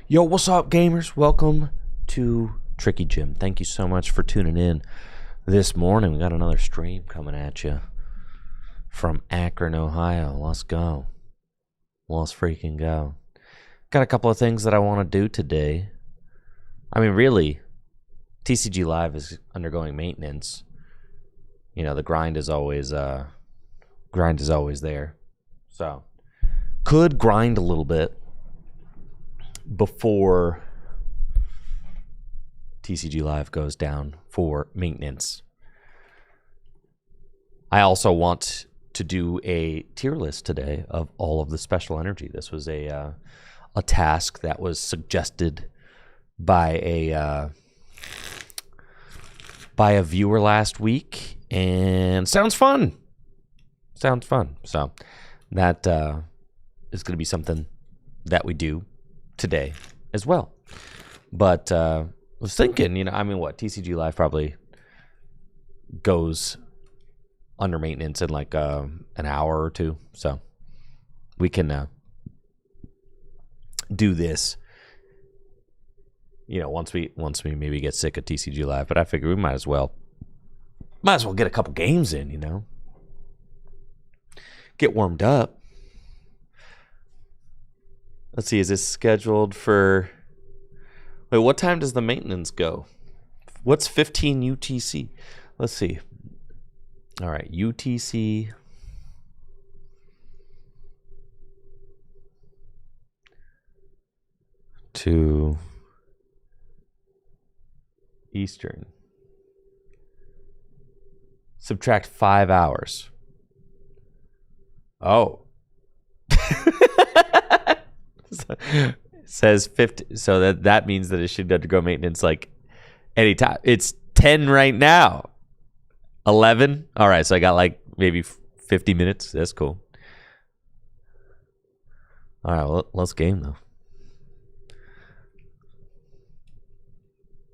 Yo, what's up, gamers? Welcome to Tricky Jim. Thank you so much for tuning in this morning. We got another stream coming at you from Akron, Ohio. Let's go. Let's freaking go. Got a couple of things that I want to do today. I mean, really, TCG Live is undergoing maintenance. You know, the grind is always there. So, could grind a little bit before TCG Live goes down for maintenance. I also want to do a tier list today of all of the special energy. This was a task that was suggested by a viewer last week, and sounds fun. So that is going to be something that we do today as well. But I was thinking, TCG Live probably goes under maintenance in like an hour or two, so we can do this, once we maybe get sick of TCG Live. But I figure we might as well get a couple games in, get warmed up. Let's see, is this scheduled for... Wait, what time does the maintenance go? What's 15 UTC? Let's see. All right, UTC... to Eastern. Subtract 5 hours. Oh. Says 50, so that means that it should undergo maintenance like anytime. It's 10 right now. 11. All right, so I got like maybe 50 minutes. That's cool. All right, well, let's game though.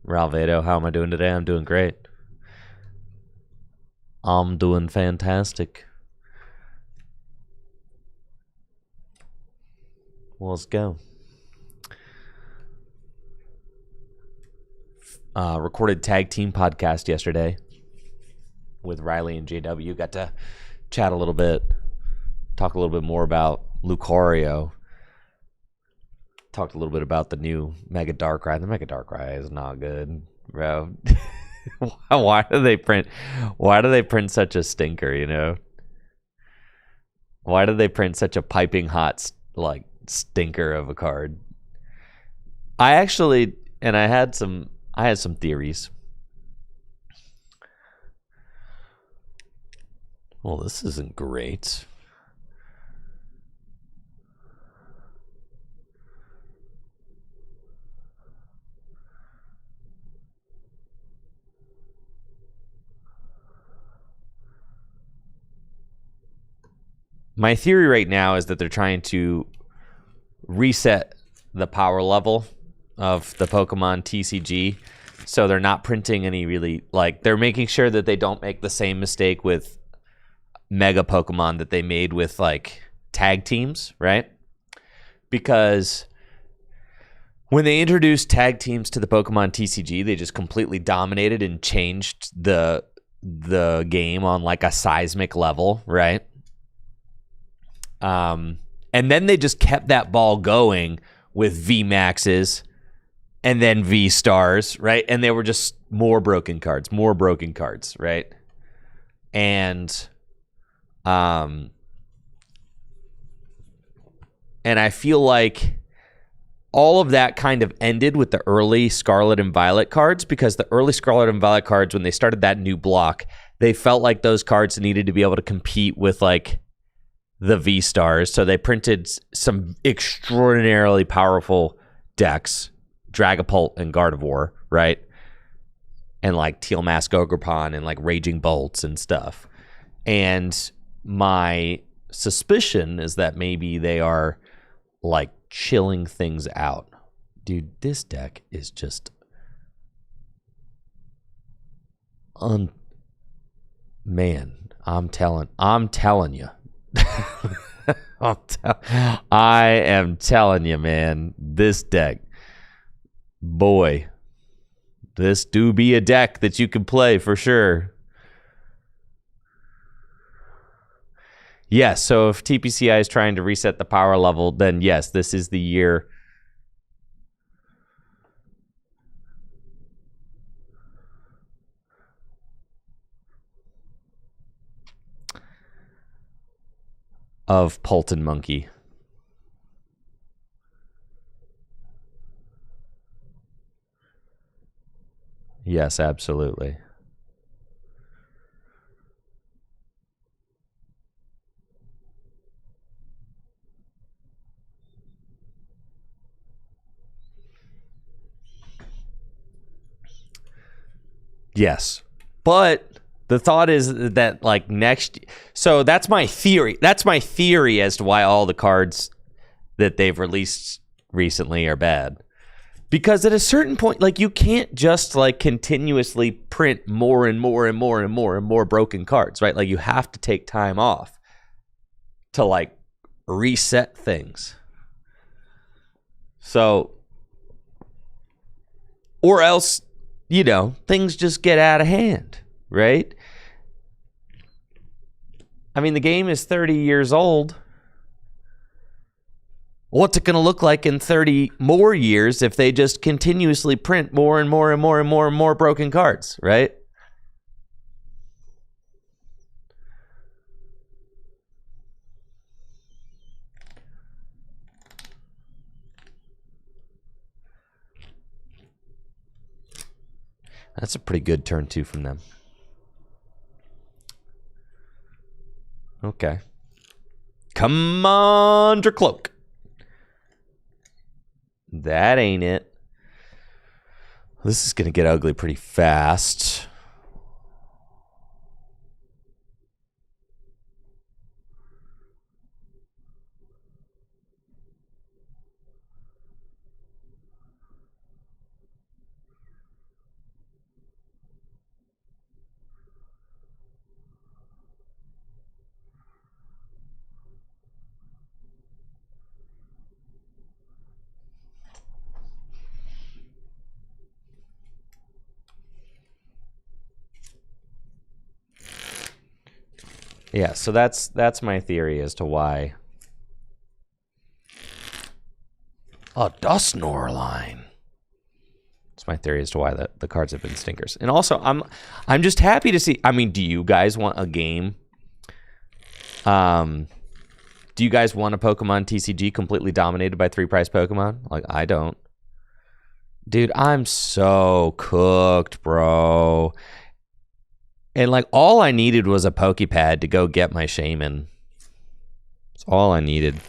Ralvedo, how am I doing today? I'm doing great. I'm doing fantastic. Well, let's go. Recorded tag team podcast yesterday with Riley and JW. Got to chat a little bit, talk a little bit more about Lucario. Talked a little bit about the new Mega Darkrai. The Mega Darkrai is not good, bro. Why do they print such a stinker, Why do they print such a piping hot stinker of a card? I had some theories. Well, this isn't great. My theory right now is that they're trying to reset the power level of the Pokemon TCG, so they're not printing any really, they're making sure that they don't make the same mistake with Mega Pokemon that they made with tag teams, right? Because when they introduced tag teams to the Pokemon TCG, they just completely dominated and changed the game on a seismic level, right? And then they just kept that ball going with V Maxes and then V Stars, right? And they were just more broken cards, right? And I feel like all of that kind of ended with the early Scarlet and Violet cards, because the early Scarlet and Violet cards, when they started that new block, they felt like those cards needed to be able to compete with the V Stars, so they printed some extraordinarily powerful decks, Dragapult and Gardevoir, right? And Teal Mask Ogerpon and Raging Bolts and stuff. And my suspicion is that maybe they are chilling things out. Dude, this deck is just man, I'm telling you. I am telling you, man, this deck Boy, this do be a deck that you can play for sure. Yes, so if TPCI is trying to reset the power level, then yes, this is the year. Of Polton Monkey. Yes, absolutely. Yes. But the thought is that like next, so that's my theory. That's my theory as to why all the cards that they've released recently are bad. Because at a certain point, like you can't just like continuously print more and more and more and more and more broken cards, right? Like you have to take time off to like reset things. So, or else, you know, things just get out of hand, right? I mean, the game is 30 years old. What's it going to look like in 30 more years if they just continuously print more and more and more and more and more broken cards, right? That's a pretty good turn two from them. Okay. Commander Cloak. That ain't it. This is going to get ugly pretty fast. Yeah, so that's my theory as to why. Oh, Dusknor line. That's my theory as to why the cards have been stinkers. And also, I'm just happy to see. I mean, do you guys want a game? Do you guys want a Pokemon TCG completely dominated by 3-price Pokemon? Like, I don't. Dude, I'm so cooked, bro. And like all I needed was a Pokepad to go get my Shaman. That's all I needed.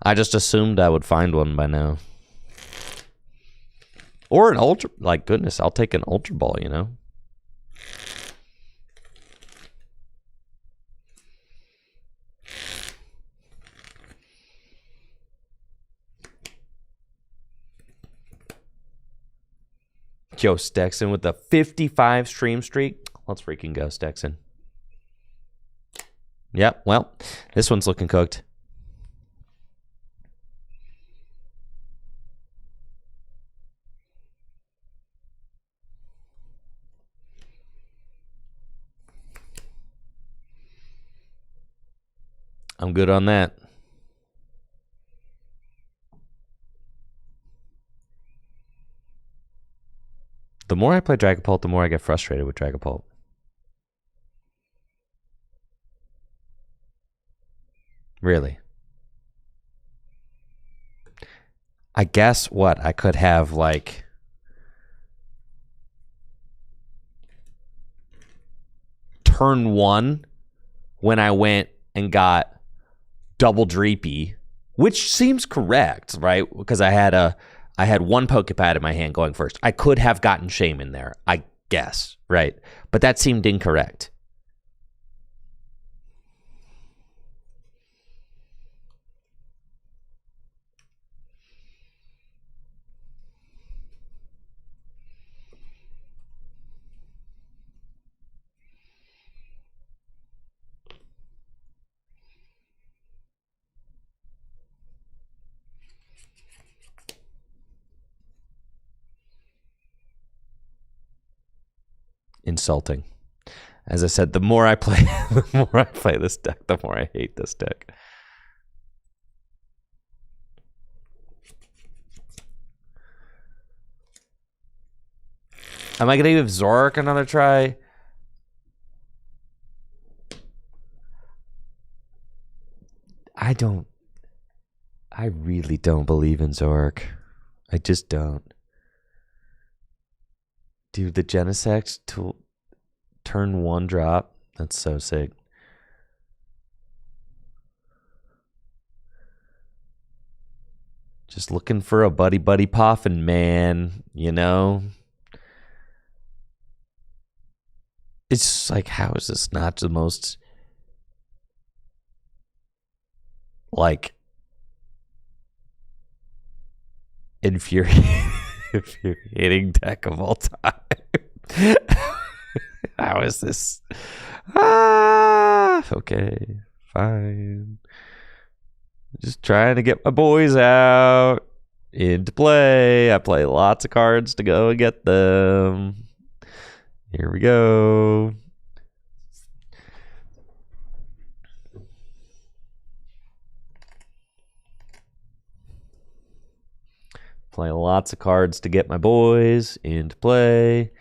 I just assumed I would find one by now. Or an Ultra, like goodness, I'll take an Ultra Ball, you know? Joe Stexon with the 55 stream streak. Let's freaking go, Stexon. Yep, well, this one's looking cooked. I'm good on that. The more I play Dragapult, the more I get frustrated with Dragapult. Really. I guess what? I could have like turn one when I went and got double Dreepy, which seems correct, right? Because I had one Pokepad in my hand going first. I could have gotten Shaman there, I guess, right? But that seemed incorrect. insulting. As I said, the more I play this deck, the more I hate this deck. Am I gonna give Zorak another try? I really don't believe in Zorak. I just don't. Dude, the Genesect to turn 1 drop. That's so sick. Just looking for a buddy poffin, man. You know? It's like, how is this not the most, like, infuriating deck of all time? How is this? Okay, fine. Just trying to get my boys out into play. I play lots of cards to go and get them. Here we go. Play lots of cards to get my boys into play,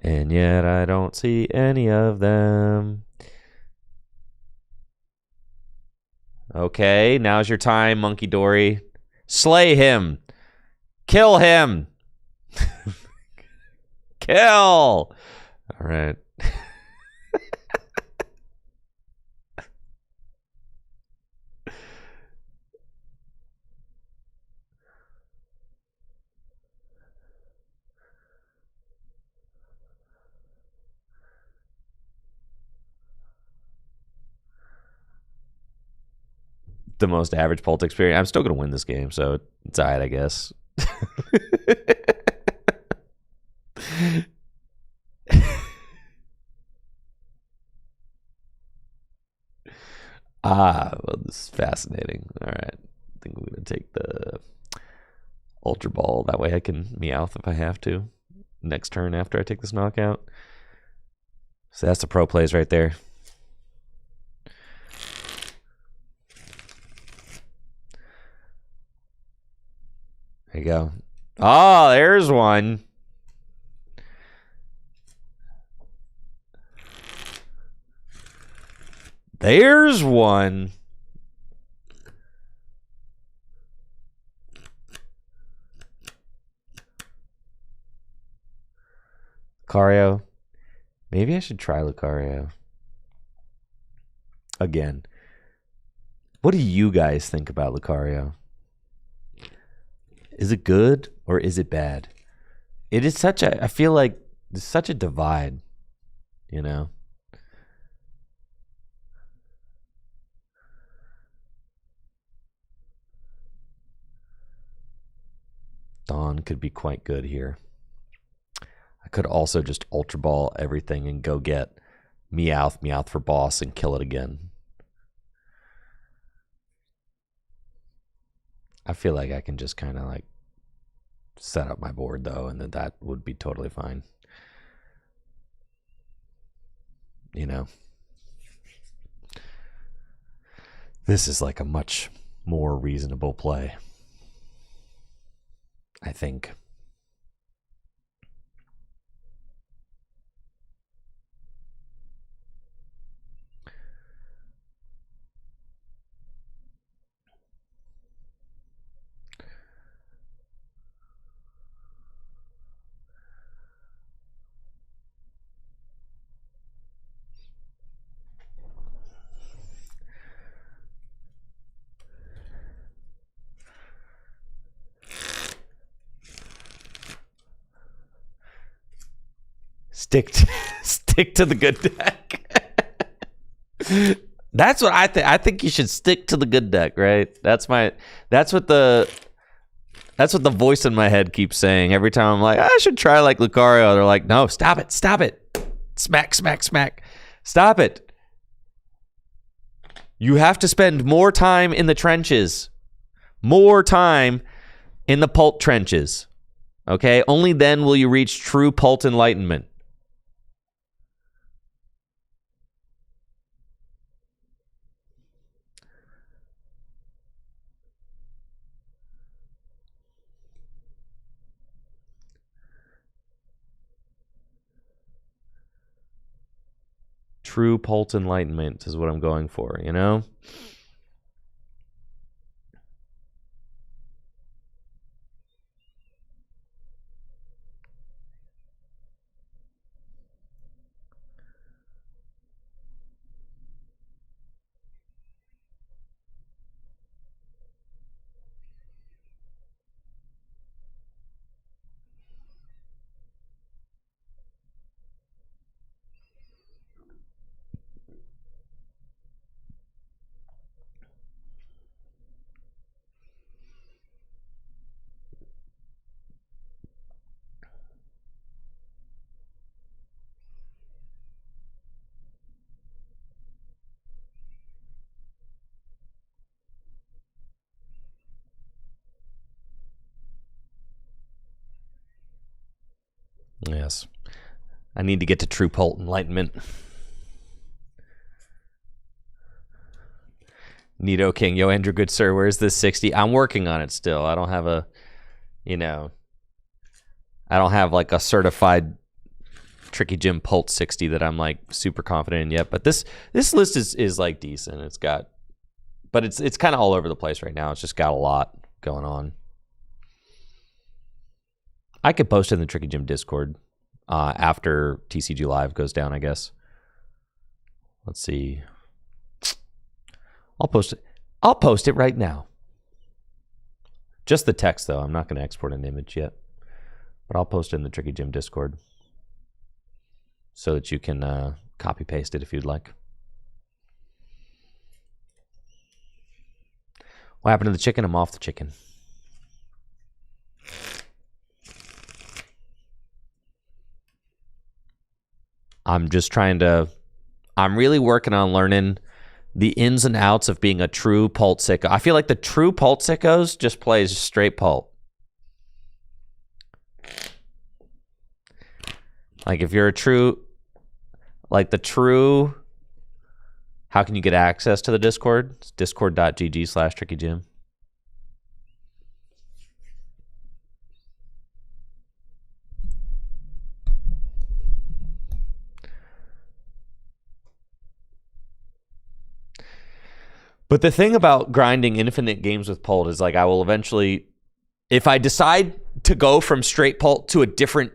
and yet I don't see any of them. Okay, now's your time, Monkey Dory. Slay him. Kill him. Kill. All right. The most average Pult experience. I'm still going to win this game, so it's all right, I guess. Well, this is fascinating. All right. I think we're going to take the Ultra Ball. That way I can Meowth if I have to. Next turn after I take this knockout. So that's the pro plays right there. There you go. Oh, there's one. There's one. Lucario. Maybe I should try Lucario. Again. What do you guys think about Lucario? Is it good or is it bad? It is such a, I feel like there's such a divide, you know? Dawn could be quite good here. I could also just Ultra Ball everything and go get Meowth for boss and kill it again. I feel like I can just kind of like set up my board though, and that would be totally fine. You know, this is like a much more reasonable play, I think. Stick to the good deck. That's what I think. I think you should stick to the good deck, right? That's what the voice in my head keeps saying every time I'm like, I should try like Lucario. They're like, no, stop it. Smack. Stop it. You have to spend more time in the trenches. More time in the Pult trenches. Okay? Only then will you reach true Pult enlightenment. True Pult Enlightenment is what I'm going for, you know? Yes. I need to get to True Pult Enlightenment. Nito King. Yo, Andrew, good sir, where's this 60? I'm working on it still. I don't have a, you know, I don't have like a certified Tricky Jim Pult 60 that I'm like super confident in yet. But this list is like decent. It's got, but it's kind of all over the place right now. It's just got a lot going on. I could post in the Tricky Jim Discord after TCG Live goes down, I guess. Let's see. I'll post it. I'll post it right now. Just the text, though. I'm not going to export an image yet. But I'll post it in the Tricky Jim Discord so that you can copy paste it if you'd like. What happened to the chicken? I'm off the chicken. I'm just trying to, I'm really working on learning the ins and outs of being a true Pult sicko. I feel like the true Pult sickos just plays straight Pult. Like if you're a true, like the true, how can you get access to the Discord? It's discord.gg/TrickyJim. But the thing about grinding infinite games with Pult is like I will eventually, if I decide to go from straight Pult to a different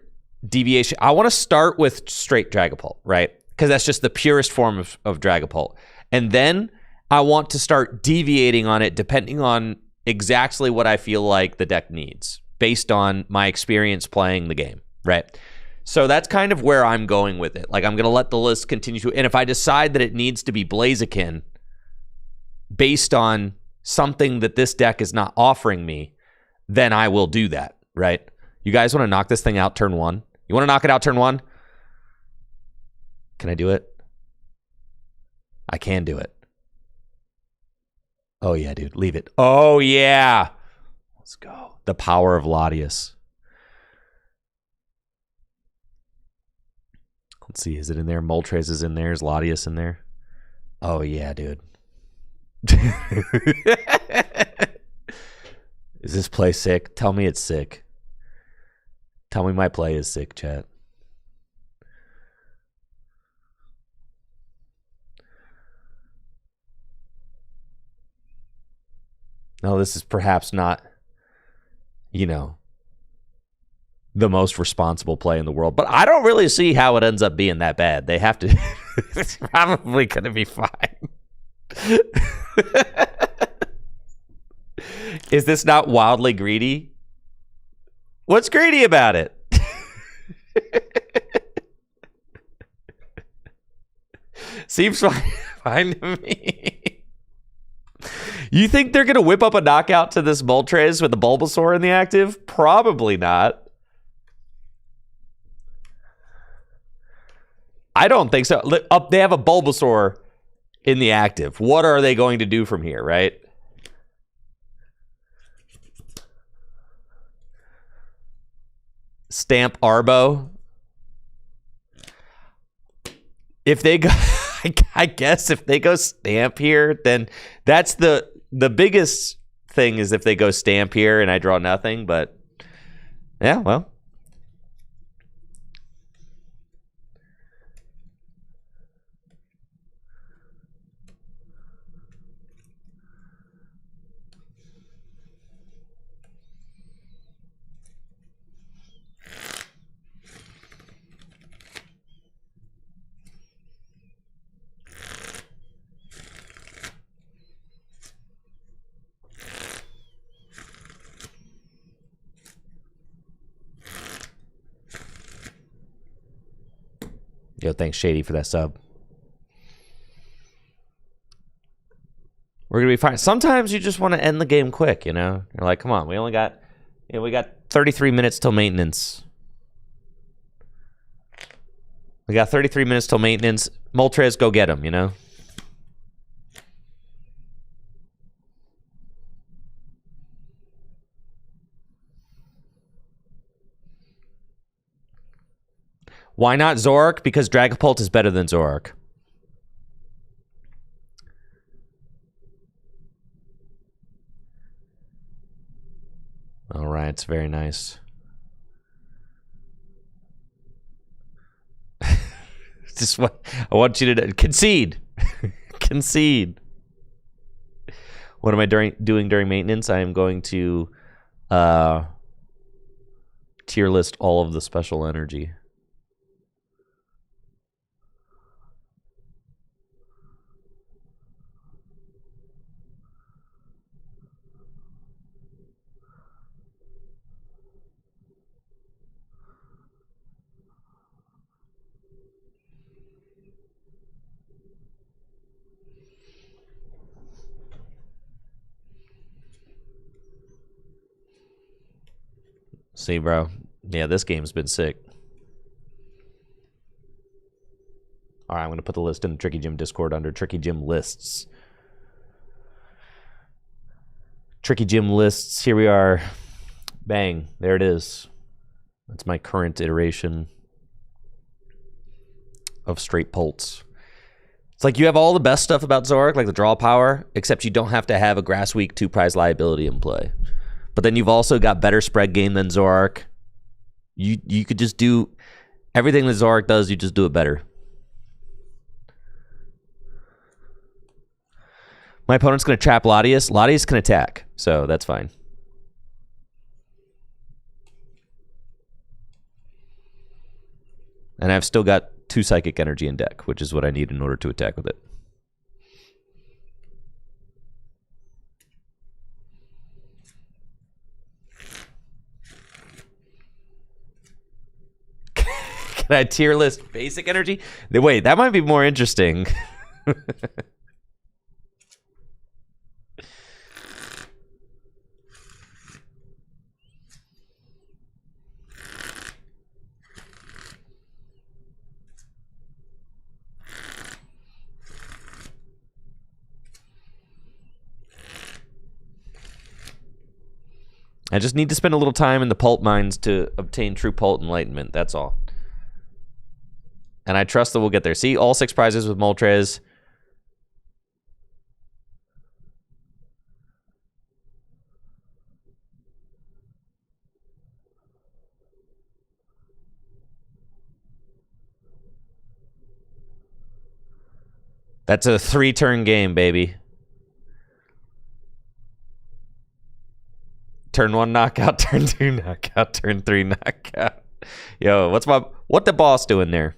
deviation, I want to start with straight Dragapult, right? Because that's just the purest form of Dragapult. And then I want to start deviating on it depending on exactly what I feel like the deck needs based on my experience playing the game, right? So that's kind of where I'm going with it. Like I'm going to let the list continue to, and if I decide that it needs to be Blaziken based on something that this deck is not offering me, then I will do that, right? You guys want to knock this thing out turn one? You want to knock it out turn one? Can I do it? I can do it. Oh, yeah, dude. Leave it. Oh, yeah. Let's go. The power of Latias. Let's see. Is it in there? Moltres is in there. Is Latias in there? Oh, yeah, dude. Is this play sick? Tell me it's sick. Tell me my play is sick, chat. No, this is perhaps not, you know, the most responsible play in the world, but I don't really see how it ends up being that bad. They have to, it's probably going to be fine. Is this not wildly greedy? What's greedy about it? Seems fine to me. You think they're going to whip up a knockout to this Moltres with the Bulbasaur in the active? Probably not. I don't think so. They have a Bulbasaur in the active. What are they going to do from here, right? Stamp Arbo. If they go, I guess if they go stamp here, then that's the biggest thing is if they go stamp here and I draw nothing, but yeah, well. Yo, thanks Shady for that sub. We're gonna be fine. Sometimes you just want to end the game quick, you know? You're like, come on, we only got, we got 33 minutes till maintenance. We got 33 minutes till maintenance. Moltres, go get him, you know? Why not Zoroark? Because Dragapult is better than Zoroark. All right, it's very nice. Just what I want you to concede. Concede. What am I doing during maintenance? I am going to tier list all of the special energy. See, bro. Yeah, this game's been sick. All right, I'm going to put the list in the Tricky Gym Discord under Tricky Gym Lists. Tricky Gym Lists. Here we are. Bang. There it is. That's my current iteration of straight Pults. It's like you have all the best stuff about Zoroark, like the draw power, except you don't have to have a Grass Week 2-prize liability in play. But then you've also got better spread game than Zoroark. You could just do everything that Zoroark does, you just do it better. My opponent's going to trap Latias. Latias can attack, so that's fine. And I've still got 2 Psychic Energy in deck, which is what I need in order to attack with it. Can I tier list basic energy? Wait, that might be more interesting. I just need to spend a little time in the Pult Mines to obtain true Pult Enlightenment. That's all. And I trust that we'll get there. See, all 6 prizes with Moltres. That's a 3-turn game, baby. Turn 1 knockout, turn 2 knockout, turn 3 knockout. Yo, what the boss doing there?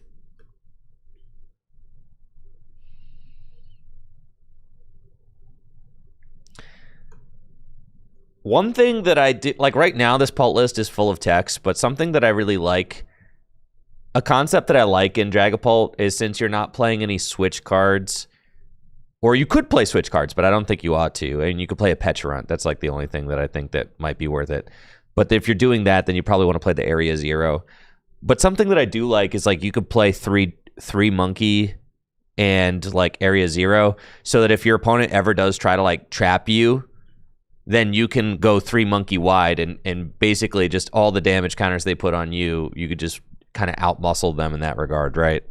One thing that I did, like right now, this Pult list is full of text, but something that I really like, a concept that I like in Dragapult is since you're not playing any switch cards, or you could play switch cards, but I don't think you ought to, and you could play a Pecharunt. That's like the only thing that I think that might be worth it. But if you're doing that, then you probably want to play the Area Zero. But something that I do like is like you could play three Monkey and like Area Zero, so that if your opponent ever does try to like trap you, then you can go 3 Monkey wide, and basically just all the damage counters they put on you, you could just kind of outmuscle them in that regard, right?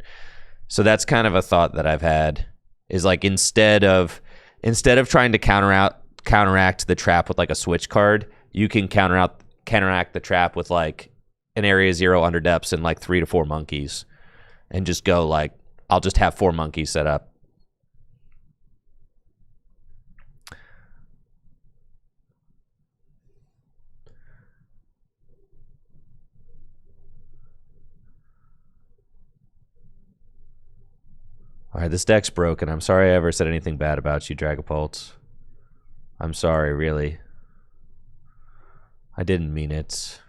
So that's kind of a thought that I've had, is like instead of trying to counteract the trap with like a switch card, you can counteract the trap with like an Area Zero under depths and like 3 to 4 monkeys, and just go like, I'll just have 4 monkeys set up. All right, this deck's broken. I'm sorry I ever said anything bad about you, Dragapult. I'm sorry, really. I didn't mean it.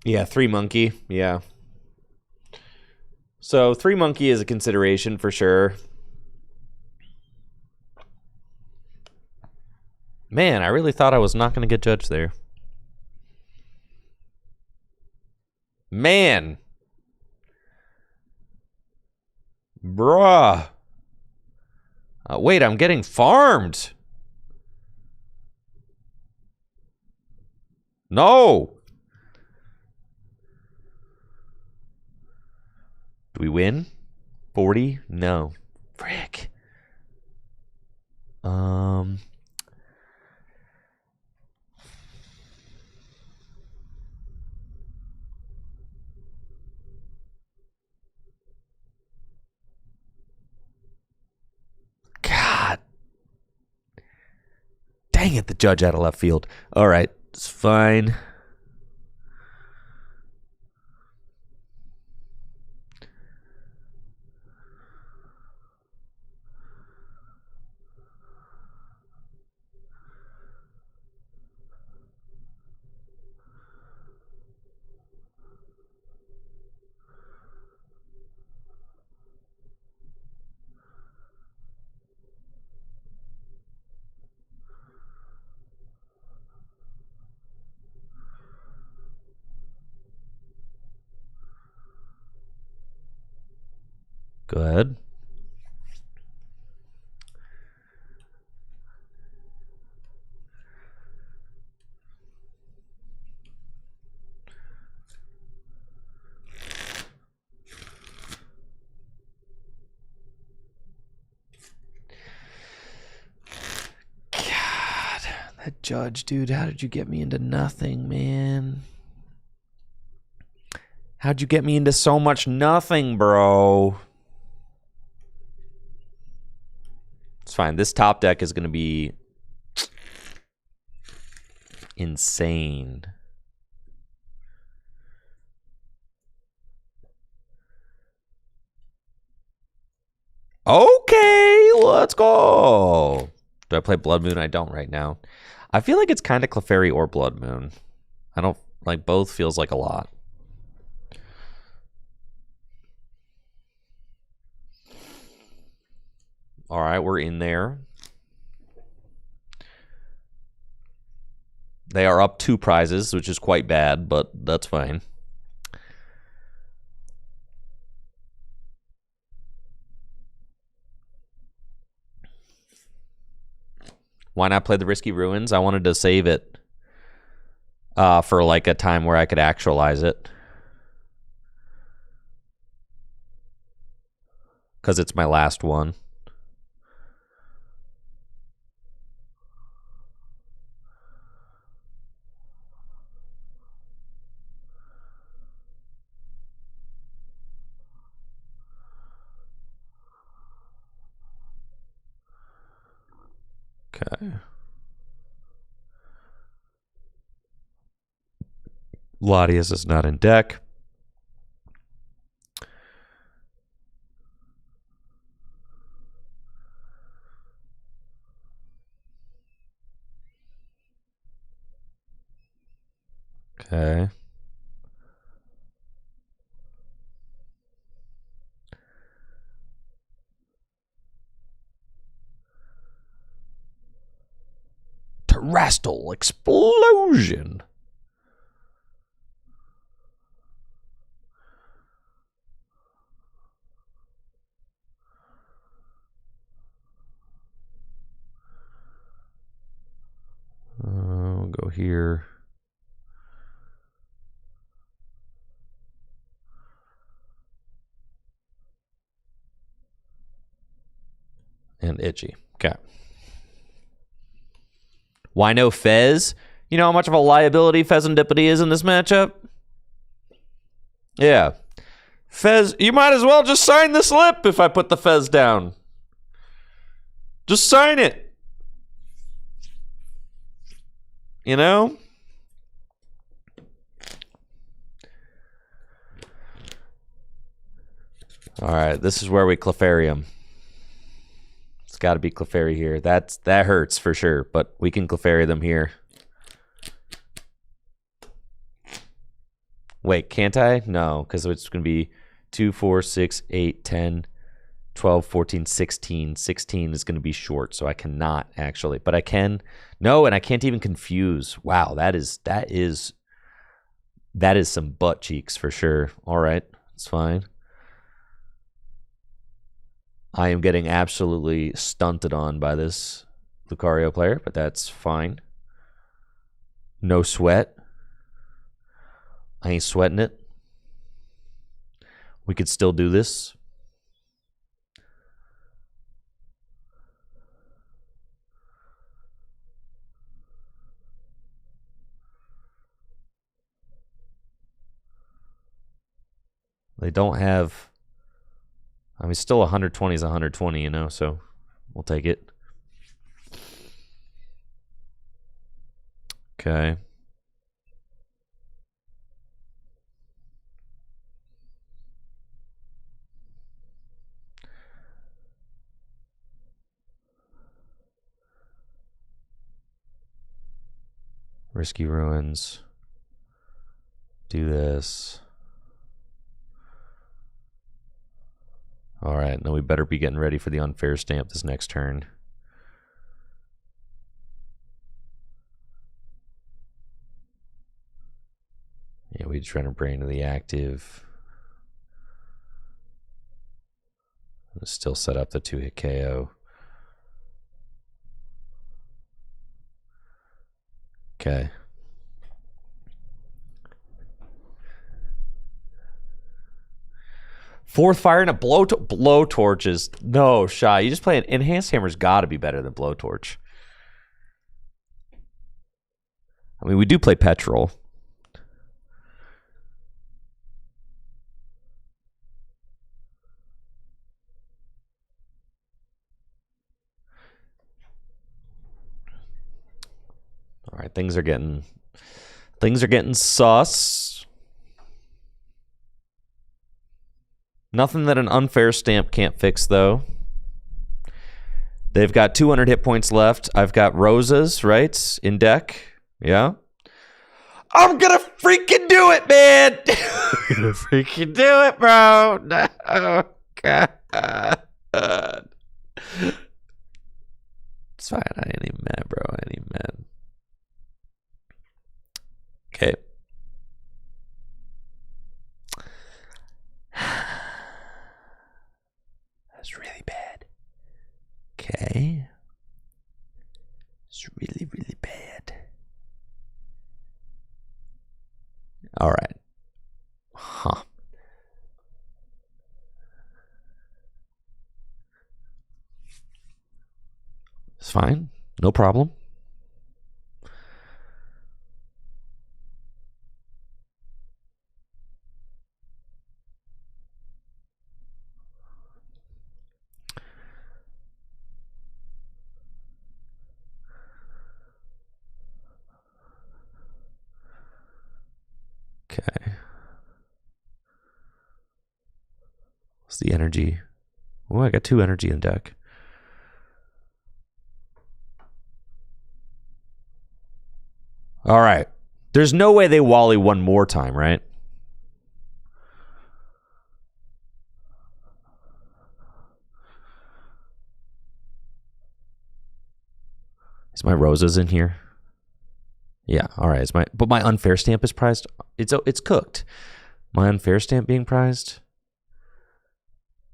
Yeah, 3 monkey. Yeah. So 3 monkey is a consideration for sure. Man, I really thought I was not going to get judged there. Man. Bruh. Wait, I'm getting farmed. No. Do we win? 40? No. Frick. God. Dang it, the judge out of left field. All right, it's fine. Go ahead. God, that judge, dude, how did you get me into nothing, man? How'd you get me into so much nothing, bro? It's fine. This top deck is going to be insane. Okay, let's go. Do I play Blood Moon? I don't right now. I feel like it's kind of Clefairy or Blood Moon. I don't like both. Feels like a lot. All right, we're in there. They are up 2 prizes, which is quite bad, but that's fine. Why not play the Risky Ruins? I wanted to save it for like a time where I could actualize it. Because it's my last one. Okay. Latias is not in deck. Okay. Terrestrial explosion. We'll go here. And Itchy. Okay. Why no Fez? You know how much of a liability Fezandipity is in this matchup? Yeah. Fez, you might as well just sign the slip if I put the Fez down. Just sign it. You know? All right, this is where we Clefairy. It's got to be Clefairy here. That hurts for sure, but we can Clefairy them here. Wait, can't I? No, because it's going to be 2, 4, 6, 8, 10, 12, 14, 16. 16 is going to be short, so I cannot actually. But I can. No, and I can't even confuse. Wow, that is some butt cheeks for sure. All right, it's fine. I am getting absolutely stunted on by this Lucario player, but that's fine. No sweat. I ain't sweating it. We could still do this. They don't have... I mean, still 120 is 120, you know, so we'll take it. Okay. Risky Ruins. Do this. All right, now we better be getting ready for the unfair stamp this next turn. Yeah, we trying to brain to the active. Let's still set up the 2-hit KO. Okay. Fourth fire and a blowtorch is no shot. You just play an enhanced hammer's got to be better than blowtorch. I mean, we do play petrol. All right, things are getting sus. Nothing that an unfair stamp can't fix, though. They've got 200 hit points left. I've got Rosas, right, in deck. Yeah. I'm gonna freaking do it, man. I'm gonna freaking do it, bro. No, God. It's fine. I ain't even mad, bro. I ain't even mad. Okay. That's really bad. Okay. It's really, really bad. All right. Huh. It's fine. No problem. Okay. What's the energy? Oh, I got 2 energy in deck. All right. There's no way they Wally one more time, right? Is my Rosas in here? Yeah, all right. But my unfair stamp is prized. It's cooked. My unfair stamp being prized.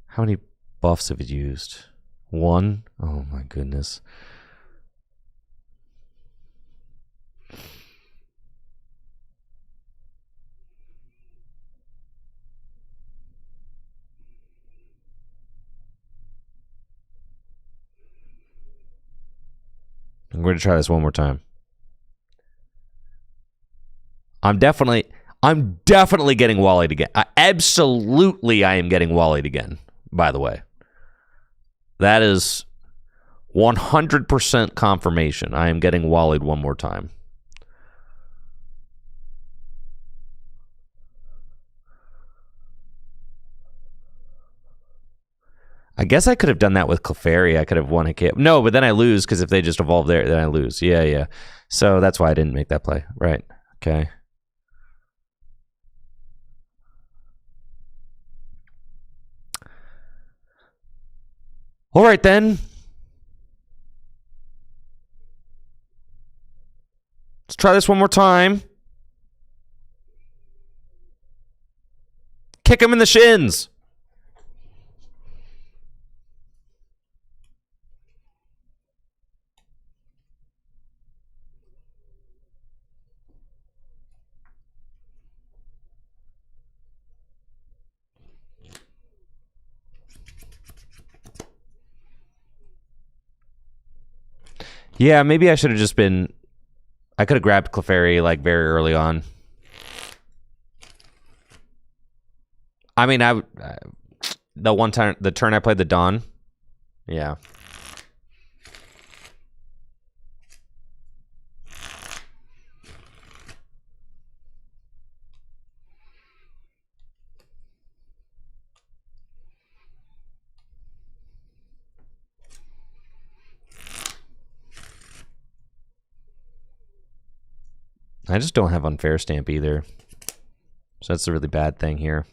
How many buffs have it used? 1? Oh my goodness. I'm going to try this one more time. I'm definitely getting Wallied again. I am getting Wallied again, by the way. That is 100% confirmation. I am getting Wallied one more time. I guess I could have done that with Clefairy. I could have won a K. No, but then I lose because if they just evolve there, then I lose. Yeah. So that's why I didn't make that play. Right. Okay. All right, then. Let's try this one more time. Kick him in the shins. Yeah, maybe I should have just been... I could have grabbed Clefairy, like, very early on. I mean, the turn I played the Dawn. Yeah. I just don't have Unfair Stamp either. So that's a really bad thing here.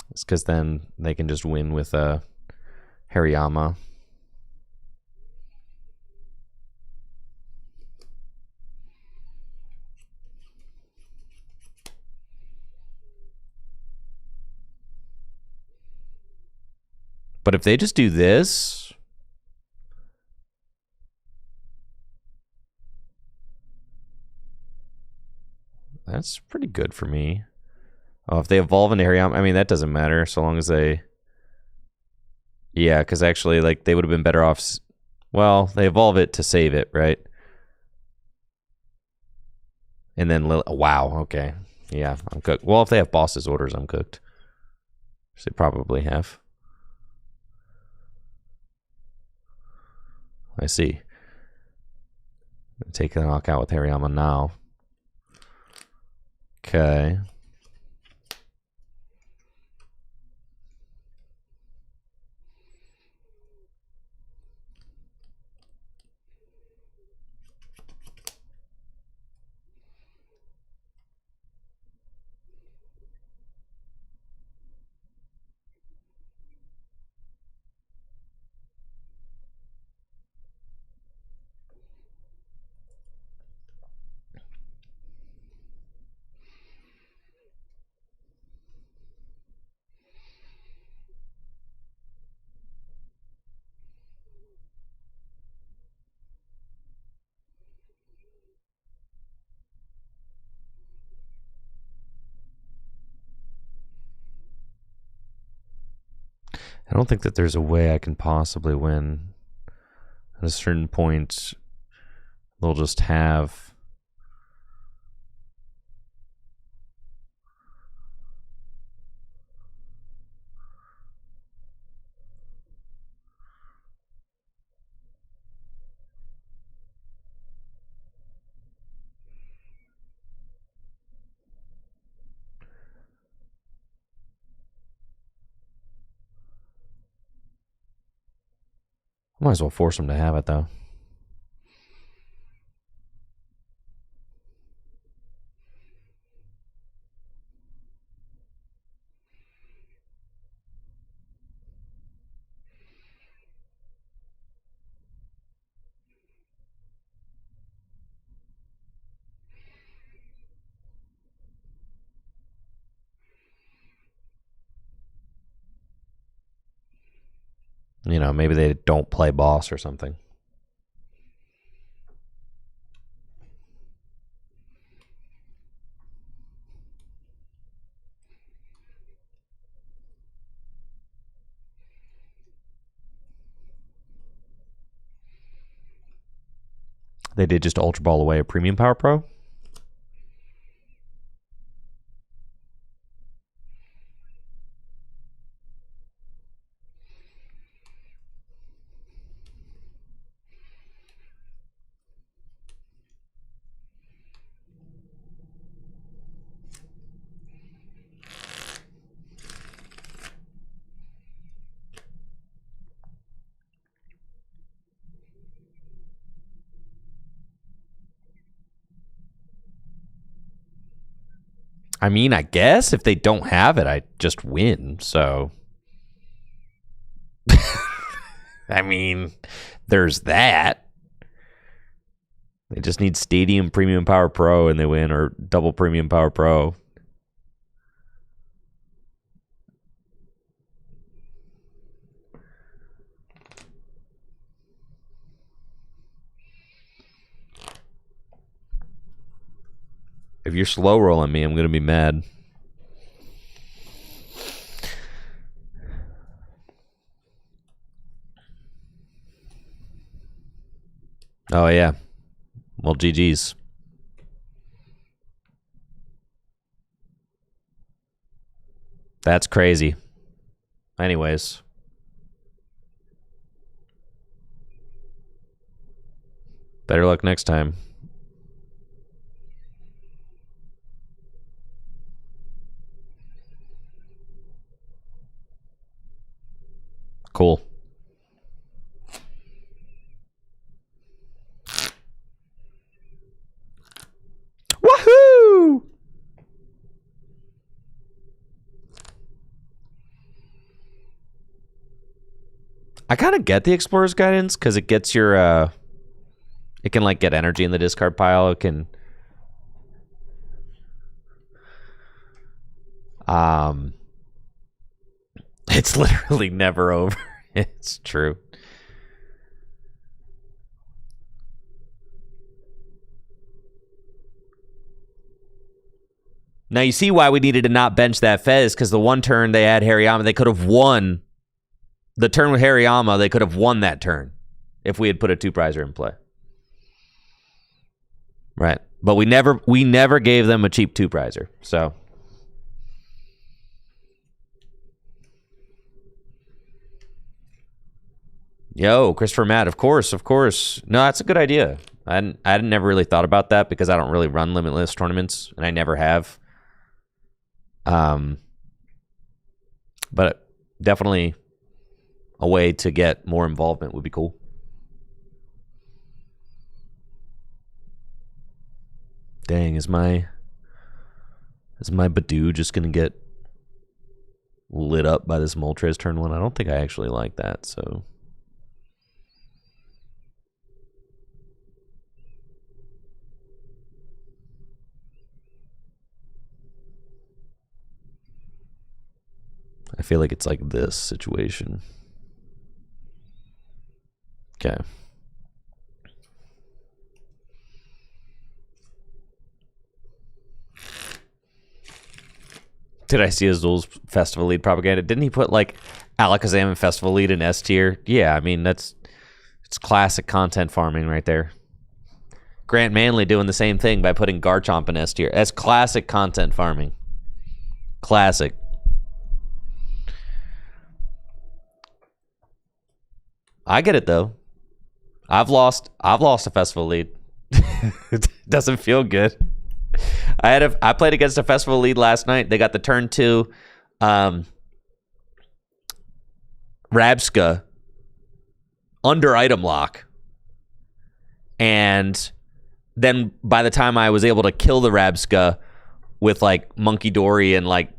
It's because then they can just win with Hariyama. But if they just do this... That's pretty good for me. Oh, if they evolve into Hariyama, I mean, that doesn't matter so long as they... Yeah, because actually, like, they would have been better off... Well, they evolve it to save it, right? And then... Wow, okay. Yeah, I'm cooked. Well, if they have boss's orders, I'm cooked. So they probably have. I see. Take the knockout with Hariyama now. Okay. I don't think that there's a way I can possibly win. At a certain point, they'll just have... Might as well force them to have it, though. You know, maybe they don't play boss or something. They did just Ultra Ball away a Premium Power Pro. I mean, I guess if they don't have it, I just win. So I mean, there's that. They just need Stadium Premium Power Pro and they win, or Double Premium Power Pro. If you're slow rolling me, I'm going to be mad. Oh, yeah. Well, GG's. That's crazy. Anyways. Better luck next time. Cool. Woohoo! I kind of get the Explorer's Guidance because it gets your, it can like get energy in the discard pile. It can, it's literally never over. It's true. Now you see why we needed to not bench that Fez, because the one turn they had Hariyama, they could have won. The turn with Hariyama, they could have won that turn if we had put a 2-prizer in play. Right. But we never gave them a cheap 2-prizer. So yo, Christopher Matt, of course. No, that's a good idea. I never really thought about that because I don't really run limitless tournaments, and I never have. But definitely a way to get more involvement would be cool. Dang, is my Badoo just gonna get lit up by this Moltres turn 1? I don't think I actually like that, so. I feel like it's like this situation. Okay. Did I see Azul's Festival Lead propaganda? Didn't he put like Alakazam and Festival Lead in S tier? Yeah, I mean, it's classic content farming right there. Grant Manley doing the same thing by putting Garchomp in S tier. That's classic content farming. Classic. I get it though. I've lost a Festival Lead. It doesn't feel good. I played against a Festival Lead last night. They got the turn 2 Rabska under item lock. And then by the time I was able to kill the Rabska with like Monkey Dory and like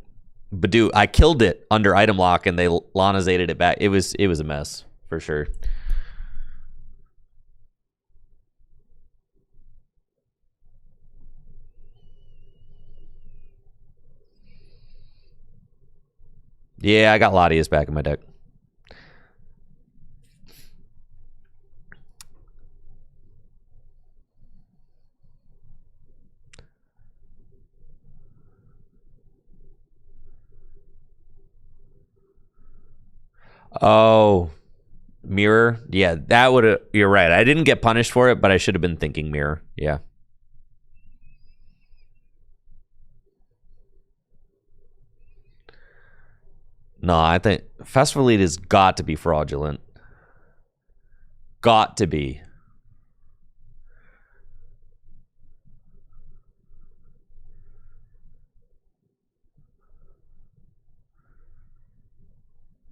Badoo, I killed it under item lock and they Lanazated it back. It was a mess for sure. Yeah, I got Latias back in my deck. Oh, mirror. Yeah, that would have. You're right. I didn't get punished for it, but I should have been thinking mirror. Yeah. No, I think Festival Lead has got to be fraudulent. Got to be.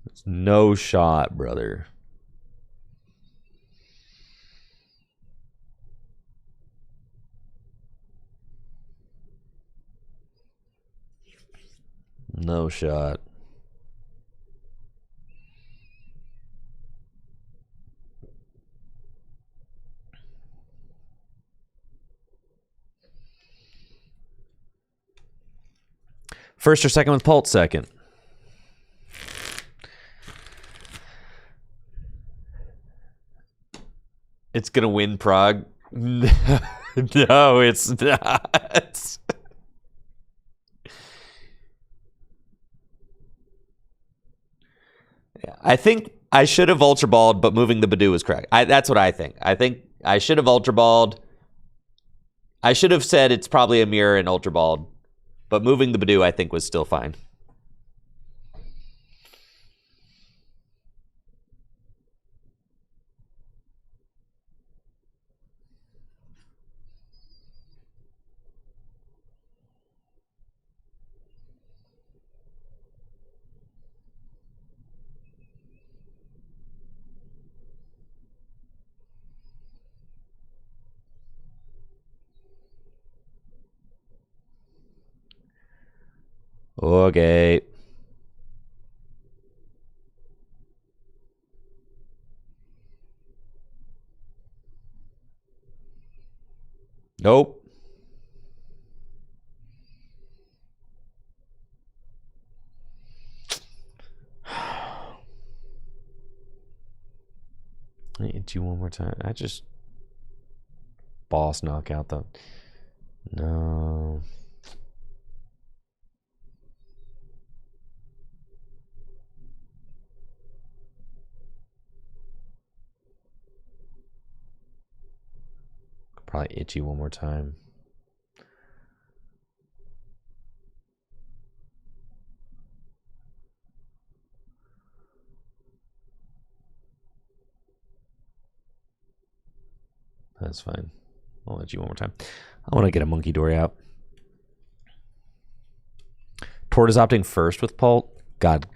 It's no shot, brother. No shot. First or second with Pult? Second. It's gonna win Prague. No, it's not. I think I should have Ultra Balled, but moving the Badoo was correct. That's what I think. I think I should have Ultra Balled. I should have said it's probably a mirror and Ultra Balled, but moving the Badoo I think was still fine. Okay. Nope. I hit you one more time. I just boss knockout though. No. Could probably hit you one more time. That's fine. I'll let you one more time. I want to get a Monkey Dory out. Tort is opting first with Pult. God,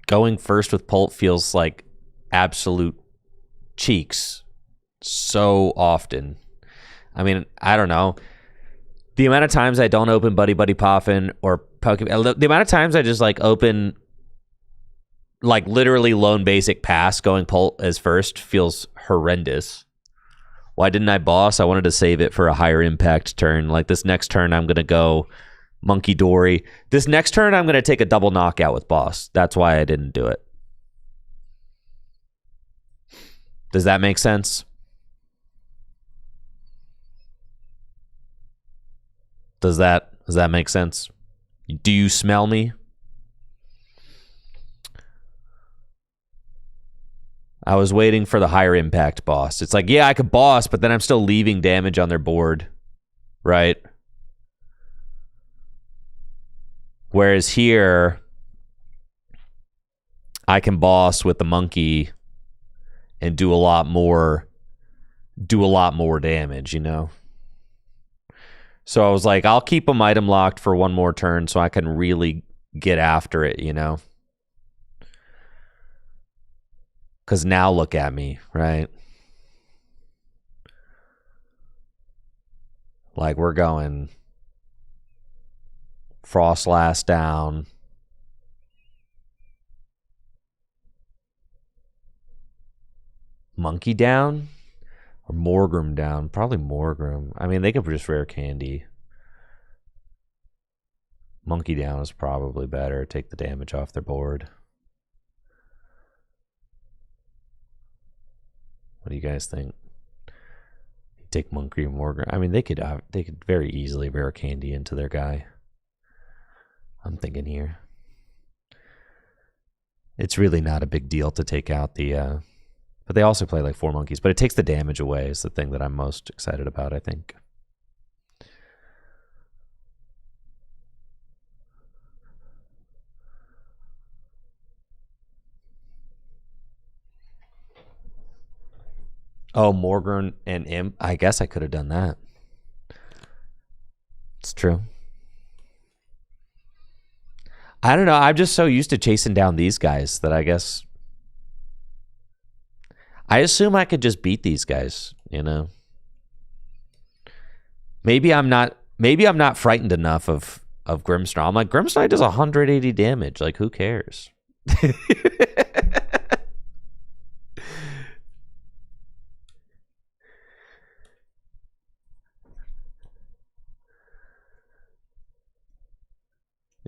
going first with Pult feels like absolute cheeks so often. I mean, I don't know. The amount of times I don't open Buddy Buddy Poffin or Pokemon, the amount of times I just like open like literally lone basic pass going Pult as first feels horrendous. Why didn't I boss? I wanted to save it for a higher impact turn. Like this next turn, I'm going to go Monkey Dory. This next turn, I'm going to take a double knockout with boss. That's why I didn't do it. Does that make sense? Does that make sense? Do you smell me? I was waiting for the higher impact boss. It's like, yeah, I could boss, but then I'm still leaving damage on their board, right? Whereas here, I can boss with the monkey and do a lot more damage, you know? So I was like, I'll keep them item locked for one more turn so I can really get after it, you know? Because now look at me, right? Like we're going Frost Last down. Monkey down? Or Morgrim down? Probably Morgrim. I mean, they could just rare candy. Monkey down is probably better. Take the damage off their board. What do you guys think? Take Monkey or Morgan. I mean, they could very easily rare candy into their guy. I'm thinking here. It's really not a big deal to take out the... but they also play like 4 monkeys. But it takes the damage away is the thing that I'm most excited about, I think. Oh, Morgan and Imp. I guess I could have done that. It's true. I don't know. I'm just so used to chasing down these guys that I guess... I assume I could just beat these guys, you know? Maybe I'm not frightened enough of Grimmsnarl. I'm like, Grimmsnarl does 180 damage. Like, who cares?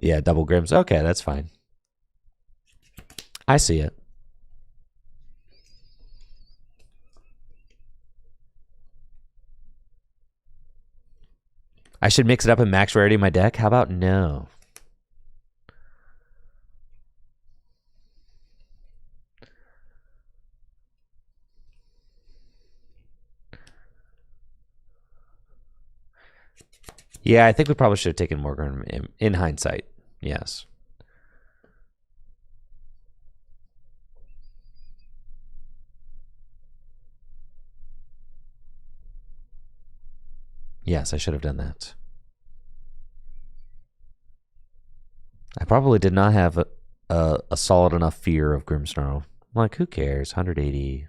Yeah, double Grims. Okay, that's fine. I see it. I should mix it up in max rarity in my deck. How about no? Yeah, I think we probably should have taken more Grim in hindsight. Yes. Yes, I should have done that. I probably did not have a solid enough fear of Grimmsnarl. I'm like, who cares? 180.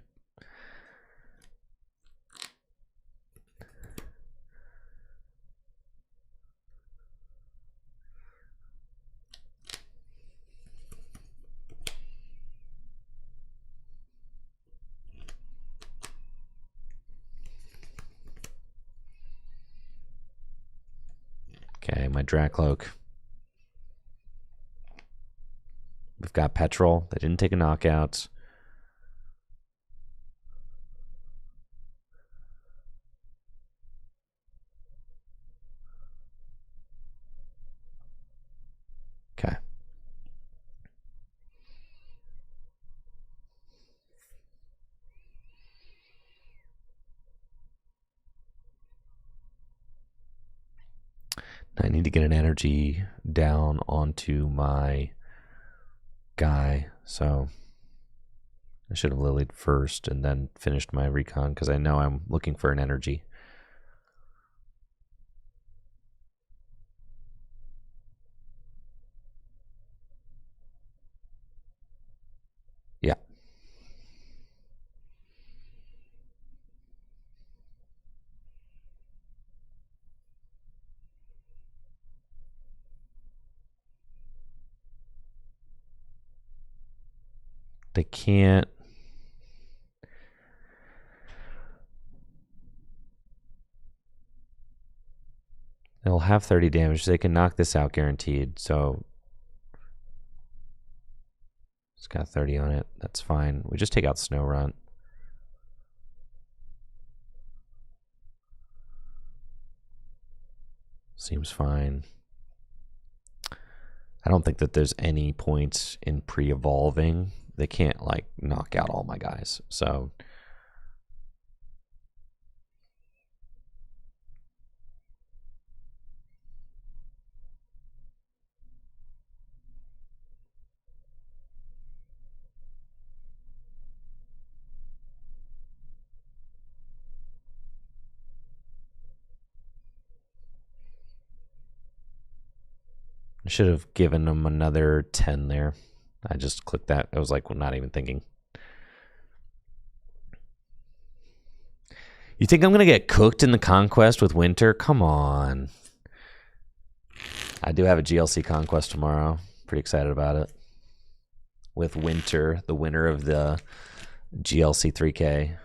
Okay, my Dracloak. We've got Petrol. They didn't take a knockout. Okay. I need to get an energy down onto my guy, so I should have lilied first and then finished my recon because I know I'm looking for an energy. Yeah. They can't. They'll have 30 damage. They can knock this out guaranteed. So it's got 30 on it. That's fine. We just take out Snow Run. Seems fine. I don't think that there's any points in pre-evolving. They can't like knock out all my guys. So I should have given them another 10 there. I just clicked that. I was like, well, not even thinking. You think I'm going to get cooked in the Conquest with Winter? Come on. I do have a GLC Conquest tomorrow. Pretty excited about it. With Winter, the winner of the GLC 3K.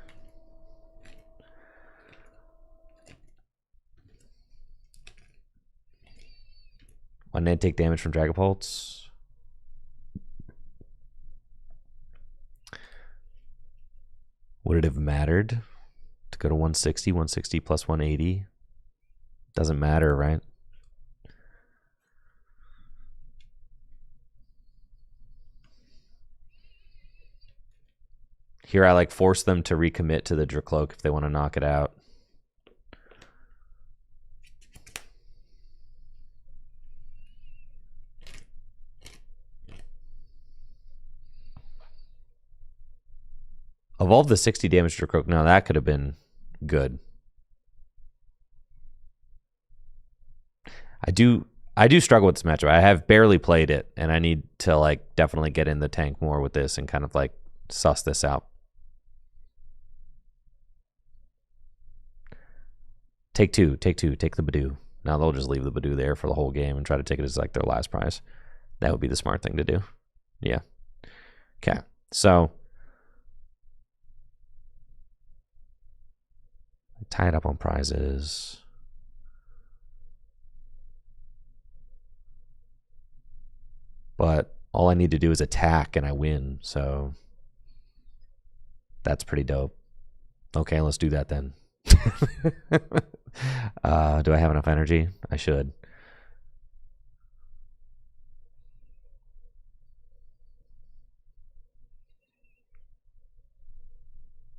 One net take damage from Dragapults. Would it have mattered to go to 160, 160 plus 180? Doesn't matter, right? Here I like force them to recommit to the Dracloak if they want to knock it out. Evolve the 60 damage Dracloak. Now that could have been good. I do struggle with this matchup. I have barely played it, and I need to like definitely get in the tank more with this and kind of like suss this out. Take two, take the Badoo. Now they'll just leave the Badoo there for the whole game and try to take it as like their last prize. That would be the smart thing to do. Yeah. Okay. So tie it up on prizes. But all I need to do is attack and I win. So that's pretty dope. Okay, let's do that then. Do I have enough energy? I should.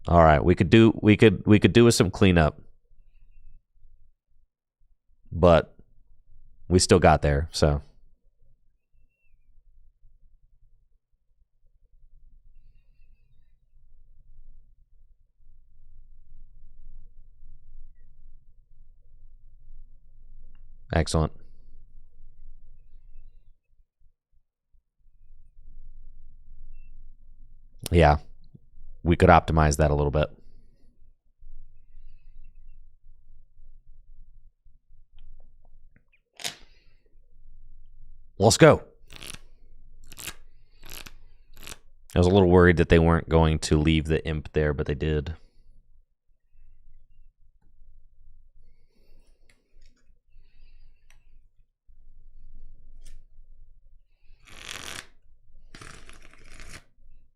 All right, we could do with some cleanup. But we still got there, so excellent. Yeah, we could optimize that a little bit. Let's go. I was a little worried that they weren't going to leave the imp there, but they did.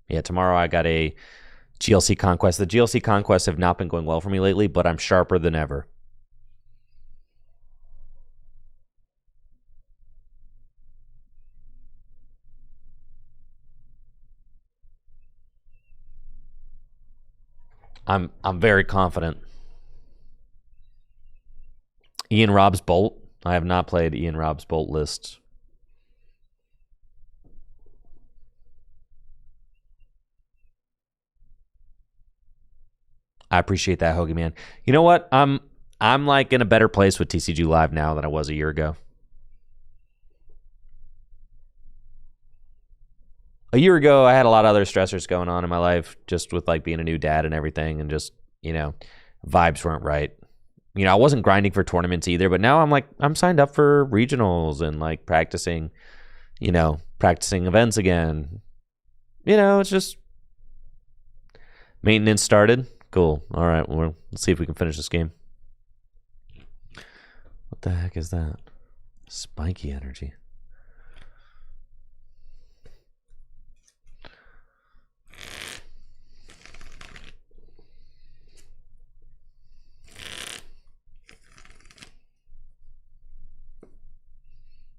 Yeah, tomorrow I got a GLC Conquest. The GLC Conquests have not been going well for me lately, but I'm sharper than ever. I'm very confident. Ian Robb's Bolt. I have not played Ian Robb's Bolt list. I appreciate that, Hoagie Man. You know what? I'm like in a better place with TCG Live now than I was a year ago. A year ago, I had a lot of other stressors going on in my life, just with like being a new dad and everything, and just, you know, vibes weren't right. You know, I wasn't grinding for tournaments either, but now I'm signed up for regionals and like practicing events again. You know, it's just maintenance started. Cool. All right, well, let's see if we can finish this game. What the heck is that? Spiky energy.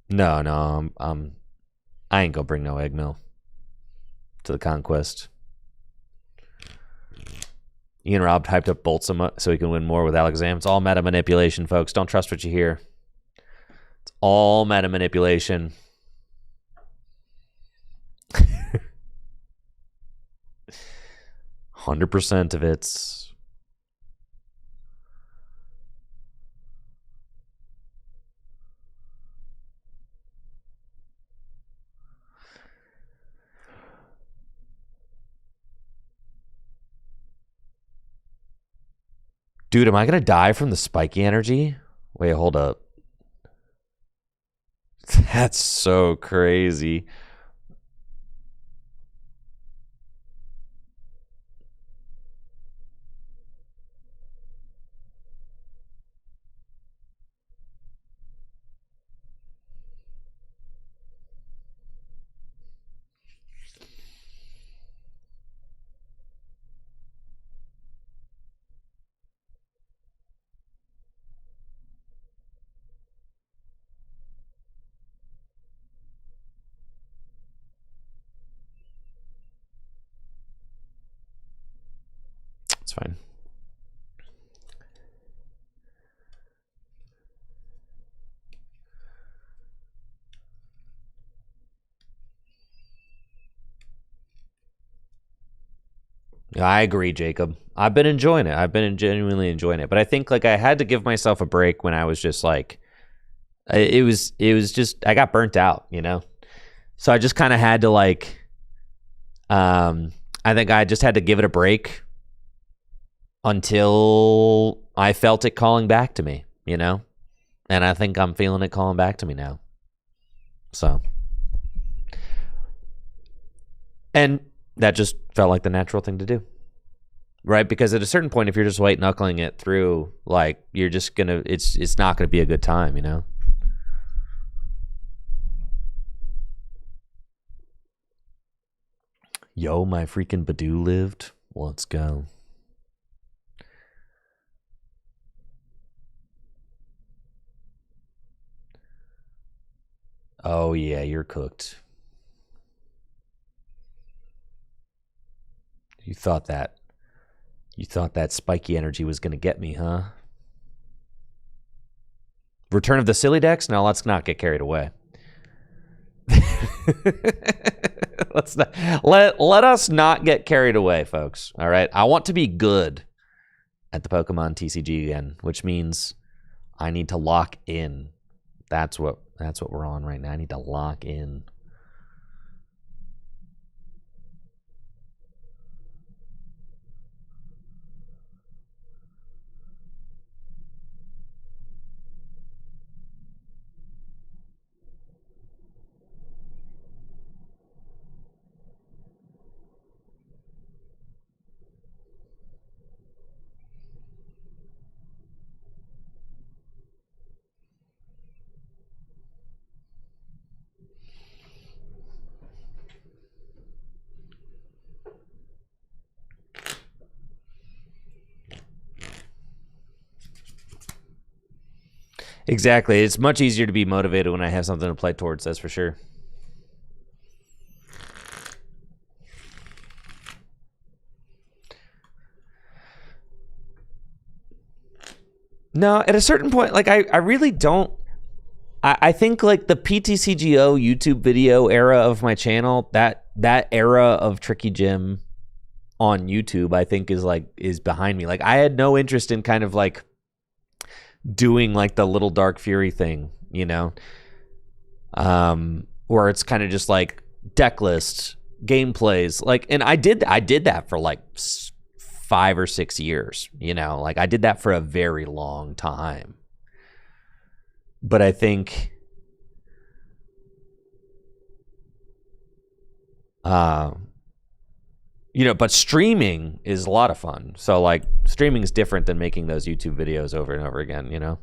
No, I ain't gonna bring no egg mill to the conquest. Ian Robb hyped up Bolt so he can win more with Alakazam. It's all meta manipulation, folks. Don't trust what you hear. It's all meta manipulation. 100% of it's... Dude, am I going to die from the spiky energy? Wait, hold up. That's so crazy. It's fine. I agree, Jacob. I've been enjoying it. I've been genuinely enjoying it. But I think like I had to give myself a break when I was just like, it was just, I got burnt out, you know? So I just kind of had to like, I think I just had to give it a break until I felt it calling back to me, you know? And I think I'm feeling it calling back to me now. So. And that just felt like the natural thing to do. Right? Because at a certain point, if you're just white knuckling it through, like you're just gonna, it's not gonna be a good time, you know? Yo, my freaking Badoo lived. Let's go. Oh, yeah, you're cooked. You thought that spiky energy was going to get me, huh? Return of the Silly Decks? No, let's not get carried away. Let's not let us not get carried away, folks. All right. I want to be good at the Pokemon TCG again, which means I need to lock in. That's what we're on right now. I need to lock in. Exactly. It's much easier to be motivated when I have something to play towards, that's for sure. No, at a certain point, like I really don't. I think like the PTCGO YouTube video era of my channel, that era of Tricky Jim on YouTube, I think is behind me. Like I had no interest in kind of like doing like the Little Dark Fury thing, you know, where it's kind of just like deck lists, gameplays, like, and I did that for like 5 or 6 years, you know, like I did that for a very long time. But I think you know, but streaming is a lot of fun. So like streaming is different than making those YouTube videos over and over again, you know.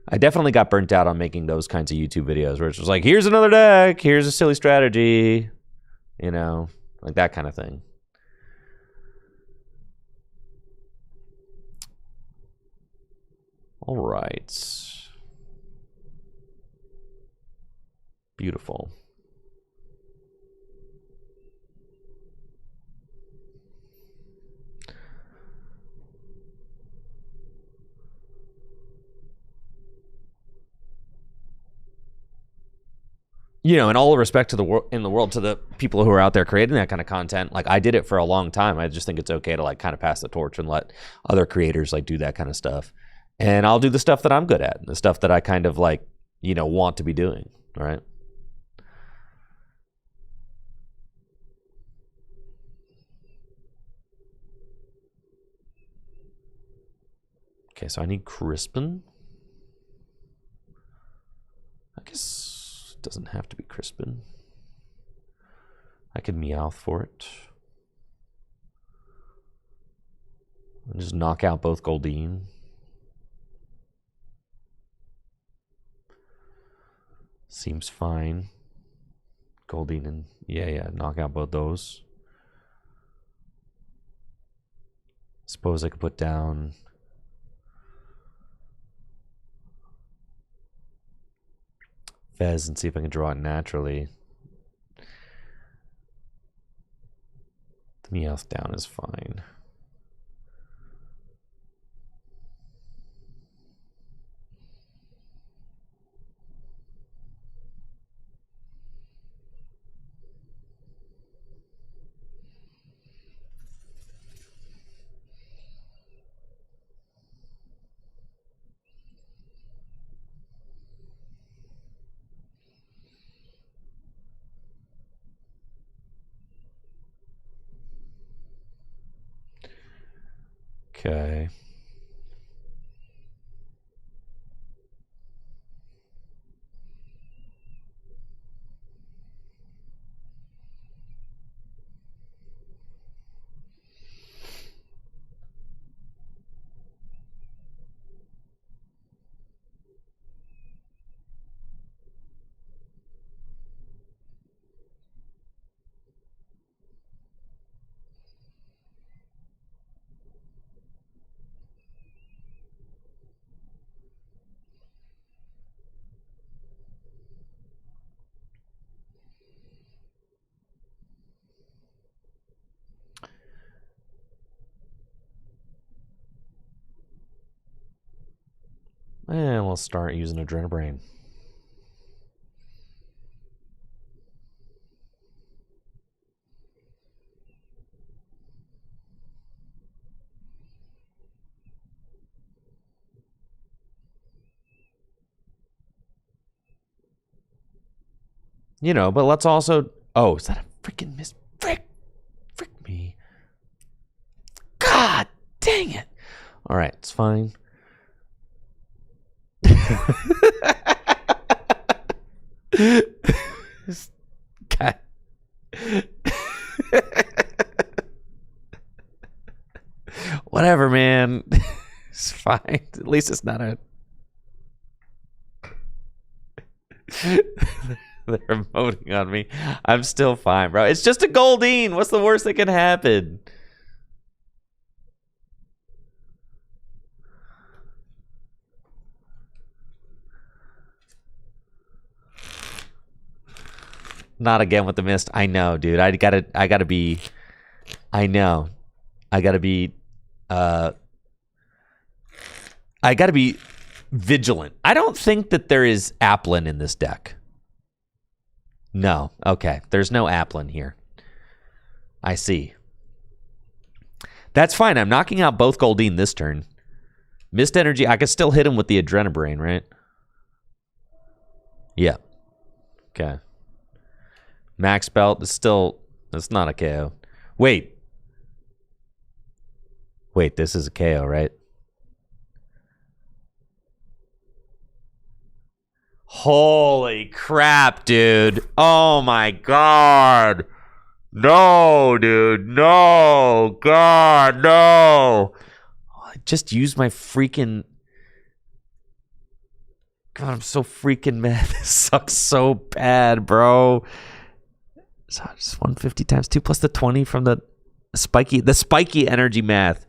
I definitely got burnt out on making those kinds of YouTube videos where it's just like, here's another deck, here's a silly strategy, you know, like that kind of thing. All right. Beautiful. You know, in all respect to the world, to the people who are out there creating that kind of content, like I did it for a long time. I just think it's okay to like kind of pass the torch and let other creators like do that kind of stuff. And I'll do the stuff that I'm good at, the stuff that I kind of like, you know, want to be doing. All right. Okay, so I need Crispin. I guess it doesn't have to be Crispin. I could Meowth for it. And just knock out both Goldeen. Seems fine. Goldeen and yeah, knock out both those. Suppose I could put down Fez and see if I can draw it naturally. The Meowth down is fine. Okay. And we'll start using Adrenabrain. You know, but let's also... Oh, is that a freaking miss? Frick me. God dang it. All right, it's fine. God. Whatever, man. It's fine. At least it's not a... They're voting on me. I'm still fine, bro. It's just a Goldeen. What's the worst that can happen? Not again with the mist. I know, dude. I gotta be... I know. I gotta be vigilant. I don't think that there is Applin in this deck. No. Okay. There's no Applin here. I see. That's fine. I'm knocking out both Goldeen this turn. Mist Energy, I can still hit him with the Adrenabrain, right? Yeah. Okay. Max Belt is still... That's not a KO. Wait. Wait, this is a KO, right? Holy crap, dude. Oh my god. No, dude. No. God, no. I just used my freaking... God, I'm so freaking mad. This sucks so bad, bro. So just 150 times 2 plus the 20 from the spiky energy math.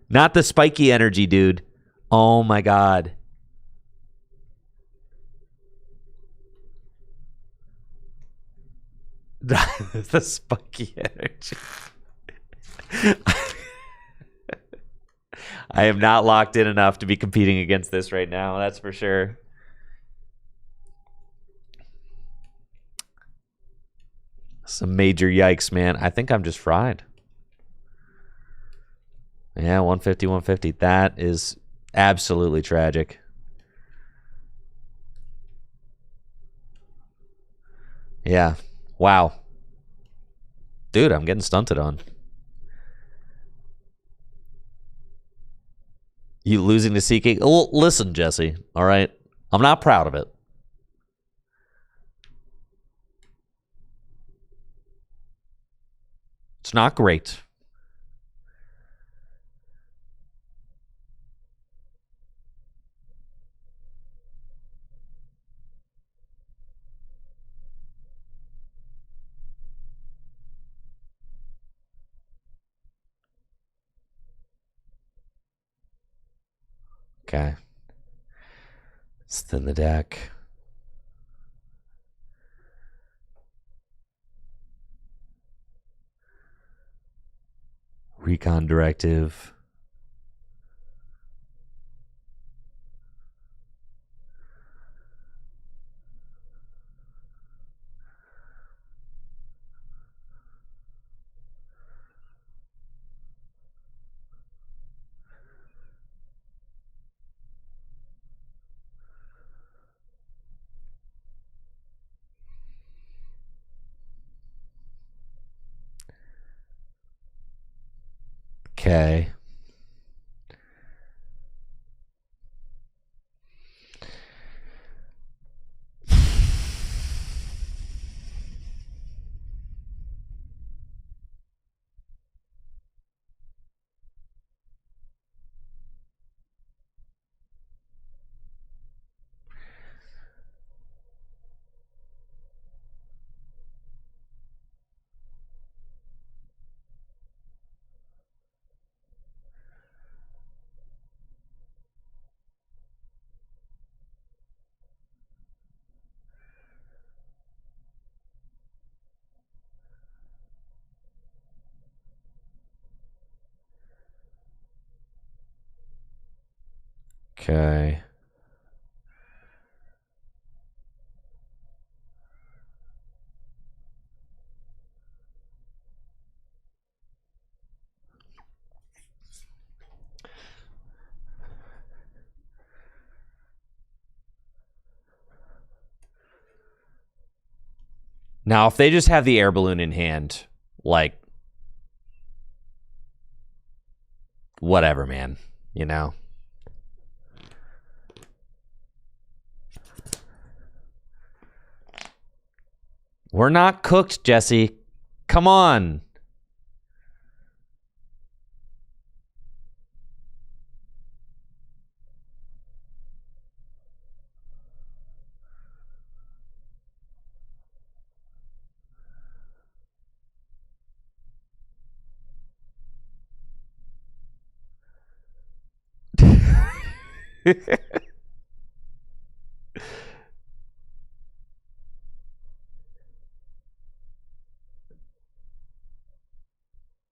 Not the spiky energy, dude. Oh my god. The spiky energy. I am not locked in enough to be competing against this right now. That's for sure. Some major yikes, man. I think I'm just fried. Yeah, 150, 150. That is absolutely tragic. Yeah. Wow. Dude, I'm getting stunted on. You losing to CK? Well, listen, Jesse. All right. I'm not proud of it. It's not great. Okay. Let's thin the deck. Recon directive. Okay. Okay. Now, if they just have the air balloon in hand, like, whatever, man, you know? We're not cooked, Jesse. Come on.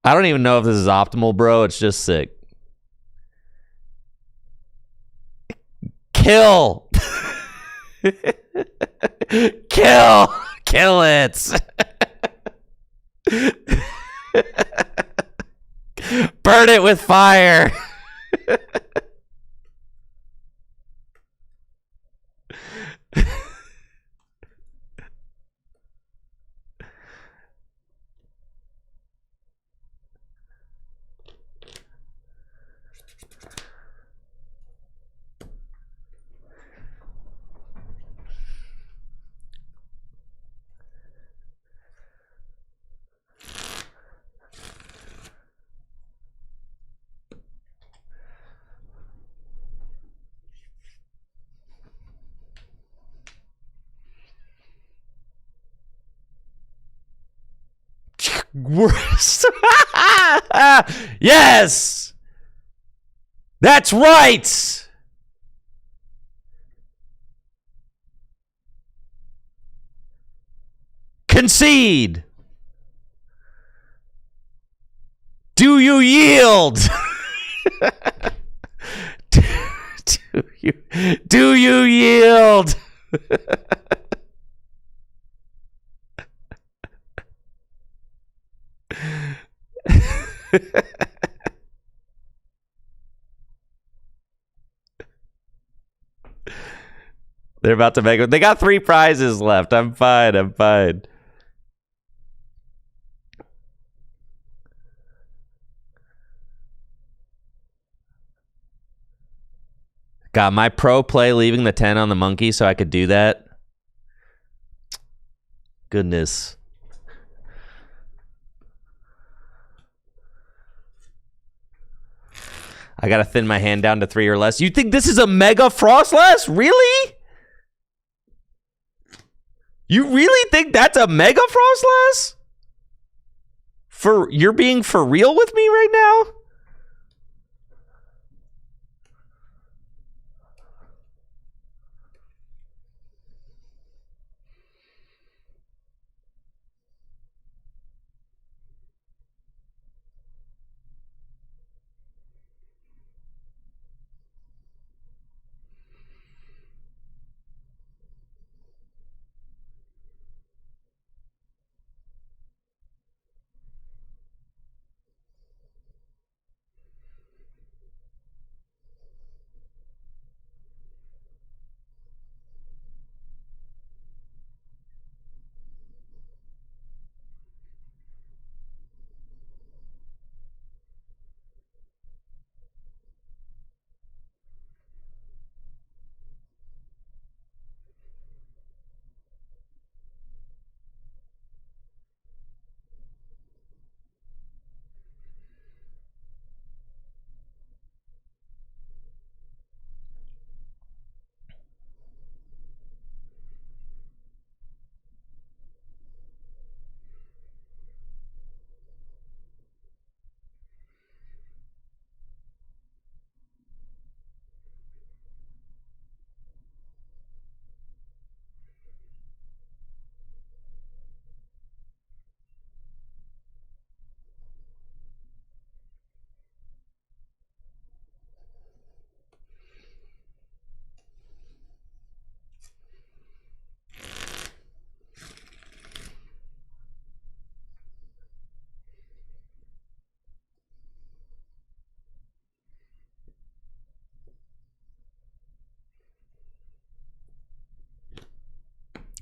I don't even know if this is optimal, bro. It's just sick. Kill. Kill. Kill it. Burn it with fire. Worst. Yes. That's right. Concede. Do you yield? Do you yield? They're about to make it. They got 3 prizes left. I'm fine. I'm fine. Got my pro play leaving the 10 on the monkey so I could do that. Goodness. I gotta thin my hand down to 3 or less. You think this is a mega Frostless? Really? You really think that's a mega Frostless? You're being for real with me right now?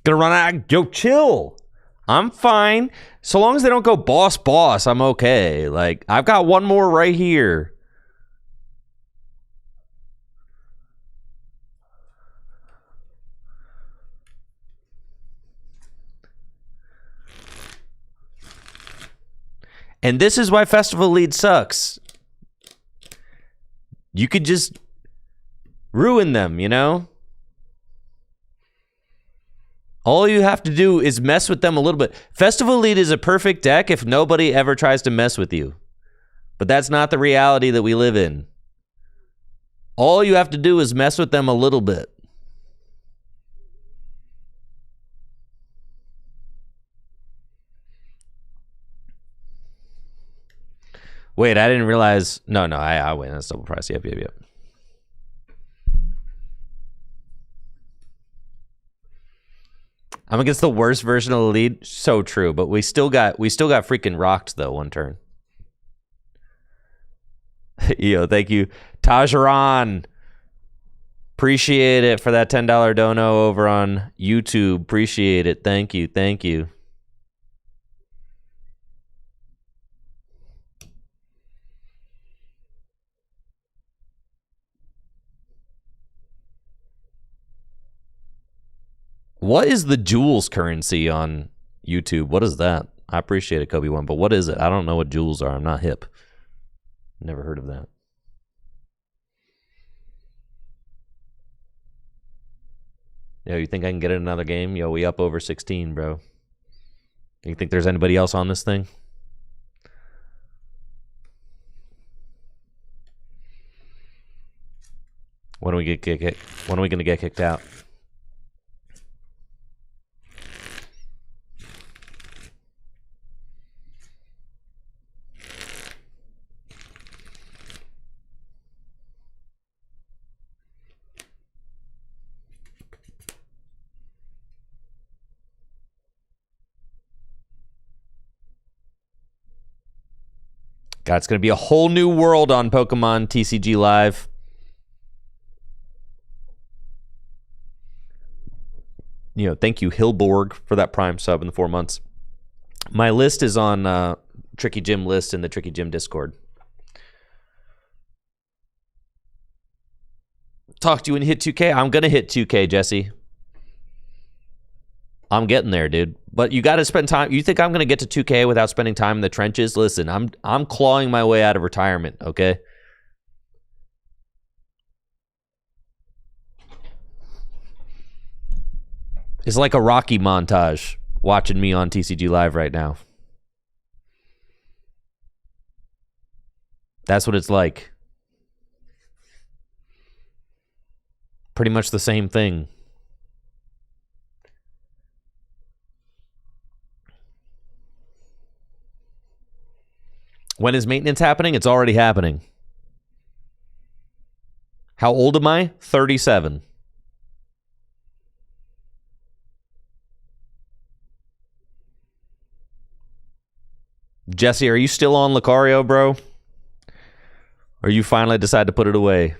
Gonna run out. Yo, chill. I'm fine. So long as they don't go boss, boss, I'm okay. Like, I've got one more right here. And this is why Festival Lead sucks. You could just ruin them, you know? All you have to do is mess with them a little bit. Festival Lead is a perfect deck if nobody ever tries to mess with you. But that's not the reality that we live in. All you have to do is mess with them a little bit. Wait, I didn't realize. No, I win. That's double price. Yep. I'm against the worst version of the lead. So true, but we still got freaking rocked though one turn. Yo, thank you, Tajaran. Appreciate it for that $10 dono over on YouTube. Appreciate it. Thank you. What is the Jules currency on YouTube? What is that? I appreciate it, Kobe One, but what is it? I don't know what Jules are. I'm not hip. Never heard of that. Yo, you think I can get in another game? Yo, we up over 16, bro. You think there's anybody else on this thing? When are we gonna get kicked out? God, it's going to be a whole new world on Pokemon TCG Live. You know, thank you, Hillborg, for that Prime sub in the 4 months. My list is on Tricky Jim list in the Tricky Jim Discord. Talk to you and hit 2K. I'm going to hit 2K, Jesse. I'm getting there, dude. But you got to spend time. You think I'm going to get to 2K without spending time in the trenches? Listen, I'm clawing my way out of retirement, okay? It's like a Rocky montage watching me on TCG Live right now. That's what it's like. Pretty much the same thing. When is maintenance happening? It's already happening. How old am I? 37. Jesse, are you still on Lucario, bro? Or you finally decide to put it away?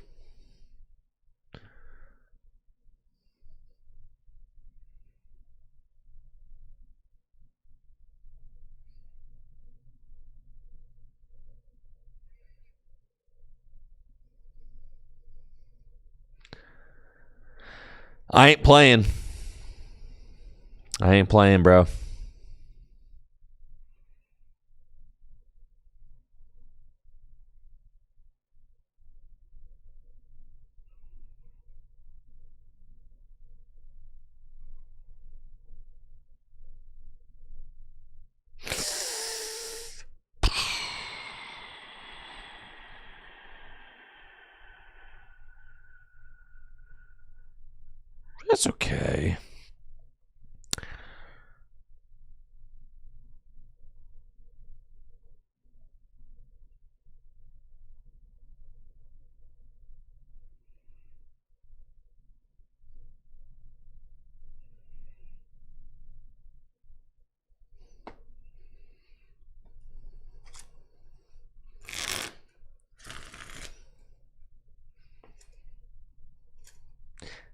I ain't playing. Bro. That's okay.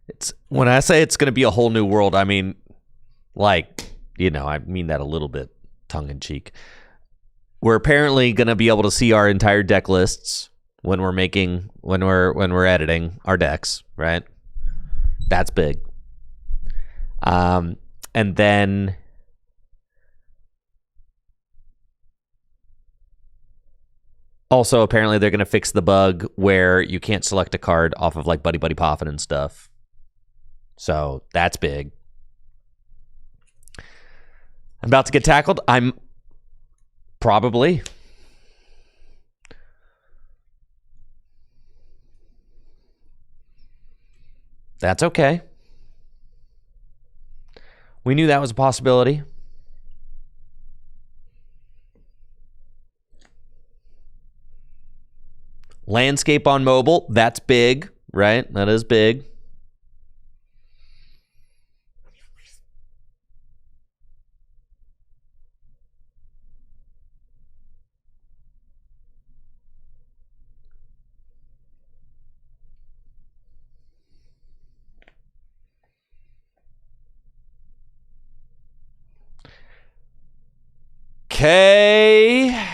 It's when I say it's going to be a whole new world, I mean like you know, I mean that a little bit tongue in cheek. We're apparently going to be able to see our entire deck lists when we're editing our decks, right? That's big. And then also apparently they're going to fix the bug where you can't select a card off of like Buddy Buddy Poffin and stuff. So that's big. I'm about to get tackled. I'm probably. That's okay. We knew that was a possibility. Landscape on mobile, that's big, right? That is big. Okay.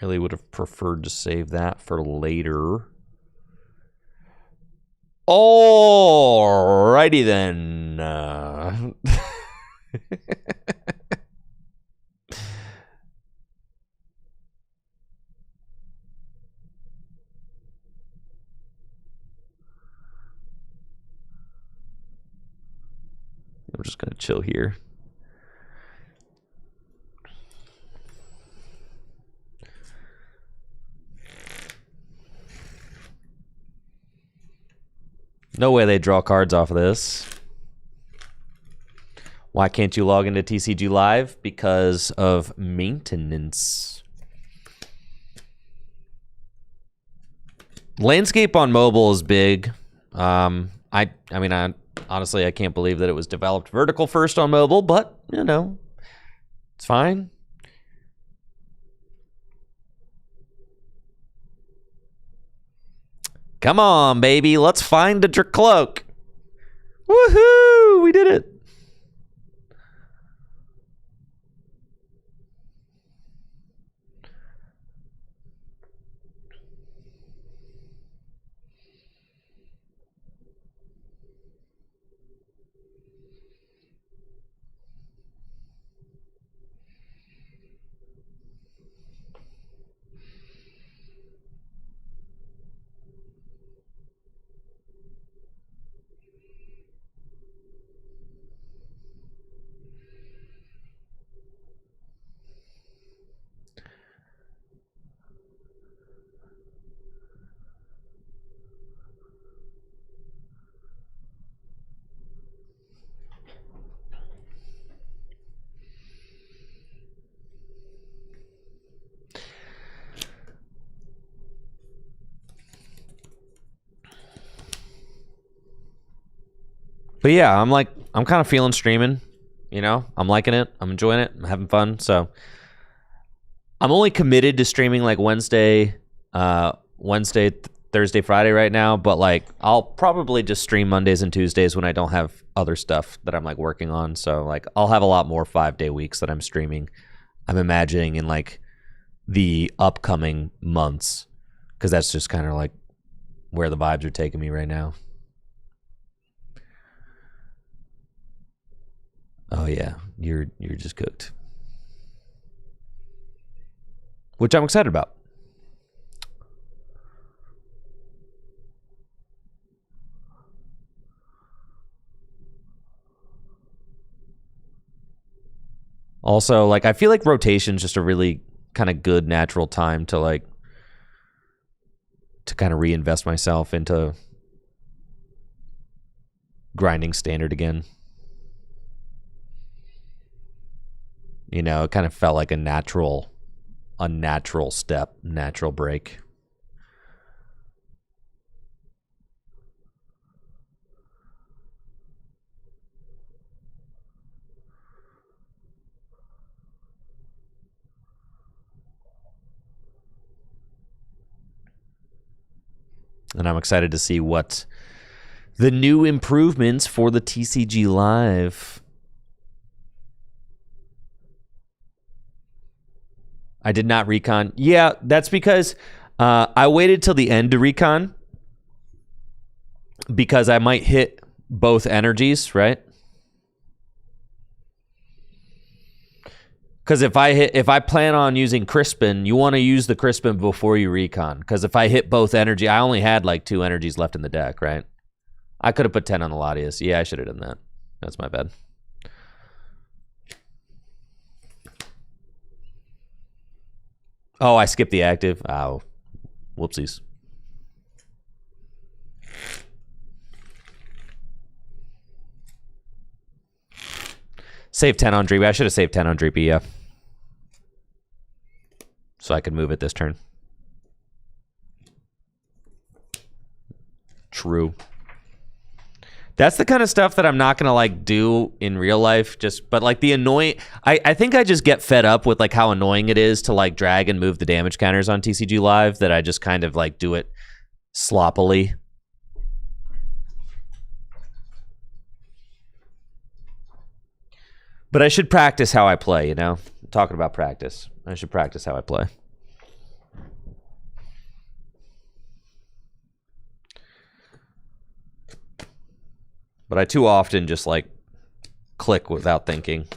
Really would have preferred to save that for later. Alrighty then. I'm just gonna chill here. No way they draw cards off of this. Why can't you log into TCG Live? Because of maintenance. Landscape on mobile is big. I mean, honestly, I can't believe that it was developed vertical first on mobile, but, you know, it's fine. Come on, baby. Let's find a Dracloak. Woohoo! We did it. But yeah, I'm kind of feeling streaming, you know? I'm liking it. I'm enjoying it. I'm having fun. So I'm only committed to streaming like Wednesday, Thursday, Friday right now, but like I'll probably just stream Mondays and Tuesdays when I don't have other stuff that I'm like working on. So like I'll have a lot more 5-day weeks that I'm streaming. I'm imagining in like the upcoming months, because that's just kind of like where the vibes are taking me right now. Oh yeah, you're just cooked. Which I'm excited about. Also, like I feel like rotation's just a really kind of good natural time to like to kind of reinvest myself into grinding standard again. You know, it kind of felt like a natural step, natural break. And I'm excited to see what the new improvements for the TCG Live. I did not recon. Yeah, that's because I waited till the end to recon because I might hit both energies, right? Because if I plan on using Crispin, you want to use the Crispin before you recon. Because if I hit both energy, I only had like 2 energies left in the deck, right? I could have put 10 on the Latias. Yeah, I should have done that. That's my bad. Oh, I skipped the active. Oh, whoopsies. Save 10 on Dreepy. I should have saved 10 on Dreepy, yeah. So I could move it this turn. True. That's the kind of stuff that I'm not gonna like do in real life. But like the annoying, I think I just get fed up with like how annoying it is to like drag and move the damage counters on TCG Live that I just kind of like do it sloppily. But I should practice how I play, you know? I'm talking about practice. I should practice how I play. But I too often just like click without thinking.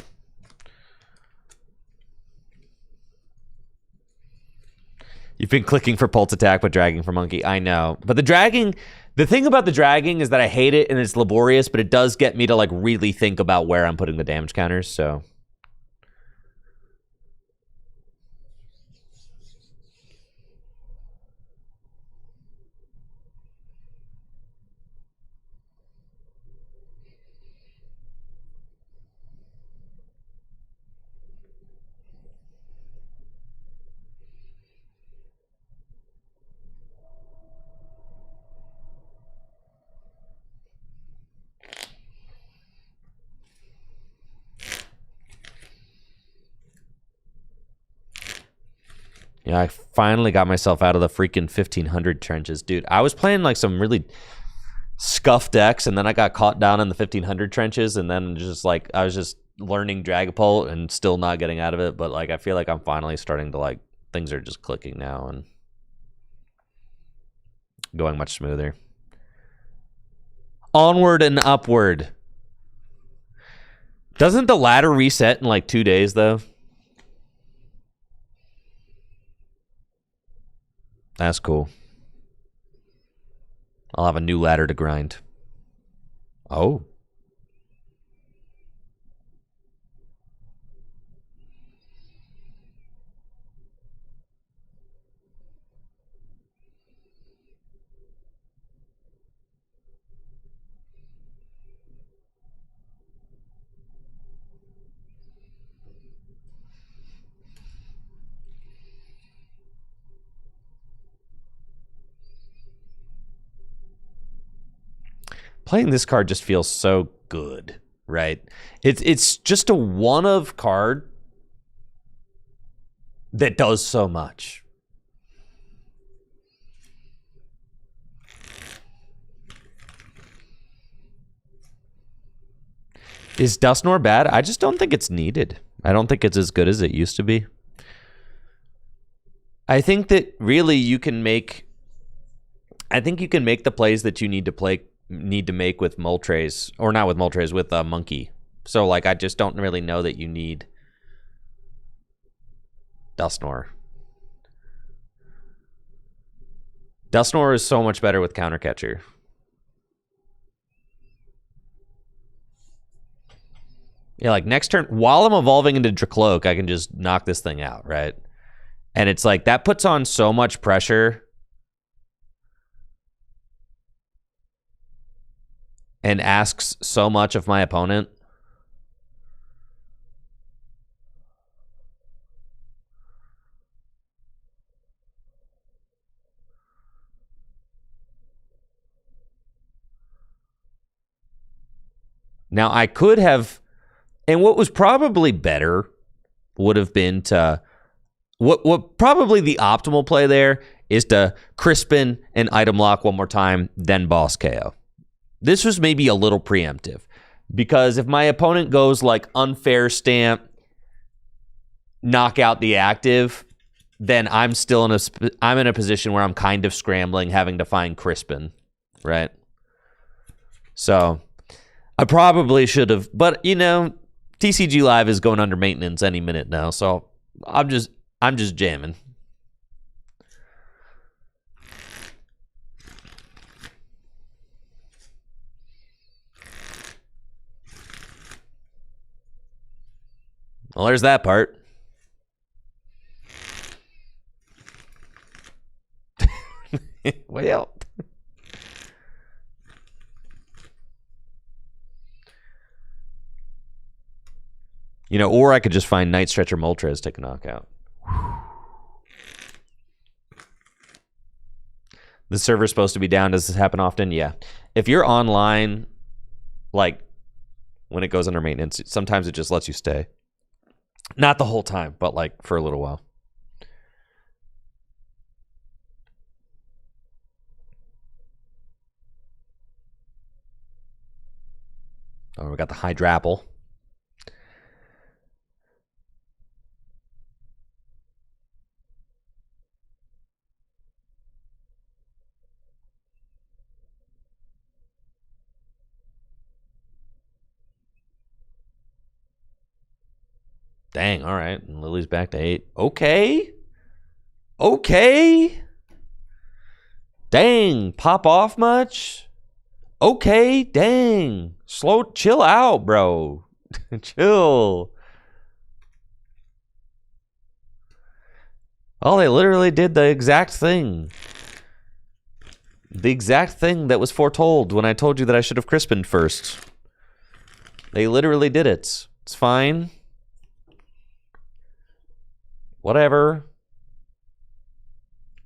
You've been clicking for Pulse Attack but dragging for Monkey. I know. But the dragging, the thing about the dragging is that I hate it and it's laborious, but it does get me to like really think about where I'm putting the damage counters, so. Yeah, I finally got myself out of the freaking 1500 trenches. Dude, I was playing like some really scuffed decks, and then I got caught down in the 1500 trenches, and then just like, I was just learning Dragapult and still not getting out of it, but like, I feel like I'm finally starting to like, things are just clicking now and going much smoother. Onward and upward. Doesn't the ladder reset in like 2 days, though? That's cool. I'll have a new ladder to grind. Oh. Playing this card just feels so good, right? It's just a one-of card that does so much. Is Dusknoir bad? I just don't think it's needed. I don't think it's as good as it used to be. I think that really you can make... I think you can make the plays that you need to make with Moltres, or not with Moltres, with Monkey. So like, I just don't really know that you need Dusknoir. Dusknoir is so much better with Countercatcher. Yeah, like next turn, while I'm evolving into Dracloak, I can just knock this thing out, right? And it's like, that puts on so much pressure and asks so much of my opponent. Now, I could have, and what was probably better would have been to, what probably the optimal play there is to Crispin and item lock one more time, then boss KO. This was maybe a little preemptive, because if my opponent goes like unfair stamp, knock out the active, then I'm still in a position where I'm kind of scrambling, having to find Crispin, right? So I probably should have, but you know, TCG Live is going under maintenance any minute now, so I'm just jamming. Well, there's that part. Well, you know, or I could just find Night Stretcher Moltres, take a knockout. The server's supposed to be down. Does this happen often? Yeah. If you're online, like when it goes under maintenance, sometimes it just lets you stay. Not the whole time, but like for a little while. Oh, we got the Hydrapple. Dang, all right. And Lily's back to 8. Okay. Okay. Dang, pop off much? Okay, dang. Chill out, bro. Chill. Oh, they literally did the exact thing. The exact thing that was foretold when I told you that I should have Crispined first. They literally did it. It's fine. Whatever.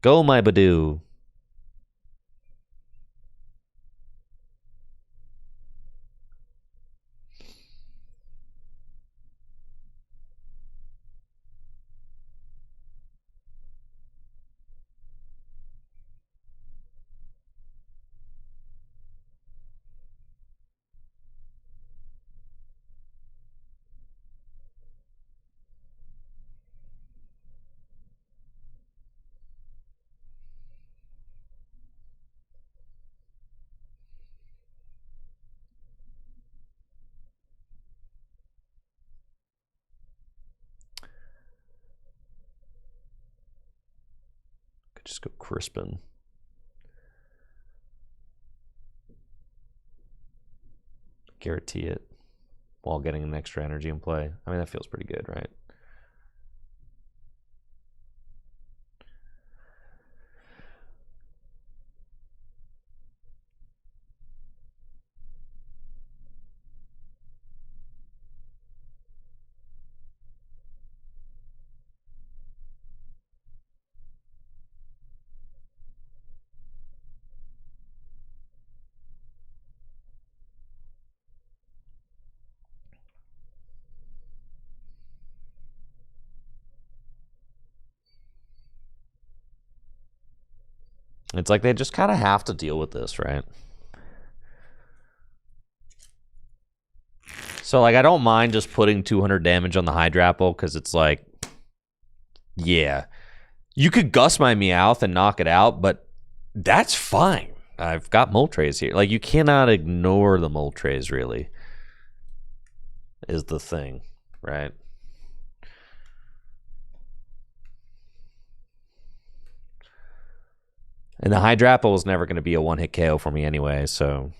Go, my Badoo. Could just go Crispin. Guarantee it while getting an extra energy in play. I mean, that feels pretty good, right? It's like they just kind of have to deal with this, right? So, like, I don't mind just putting 200 damage on the Hydrapple, because it's like, yeah. You could Gust my Meowth and knock it out, but that's fine. I've got Moltres here. Like, you cannot ignore the Moltres, really, is the thing, right? And the Hydrapple is never going to be a one-hit KO for me anyway, so...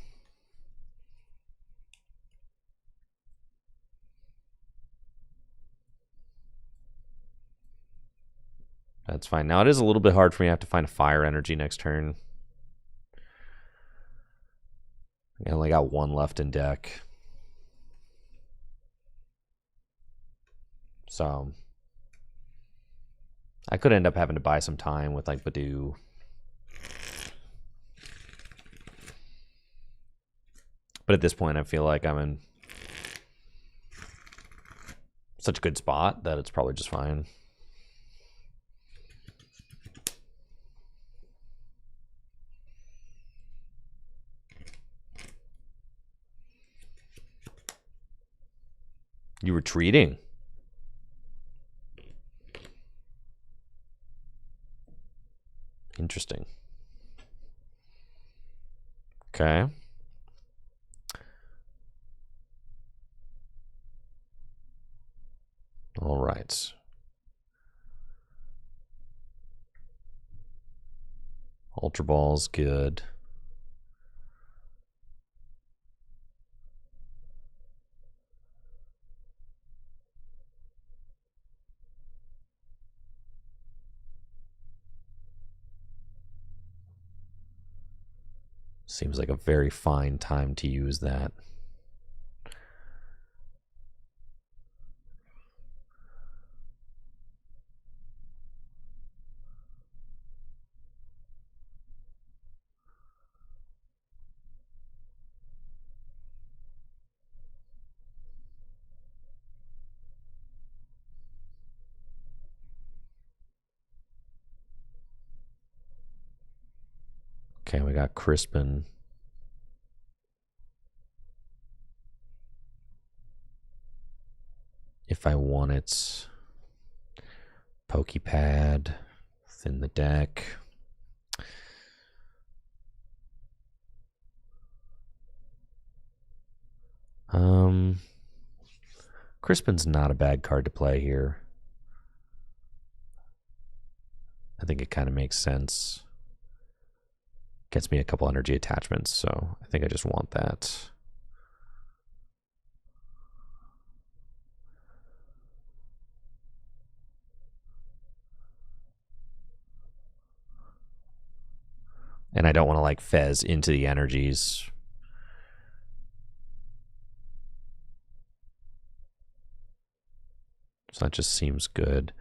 That's fine. Now, it is a little bit hard for me to have to find a Fire Energy next turn. I only got one left in deck. So... I could end up having to buy some time with, like, Badoo. But at this point, I feel like I'm in such a good spot that it's probably just fine. You retreating? Interesting. Okay. All right. Ultra Ball's good. Seems like a very fine time to use that. Okay, we got Crispin. If I want it, Pokepad, thin the deck. Crispin's not a bad card to play here. I think it kind of makes sense. Gets me a couple energy attachments, so I think I just want that. And I don't want to like fez into the energies. So that just seems good.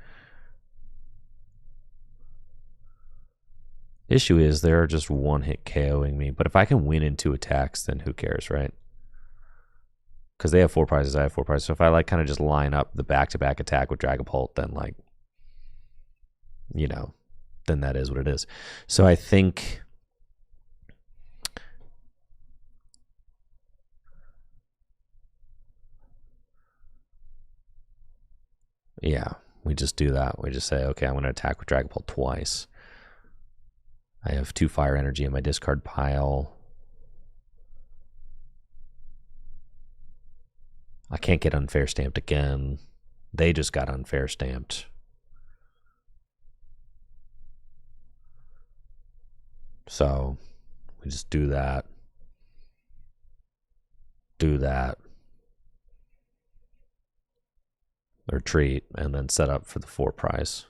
Issue is they're just one hit KOing me, but if I can win in 2 attacks, then who cares, right? Because they have 4 prizes, I have 4 prizes. So if I like kind of just line up the back-to-back attack with Dragapult, then like, you know, then that is what it is. So I think yeah, we just do that. We just say, okay, I'm going to attack with Dragapult twice. I have 2 fire energy in my discard pile. I can't get unfair stamped again. They just got unfair stamped. So we just do that. Do that. Retreat, and then set up for the 4 prize.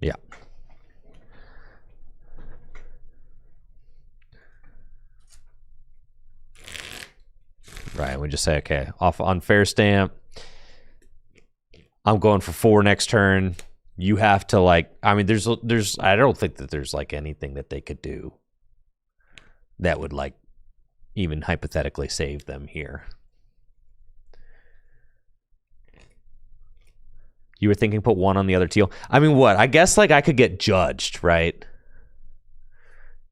Yeah. Right, we just say, okay, off unfair stamp. I'm going for 4 next turn. You have to like, I mean, there's I don't think that there's like anything that they could do that would like even hypothetically save them here. You were thinking put 1 on the other teal. I mean, what? I guess like I could get judged, right?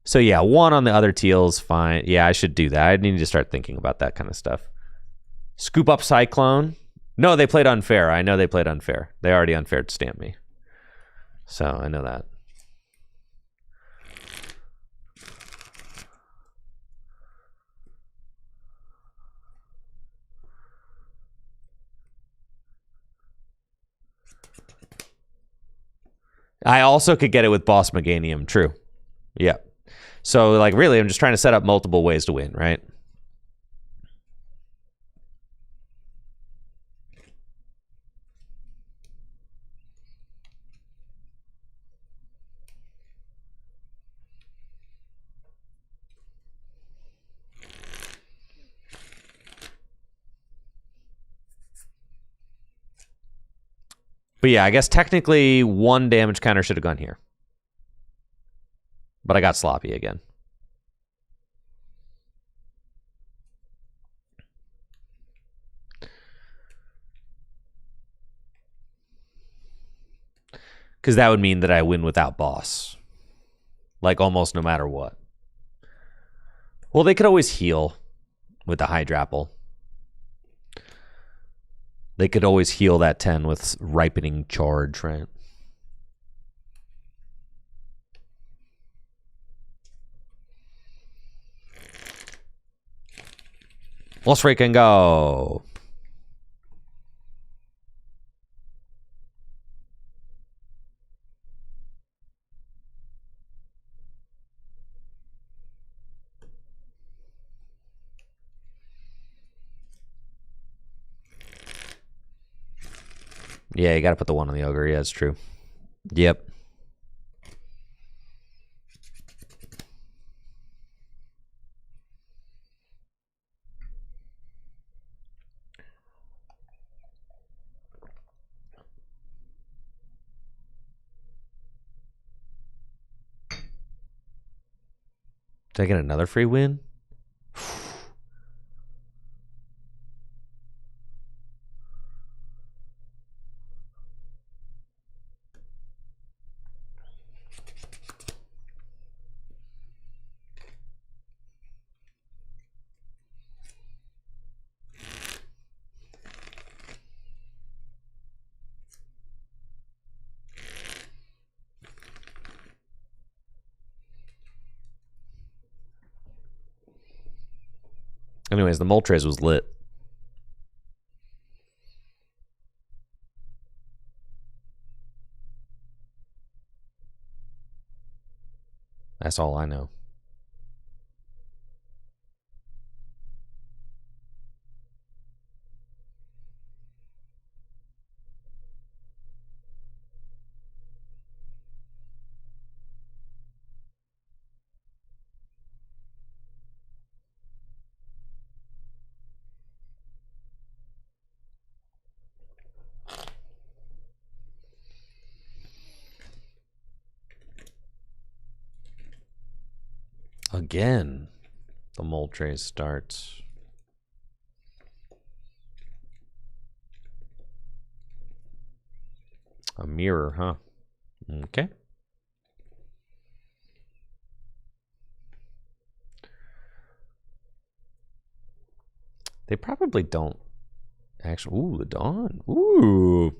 So yeah, 1 on the other teal's fine. Yeah, I should do that. I need to start thinking about that kind of stuff. Scoop up Cyclone. No, they played unfair. I know they played unfair. They already unfair to stamp me. So I know that. I also could get it with Boss Meganium. True. Yeah. So like really, I'm just trying to set up multiple ways to win, right? But yeah, I guess technically 1 damage counter should have gone here. But I got sloppy again. Because that would mean that I win without boss. like almost no matter what. Well, they could always heal with the Hydrapple. They could always heal that 10 with Ripening Charge, right? Let's freaking go. Yeah, you got to put the 1 on the Ogre. Yeah, it's true. Yep. Did I get another free win? Anyways, the Moltres was lit. That's all I know. Again, the Moltres starts. A mirror, huh? Okay. They probably don't actually. Ooh, the Dawn. Ooh.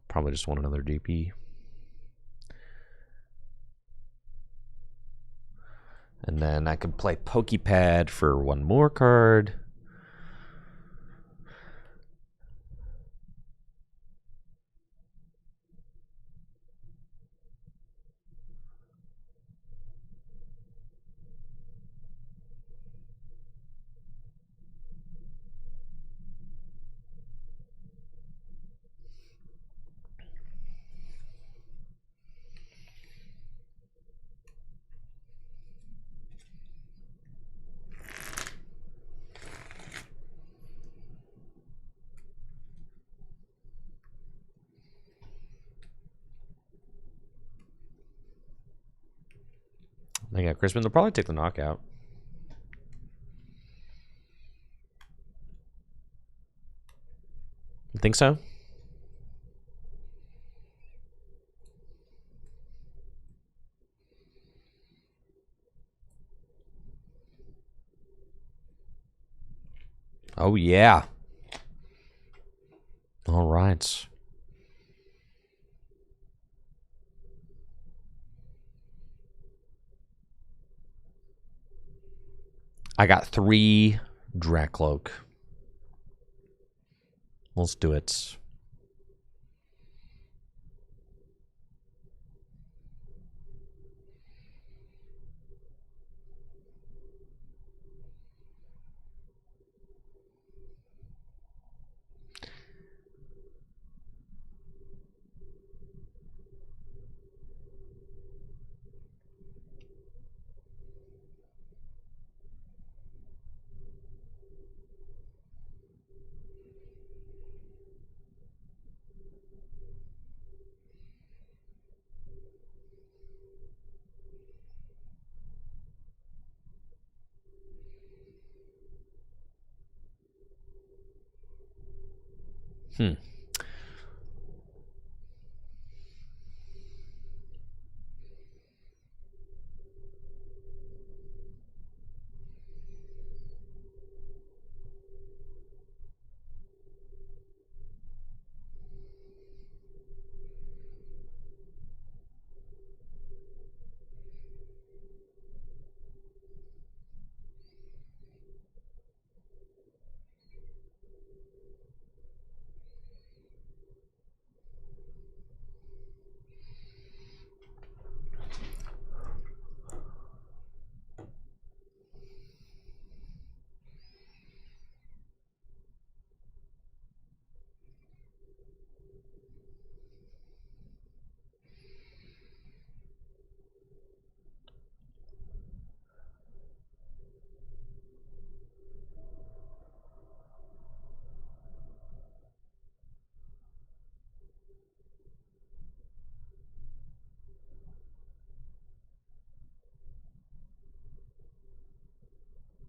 Probably just want another DP. And then I could play Pokepad for 1 more card. They got Crispin. They'll probably take the knockout. You think so? Oh, yeah. All right. I got 3 Dracloak. Let's do it. Hmm.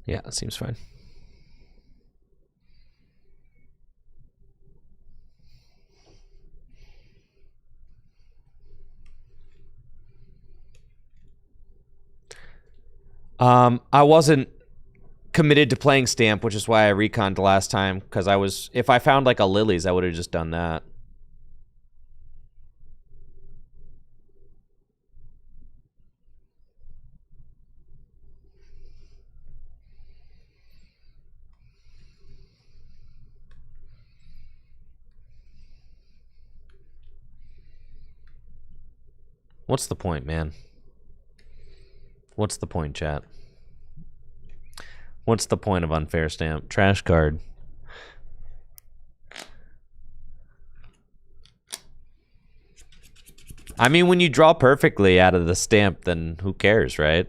Yeah, that seems fine. I wasn't committed to playing Stamp, which is why I reconned last time, because if I found like a Lilies, I would have just done that. What's the point, man? What's the point, chat? What's the point of Unfair Stamp? Trash card. I mean, when you draw perfectly out of the stamp, then who cares, right?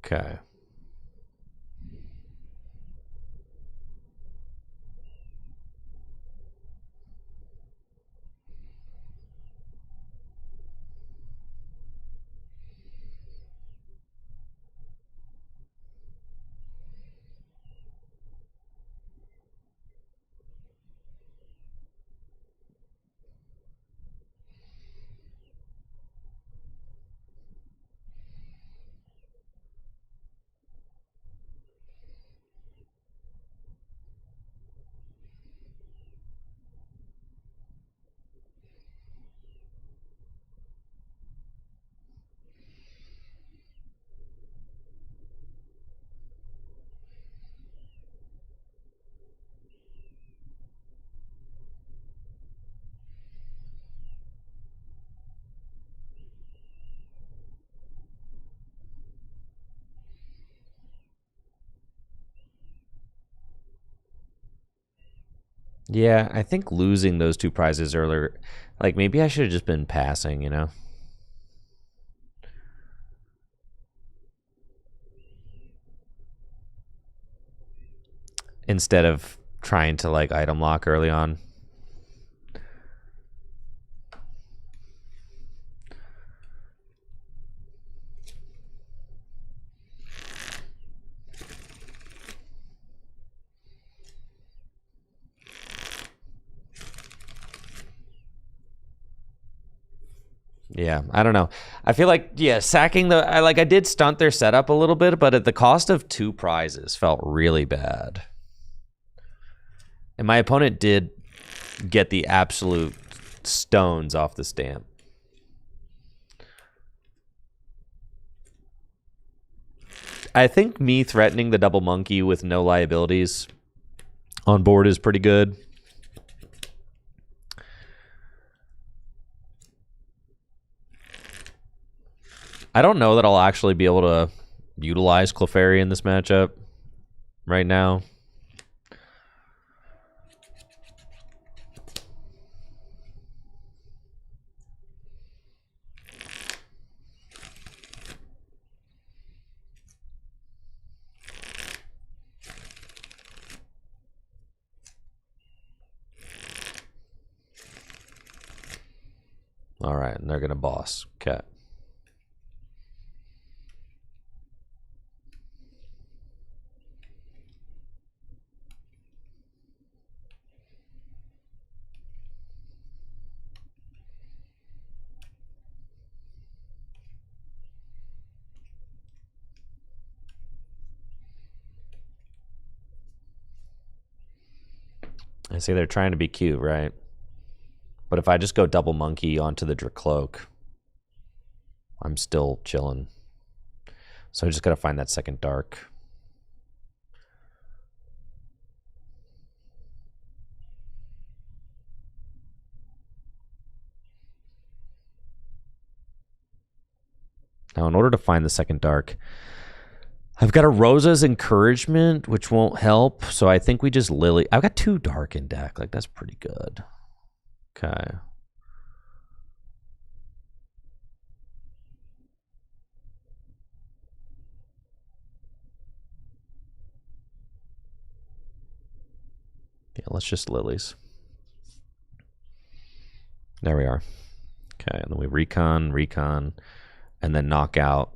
Okay. Yeah, I think losing those two prizes earlier, like maybe I should have just been passing, you know? Instead of trying to like item lock early on. Yeah, I don't know. I feel like, yeah, sacking I did stunt their setup a little bit, but at the cost of 2 prizes felt really bad. And my opponent did get the absolute stones off the stamp. I think me threatening the double monkey with no liabilities on board is pretty good. I don't know that I'll actually be able to utilize Clefairy in this matchup right now. All right, and they're going to boss. Okay. I see they're trying to be cute, right? But if I just go double monkey onto the Dracloak, I'm still chilling. So I just got to find that second dark. Now, in order to find the second dark, I've got a Rosa's Encouragement, which won't help. So I think we just Lily. I've got 2 dark in deck. Like, that's pretty good. Okay. Yeah, let's just Lilies. There we are. Okay, and then we recon, and then knock out.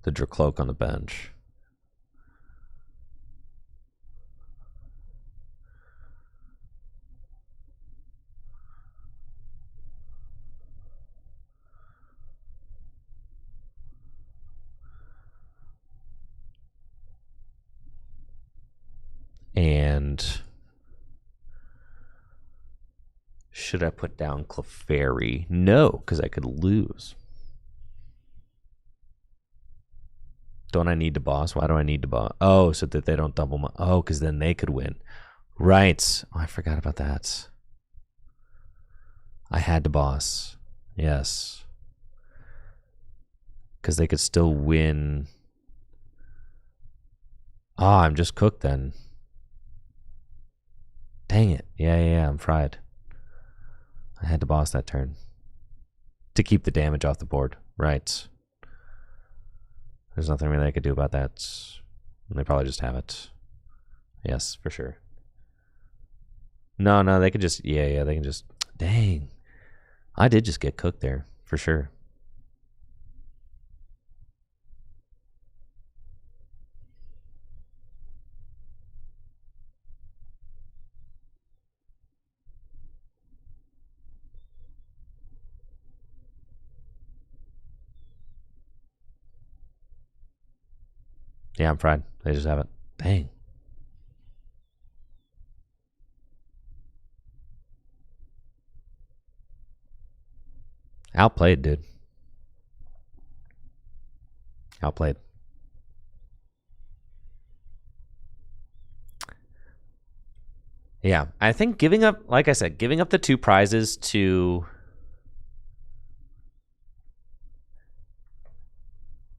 The Dracloak on the bench. And should I put down Clefairy? No, because I could lose. Don't I need to boss? Why do I need to boss? Oh, so that they don't double my... Oh, because then they could win. Right. Oh, I forgot about that. I had to boss. Yes. Because they could still win. Oh, I'm just cooked then. Dang it. Yeah, I'm fried. I had to boss that turn. To keep the damage off the board. Right. There's nothing really I could do about that. They probably just have it. Yes, for sure. No, they could just... Yeah, they can just... Dang. I did just get cooked there, for sure. Yeah, I'm fried. They just have it. Dang. Outplayed, dude. Outplayed. Yeah, I think giving up, like I said, giving up the 2 prizes to...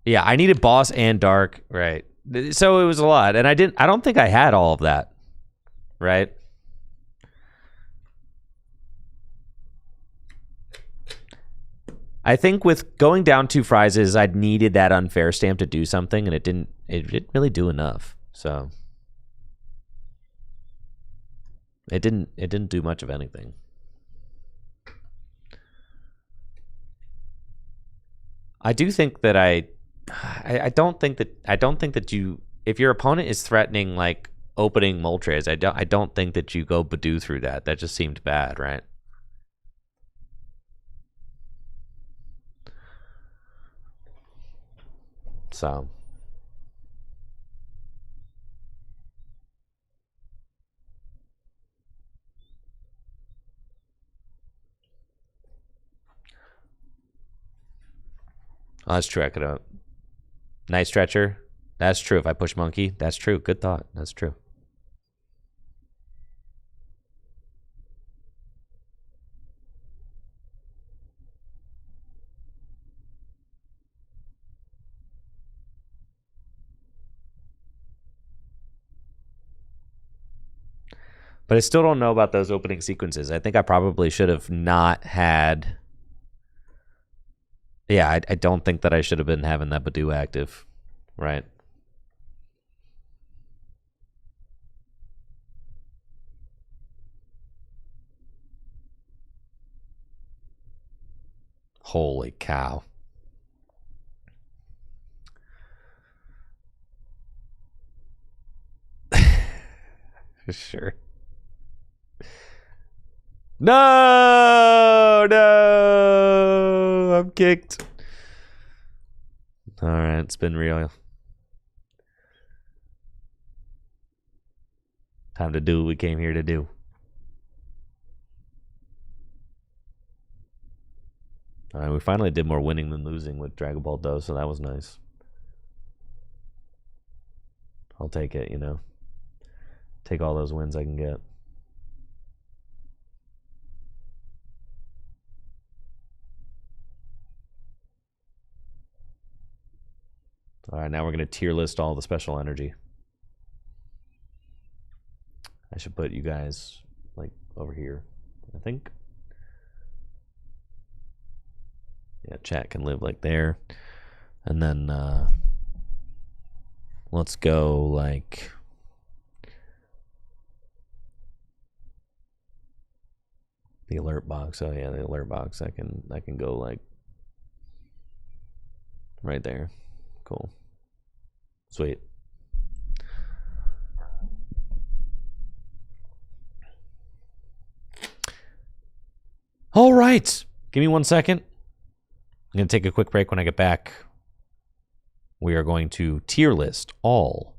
Yeah, I needed boss and dark, right? So it was a lot, and I don't think I had all of that, right? I think with going down 2 prizes, I needed that unfair stamp to do something, and it didn't really do enough. So it didn't do much of anything. I do think that I I don't think that you, if your opponent is threatening like opening Moltres, I don't think that you go Badoo through that. That just seemed bad, right? So oh, that's true. I could have Night Stretcher. That's true. If I push Monkey, that's true. Good thought. That's true. But I still don't know about those opening sequences. I think I probably should have not had. Yeah, I don't think that I should have been having that Badoo active, right? Holy cow. Sure. No, no, I'm kicked. All right, it's been real. Time to do what we came here to do. All right, we finally did more winning than losing with Dragon Ball though, so that was nice. I'll take it, you know. Take all those wins I can get. All right, now we're going to tier list all the special energy. I should put you guys like over here, I think. Yeah, chat can live like there. And then let's go like the alert box. Oh yeah, the alert box. I can go like right there. Cool. Sweet. All right. Give me 1 second. I'm going to take a quick break. When I get back, we are going to tier list all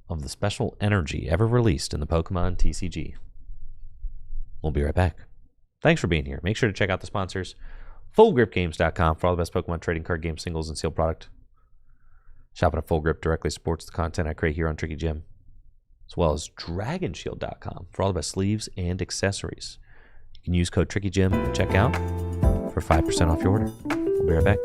of the special energy ever released in the Pokemon TCG. We'll be right back. Thanks for being here. Make sure to check out the sponsors. FullGripGames.com for all the best Pokemon trading card game singles and sealed product. Shopping at Full Grip directly supports the content I create here on Tricky Gym, as well as DragonShield.com for all the best sleeves and accessories. You can use code TrickyGym at checkout for 5% off your order. We'll be right back.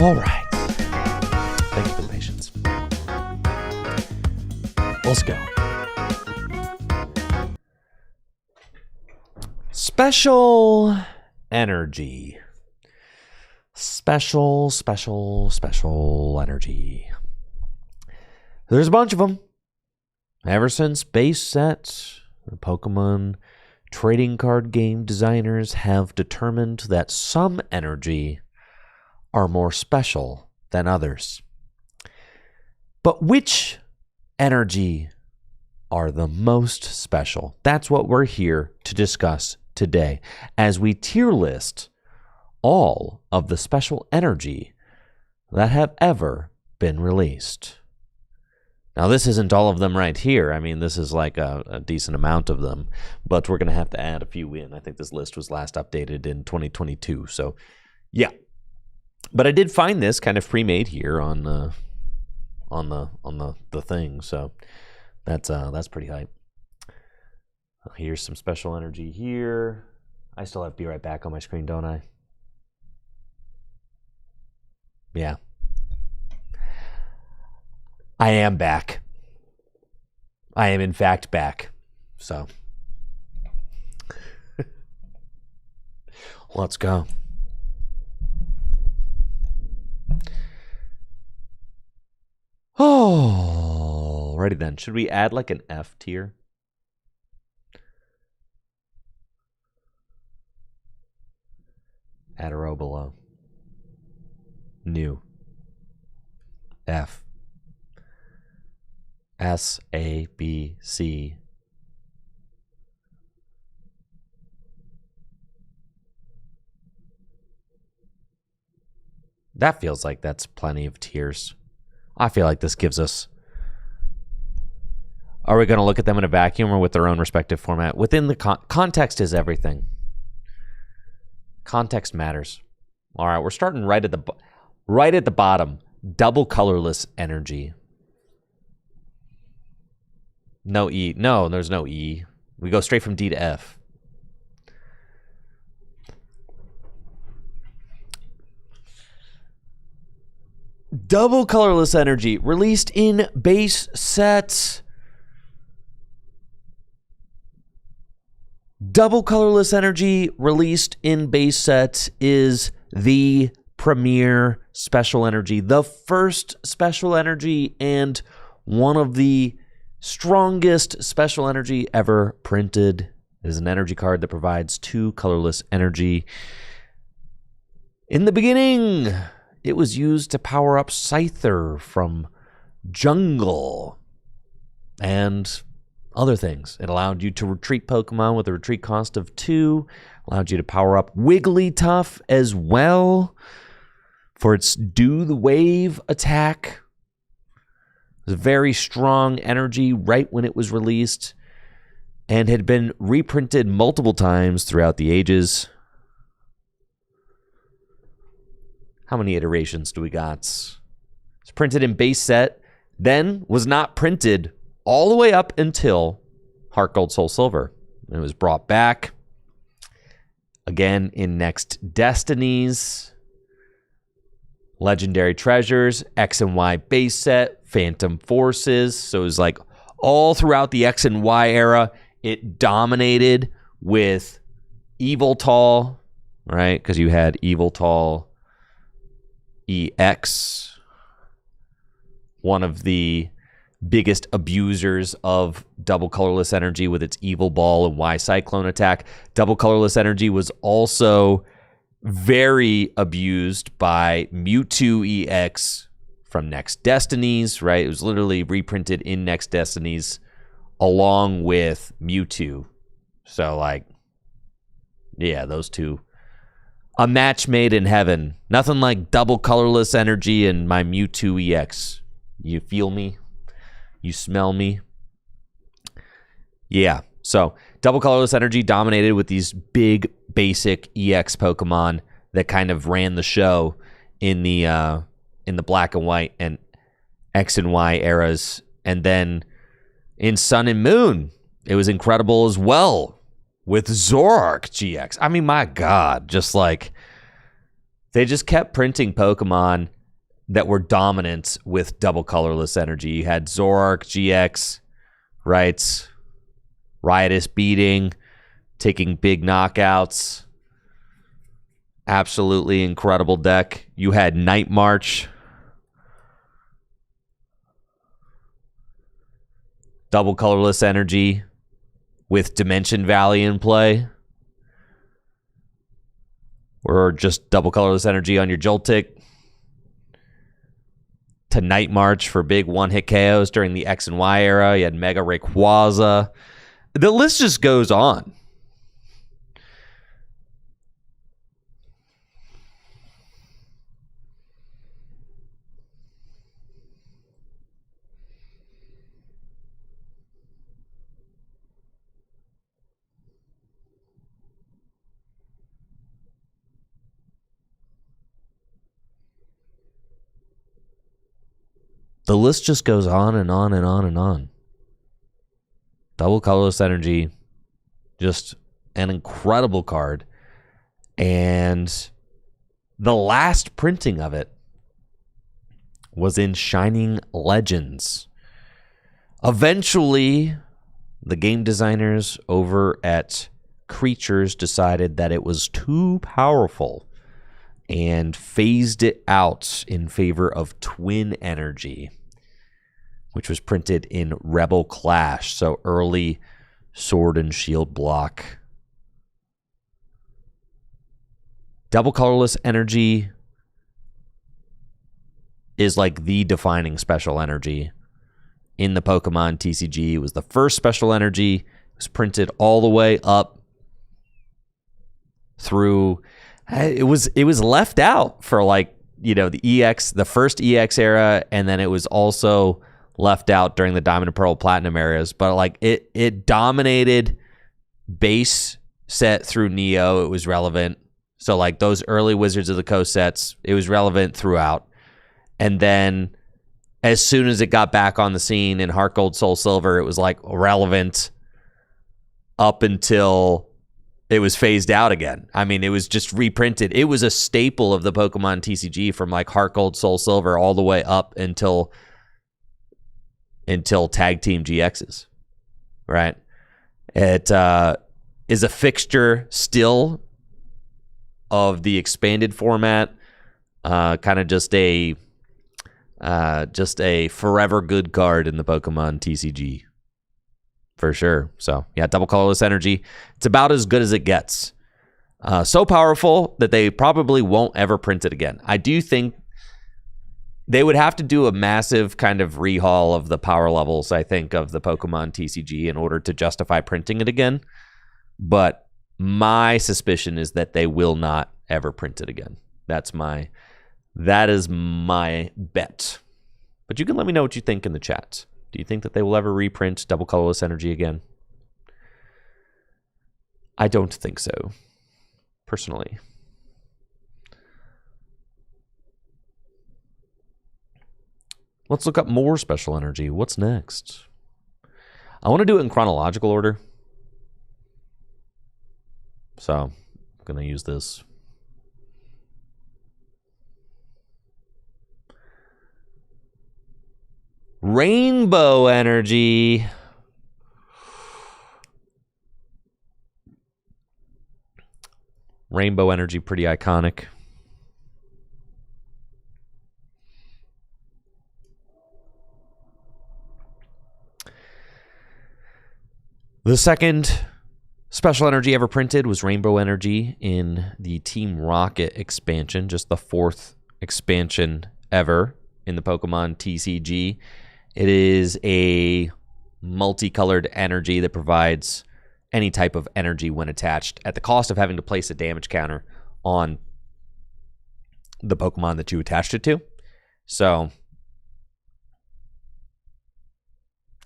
All right. Thank you for the patience. Let's go. Special energy. Special energy. There's a bunch of them. Ever since base sets, the Pokemon trading card game designers have determined that some energy are more special than others. But which energy are the most special? That's what we're here to discuss today as we tier list all of the special energy that have ever been released. Now, this isn't all of them right here. I mean, this is like a decent amount of them, but we're going to have to add a few in. I think this list was last updated in 2022. So, yeah. But I did find this kind of pre-made here on the thing. So, that's pretty hype. Here's some special energy here. I still have Be Right Back on my screen, don't I? Yeah. I am back. I am in fact back. So let's go. Oh, alrighty then. Should we add like an F tier? Add a row below. New. F. S, A, B, C. That feels like that's plenty of tiers. I feel like this gives us... Are we going to look at them in a vacuum or with their own respective format? Within the context is everything. Context matters. All right, we're starting right at the bottom. Double colorless energy. No E. No, there's no E. We go straight from D to F. Double colorless energy released in base sets. Double colorless energy released in base sets is the premier special energy, the first special energy, and one of the strongest special energy ever printed. It is an energy card that provides 2 colorless energy. In the beginning, it was used to power up Scyther from Jungle and other things. It allowed you to retreat Pokemon with a retreat cost of 2. Allowed you to power up Wigglytuff as well for its Do the Wave attack. It was a very strong energy right when it was released and had been reprinted multiple times throughout the ages. How many iterations do we got? It's printed in base set, then was not printed all the way up until Heart Gold Soul Silver. And it was brought back again in Next Destinies, Legendary Treasures, X and Y base set, Phantom Forces. So it was like all throughout the X and Y era, it dominated with Eviltal, right? Because you had Eviltal EX, one of the biggest abusers of double colorless energy with its Evil Ball and Y Cyclone attack. Double colorless energy was also very abused by Mewtwo EX from Next Destinies, right? It was literally reprinted in Next Destinies along with Mewtwo. So, like, yeah, those two. A match made in heaven. Nothing like double colorless energy and my Mewtwo EX. You feel me? You smell me? Yeah. So, double colorless energy dominated with these big, basic EX Pokemon that kind of ran the show in the black and white and X and Y eras. And then in Sun and Moon, it was incredible as well with Zoroark GX. I mean, my God, just like they just kept printing Pokemon that were dominant with double colorless energy. You had Zoroark, GX, right? Riotous Beating, taking big knockouts. Absolutely incredible deck. You had Night March. Double colorless energy with Dimension Valley in play. Or just double colorless energy on your Joltik. To Night March for big one-hit KOs during the X and Y era. You had Mega Rayquaza. The list just goes on. The list just goes on and on and on and on. Double colorless energy, just an incredible card. And the last printing of it was in Shining Legends. Eventually, the game designers over at Creatures decided that it was too powerful and phased it out in favor of Twin Energy, which was printed in Rebel Clash, so early Sword and Shield block. Double colorless energy is like the defining special energy in the Pokemon TCG. It was the first special energy. It was printed all the way up through... It was left out for the first EX era, and then it was also left out during the Diamond and Pearl Platinum eras. But it dominated base set through Neo. It was relevant. So those early Wizards of the Coast sets, it was relevant throughout. And then as soon as it got back on the scene in Heart Gold, Soul Silver, it was relevant up until it was phased out again. I mean, it was just reprinted. It was a staple of the Pokemon TCG from Heart Gold, Soul Silver all the way up until Tag Team GXs, right? It is a fixture still of the expanded format, kind of just a forever good card in the Pokemon TCG. For sure. So, yeah, double colorless energy. It's about as good as it gets. So powerful that they probably won't ever print it again. I do think they would have to do a massive kind of rehaul of the power levels, I think, of the Pokemon TCG in order to justify printing it again. But my suspicion is that they will not ever print it again. That is my bet. But you can let me know what you think in the chat. Do you think that they will ever reprint double colorless energy again? I don't think so, personally. Let's look up more special energy. What's next? I want to do it in chronological order. So I'm going to use this. Rainbow energy. Rainbow energy, pretty iconic. The second special energy ever printed was Rainbow Energy in the Team Rocket expansion, just the fourth expansion ever in the Pokemon TCG. It is a multicolored energy that provides any type of energy when attached at the cost of having to place a damage counter on the Pokemon that you attached it to. So,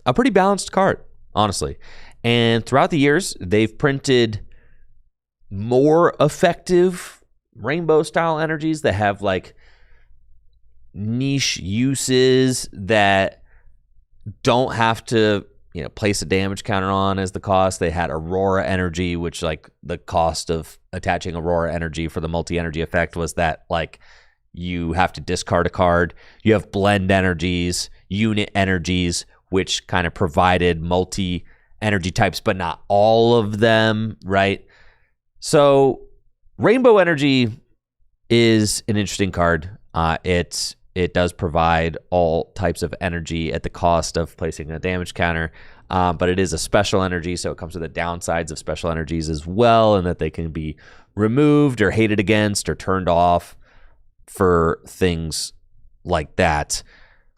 a pretty balanced card, honestly. And throughout the years, they've printed more effective rainbow-style energies that have, niche uses that don't have to, place a damage counter on as the cost. They had Aurora Energy, which the cost of attaching Aurora Energy for the multi-energy effect was that you have to discard a card. You have blend energies, unit energies, which kind of provided multi-energy types, but not all of them, right? So Rainbow Energy is an interesting card. It does provide all types of energy at the cost of placing a damage counter, but it is a special energy, so it comes with the downsides of special energies as well, and that they can be removed or hated against or turned off for things like that.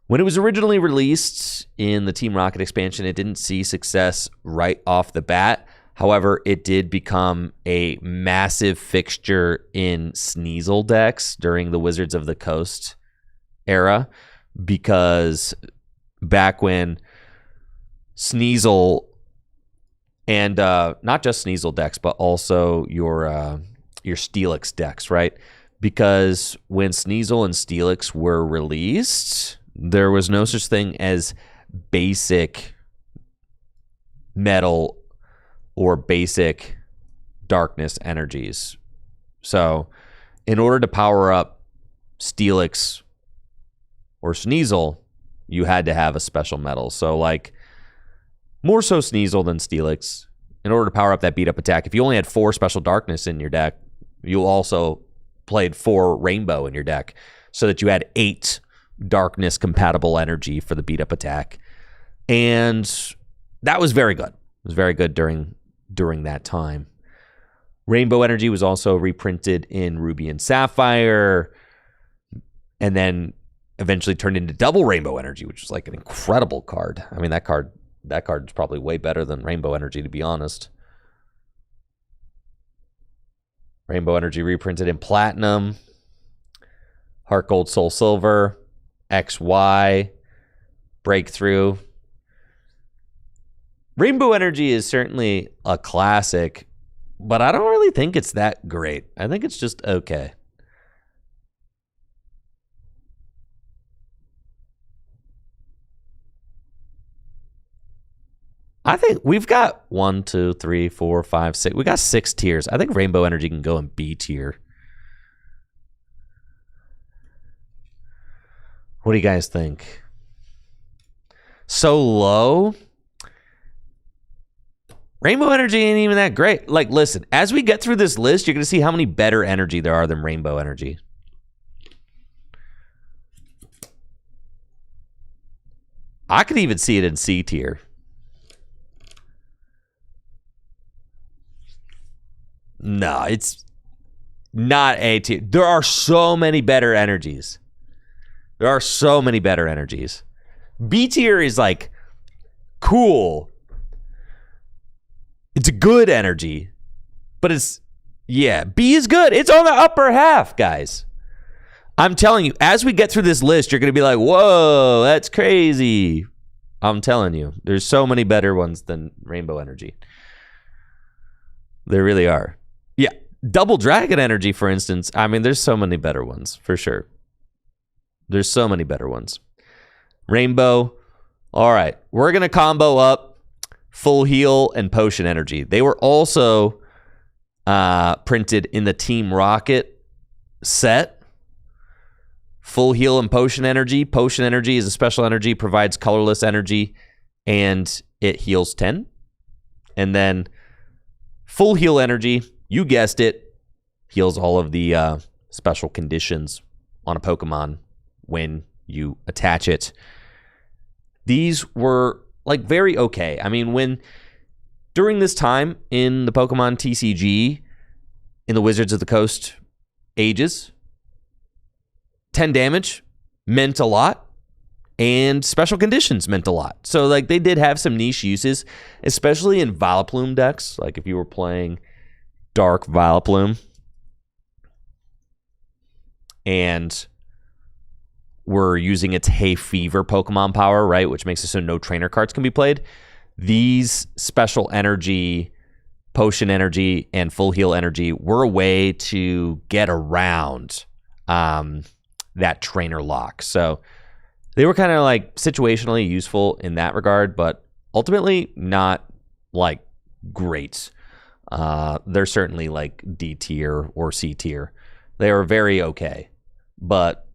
When it was originally released in the Team Rocket expansion, it didn't see success right off the bat. However, it did become a massive fixture in Sneasel decks during the Wizards of the Coast era, because back when Sneasel, and not just Sneasel decks, but also your Steelix decks, right? Because when Sneasel and Steelix were released, there was no such thing as basic metal or basic darkness energies. So in order to power up Steelix or Sneasel, you had to have a special metal. So like more so Sneasel than Steelix. In order to power up that beat up attack, if you only had 4 special darkness in your deck, you also played 4 rainbow in your deck, so that you had 8 darkness compatible energy for the beat up attack. And that was very good. It was very good during that time. Rainbow Energy was also reprinted in Ruby and Sapphire, and then eventually turned into Double Rainbow Energy, which is like an incredible card. I mean, that card is probably way better than Rainbow Energy, to be honest. Rainbow Energy reprinted in Platinum, Heart Gold, Soul Silver, XY, Breakthrough. Rainbow Energy is certainly a classic, but I don't really think it's that great. I think it's just okay. I think we've got 1, 2, 3, 4, 5, 6. We got 6 tiers. I think Rainbow Energy can go in B tier. What do you guys think? So low? Rainbow Energy ain't even that great. Like, listen, as we get through this list, you're going to see how many better energy there are than Rainbow Energy. I could even see it in C tier. No, it's not A tier. There are so many better energies. There are so many better energies. B tier is like cool. It's a good energy, but it's, yeah, B is good. It's on the upper half, guys. I'm telling you, as we get through this list, you're going to be like, whoa, that's crazy. I'm telling you, there's so many better ones than Rainbow Energy. There really are. Yeah, Double Dragon Energy, for instance. I mean, there's so many better ones, for sure. There's so many better ones. Rainbow. All right, we're going to combo up Full Heal and Potion Energy. They were also printed in the Team Rocket set. Full Heal and Potion Energy. Potion Energy is a special energy, provides colorless energy, and it heals 10. And then Full Heal Energy, you guessed it, heals all of the special conditions on a Pokemon when you attach it. These were like very okay. I mean, during this time in the Pokemon TCG, in the Wizards of the Coast ages, 10 damage meant a lot, and special conditions meant a lot. So like they did have some niche uses, especially in Vileplume decks. Like if you were playing Dark Vileplume and were using its Hay Fever Pokemon power, right, which makes it so no trainer cards can be played, these special energy, Potion Energy, and Full Heal Energy were a way to get around that trainer lock. So they were kind of like situationally useful in that regard, but ultimately not like great. They're certainly like D tier or C tier. They are very okay. but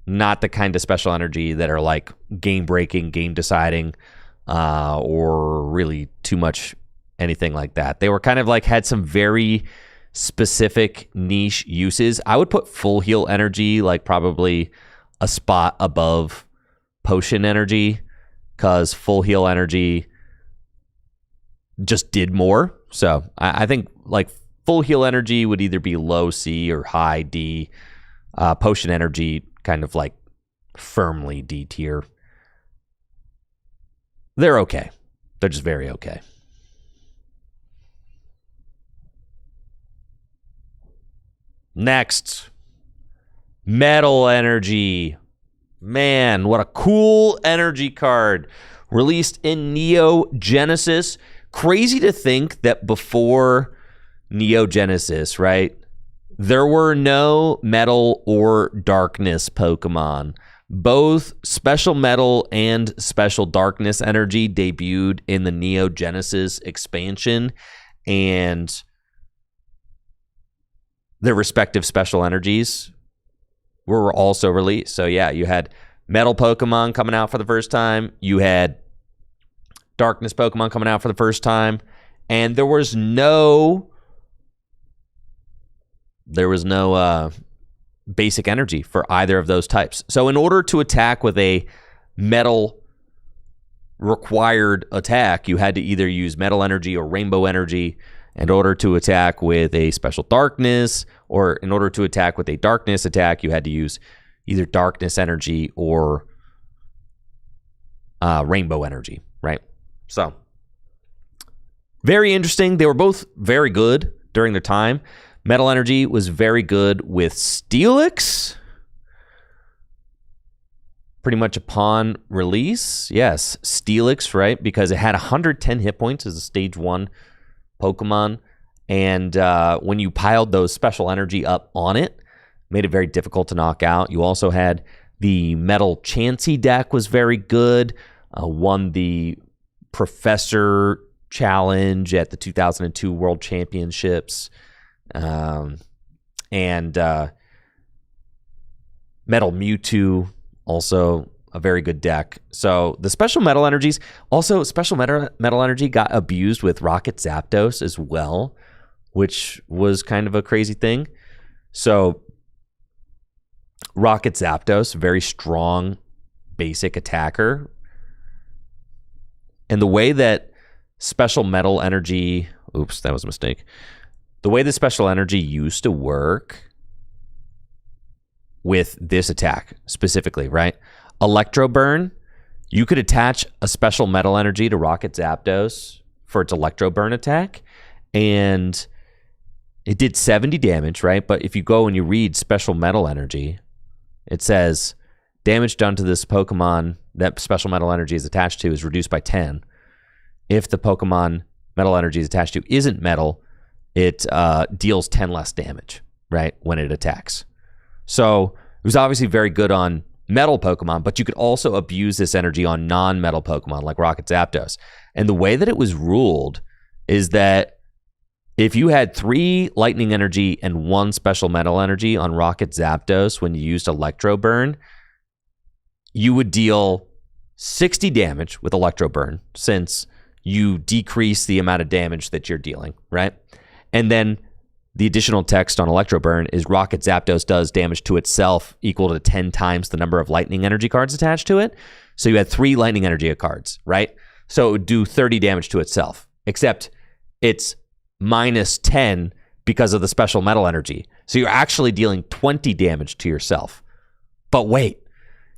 not the kind of special energy that are like game breaking, game deciding, or really too much anything like that. They were kind of like had some very specific niche uses. I would put full heal energy like probably a spot above potion energy, because full heal energy just did more. So I think like full heal energy would either be low C or high D. Potion energy kind of like firmly D tier. They're okay. They're just very okay. Next, Metal Energy. Man, what a cool energy card. Released in Neo Genesis. Crazy to think that before Neo Genesis, right, there were no metal or darkness Pokemon. Both special metal and special darkness energy debuted in the Neo Genesis expansion, and their respective special energies were also released. So yeah, you had metal Pokemon coming out for the first time. You had darkness Pokemon coming out for the first time. And there was no basic energy for either of those types. So in order to attack with a metal required attack, you had to either use metal energy or rainbow energy. In order to attack with a special darkness, or in order to attack with a darkness attack, you had to use either darkness energy or rainbow energy, right? So, very interesting. They were both very good during their time. Metal energy was very good with Steelix, pretty much upon release. Yes, Steelix, right? Because it had 110 hit points as a stage 1 Pokemon, and when you piled those special energy up on it, made it very difficult to knock out. You also had the Metal Chansey deck was very good, won the Professor Challenge at the 2002 World Championships, and Metal Mewtwo, also a very good deck. So the special metal energies, also special metal energy got abused with Rocket Zapdos as well, which was kind of a crazy thing. So Rocket Zapdos, very strong basic attacker. And the way that special metal energy, oops, that was a mistake. The way the special energy used to work with this attack specifically, right? Electro Burn, you could attach a special metal energy to Rocket Zapdos for its Electro Burn attack, and it did 70 damage, right? But if you go and you read special metal energy, it says damage done to this Pokemon that special metal energy is attached to is reduced by 10. If the Pokemon metal energy is attached to isn't metal, it deals 10 less damage, right, when it attacks. So it was obviously very good on metal Pokemon, but you could also abuse this energy on non-metal Pokemon like Rocket Zapdos. And the way that it was ruled is that if you had 3 lightning energy and 1 special metal energy on Rocket Zapdos when you used Electro Burn, you would deal 60 damage with Electro Burn, since you decrease the amount of damage that you're dealing, right? And then the additional text on Electro Burn is Rocket Zapdos does damage to itself equal to 10 times the number of lightning energy cards attached to it. So you had 3 lightning energy cards, right? So it would do 30 damage to itself, except it's minus 10 because of the special metal energy. So you're actually dealing 20 damage to yourself. But wait,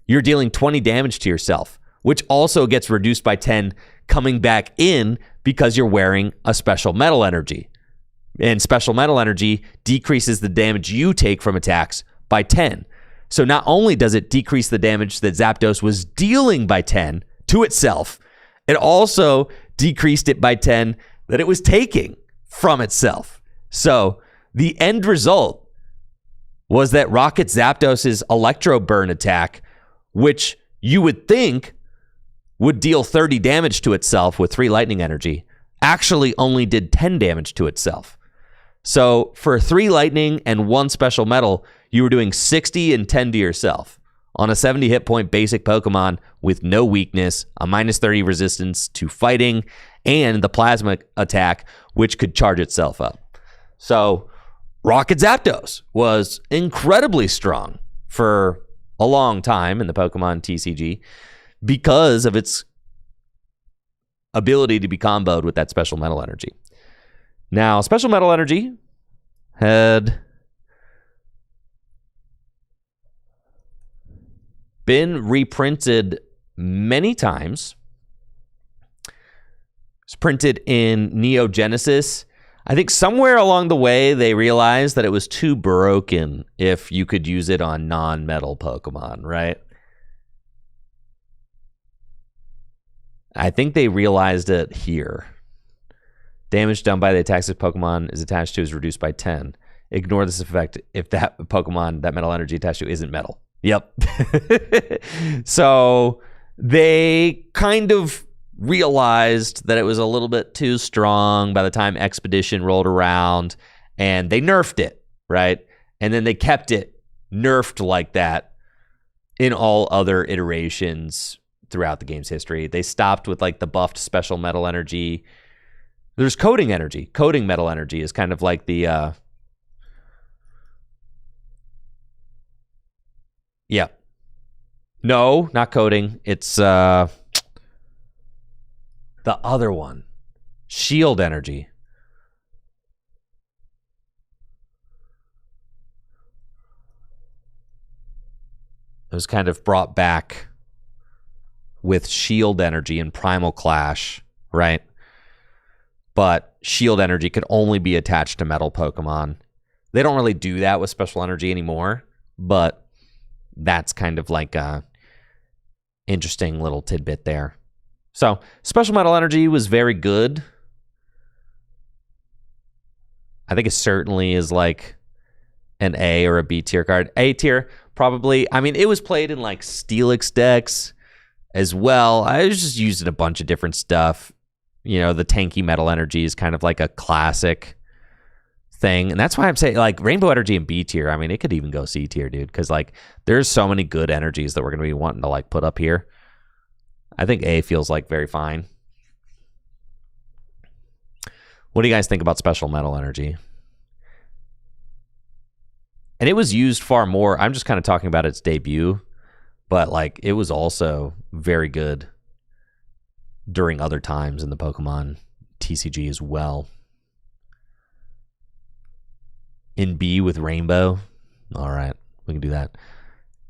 you're dealing 20 damage to yourself, which also gets reduced by 10 coming back in because you're wearing a special metal energy. And special metal energy decreases the damage you take from attacks by 10. So not only does it decrease the damage that Zapdos was dealing by 10 to itself, it also decreased it by 10 that it was taking from itself. So the end result was that Rocket Zapdos' Electro Burn attack, which you would think would deal 30 damage to itself with 3 lightning energy, actually only did 10 damage to itself. So for 3 lightning and 1 special metal, you were doing 60 and 10 to yourself on a 70 hit point basic Pokemon with no weakness, a minus 30 resistance to fighting, and the plasma attack, which could charge itself up. So Rocket Zapdos was incredibly strong for a long time in the Pokemon TCG because of its ability to be comboed with that special metal energy. Now, special metal energy had been reprinted many times. It's printed in Neo Genesis. I think somewhere along the way, they realized that it was too broken if you could use it on non-metal Pokemon, right? I think they realized it here. Damage done by the attacks this Pokemon is attached to is reduced by 10. Ignore this effect if that Pokemon, that metal energy attached to, isn't metal. Yep. So they kind of realized that it was a little bit too strong by the time Expedition rolled around, and they nerfed it, right? And then they kept it nerfed like that in all other iterations throughout the game's history. They stopped with like the buffed special metal energy. There's coding energy. Coding metal energy is kind of like the yeah. No, not coding. It's the other one. Shield energy. It was kind of brought back with shield energy and Primal Clash, right? But shield energy could only be attached to metal Pokemon. They don't really do that with special energy anymore, but that's kind of like a interesting little tidbit there. So special metal energy was very good. I think it certainly is like an A or a B tier card. A tier, probably. I mean, it was played in like Steelix decks as well. I was just using a bunch of different stuff. You know, the tanky metal energy is kind of like a classic thing. And that's why I'm saying like Rainbow Energy and B tier. I mean, it could even go C tier, dude. Because like there's so many good energies that we're going to be wanting to like put up here. I think A feels like very fine. What do you guys think about special metal energy? And it was used far more. I'm just kind of talking about its debut. But like it was also very good during other times in the Pokemon TCG as well. In B with Rainbow. All right, we can do that.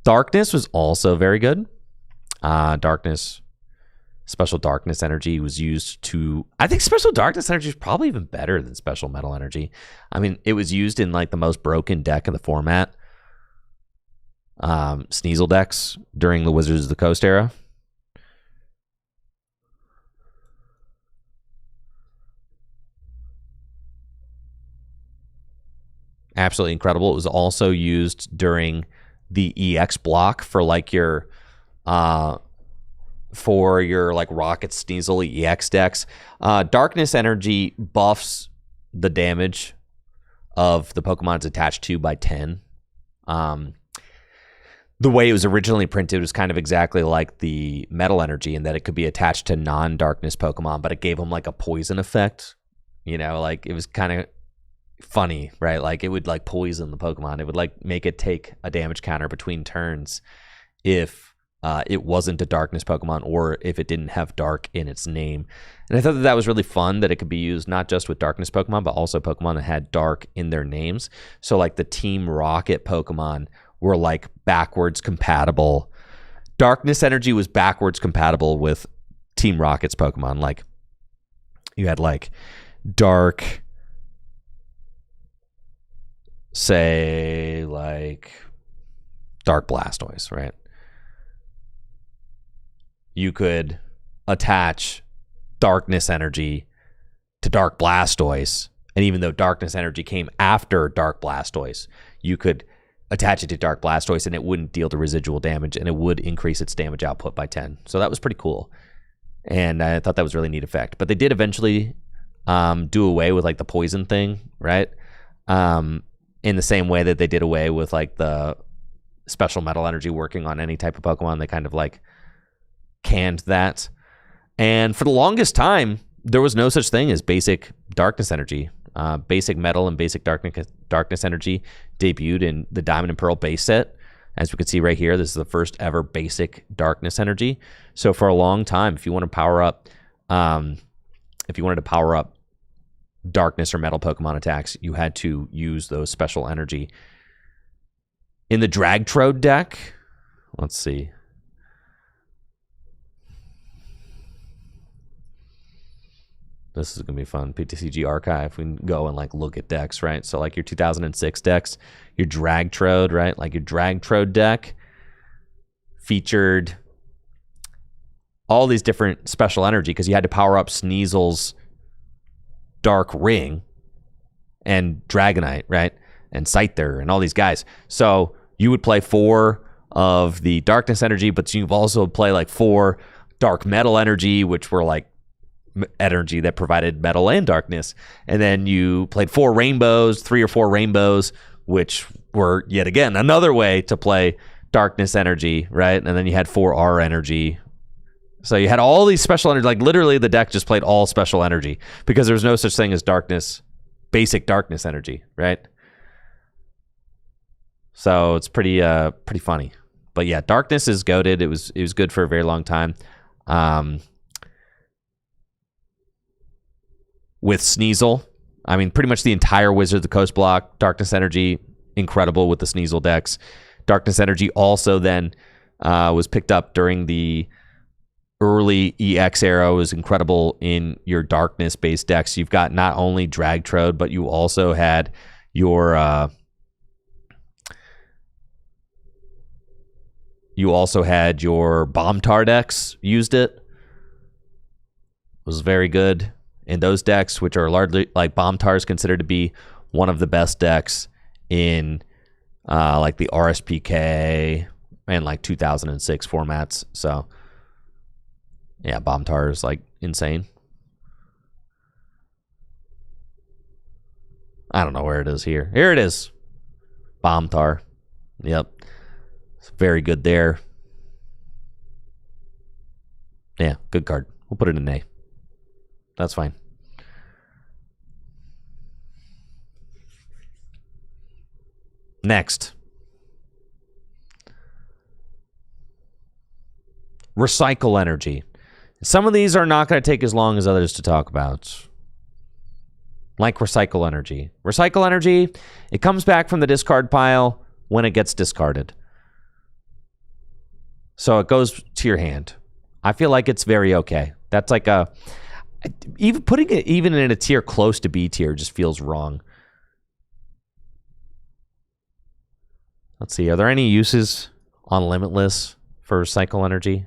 Darkness was also very good. Darkness, special darkness energy was used to... I think special darkness energy is probably even better than special metal energy. I mean, it was used in like the most broken deck in the format. Sneasel decks during the Wizards of the Coast era. Absolutely incredible. It was also used during the EX block for like your like Rocket Sneasel EX decks. Darkness energy buffs the damage of the Pokemon it's attached to by 10. The way it was originally printed was kind of exactly like the metal energy in that it could be attached to non-darkness Pokemon, but it gave them like a poison effect. You know, like it was kind of funny, right? Like it would like poison the Pokemon. It would like make it take a damage counter between turns if it wasn't a darkness Pokemon or if it didn't have dark in its name. And I thought that that was really fun that it could be used not just with darkness Pokemon, but also Pokemon that had dark in their names. So like the Team Rocket Pokemon were like backwards compatible. Darkness energy was backwards compatible with Team Rocket's Pokemon. Like you had like dark, say like Dark Blastoise, right? You could attach darkness energy to Dark Blastoise, and even though darkness energy came after Dark Blastoise, you could attach it to Dark Blastoise and it wouldn't deal the residual damage, and it would increase its damage output by 10. So that was pretty cool, and I thought that was a really neat effect. But they did eventually do away with like the poison thing, right? in the same way that they did away with like the special metal energy working on any type of Pokemon. They kind of like canned that. And for the longest time, there was no such thing as basic darkness energy. Basic metal and basic darkness energy debuted in the Diamond and Pearl base set. As we can see right here, this is the first ever basic darkness energy. So for a long time, if you want to power up, if you wanted to power up darkness or metal Pokemon attacks, you had to use those special energy. In the Dragtrode deck, let's see. This is going to be fun. PTCG Archive, we can go and like look at decks, right? So like your 2006 decks, your Dragtrode, right? Like your Dragtrode deck featured all these different special energy because you had to power up Sneasel's Dark Ring and Dragonite, right? And Scyther and all these guys. So you would play 4 of the darkness energy, but you've also play like 4 dark metal energy, which were like energy that provided metal and darkness. And then you played 4 rainbows, 3 or 4 rainbows, which were yet again another way to play darkness energy, right? And then you had 4 R energy. So you had all these special energy, like literally the deck just played all special energy because there's no such thing as darkness, basic darkness energy, right? So it's pretty funny. But yeah, darkness is goated. It was good for a very long time. With Sneasel, I mean, pretty much the entire Wizard of the Coast block, darkness energy, incredible with the Sneasel decks. Darkness energy also then was picked up during the early EX era, was incredible in your darkness-based decks. You've got not only Dragtrode, but you also had your Bombtar decks used it. It was very good in those decks, which are largely like Bombtar is considered to be one of the best decks in like the RSPK and like 2006 formats. So yeah, Bombtar is like insane. I don't know where it is here. Here it is. Bombtar. Yep. It's very good there. Yeah, good card. We'll put it in A. That's fine. Next. Recycle energy. Some of these are not going to take as long as others to talk about. Like recycle energy. Recycle energy, it comes back from the discard pile when it gets discarded. So it goes to your hand. I feel like it's very okay. That's like a... Even putting it even in a tier close to B tier just feels wrong. Let's see. Are there any uses on Limitless for recycle energy?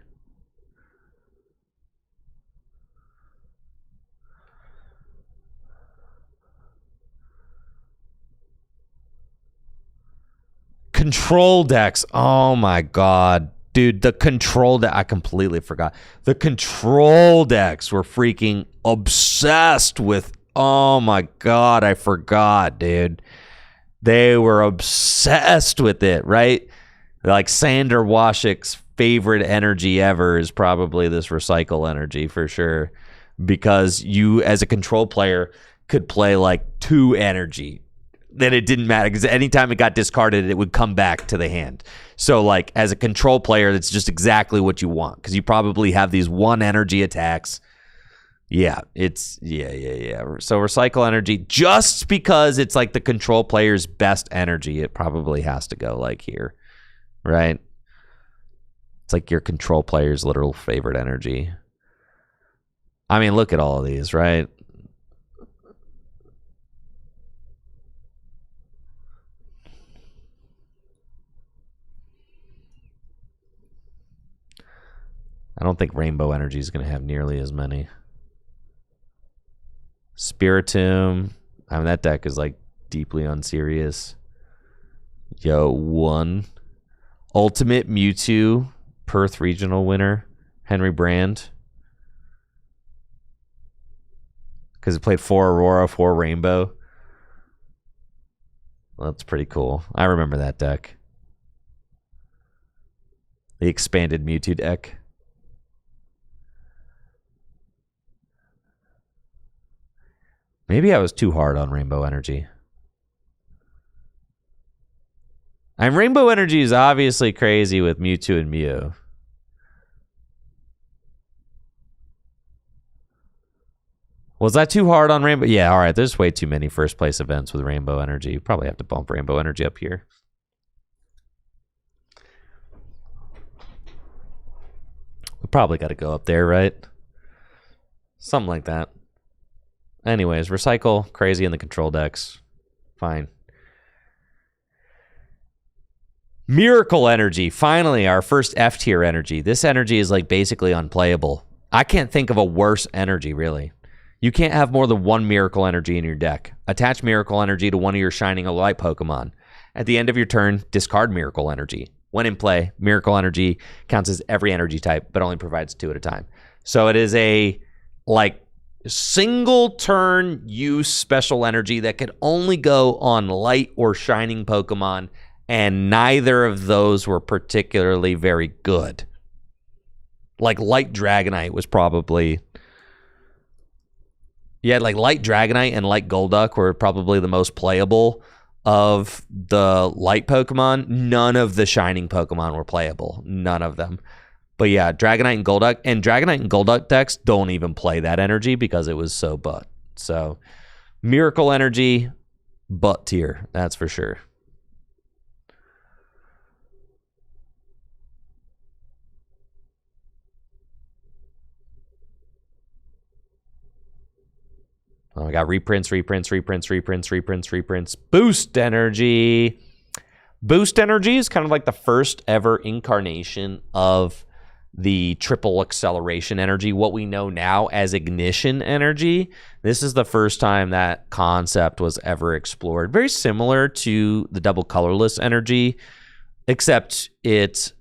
Control decks. Oh my god. Dude, the control deck, I completely forgot. The control decks were freaking obsessed with, oh my god, I forgot, dude. They were obsessed with it, right? Like Sander Washik's favorite energy ever is probably this recycle energy for sure. Because you, as a control player, could play like 2 energy. Then it didn't matter because anytime it got discarded, it would come back to the hand. So like as a control player, that's just exactly what you want because you probably have these 1 energy attacks. Yeah, it's yeah. So recycle energy, just because it's like the control player's best energy, it probably has to go like here, right? It's like your control player's literal favorite energy. I mean, look at all of these, right? I don't think Rainbow Energy is going to have nearly as many. Spiritomb. I mean, that deck is like deeply unserious. Yo, 1. Ultimate Mewtwo. Perth Regional winner. Henry Brand. Because it played 4 Aurora, 4 Rainbow. That's pretty cool. I remember that deck. The expanded Mewtwo deck. Maybe I was too hard on Rainbow Energy. And Rainbow Energy is obviously crazy with Mewtwo and Mew. Was that too hard on Rainbow? Yeah, all right. There's way too many first place events with Rainbow Energy. You probably have to bump Rainbow Energy up here. We probably got to go up there, right? Something like that. Anyways, recycle, crazy in the control decks. Fine. Miracle Energy. Finally, our first F tier energy. This energy is like basically unplayable. I can't think of a worse energy, really. You can't have more than one Miracle Energy in your deck. Attach Miracle Energy to one of your Shining Light Pokemon. At the end of your turn, discard Miracle Energy. When in play, Miracle Energy counts as every energy type, but only provides 2 at a time. So it is a like single turn use special energy that could only go on light or shining Pokemon, and neither of those were particularly very good. Like Light Dragonite was probably... Yeah, like Light Dragonite and Light Golduck were probably the most playable of the light Pokemon. None of the shining Pokemon were playable. None of them. But yeah, Dragonite and Golduck decks don't even play that energy because it was so butt. So Miracle Energy, butt tier, that's for sure. Oh, I got reprints. Boost Energy. Boost Energy is kind of like the first ever incarnation of the triple acceleration energy, what we know now as ignition energy. This is the first time that concept was ever explored. Very similar to the double colorless energy, except it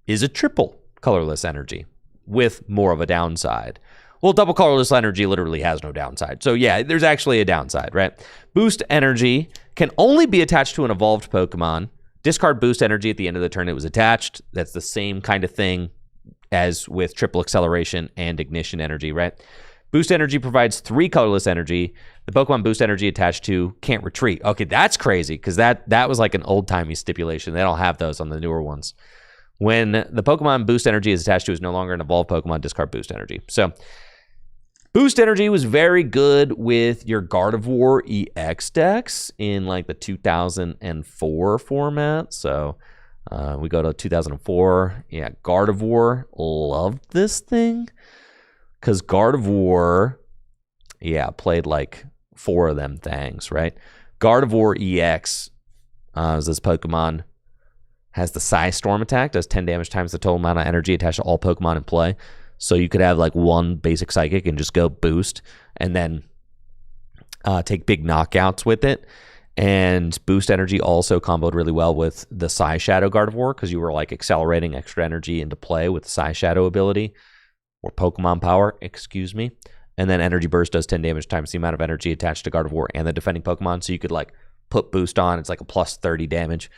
is a triple colorless energy with more of a downside. Well, double colorless energy literally has no downside. So yeah, there's actually a downside, right? Boost Energy can only be attached to an evolved Pokemon. Discard Boost Energy at the end of the turn it was attached. That's the same kind of thing as with triple acceleration and ignition energy, right? Boost Energy provides 3 colorless energy. The Pokemon Boost Energy attached to can't retreat. Okay, that's crazy because that was like an old-timey stipulation. They don't have those on the newer ones. When the Pokemon Boost Energy is attached to is no longer an evolved Pokemon, discard Boost Energy. So Boost Energy was very good with your Gardevoir EX decks in like the 2004 format. So we go to 2004. Yeah, Gardevoir loved this thing because Gardevoir, yeah, played like 4 of them things, right? Gardevoir EX is this Pokemon, has the Psy Storm attack, does 10 damage times the total amount of energy attached to all Pokemon in play. So you could have like one basic Psychic and just go boost and then take big knockouts with it. And Boost Energy also comboed really well with the Psy Shadow Gardevoir because you were like accelerating extra energy into play with the Psy Shadow ability or Pokemon Power, excuse me. And then Energy Burst does 10 damage times the amount of energy attached to Gardevoir and the defending Pokemon. So you could like put Boost on. It's like a plus 30 damage.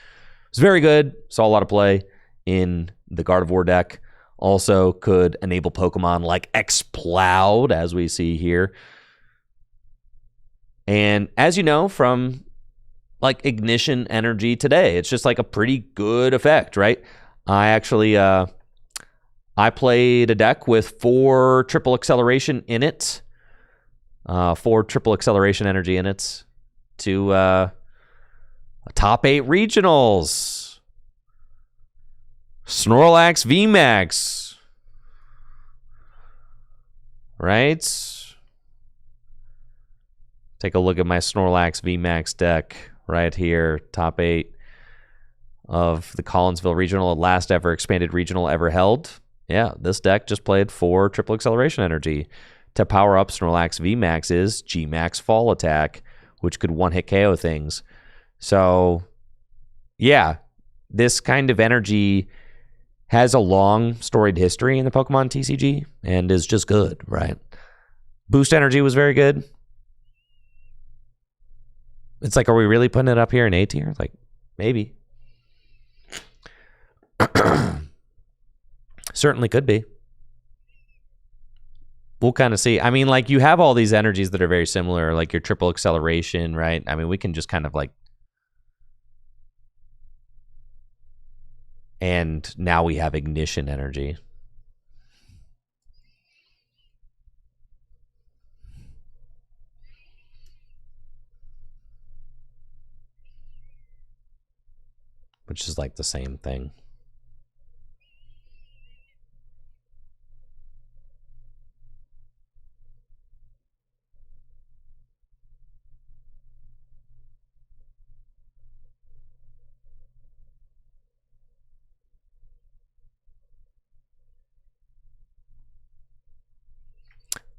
It's very good. Saw a lot of play in the Gardevoir deck. Also could enable Pokemon like Exploud, as we see here. And as you know from like Ignition Energy today, it's just like a pretty good effect, right? I actually, I played a deck with 4 triple acceleration in it. 4 triple acceleration energy in it to top 8 regionals. Snorlax VMAX. Right? Take a look at my Snorlax VMAX deck right here. Top 8 of the Collinsville Regional, last ever expanded regional ever held. Yeah, this deck just played 4 triple acceleration energy. To power up Snorlax VMAX's G-Max Fall Attack, which could one-hit KO things. So, yeah, this kind of energy has a long storied history in the Pokemon TCG and is just good, right? Boost Energy was very good. It's like, are we really putting it up here in A tier? Like, maybe. Certainly could be. We'll kind of see. I mean, like, you have all these energies that are very similar, like your triple acceleration, right? I mean, we can just kind of like... And now we have ignition energy. Which is like the same thing.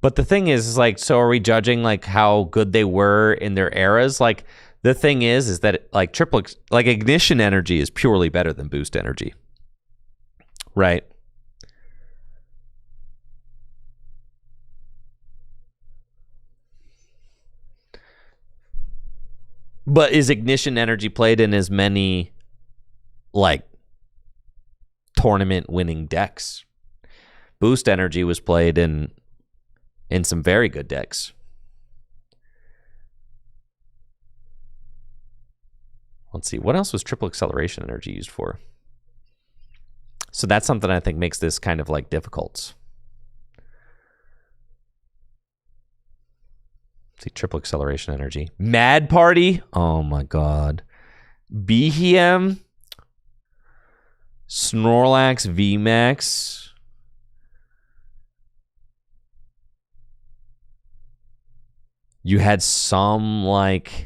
But the thing is like, so are we judging like how good they were in their eras? Like, the thing is that like like ignition energy is purely better than boost energy, right? But is ignition energy played in as many like tournament winning decks? Boost energy was played in some very good decks. Let's see, what else was triple acceleration energy used for? So that's something I think makes this kind of like difficult. Let's see, triple acceleration energy. Mad Party? Oh my god. Behem? Snorlax VMAX? You had some like...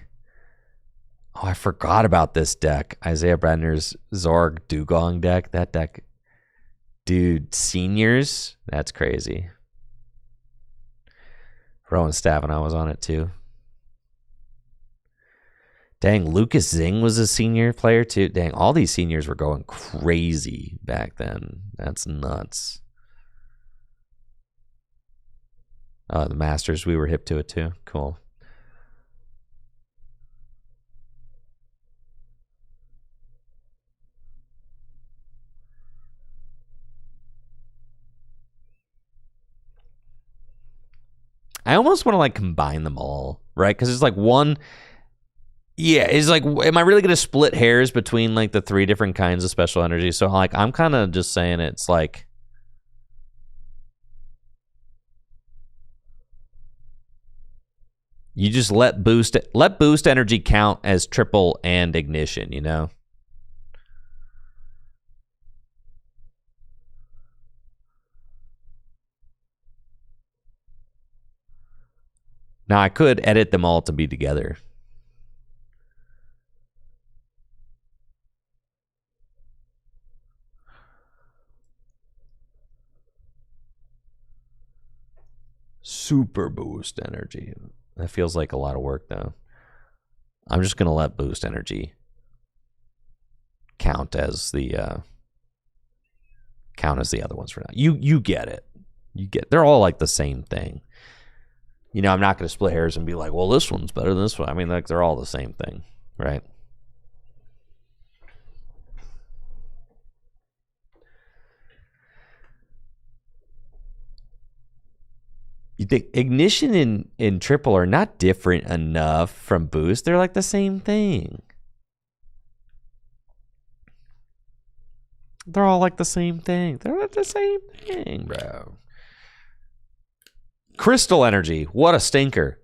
Oh, I forgot about this deck. Isaiah Bradner's Zorg Dugong deck. That deck. Dude, seniors? That's crazy. Rowan Stav and I was on it too. Dang, Lucas Zing was a senior player too. Dang, all these seniors were going crazy back then. That's nuts. The Masters, we were hip to it too. Cool. I almost want to like combine them all, right? Because it's like one... Yeah, it's like, am I really going to split hairs between like the three different kinds of special energy? So like, I'm kind of just saying it's like... You just let boost energy count as triple and ignition, you know? Now, I could edit them all to be together. Super boost energy. That feels like a lot of work, though. I'm just going to let boost energy count as the other ones for now. You get it. They're all like the same thing. You know, I'm not going to split hairs and be like, well, this one's better than this one. I mean, like, they're all the same thing, right? You think ignition in triple are not different enough from boost? They're like the same thing. They're all like the same thing. They're like the same thing, bro. Crystal energy. What a stinker.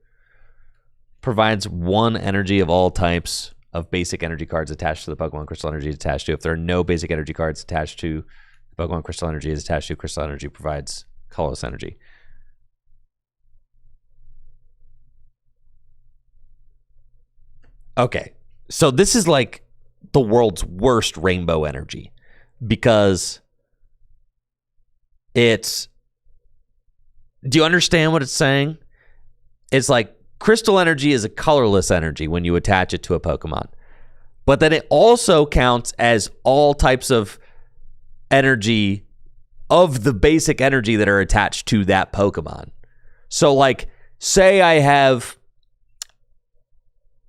Provides one energy of all types of basic energy cards attached to the Pokemon Crystal Energy is attached to. If there are no basic energy cards attached to the Pokemon Crystal Energy is attached to, Crystal Energy provides colorless energy. Okay, so this is like the world's worst rainbow energy because it's... Do you understand what it's saying? It's like crystal energy is a colorless energy when you attach it to a Pokemon. But then it also counts as all types of energy of the basic energy that are attached to that Pokemon. So like, say I have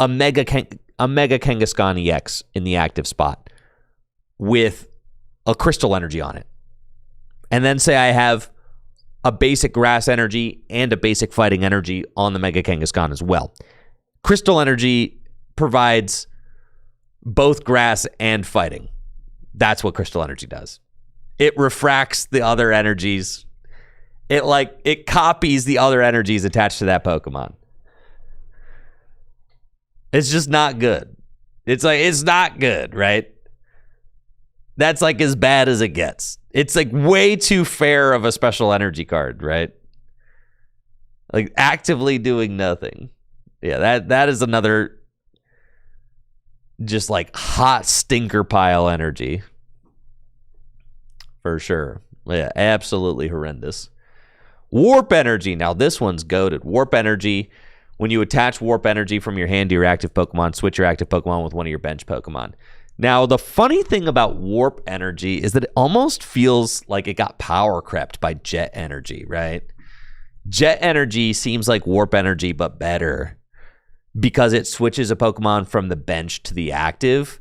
a Mega Kangaskhan EX in the active spot with a Crystal Energy on it. And then say I have a basic Grass Energy and a basic Fighting Energy on the Mega Kangaskhan as well. Crystal Energy provides both Grass and Fighting. That's what Crystal Energy does. It refracts the other energies. It copies the other energies attached to that Pokemon. It's just not good. It's not good, right? That's like as bad as it gets. It's like way too fair of a special energy card, right? Like actively doing nothing. Yeah, that is another just like hot stinker pile energy. For sure. Yeah, absolutely horrendous. Warp Energy. Now this one's goated. Warp Energy. When you attach Warp Energy from your hand to your active Pokemon, switch your active Pokemon with one of your bench Pokemon. Now, the funny thing about Warp Energy is that it almost feels like it got power crept by Jet Energy, right? Jet Energy seems like Warp Energy, but better because it switches a Pokemon from the bench to the active,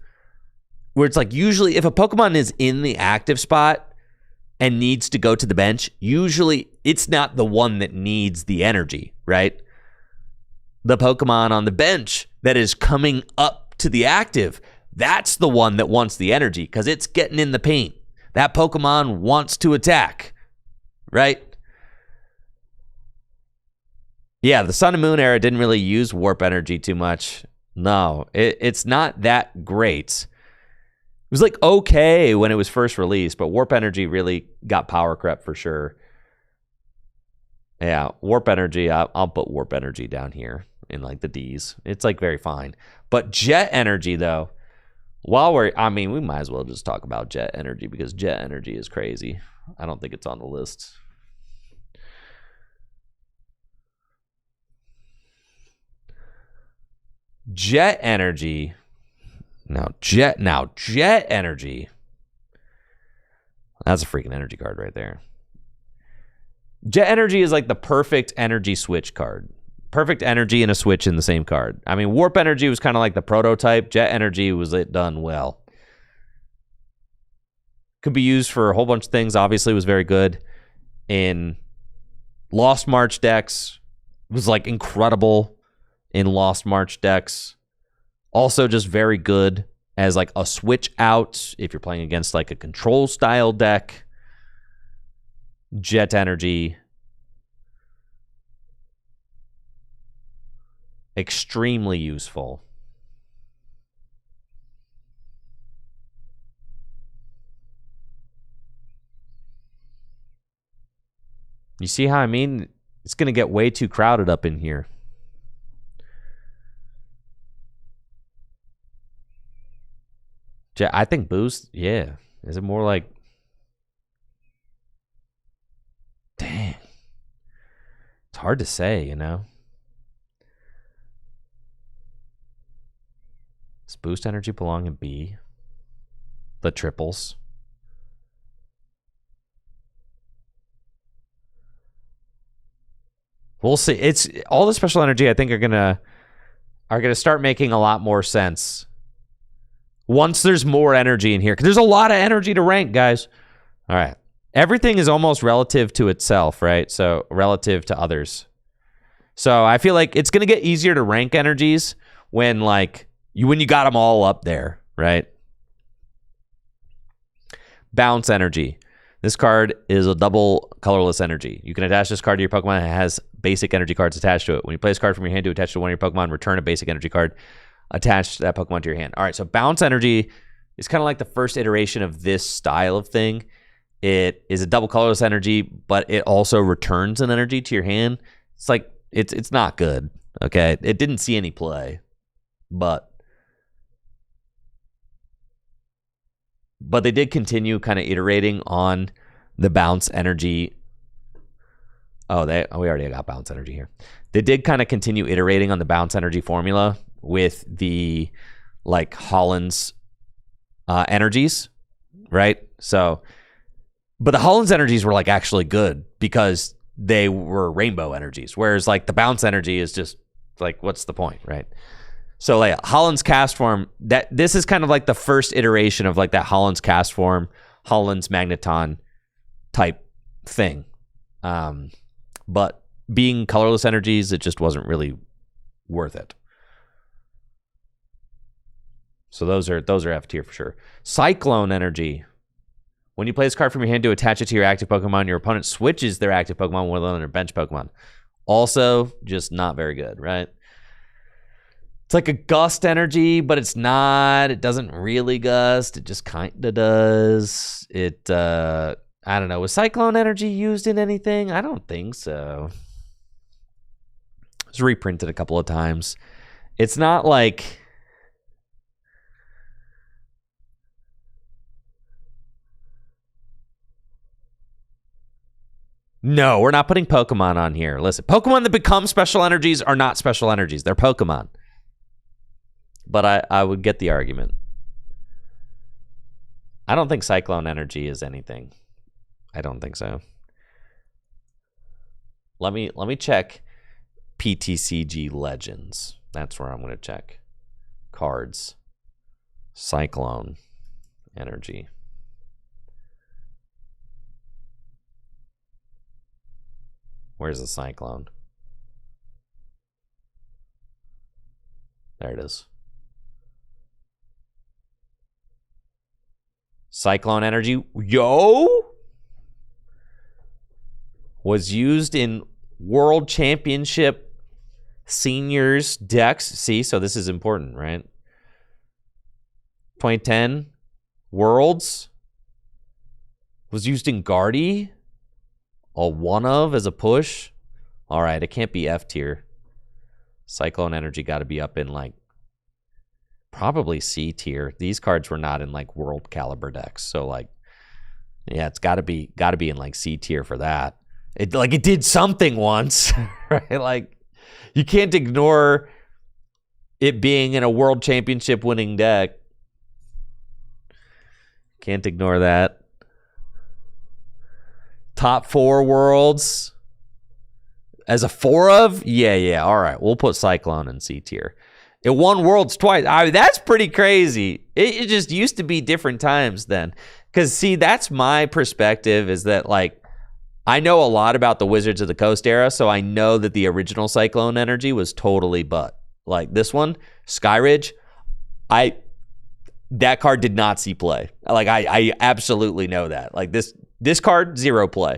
where it's like usually if a Pokemon is in the active spot and needs to go to the bench, usually it's not the one that needs the energy, right? The Pokemon on the bench that is coming up to the active, that's the one that wants the energy because it's getting in the paint. That Pokemon wants to attack, right? Yeah, the Sun and Moon era didn't really use Warp Energy too much. No, it's not that great. It was like okay when it was first released, but Warp Energy really got power crept for sure. Yeah, Warp Energy, I'll put Warp Energy down here in like the D's. It's like very fine. But Jet Energy though, we might as well just talk about Jet Energy because Jet Energy is crazy. I don't think it's on the list. Jet Energy. Jet Energy. That's a freaking energy card right there. Jet Energy is like the perfect energy switch card. Perfect energy and a switch in the same card. I mean, Warp Energy was kind of like the prototype. Jet Energy was done well. Could be used for a whole bunch of things. Obviously, it was very good in Lost March decks. It was like incredible in Lost March decks. Also just very good as like a switch out if you're playing against like a control style deck. Jet Energy. Extremely useful. You see how I mean? It's going to get way too crowded up in here. I think boost, yeah. Is it more like... Dang. It's hard to say, you know? Does boost energy belong in B? The triples. We'll see. It's all the special energy I think are gonna start making a lot more sense once there's more energy in here, because there's a lot of energy to rank, guys. All right. Everything is almost relative to itself, right? So relative to others. So I feel like it's going to get easier to rank energies when you got them all up there, right? Bounce Energy. This card is a double colorless energy. You can attach this card to your Pokemon that has basic energy cards attached to it. When you play this card from your hand to attach to one of your Pokemon, return a basic energy card attached to that Pokemon to your hand. All right, so Bounce Energy is kind of like the first iteration of this style of thing. It is a double colorless energy, but it also returns an energy to your hand. It's like it's not good. Okay, it didn't see any play, but they did continue kind of iterating on the Bounce Energy. Oh, we already got Bounce Energy here. They did kind of continue iterating on the Bounce Energy formula with the Holland's energies, right? So, but the Holland's energies were actually good because they were rainbow energies, whereas the Bounce Energy is just what's the point, right? So like Holland's cast form, this is kind of like the first iteration of like that Holland's cast form, Holland's Magneton type thing. But being colorless energies, it just wasn't really worth it. So those are F tier for sure. Cyclone energy. When you play this card from your hand to attach it to your active Pokemon, your opponent switches their active Pokemon with one of their bench Pokemon. Also, just not very good, right? It's like a gust energy, but it's not. It doesn't really gust. It just kind of does. I don't know. Was Cyclone energy used in anything? I don't think so. It was reprinted a couple of times. It's not like... No, we're not putting Pokemon on here. Listen, Pokemon that become special energies are not special energies. They're Pokemon. But I would get the argument. I don't think Cyclone energy is anything. I don't think so. Let me check PTCG Legends. That's where I'm going to check. Cards. Cyclone energy. Where's the Cyclone? There it is. Cyclone energy, was used in World Championship Seniors decks. See, so this is important, right? 2010 Worlds was used in Guardy. A one of as a push. All right, it can't be F tier. Cyclone energy got to be up in like probably C tier. These cards were not in like world caliber decks, so like, yeah, it's got to be in like C tier for that. It did something once, right? Like, you can't ignore it being in a world championship winning deck. Can't ignore that. Top 4 worlds as a 4 of? Yeah. All right, we'll put Cyclone in C tier. It won worlds twice. I mean, that's pretty crazy. It just used to be different times then. Because, see, that's my perspective, is that, like, I know a lot about the Wizards of the Coast era, so I know that the original Cyclone energy was totally butt. Like, this one, Skyridge, that card did not see play. Like, I absolutely know that. Like, this card, 0 play.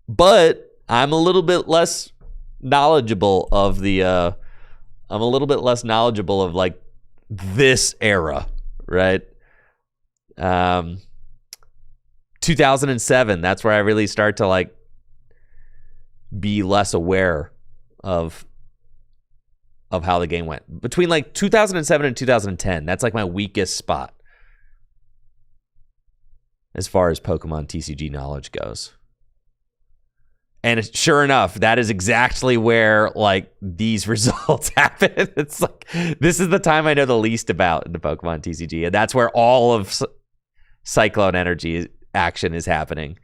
But I'm a little bit less knowledgeable of like this era, right? 2007, that's where I really start to like be less aware of how the game went. Between like 2007 and 2010, that's like my weakest spot as far as Pokemon TCG knowledge goes. And sure enough, that is exactly where like these results happen. It's like, this is the time I know the least about in the Pokemon TCG, and that's where all of Cyclone energy action is happening.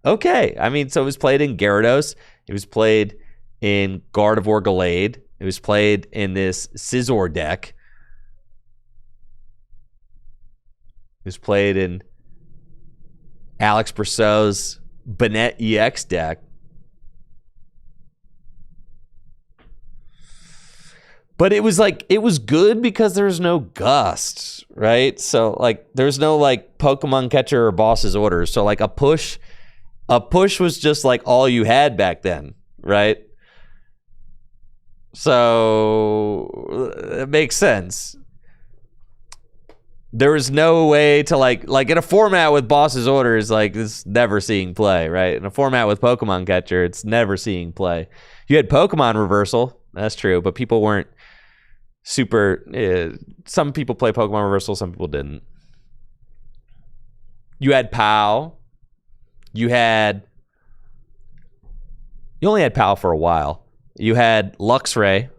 Okay, I mean, so it was played in Gyarados. It was played in Gardevoir Gallade. It was played in this Scizor deck. It was played in Alex Brosseau's Banette EX deck. But it was like, it was good because there's no gust, right? So like, there's no like Pokemon catcher or boss's orders. So like a push was just like all you had back then, right? So it makes sense. There was no way to like in a format with boss's orders, like it's never seeing play, right? In a format with Pokemon catcher, it's never seeing play. You had Pokemon reversal, that's true, but people weren't super. Some people play Pokemon reversal, some people didn't. You had POW. You only had POW for a while. You had Luxray,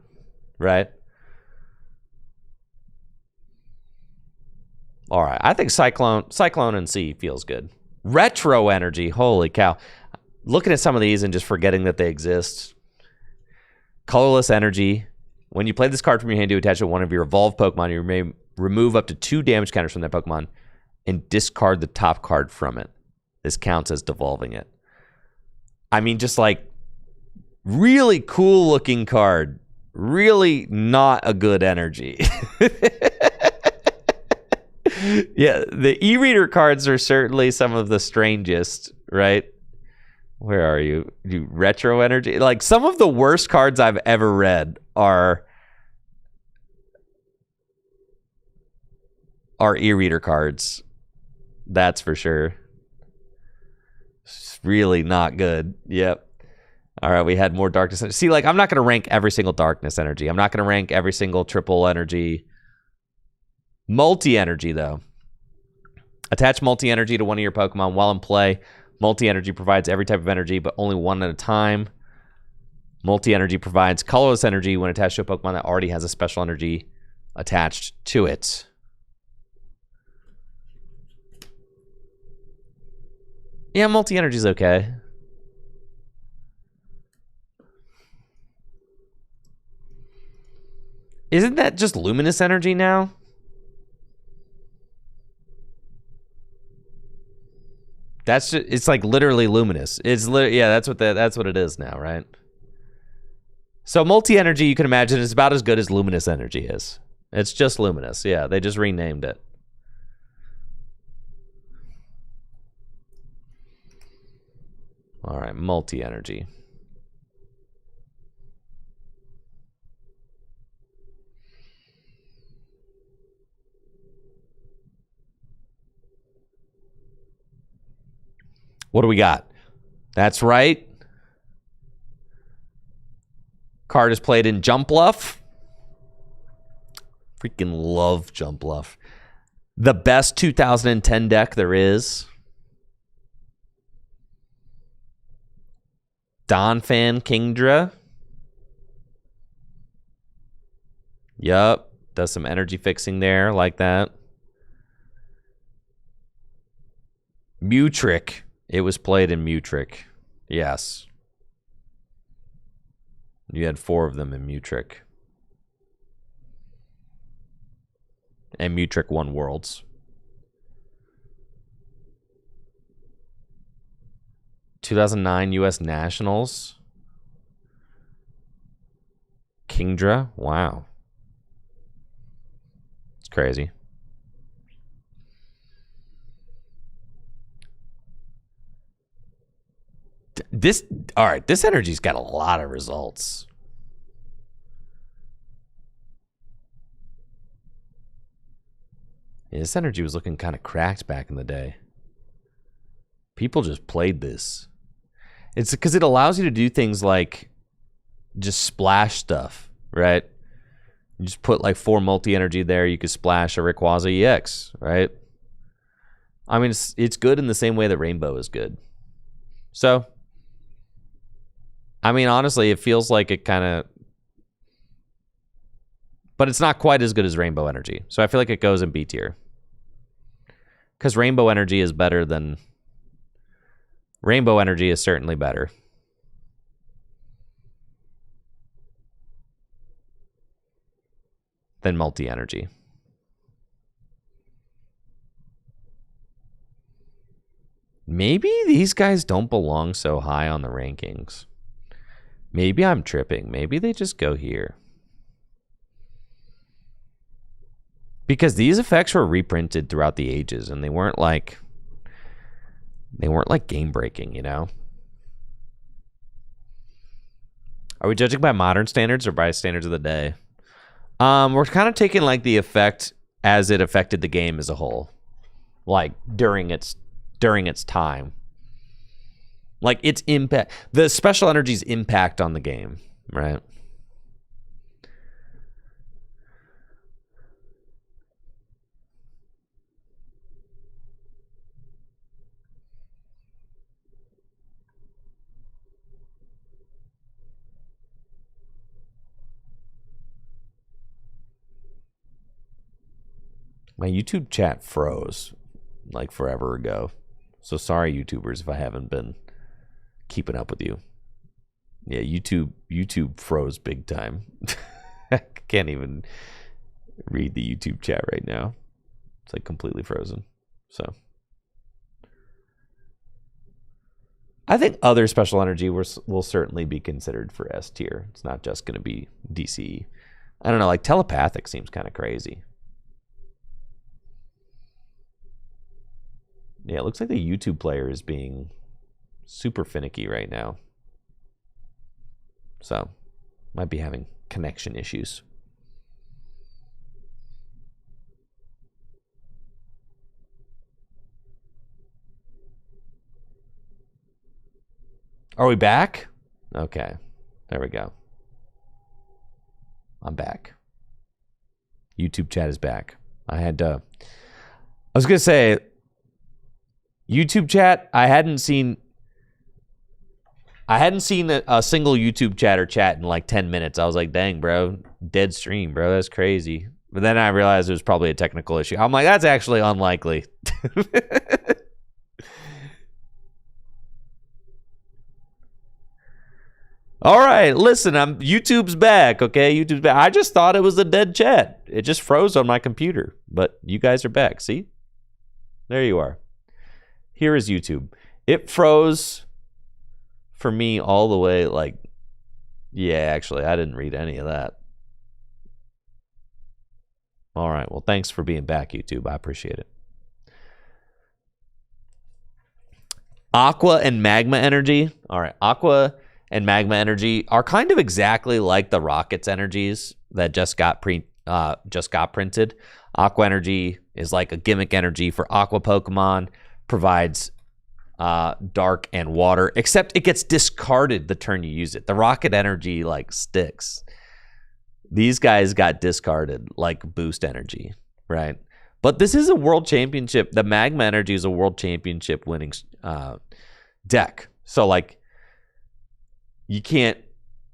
right? All right, I think Cyclone and C feels good. Retro energy, holy cow. Looking at some of these and just forgetting that they exist. Colorless energy When you play this card from your hand to attach to one of your evolved Pokemon, you may remove up to 2 damage counters from that Pokemon and discard the top card from it. This counts as devolving it. I mean, just like really cool looking card. Really not a good energy. Yeah, the e-reader cards are certainly some of the strangest, right? Where are you? You retro energy? Like some of the worst cards I've ever read are e-reader cards. That's for sure. It's really not good. Yep. All right, we had more darkness. See, like, I'm not going to rank every single darkness energy. I'm not going to rank every single triple energy. Multi-energy, though. Attach multi-energy to one of your Pokemon while in play. Multi-energy provides every type of energy, but only one at a time. Multi-energy provides colorless energy when attached to a Pokemon that already has a special energy attached to it. Yeah, multi-energy is okay. Isn't that just luminous energy now? That's just, it's like literally luminous. It's yeah, that's what it is now, right? So multi-energy, you can imagine, is about as good as luminous energy is. It's just luminous. Yeah, they just renamed it. All right, multi-energy. What do we got? That's right. Card is played in Jump Bluff. Freaking love Jump Bluff. The best 2010 deck there is. Donphan Kingdra. Yup. Does some energy fixing there like that. Mutrick. It was played in Mutrick. Yes. You had 4 of them in Mutrick. And Mutrick won Worlds. 2009 U.S. Nationals. Kingdra. Wow. It's crazy. All right, this energy's got a lot of results. Yeah, this energy was looking kind of cracked back in the day. People just played this. It's because it allows you to do things like just splash stuff, right? You just put like 4 multi-energy there. You could splash a Rayquaza EX, right? I mean, it's good in the same way that Rainbow is good. So, I mean, honestly, it feels like it kind of... But it's not quite as good as Rainbow Energy. So I feel like it goes in B tier. Because Rainbow Energy is better than... Rainbow Energy is certainly better. Than Multi-Energy. Maybe these guys don't belong so high on the rankings. Maybe I'm tripping. Maybe they just go here. Because these effects were reprinted throughout the ages, and they weren't like game breaking, you know? Are we judging by modern standards or by standards of the day? We're kind of taking like the effect as it affected the game as a whole. Like during its time. Like its impact, the special energy's impact on the game, right? My YouTube chat froze like forever ago. So sorry, YouTubers, if I haven't been keeping up with you. Yeah, YouTube froze big time. I can't even read the YouTube chat right now. It's like completely frozen. So I think other special energy will certainly be considered for S tier. It's not just going to be DCE. I don't know, like telepathic seems kind of crazy. Yeah, it looks like the YouTube player is being super finicky right now. So, might be having connection issues. Are we back? Okay, there we go. I'm back. YouTube chat is back. I was going to say, YouTube chat, I hadn't seen a single YouTube chatter chat in like 10 minutes. I was like, dang, bro, dead stream, bro. That's crazy. But then I realized it was probably a technical issue. I'm like, that's actually unlikely. All right, listen, YouTube's back, okay? YouTube's back. I just thought it was a dead chat. It just froze on my computer, but you guys are back. See? There you are. Here is YouTube. It froze for me all the way, like, yeah, actually, I didn't read any of that. All right, well, thanks for being back, YouTube. I appreciate it. Aqua and Magma Energy. All right, Aqua and Magma Energy are kind of exactly like the Rockets energies that just got printed. Aqua Energy is like a gimmick energy for Aqua Pokemon, provides dark and water, except it gets discarded the turn you use it. The Rocket Energy like sticks. These guys got discarded like Boost Energy, right? But this is a World Championship. The Magma Energy is a World Championship winning deck. So like, you can't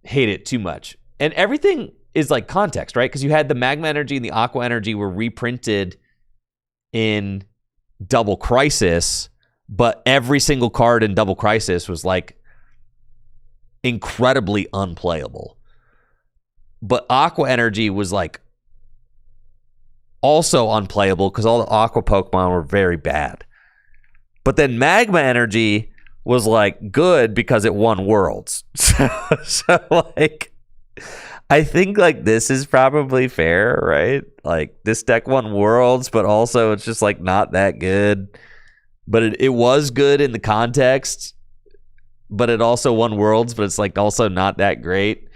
hate it too much. And everything is like context, right? Because you had the Magma Energy and the Aqua Energy were reprinted in Double Crisis, but every single card in Double Crisis was like incredibly unplayable. But Aqua Energy was like also unplayable because all the Aqua Pokemon were very bad. But then Magma Energy was like good because it won Worlds. So like, I think like this is probably fair, right? Like this deck won Worlds, but also it's just like not that good. But it was good in the context, but it also won Worlds, but it's like also not that great.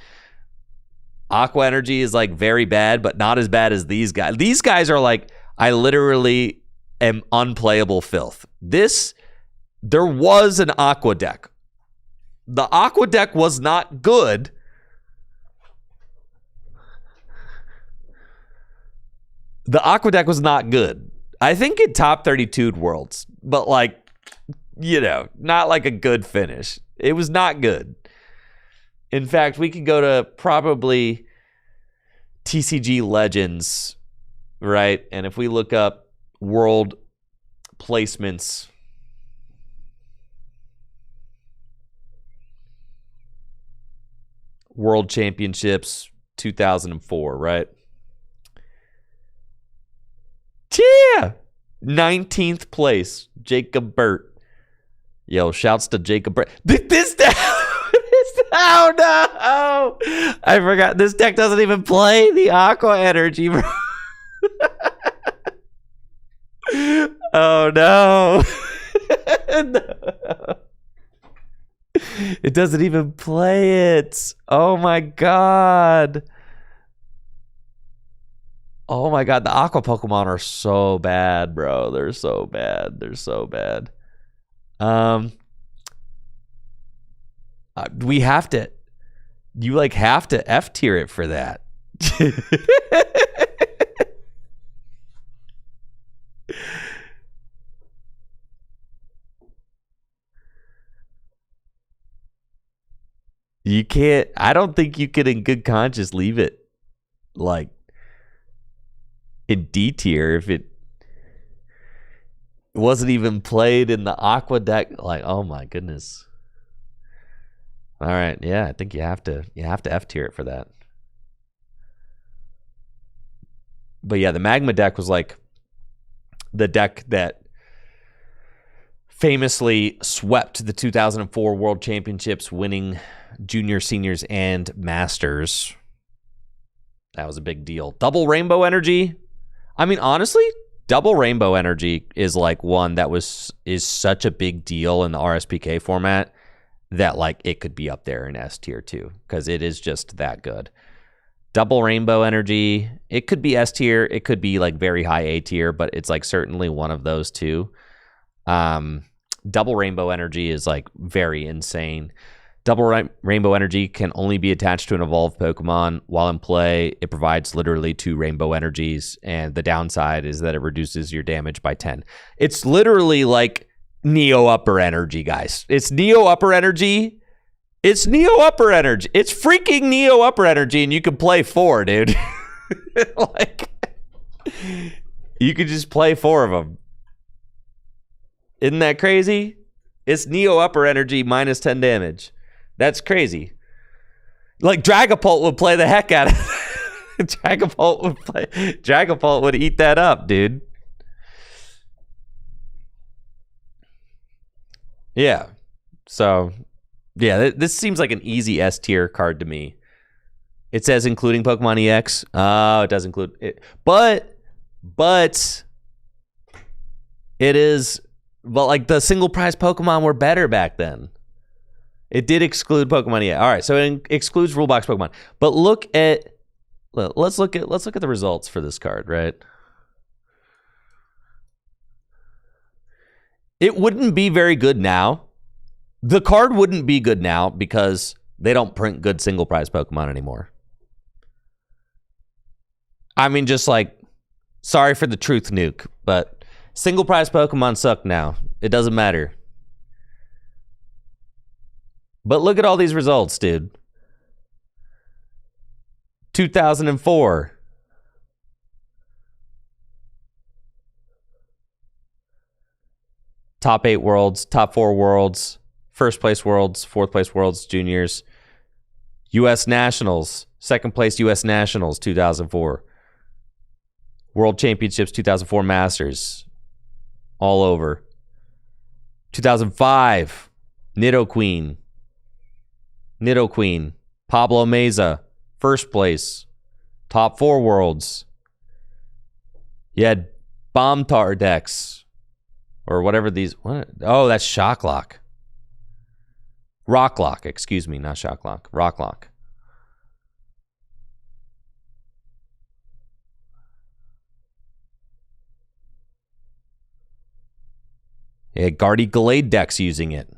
Aqua Energy is like very bad, but not as bad as these guys. These guys are like, I literally am unplayable filth. There was an Aqua deck. The Aqua deck was not good. The Aqua deck was not good. I think it top 32'd Worlds, but like, you know, not like a good finish. It was not good. In fact, we could go to probably TCG Legends, right? And if we look up world placements, World Championships 2004, right? Yeah! 19th place, Jacob Burt. Yo, shouts to Jacob Burt. This deck... Oh, no! I forgot. This deck doesn't even play the Aqua Energy, bro. Oh, no. No. It doesn't even play it. Oh, my God. Oh my God, the Aqua Pokemon are so bad, bro. They're so bad. They're so bad. We have to, you like have to F tier it for that. You can't, I don't think you could in good conscience leave it like in D tier if it wasn't even played in the Aqua deck. Like, oh my goodness. All right, yeah, I think you have to F tier it for that. But yeah, the Magma deck was like the deck that famously swept the 2004 World Championships, winning junior, seniors, and masters. That was a big deal. Double Rainbow Energy. I mean, honestly, Double Rainbow Energy is like one that is such a big deal in the RSPK format that like it could be up there in S tier too, because it is just that good. Double Rainbow Energy, it could be S tier, it could be like very high A tier, but it's like certainly one of those two. Double Rainbow Energy is like very insane. Double Rainbow Energy can only be attached to an evolved Pokemon. While in play, it provides literally 2 Rainbow Energies, and the downside is that it reduces your damage by 10. It's literally like Neo Upper Energy, guys. It's Neo Upper Energy. It's Neo Upper Energy. It's freaking Neo Upper Energy, and you can play 4, dude. Like, you could just play 4 of them. Isn't that crazy? It's Neo Upper Energy minus 10 damage. That's crazy. Like, Dragapult would play the heck out of it. Dragapult would eat that up, dude. Yeah. So, yeah, this seems like an easy S tier card to me. It says including Pokemon EX. Oh, it does include it. But it is, well, like the single prize Pokemon were better back then. It did exclude Pokemon EX. All right, so it excludes rule box Pokemon. But let's look at the results for this card, right? It wouldn't be very good now. The card wouldn't be good now because they don't print good single prize Pokemon anymore. I mean, just like, sorry for the truth nuke, but single prize Pokemon suck now. It doesn't matter. But look at all these results, dude. 2004. Top 8 worlds, top 4 worlds, first place worlds, fourth place worlds, juniors. U.S. Nationals, second place U.S. Nationals, 2004. World Championships, 2004 Masters. All over. 2005, Nidoqueen. Pablo Meza, first place. Top 4 worlds. You had Bombtar decks. Or whatever these... What? Oh, that's Shocklock. Rocklock, excuse me, not Shocklock. Rocklock. You had Guardy Gallade decks using it.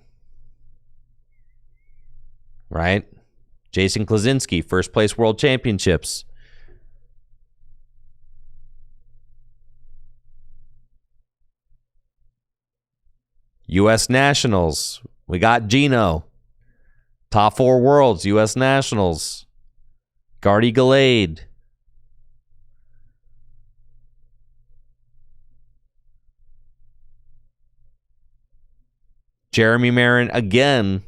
Right? Jason Klaczynski, first place World Championships. U.S. Nationals. We got Gino. Top 4 worlds, U.S. Nationals. Guardy Gallade. Jeremy Marin again.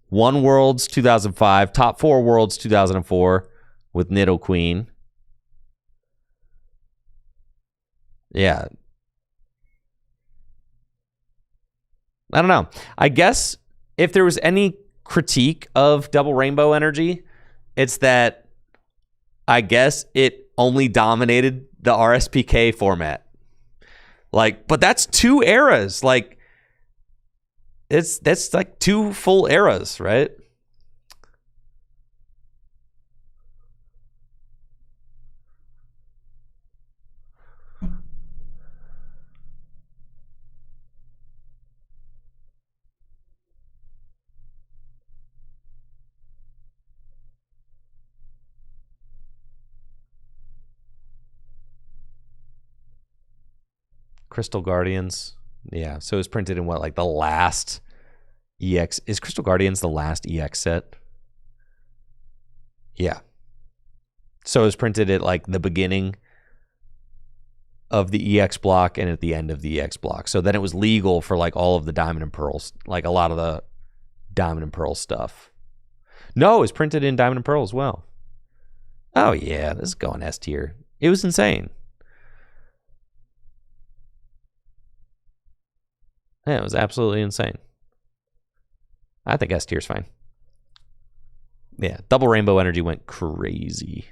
1 Worlds 2005, top 4 Worlds 2004 with Nidoqueen. Yeah. I don't know. I guess if there was any critique of Double Rainbow Energy, it's that I guess it only dominated the RSPK format. Like, but that's 2 eras. Like, that's like 2 full eras, right? Crystal Guardians. Yeah, so it was printed in what, like the last EX? Is Crystal Guardians the last EX set? Yeah. So it was printed at like the beginning of the EX block and at the end of the EX block. So then it was legal for like all of the Diamond and Pearls, like a lot of the Diamond and Pearl stuff. No, it was printed in Diamond and Pearl as well. Oh yeah, this is going S tier. It was insane. Yeah, it was absolutely insane. I think S tier's fine. Yeah, double rainbow energy went crazy.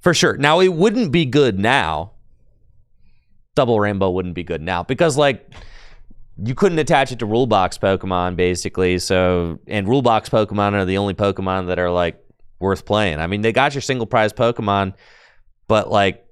For sure. Now, it wouldn't be good now. Double rainbow wouldn't be good now because, like, you couldn't attach it to rule box Pokemon, basically. So, and rule box Pokemon are the only Pokemon that are, like, worth playing. I mean, they got your single prize Pokemon, but, like,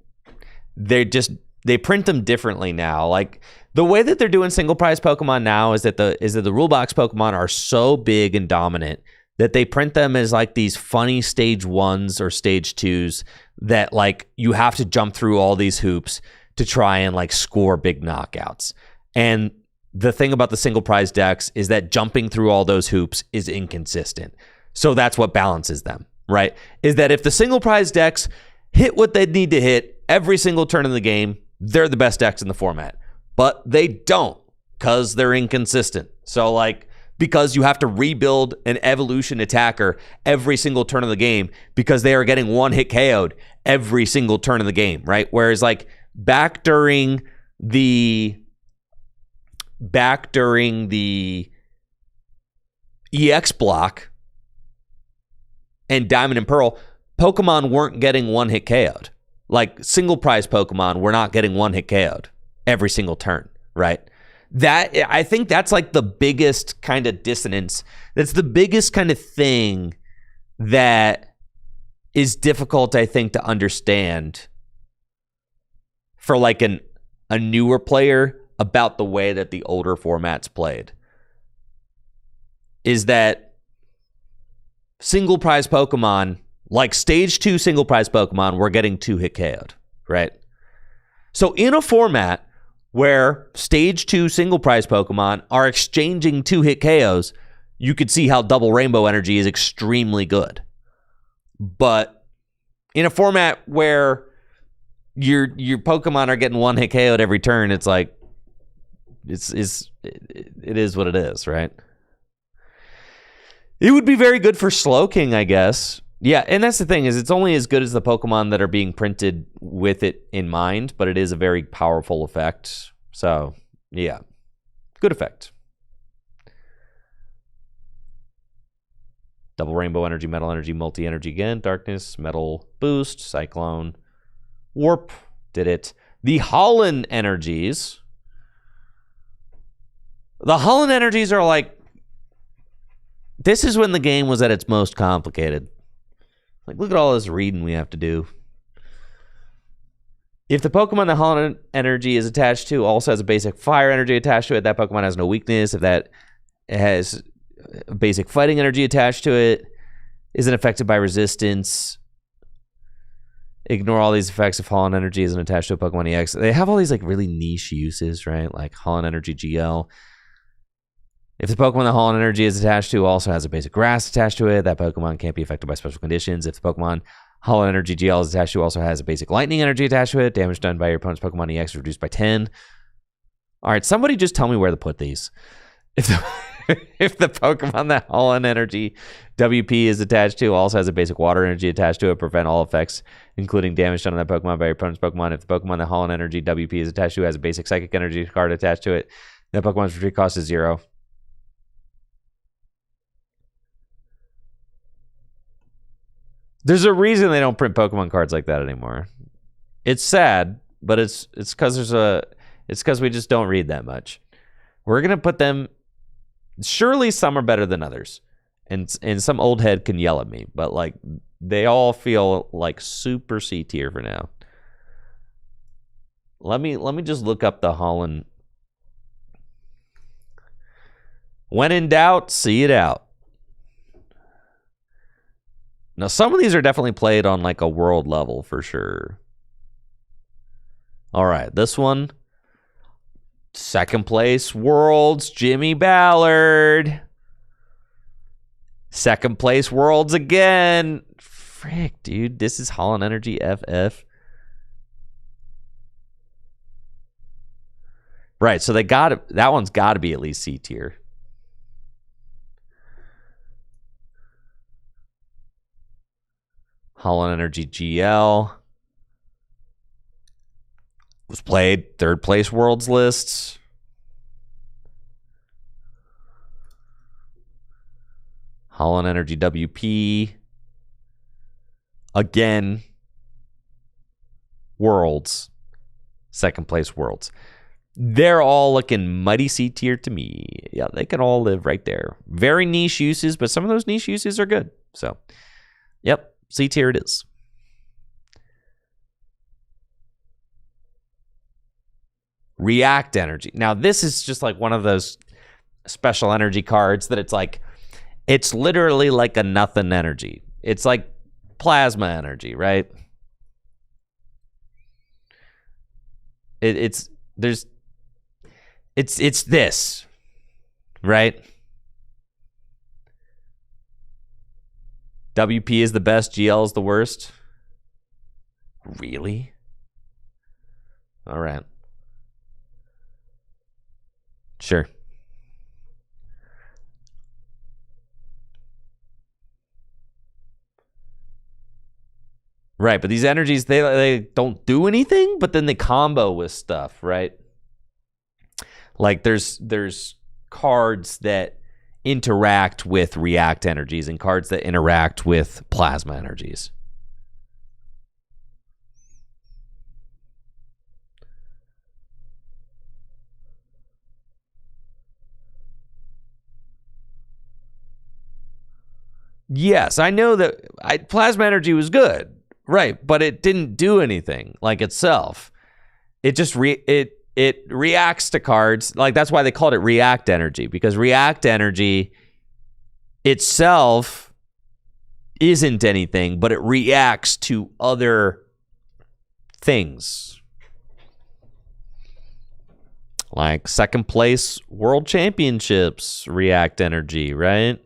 they print them differently now. Like, the way that they're doing single prize Pokemon now is that the rule box Pokemon are so big and dominant that they print them as, like, these funny stage 1s or stage 2s that, like, you have to jump through all these hoops to try and, like, score big knockouts. And the thing about the single prize decks is that jumping through all those hoops is inconsistent. So that's what balances them, right? Is that if the single prize decks hit what they need to hit every single turn in the game, they're the best decks in the format. But they don't, because they're inconsistent. So, like, because you have to rebuild an evolution attacker every single turn of the game because they are getting one hit KO'd every single turn of the game, right? Whereas, like, back during the EX block and Diamond and Pearl, Pokemon weren't getting one hit KO'd. Like, single prize Pokemon were not getting one hit KO'd every single turn, right? That, I think that's, like, the biggest kind of dissonance. That's the biggest kind of thing that is difficult, I think, to understand for, like, a newer player about the way that the older formats played. Is that single prize Pokemon, like stage 2 single prize Pokemon, were getting 2-hit KO'd, right? So in a format where stage 2 single prize Pokemon are exchanging 2-hit KOs, you could see how double rainbow energy is extremely good. But in a format where your Pokemon are getting 1-hit KO'd every turn, it's like, it is what it is, right? It would be very good for Slowking, I guess. Yeah, and that's the thing, is it's only as good as the Pokemon that are being printed with it in mind, but it is a very powerful effect. So, yeah. Good effect. Double Rainbow Energy, Metal Energy, Multi-Energy again. Darkness, Metal Boost, Cyclone, Warp. Did it. The Holland Energies. The Holland Energies are like... This is when the game was at its most complicated. Like, look at all this reading we have to do. If the Pokemon the Holland Energy is attached to also has a basic Fire Energy attached to it, that Pokemon has no weakness. If that has a basic Fighting Energy attached to it, isn't affected by resistance. Ignore all these effects if Holland Energy isn't attached to a Pokemon EX. They have all these, like, really niche uses, right? Like Holland Energy GL. If the Pokemon the Holland Energy is attached to also has a basic Grass attached to it, that Pokemon can't be affected by special conditions. If the Pokemon Holland Energy GL is attached to also has a basic Lightning Energy attached to it, damage done by your opponent's Pokemon EX is reduced by 10. All right, somebody just tell me where to put these. If the Pokemon that Holland Energy WP is attached to also has a basic Water Energy attached to it, prevent all effects, including damage done on that Pokemon by your opponent's Pokemon. If the Pokemon that Holland Energy WP is attached to has a basic Psychic Energy card attached to it, that Pokemon's retreat cost is 0. There's a reason they don't print Pokemon cards like that anymore. It's sad, but it's because we just don't read that much. We're gonna put them. Surely some are better than others, and some old head can yell at me, but, like, they all feel like super C tier for now. Let me just look up the Holland. When in doubt, see it out. Now, some of these are definitely played on, like, a world level for sure. All right, this one. Second place, Worlds, Jimmy Ballard. Second place, Worlds again. Frick, dude, this is Holland Energy FF. Right, so that one's got to be at least C tier. Holland Energy GL. Was played third place worlds lists. Holland Energy WP. Again, worlds. Second place worlds. They're all looking mighty C tier to me. Yeah, they can all live right there. Very niche uses, but some of those niche uses are good. So, yep, C tier it is. React Energy. Now, this is just like one of those special energy cards that it's like, it's literally like a nothing energy. It's like plasma energy, right? It's this, right? WP is the best, GL is the worst. Really? All right. Sure. Right, but these energies, they don't do anything, but then they combo with stuff, right? Like there's cards that interact with react energies and cards that interact with plasma energies. Yes, I know that plasma energy was good. Right, but it didn't do anything like itself. It just it reacts to cards. Like that's why they called it react energy, because react energy itself isn't anything, but it reacts to other things. Like second place world championships react energy, right?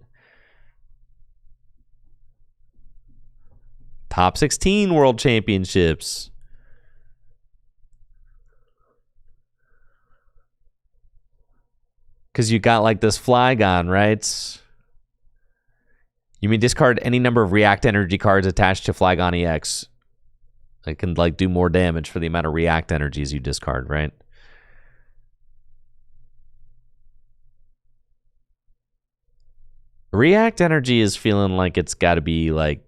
Top 16 world championships. Because you got like this Flygon, right? You may discard any number of react energy cards attached to Flygon EX. It can like do more damage for the amount of react energies you discard, right? React energy is feeling like it's got to be like,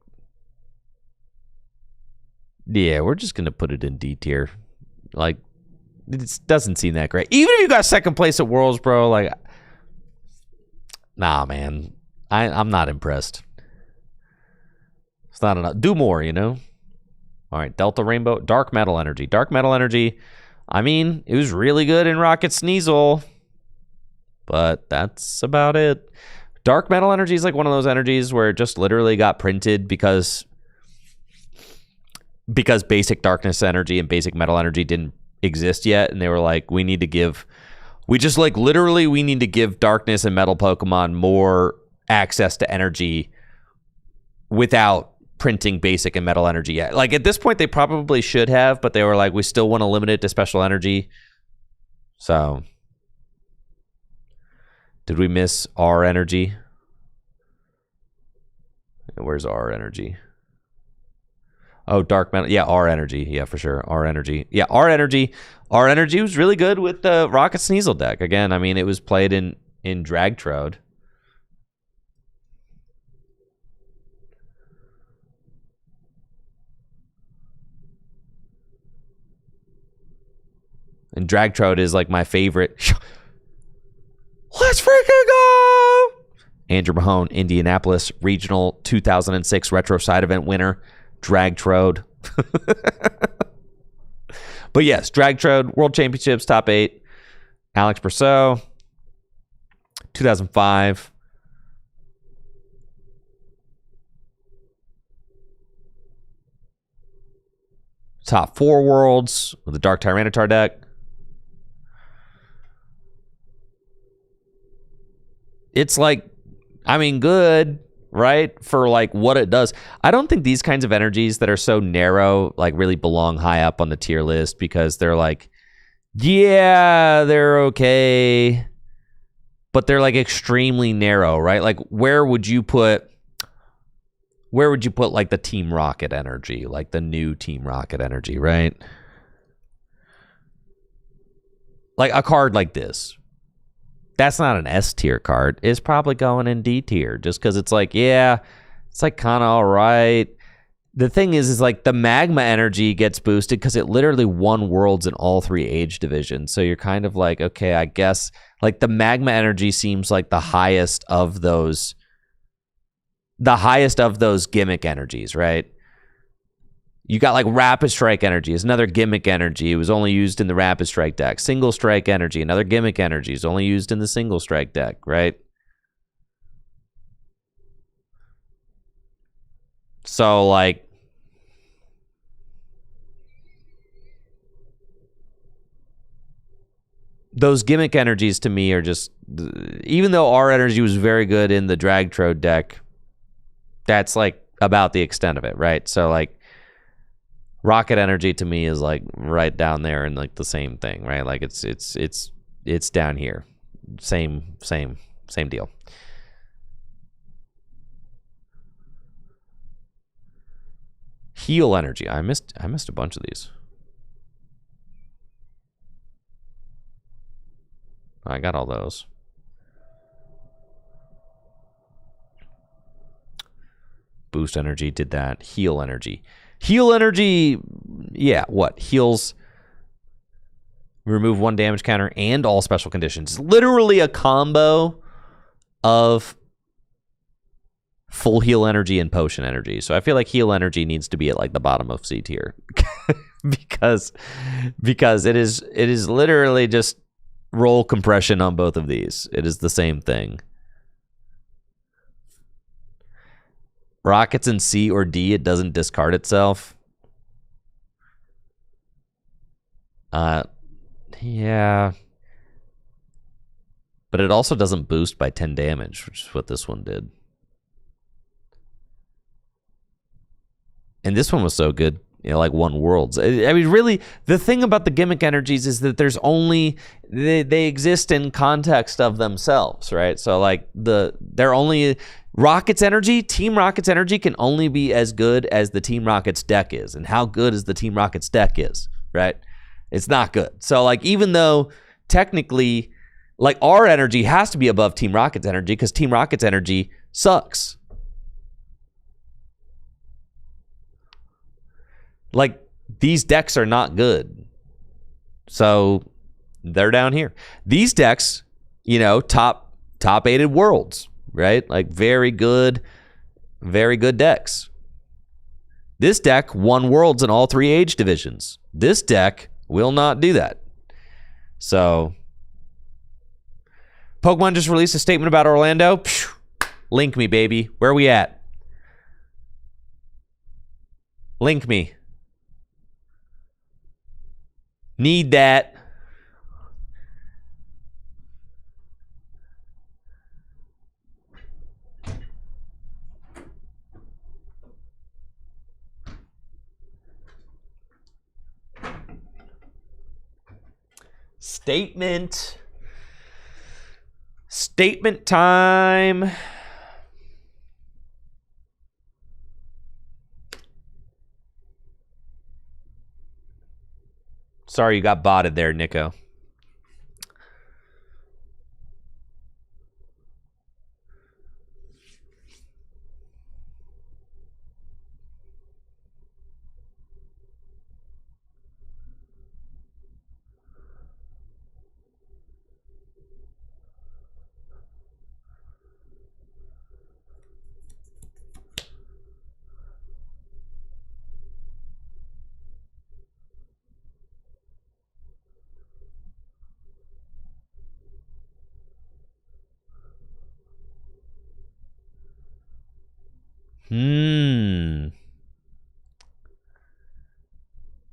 yeah, we're just going to put it in D tier. Like, it doesn't seem that great. Even if you got second place at Worlds, bro, like, nah, man. I'm not impressed. It's not enough. Do more, you know? All right, Delta Rainbow. Dark Metal Energy. Dark Metal Energy, I mean, it was really good in Rocket Sneasel, but that's about it. Dark Metal Energy is like one of those energies where it just literally got printed because basic darkness energy and basic metal energy didn't exist yet, and they were like, we need to give darkness and metal Pokemon more access to energy without printing basic and metal energy yet. Like at this point they probably should have, but they were like, we still want to limit it to special energy. So did we miss R energy? Where's R energy? Oh, dark metal. Yeah, R energy. Yeah, for sure. R energy. Yeah, R energy. R energy was really good with the Rocket Sneasel deck. Again, I mean, it was played in Dragtrode. And Dragtrode is like my favorite. Let's freaking go! Andrew Mahone, Indianapolis Regional 2006 Retro Side Event winner. Dragtrode. But yes, Dragtrode, World Championships, top 8. Alex Berceau, 2005. Top 4 Worlds with the Dark Tyranitar deck. It's like, I mean, good, right? For like what it does. I don't think these kinds of energies that are so narrow like really belong high up on the tier list, because they're like, yeah, they're okay, but they're like extremely narrow, right? Like where would you put like the Team Rocket energy, like the new Team Rocket energy, right? Like a card like this. That's not an S tier card. It's probably going in D tier just because it's like, yeah, it's like kind of all right. The thing is like the magma energy gets boosted because it literally won worlds in all 3 age divisions. So you're kind of like, okay, I guess like the magma energy seems like the highest of those gimmick energies, right? You got like Rapid Strike energy is another gimmick energy. It was only used in the Rapid Strike deck. Single Strike energy, another gimmick energy, is only used in the Single Strike deck, right? So, like, those gimmick energies to me are just, even though our energy was very good in the Dragtrode deck, that's like about the extent of it, right? So, like, Rocket energy to me is like right down there and like the same thing, right? Like it's down here, same deal. Heal energy. I missed a bunch of these. I got all those. Boost energy did that. Heal energy. Heal energy, yeah, what? Heals, remove 1 damage counter and all special conditions. Literally a combo of full heal energy and potion energy. So I feel like heal energy needs to be at like the bottom of C tier because it is literally just roll compression on both of these. It is the same thing. Rockets in C or D, it doesn't discard itself. Yeah. But it also doesn't boost by 10 damage, which is what this one did. And this one was so good, you know, like won worlds. I mean, really, the thing about the gimmick energies is that there's only, they exist in context of themselves, right? So like they're only... Rocket's energy, Team Rocket's energy can only be as good as the Team Rocket's deck is. And how good is the Team Rocket's deck is, right? It's not good. So, like, even though technically, like, our energy has to be above Team Rocket's energy because Team Rocket's energy sucks. Like, these decks are not good. So, they're down here. These decks, you know, top 8'd worlds. Right? Like very good decks. This deck won worlds in all 3 age divisions. This deck will not do that. So, Pokemon just released a statement about Orlando. Phew. Link me, baby. Where are we at? Link me. Need that. Statement time. Sorry you got botted there, Nico.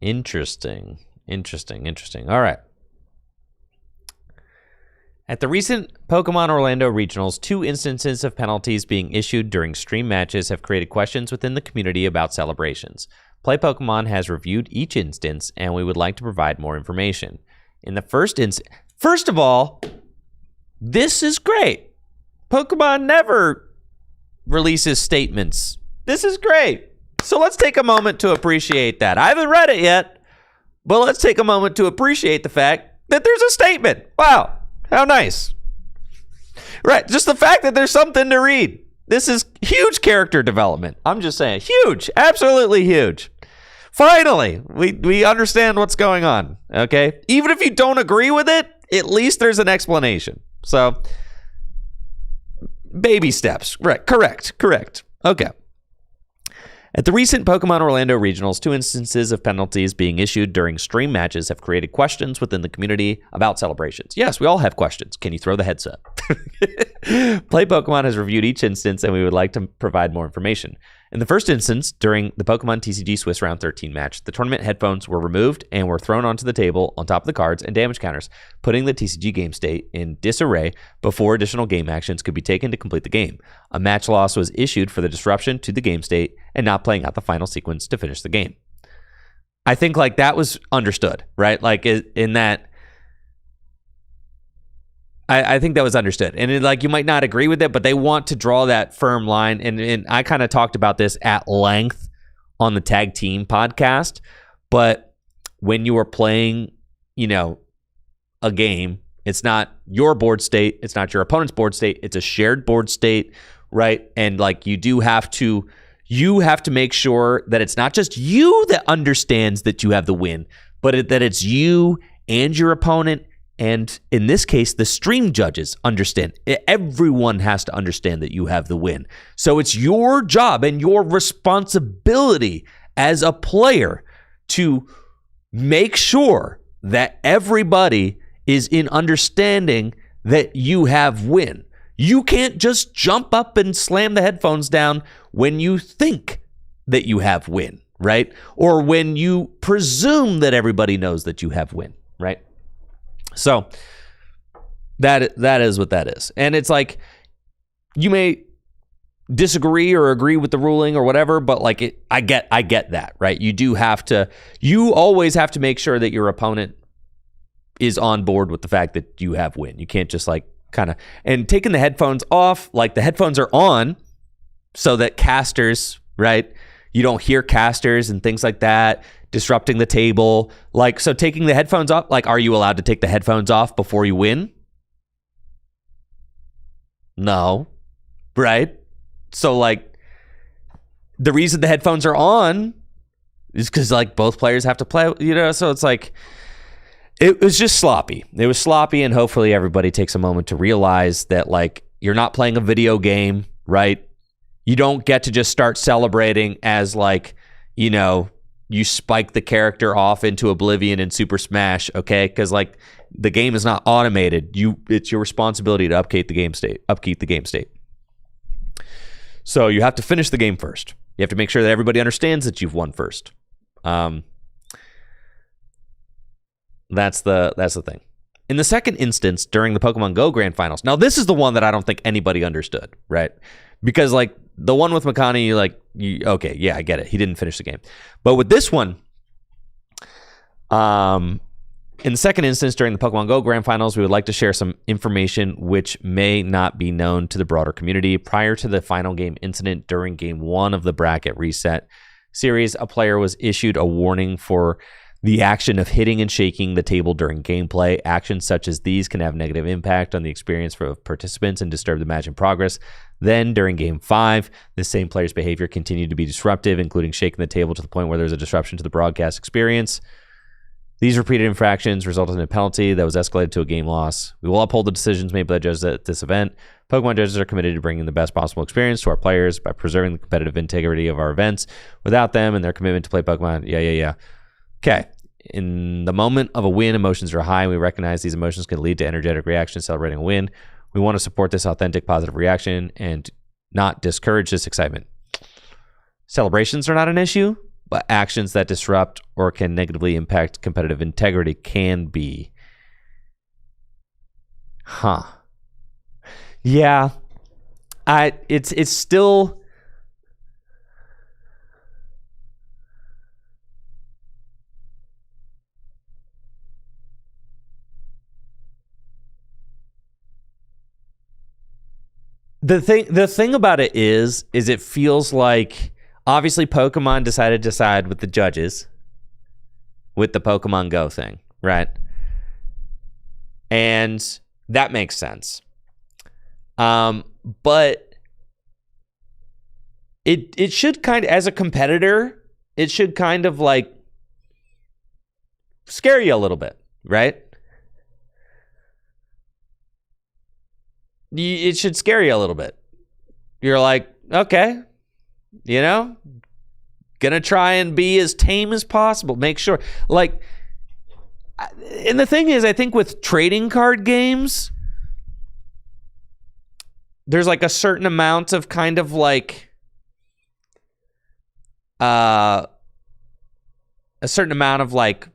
Interesting. All right. At the recent Pokemon Orlando Regionals, 2 instances of penalties being issued during stream matches have created questions within the community about celebrations. Play Pokemon has reviewed each instance, and we would like to provide more information. In the first instance, first of all, this is great. Pokemon never releases statements. This is great. So let's take a moment to appreciate that. I haven't read it yet, but let's take a moment to appreciate the fact that there's a statement. Wow, how nice. Right, just the fact that there's something to read. This is huge character development. I'm just saying, huge, absolutely huge. Finally, we understand what's going on, okay? Even if you don't agree with it, at least there's an explanation. So, baby steps. Right, correct. Okay. At the recent Pokemon Orlando Regionals, 2 instances of penalties being issued during stream matches have created questions within the community about celebrations. Yes, we all have questions. Can you throw the headset? Play Pokemon has reviewed each instance, and we would like to provide more information. In the first instance, during the Pokemon TCG Swiss Round 13 match, the tournament headphones were removed and were thrown onto the table on top of the cards and damage counters, putting the TCG game state in disarray before additional game actions could be taken to complete the game. A match loss was issued for the disruption to the game state and not playing out the final sequence to finish the game. I think like that was understood, right? Like in that, I think that was understood. And like you might not agree with it, but they want to draw that firm line. And I kind of talked about this at length on the Tag Team podcast. But when you are playing, a game, it's not your board state. It's not your opponent's board state. It's a shared board state, right? And like you have to make sure that it's not just you that understands that you have the win, but that it's you and your opponent. And in this case, the stream judges understand. Everyone has to understand that you have the win. So it's your job and your responsibility as a player to make sure that everybody is in understanding that you have win. You can't just jump up and slam the headphones down when you think that you have win, right? Or when you presume that everybody knows that you have win, right? So that is what that is. And it's like you may disagree or agree with the ruling or whatever, but like I get that, right? You always have to make sure that your opponent is on board with the fact that you have win. You can't just like kind of, and taking the headphones off, like the headphones are on so that casters, right? You don't hear casters and things like that, disrupting the table. Like, so taking the headphones off, like, are you allowed to take the headphones off before you win? No, right? So, like, the reason the headphones are on is because, like, both players have to play, so it's like, it was just sloppy. It was sloppy, and hopefully everybody takes a moment to realize that, like, you're not playing a video game, right? You don't get to just start celebrating as, like, you spike the character off into oblivion in Super Smash, okay? Because like the game is not automated. It's your responsibility to upkeep the game state. So you have to finish the game first. You have to make sure that everybody understands that you've won first. That's the thing. In the second instance, during the Pokemon Go Grand Finals, now this is the one that I don't think anybody understood, right? Because like the one with Makani, okay, yeah, I get it. He didn't finish the game. But with this one, in the second instance, during the Pokemon Go Grand Finals, we would like to share some information which may not be known to the broader community. Prior to the final game incident during Game 1 of the Bracket Reset series, a player was issued a warning for the action of hitting and shaking the table during gameplay. Actions such as these can have negative impact on the experience for participants and disturb the match in progress. Then, during Game 5, the same player's behavior continued to be disruptive, including shaking the table to the point where there's a disruption to the broadcast experience. These repeated infractions resulted in a penalty that was escalated to a game loss. We will uphold the decisions made by the judges at this event. Pokemon judges are committed to bringing the best possible experience to our players by preserving the competitive integrity of our events. Without them and their commitment to play Pokemon, yeah. Okay. In the moment of a win, emotions are high. We recognize these emotions can lead to energetic reactions celebrating a win. We want to support this authentic, positive reaction and not discourage this excitement. Celebrations are not an issue, but actions that disrupt or can negatively impact competitive integrity can be. Yeah. It's still... The thing about it is it feels like obviously Pokemon decided to side with the judges with the Pokemon Go thing, right? And that makes sense. But it should kind of, as a competitor, it should kind of like scare you a little bit, right? It should scare you a little bit. You're like, okay, gonna try and be as tame as possible. Make sure, like, and the thing is, I think with trading card games, there's like a certain amount of kind of like, a certain amount of like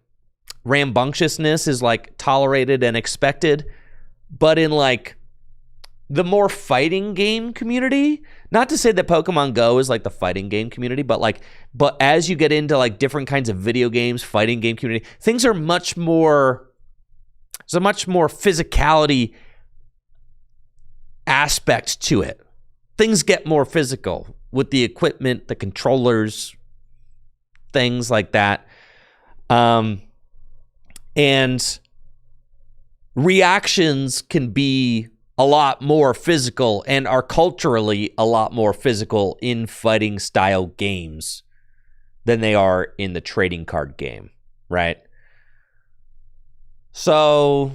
rambunctiousness is like tolerated and expected. But in like the more fighting game community, not to say that Pokemon Go is like the fighting game community, but as you get into like different kinds of video games, fighting game community, things are much more, there's a much more physicality aspect to it. Things get more physical with the equipment, the controllers, things like that. And reactions can be a lot more physical and are culturally a lot more physical in fighting style games than they are in the trading card game, right? So,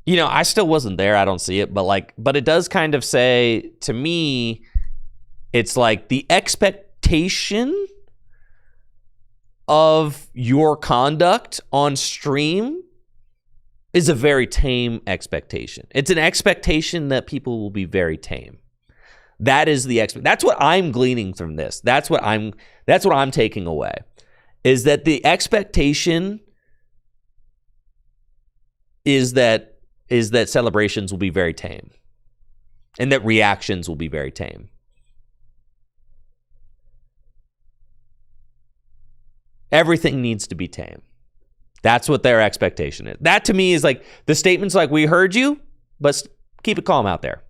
I still wasn't there. I don't see it, but it does kind of say to me, it's like the expectation of your conduct on stream is a very tame expectation. It's an expectation that people will be very tame. That is the that's what I'm gleaning from this. That's what I'm taking away. Is that the expectation is that celebrations will be very tame. And that reactions will be very tame. Everything needs to be tame. That's what their expectation is. That to me is like the statements like, we heard you, but keep it calm out there.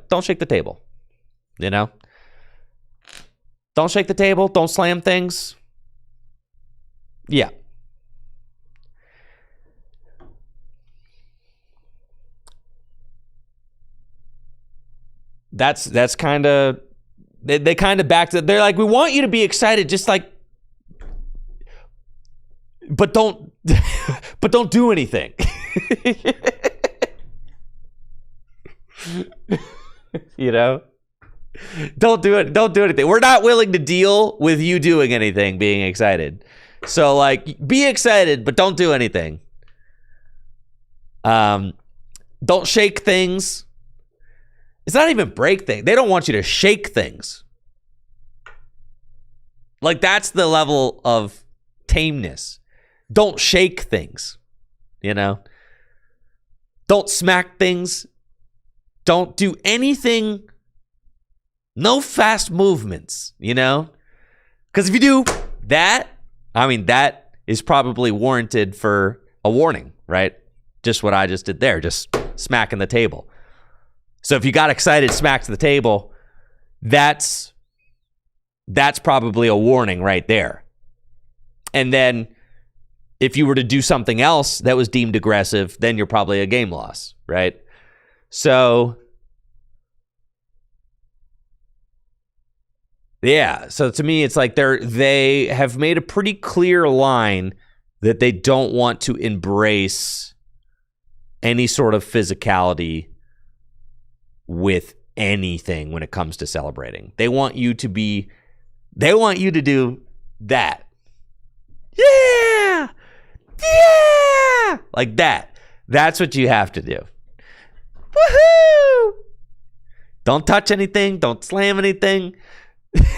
Don't shake the table. Don't shake the table. Don't slam things. Yeah. That's kind of, they kind of backed it. They're like, we want you to be excited, just like, but don't do anything. Don't do it. Don't do anything. We're not willing to deal with you doing anything, being excited. So like, be excited, but don't do anything. Don't shake things. It's not even break things. They don't want you to shake things. Like, that's the level of tameness. Don't shake things, Don't smack things. Don't do anything. No fast movements, Because if you do that, that is probably warranted for a warning, right? Just what I just did there, just smacking the table. So if you got excited, smacked the table, that's probably a warning right there. And then if you were to do something else that was deemed aggressive, then you're probably a game loss, right? So, yeah. So to me, it's like they have made a pretty clear line that they don't want to embrace any sort of physicality with anything when it comes to celebrating. They want you to do that. Yeah! Yeah! Like that. That's what you have to do. Woohoo! Don't touch anything. Don't slam anything. Whippy!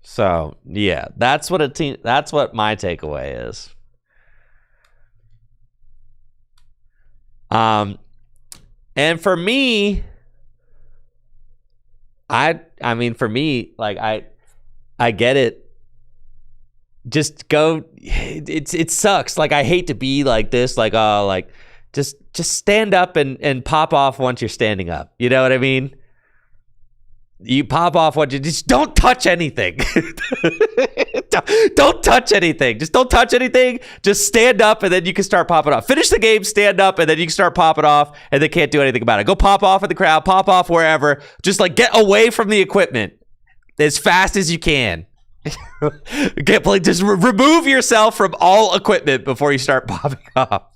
So, yeah, that's what my takeaway is. And for me, I get it. just go. It sucks. Like, I hate to be like this. Like, oh, like just stand up and pop off once you're standing up. You know what I mean? You pop off once you just don't touch anything. Don't touch anything. Just don't touch anything. Just stand up and then you can start popping off. Finish the game, stand up, and then you can start popping off, and they can't do anything about it. Go pop off at the crowd, pop off wherever. Just like get away from the equipment as fast as you can. Just remove yourself from all equipment before you start popping off.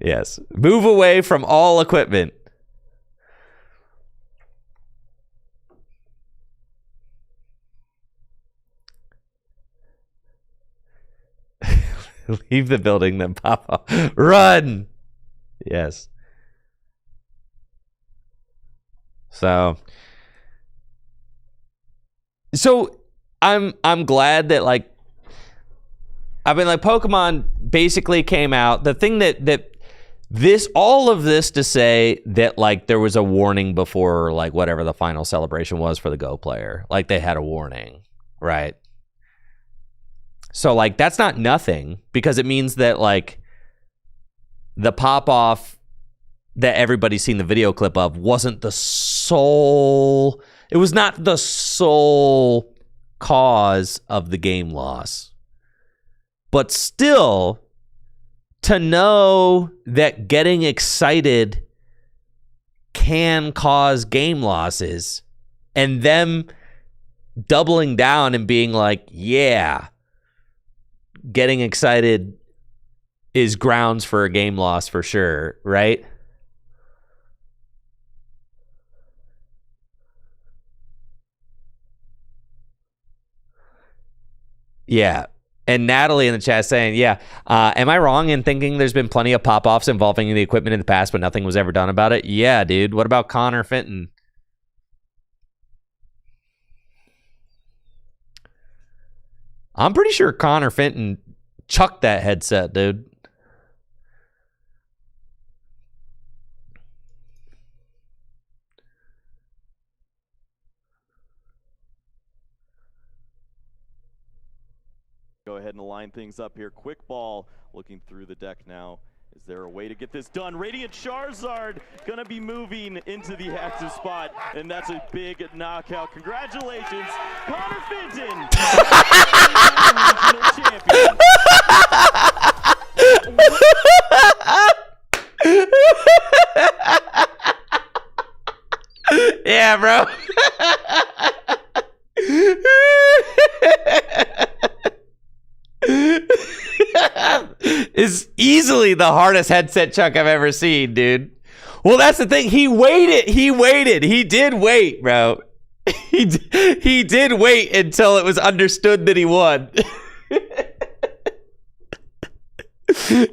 Yes. Move away from all equipment. Leave the building, then pop off. Run! Yes. So I'm glad that, like, I mean, like, Pokemon basically came out. The thing that all of this to say that, like, there was a warning before, like, whatever the final celebration was for the Go player. Like, they had a warning, right? So, like, that's not nothing, because it means that, like, the pop-off that everybody's seen the video clip of wasn't the sole... It was not the sole cause of the game loss. But still, to know that getting excited can cause game losses, and them doubling down and being like, yeah, getting excited is grounds for a game loss for sure, right? Yeah. And Natalie in the chat saying, yeah, am I wrong in thinking there's been plenty of pop-offs involving the equipment in the past, but nothing was ever done about it? Yeah, dude. What about Connor Fenton? I'm pretty sure Connor Fenton chucked that headset, dude. Go ahead and line things up here. Quick ball looking through the deck now. Is there a way to get this done? Radiant Charizard gonna be moving into the active spot, and that's a big knockout. Congratulations, Connor Fenton, champion. Yeah, bro. Is easily the hardest headset chuck I've ever seen, dude. Well, that's the thing. He waited. He did wait, bro. He did wait until it was understood that he won.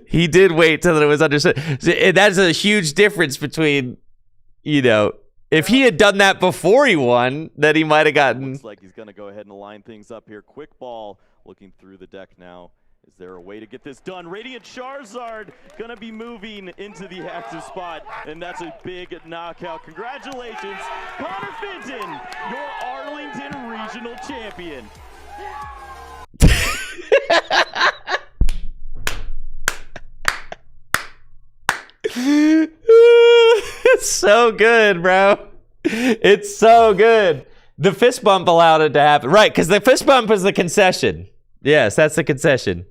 He did wait till it was understood. That's a huge difference between, you know, if he had done that before he won, then he might have gotten... Looks like he's going to go ahead and line things up here. Quick ball looking through the deck now. Is there a way to get this done? Radiant Charizard gonna be moving into the active spot, and that's a big knockout. Congratulations, Connor Fenton, your Arlington Regional Champion. It's so good, bro. It's so good. The fist bump allowed it to happen. Right, because the fist bump is the concession. Yes, that's the concession.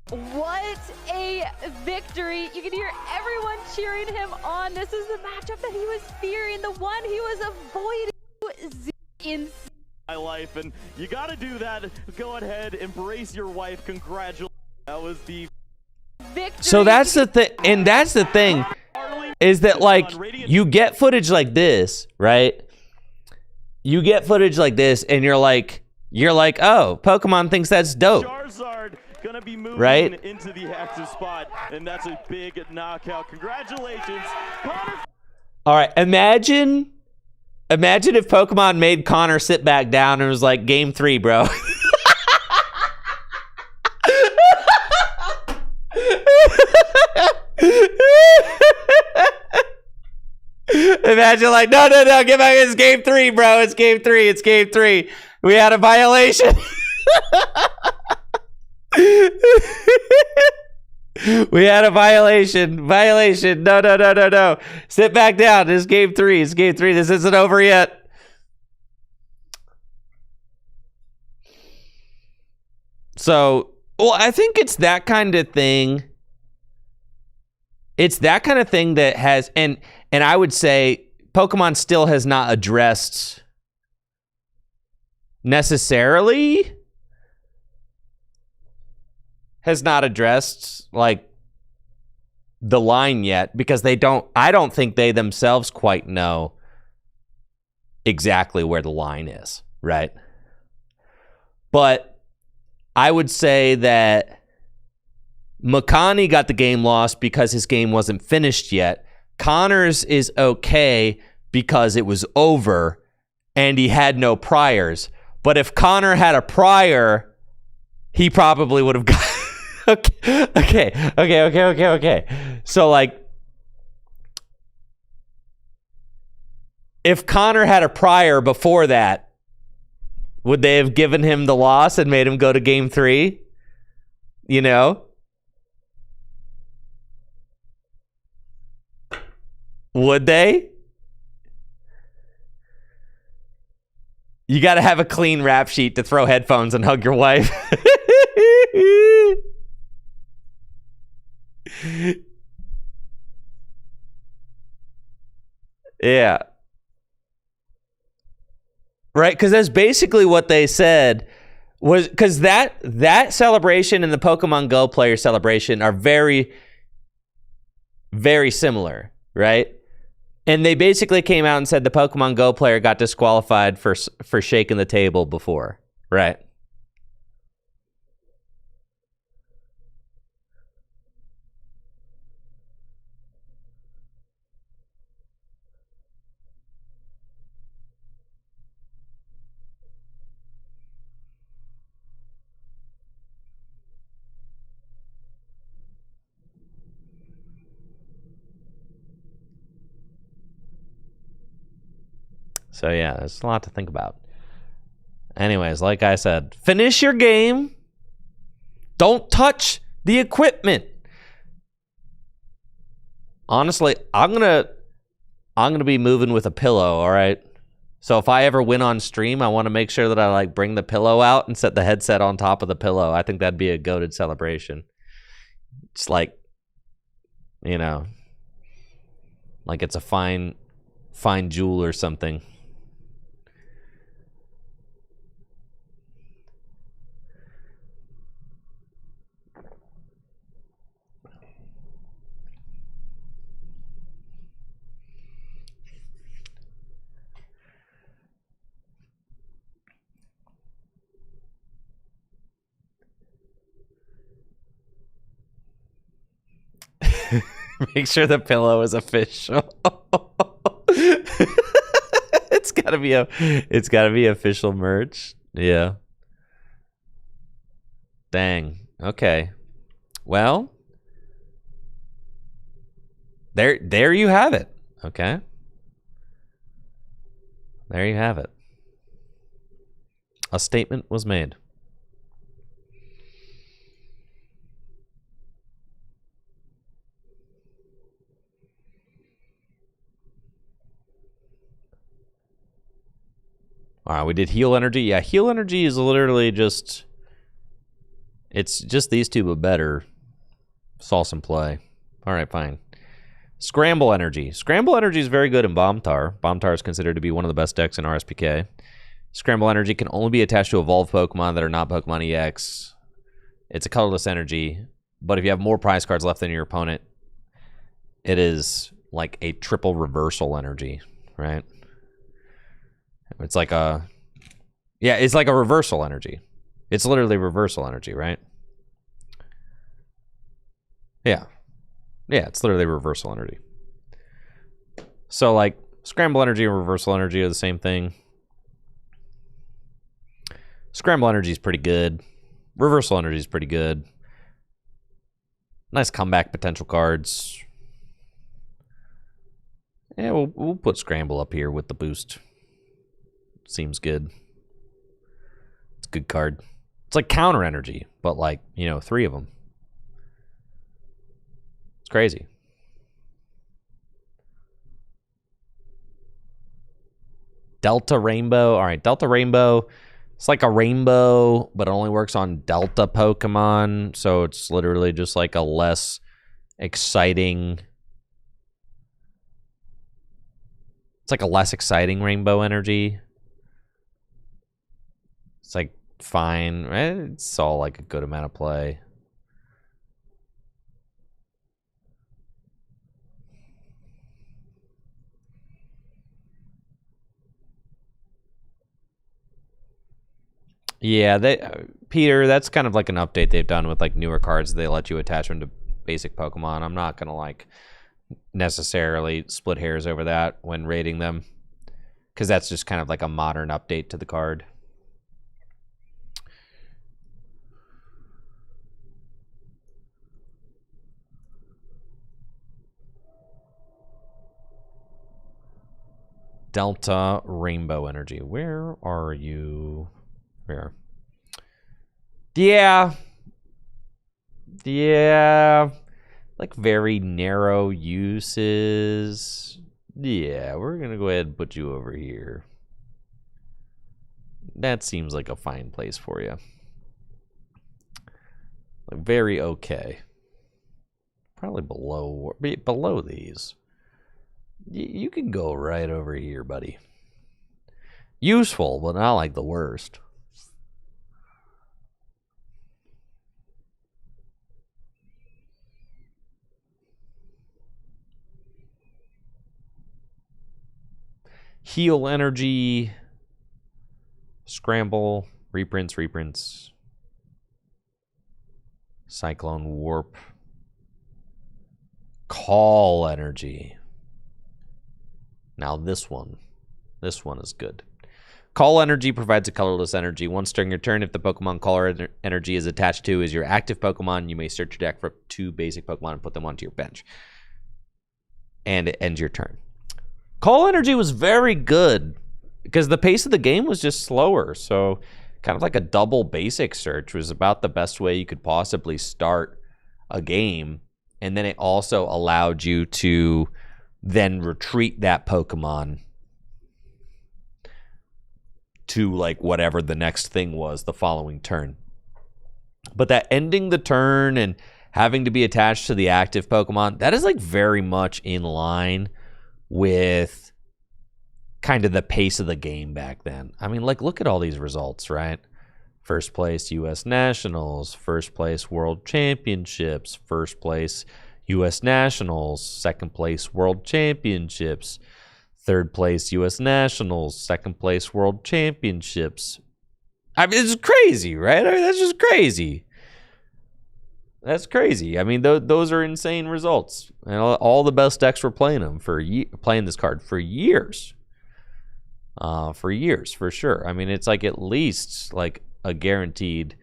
What a victory. You can hear everyone cheering him on. This is the matchup that he was fearing, the one he was avoiding. In my life, and you got to do that. Go ahead, embrace your wife. Congratulations. That was the victory. So that's the thing, and that's the thing, is that, like, you get footage like this, right? You get footage like this, and you're like, oh, Pokemon thinks that's dope. Charizard gonna be moving right into the active spot, and that's a big knockout. Congratulations, Connor. All right, imagine if Pokemon made Connor sit back down and was like, game 3, bro. Imagine like, no, get back. It's game 3, bro. It's game 3. It's game 3. We had a violation. We had a violation. Violation. No. Sit back down. This is game 3. It's game 3. This isn't over yet. So, well, I think it's that kind of thing. It's that kind of thing that has, and I would say Pokemon still has not addressed necessarily, like the line yet, because I don't think they themselves quite know exactly where the line is, right? But I would say that Makani got the game lost because his game wasn't finished yet. Connor's is okay because it was over and he had no priors. But if Connor had a prior, he probably would have got... Okay. So, like, if Connor had a prior before that, would they have given him the loss and made him go to game 3? You know? Would they? You got to have a clean rap sheet to throw headphones and hug your wife. Yeah. Right, because that's basically what they said. Was because that celebration and the Pokemon Go player celebration are very, very similar, right? And they basically came out and said the Pokemon Go player got disqualified for shaking the table before, right? So yeah, there's a lot to think about. Anyways, like I said, finish your game. Don't touch the equipment. Honestly, I'm gonna be moving with a pillow, all right? So if I ever win on stream, I want to make sure that I like bring the pillow out and set the headset on top of the pillow. I think that'd be a goated celebration. It's like, you know, like it's a fine jewel or something. Make sure the pillow is official. It's gotta be official merch. Yeah. Dang. Okay. Well, there you have it. Okay. There you have it. A statement was made. All right, we did heal energy. Yeah, heal energy is literally just... It's just these two, but better. Saw some play. All right, fine. Scramble energy. Scramble energy is very good in Bombtar. Bombtar is considered to be one of the best decks in RSPK. Scramble energy can only be attached to evolved Pokemon that are not Pokemon EX. It's a colorless energy, but if you have more prize cards left than your opponent, it is like a triple reversal energy, right? It's like a... Yeah, it's like a reversal energy. It's literally reversal energy, right? Yeah. Yeah, it's literally reversal energy. So, like, scramble energy and reversal energy are the same thing. Scramble energy is pretty good. Reversal energy is pretty good. Nice comeback potential cards. Yeah, we'll put Scramble up here with the boost. Seems good. It's a good card. It's like counter energy, but like, you know, 3 of them. It's crazy. Delta Rainbow. All right, Delta Rainbow. It's like a rainbow, but it only works on Delta Pokemon. So it's literally just like a less exciting... It's like a less exciting rainbow energy. It's like fine. It's all like a good amount of play. Yeah, Peter, that's kind of like an update they've done with like newer cards. They let you attach them to basic Pokemon. I'm not gonna like necessarily split hairs over that when rating them, because that's just kind of like a modern update to the card. Delta Rainbow Energy. Where are you? Where? Yeah. Like very narrow uses. Yeah, we're gonna go ahead and put you over here. That seems like a fine place for you. Like very okay. Probably below these. You can go right over here, buddy. Useful, but not like the worst. Heal energy, scramble, reprints, cyclone warp, call energy. Now this one is good. Call energy provides a colorless energy. Once during your turn, if the Pokemon caller energy is attached to is your active Pokemon, you may search your deck for 2 basic Pokemon and put them onto your bench. And it ends your turn. Call energy was very good because the pace of the game was just slower. So kind of like a double basic search was about the best way you could possibly start a game. And then it also allowed you to then retreat that Pokemon to like whatever the next thing was the following turn. But that ending the turn and having to be attached to the active Pokemon, that is like very much in line with kind of the pace of the game back then. I mean, like, look at all these results, right? First place U.S. Nationals, first place World Championships, first place U.S. Nationals, second place World Championships, third place U.S. Nationals, second place World Championships. I mean, it's crazy, right? I mean, that's just crazy. That's crazy. I mean, those are insane results. And all the best decks were playing them playing this card for years. For sure. I mean, it's like at least like a guaranteed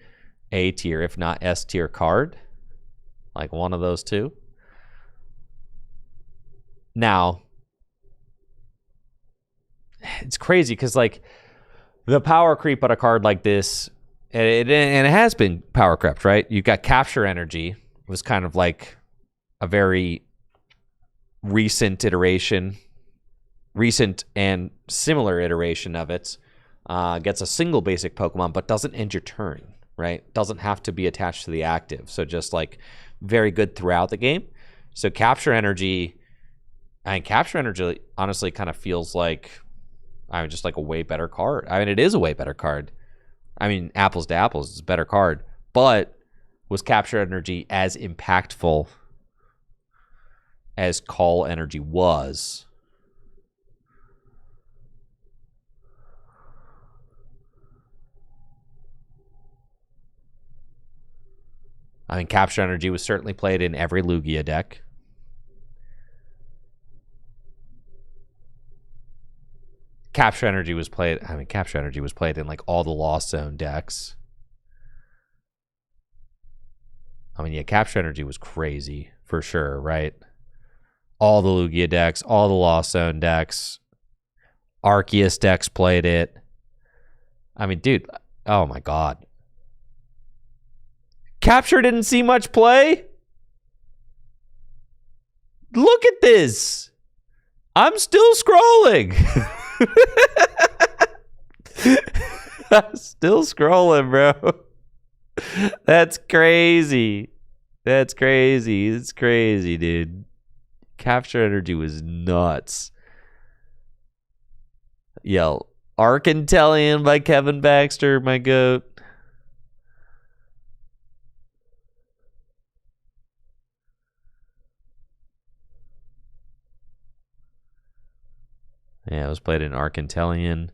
A tier, if not S tier card. Like one of those two. Now, it's crazy because like the power creep on a card like this, and it has been power crept, right? You got capture energy. It was kind of like a very recent and similar iteration of it. Gets a single basic Pokemon, but doesn't end your turn, right? Doesn't have to be attached to the active. So just like very good throughout the game. So capture energy, honestly kind of feels like, just like a way better card. I mean, it is a way better card. I mean, apples to apples, it's a better card. But was capture energy as impactful as call energy was? I mean, capture energy was certainly played in every Lugia deck. Capture energy was played. I mean, capture energy was played in like all the Lost Zone decks. I mean, yeah, capture energy was crazy for sure, right? all the Lugia decks, all the Lost Zone decks, Arceus decks played it. I mean, dude, oh my God. Capture didn't see much play. Look at this. I'm still scrolling. I'm still scrolling, bro. That's crazy. That's crazy. It's crazy, dude. Capture energy was nuts. Yo, Arcantellian by Kevin Baxter, my goat. Yeah, it was played in Arcantellian.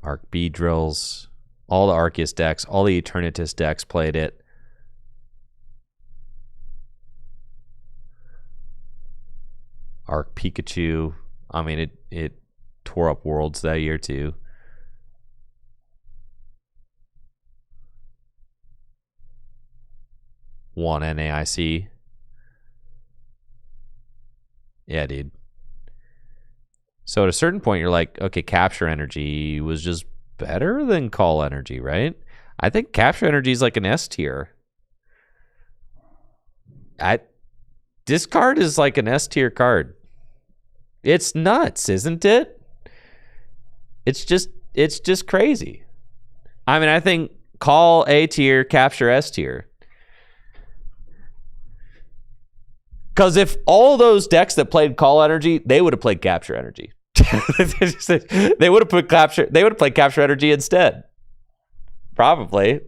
Arc B drills. All the Arceus decks, all the Eternatus decks played it. Arc Pikachu. I mean, it tore up Worlds that year too. Won NAIC. Yeah, dude. So at a certain point, you're like, okay, Capture Energy was just better than Call Energy, right? I think Capture Energy is like an S tier. This card is like an S tier card. It's nuts, isn't it? It's just crazy. I mean, I think Call A tier, Capture S tier. Because if all those decks that played Call Energy, they would have played Capture Energy. They would have put Capture. They would have played Capture Energy instead. Probably,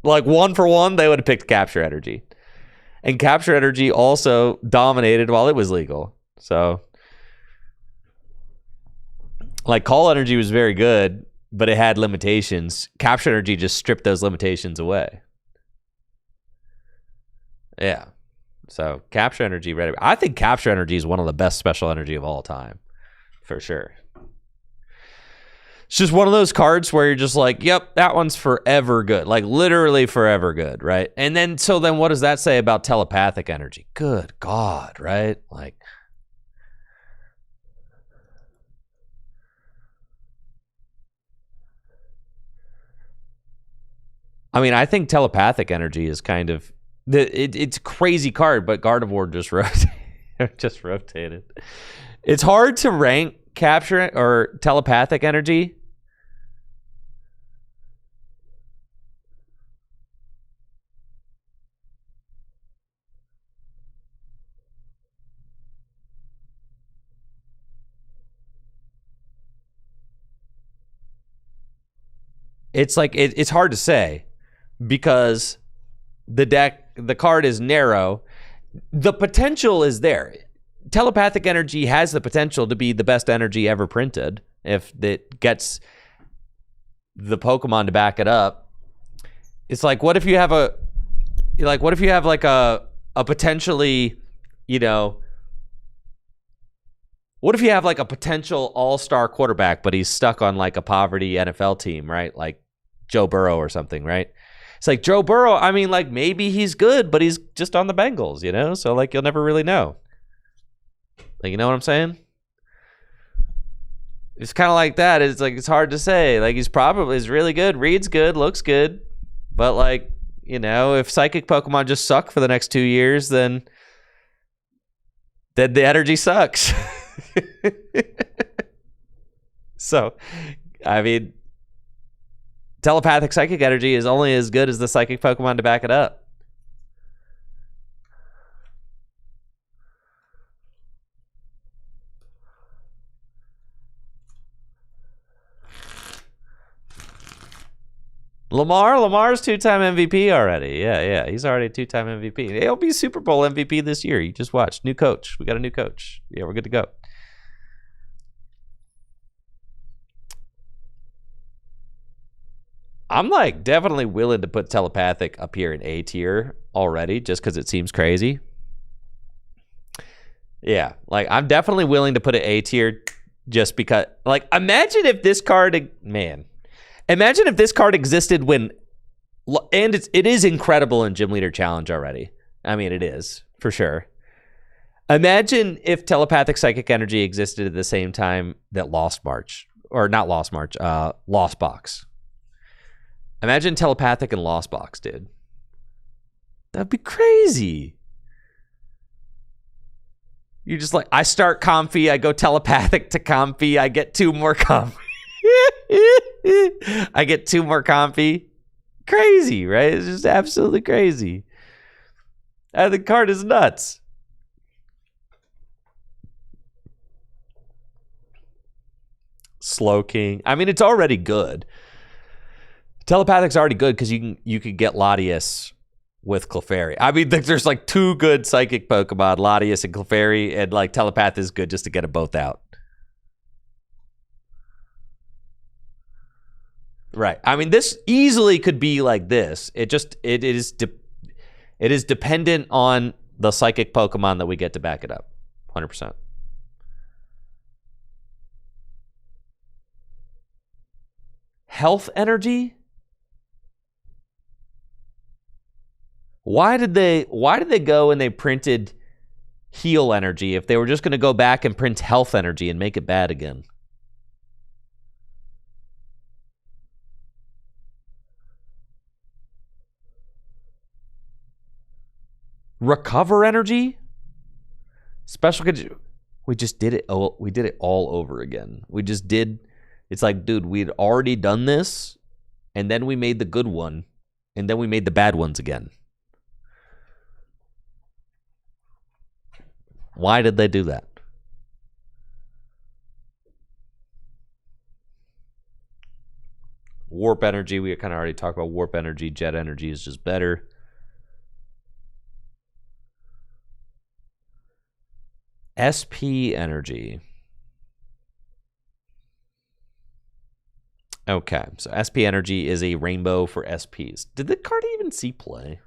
like 1 for 1, they would have picked Capture Energy, and Capture Energy also dominated while it was legal. So, like Call Energy was very good, but it had limitations. Capture Energy just stripped those limitations away. Yeah. So Capture Energy, I think Capture Energy is one of the best special energy of all time. For sure. It's just one of those cards where you're just like, yep, that one's forever good. Like literally forever good, right? And then, so then what does that say about telepathic energy? Good God, right? Like, I mean, I think telepathic energy is kind of, it's a crazy card, but Gardevoir just rotated. It's hard to rank Capture or telepathic energy. It's like it's hard to say because the card is narrow. The potential is there. Telepathic energy has the potential to be the best energy ever printed if it gets the Pokemon to back it up. It's like, what if you have a potentially, you know, what if you have like a potential all-star quarterback, but he's stuck on like a poverty NFL team, right? Like Joe Burrow or something, right? It's like Joe Burrow, I mean, like maybe he's good, but he's just on the Bengals, you know? So like you'll never really know. Like, you know what I'm saying? It's kind of like that. It's like, it's hard to say. Like, he's really good, reads good, looks good. But, like, you know, if psychic Pokemon just suck for the next 2 years, then the energy sucks. So, I mean, telepathic psychic energy is only as good as the psychic Pokemon to back it up. Lamar's 2-time MVP already. Yeah. He's already a 2-time MVP. He'll be Super Bowl MVP this year. You just watch. New coach. We got a new coach. Yeah, we're good to go. I'm like definitely willing to put telepathic up here in A tier already just because it seems crazy. Yeah, like I'm definitely willing to put it A tier just because, like, imagine if this card, imagine if this card existed when, and it is incredible in Gym Leader Challenge already. I mean, it is, for sure. Imagine if telepathic psychic energy existed at the same time that Lost March, or not Lost March, Lost Box. Imagine telepathic and Lost Box, dude. That'd be crazy. You're just like, I start Comfy, I go telepathic to Comfy, I get 2 more Comfy. I get 2 more Comfy. Crazy, right? It's just absolutely crazy. And the card is nuts. Slow King. I mean, it's already good. Telepathic's already good because you could get Latias with Clefairy. I mean, there's like 2 good psychic Pokemon, Latias and Clefairy, and like Telepath is good just to get them both out. Right. I mean, this easily could be like this. It is dependent on the psychic Pokemon that we get to back it up. 100%. Health energy? Why did they go and they printed heal energy if they were just going to go back and print health energy and make it bad again? Recover energy? Special, we just did it. Oh, we did it all over again. We just did. It's like, dude, we'd already done this, and then we made the good one, and then we made the bad ones again. Why did they do that? Warp energy, we kind of already talked about warp energy. Jet energy is just better. SP energy. Okay, so SP energy is a rainbow for SPs. Did the card even see play?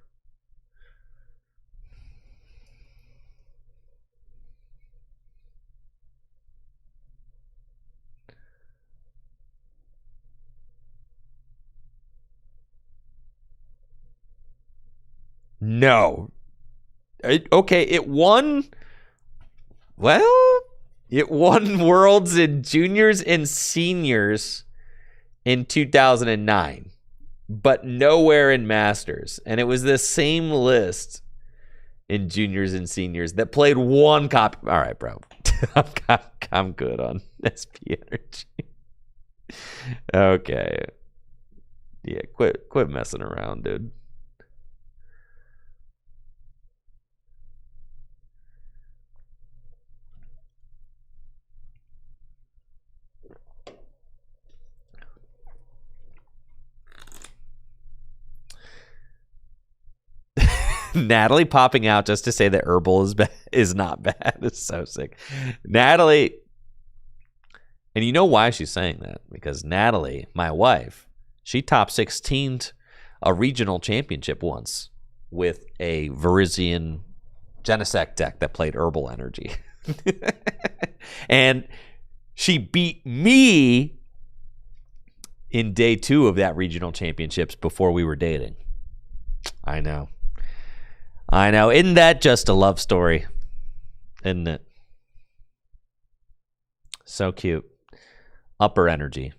No. Okay, it won. Well, it won Worlds in juniors and seniors in 2009, but nowhere in Masters. And it was the same list in juniors and seniors that played 1 copy. All right, bro. I'm good on SP energy. Okay. Yeah, quit messing around, dude. Natalie popping out just to say that herbal is not bad. It's so sick. Natalie, and you know why she's saying that? Because Natalie, my wife, she top 16'd a regional championship once with a Virizion Genesect deck that played herbal energy. And she beat me in day 2 of that regional championships before we were dating. I know. Isn't that just a love story? Isn't it? So cute. Upper energy.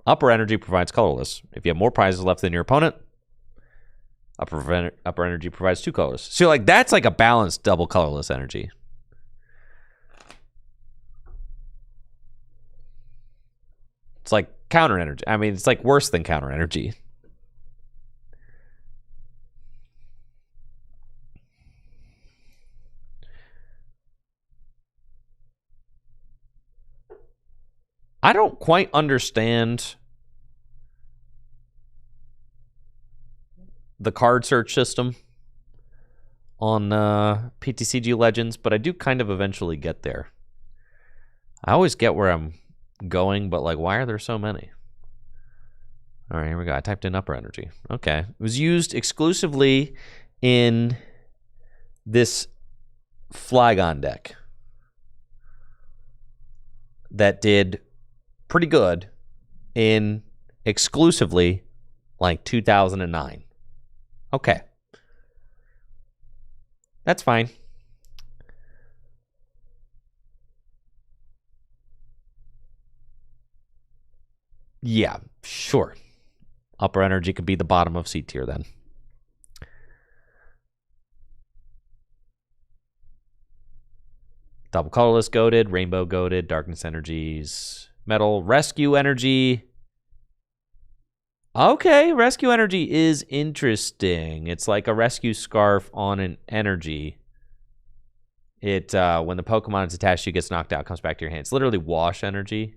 Upper energy provides colorless. If you have more prizes left than your opponent, upper energy provides 2 colors. So like that's like a balanced double colorless energy. It's like counter energy. I mean, it's like worse than counter energy. I don't quite understand the card search system on PTCG Legends, but I do kind of eventually get there. I always get where I'm going, but like, why are there so many? All right, here we go. I typed in upper energy. Okay. It was used exclusively in this Flygon deck that did pretty good in exclusively like 2009. Okay. That's fine. Yeah, sure. Upper energy could be the bottom of C tier then. Double colorless goaded, rainbow goaded, darkness energies, metal, rescue energy. Okay, rescue energy is interesting. It's like a rescue scarf on an energy. It when the Pokemon is attached to you, gets knocked out, comes back to your hand. It's literally wash energy,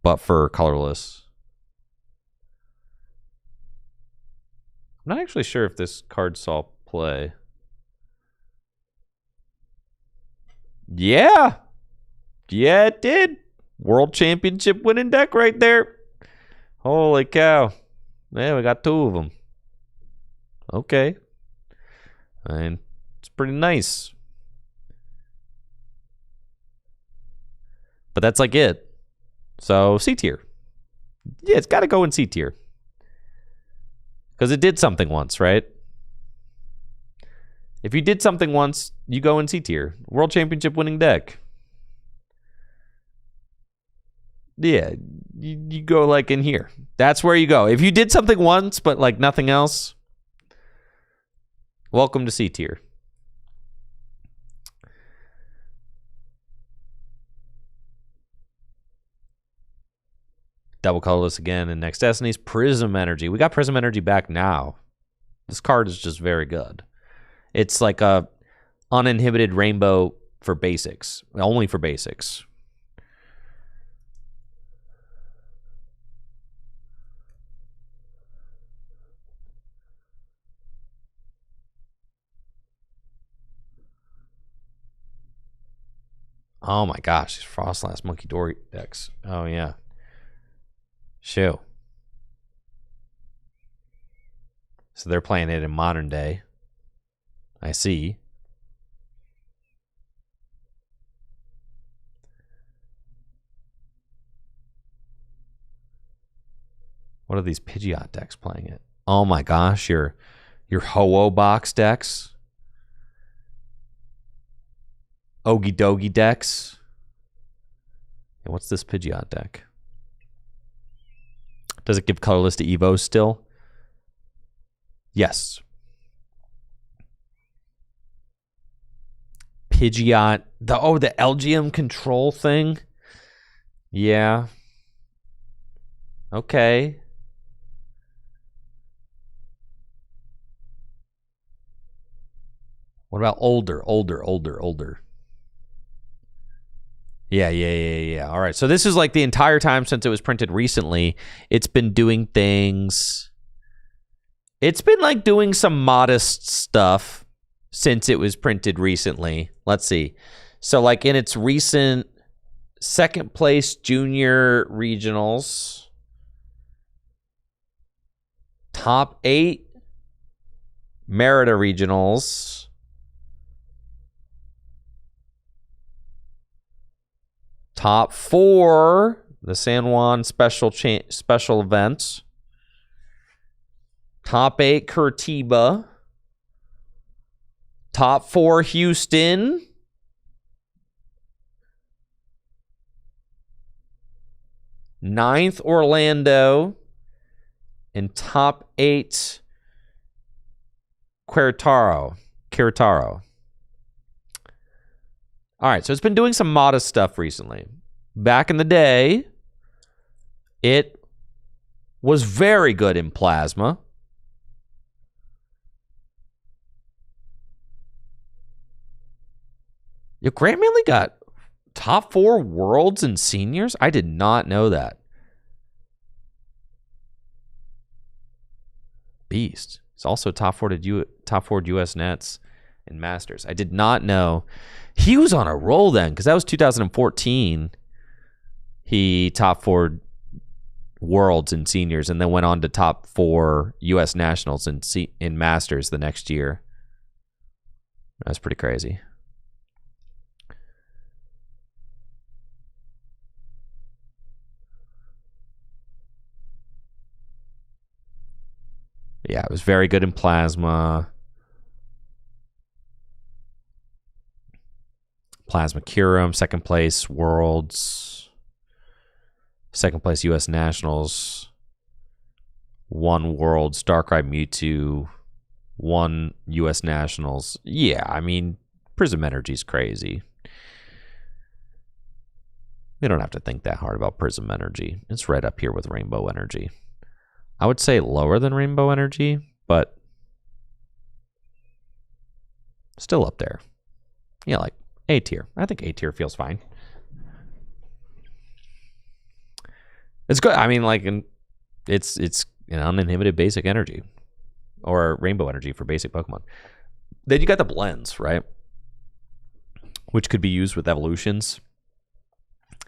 but for colorless. I'm not actually sure if this card saw play. Yeah. Yeah, it did. World Championship winning deck right there. Holy cow. Yeah, we got 2 of them. Okay. And it's pretty nice. But that's like it. So C tier. Yeah, it's got to go in C tier. Because it did something once, right? If you did something once, you go in C tier. World Championship winning deck. Yeah, you go like in here. That's where you go. If you did something once, but like nothing else, welcome to C tier. Double colorless again in next Destiny's. Prism Energy. We got Prism Energy back now. This card is just very good. It's like a uninhibited rainbow for basics. Only for basics. Oh my gosh, these Frostlast Monkey Door decks. Oh yeah. Shoo. So they're playing it in modern day. I see. What are these Pidgeot decks playing it? Oh my gosh, your Ho-Oh box decks. Ogie Dogie decks. And what's this Pidgeot deck? Does it give colorless to Evo still? Yes. Pidgeot. The LGM control thing? Yeah. Okay. What about older? Yeah. All right. So this is like the entire time since it was printed recently. It's been doing things. It's been like doing some modest stuff since it was printed recently. Let's see. So like in its recent second place junior regionals, top 8 Merida regionals, top 4 the San Juan special events, top 8 Curitiba, top 4 Houston, ninth Orlando, and top 8 Querétaro. All right, so it's been doing some modest stuff recently. Back in the day, it was very good in Plasma. Your Grant Manley got top 4 Worlds and Seniors? I did not know that. Beast. He's also top 4 US Nets and Masters. I did not know. He was on a roll then, because that was 2014. He top 4 Worlds and Seniors, and then went on to top 4 U.S. Nationals in Masters the next year. That's pretty crazy. Yeah, it was very good in Plasma. Plasma Curum, second place, Worlds. Second place U.S. Nationals. 1 Worlds, Darkrai Mewtwo. 1 U.S. Nationals. Yeah, I mean, Prism Energy's crazy. We don't have to think that hard about Prism Energy. It's right up here with Rainbow Energy. I would say lower than Rainbow Energy, but still up there. Yeah, like A tier. I think A tier feels fine. It's good. I mean, like, it's an uninhibited basic energy, or Rainbow Energy for basic Pokemon. Then you got the blends, right? Which could be used with evolutions.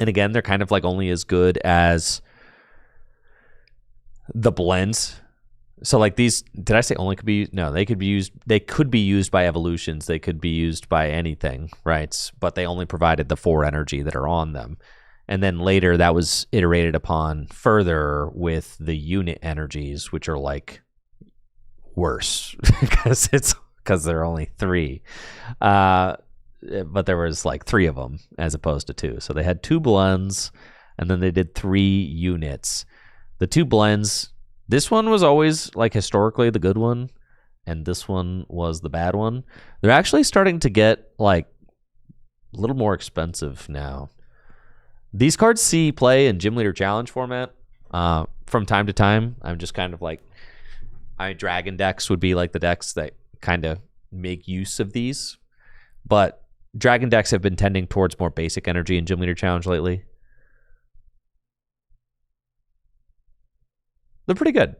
And again, they're kind of like only as good as the blends. So like these, did I say only could be used? No, they could be used. They could be used by evolutions. They could be used by anything, right? But they only provided the 4 energy that are on them. And then later that was iterated upon further with the unit energies, which are like worse because there are only 3. But there was like 3 of them as opposed to 2. So they had 2 blends, and then they did 3 units. The 2 blends, this one was always like historically the good one, and this one was the bad one. They're actually starting to get like a little more expensive now. These cards see play in Gym Leader Challenge format from time to time. I'm just kind of like, Dragon decks would be like the decks that kind of make use of these. But Dragon decks have been tending towards more basic energy in Gym Leader Challenge lately. They're pretty good.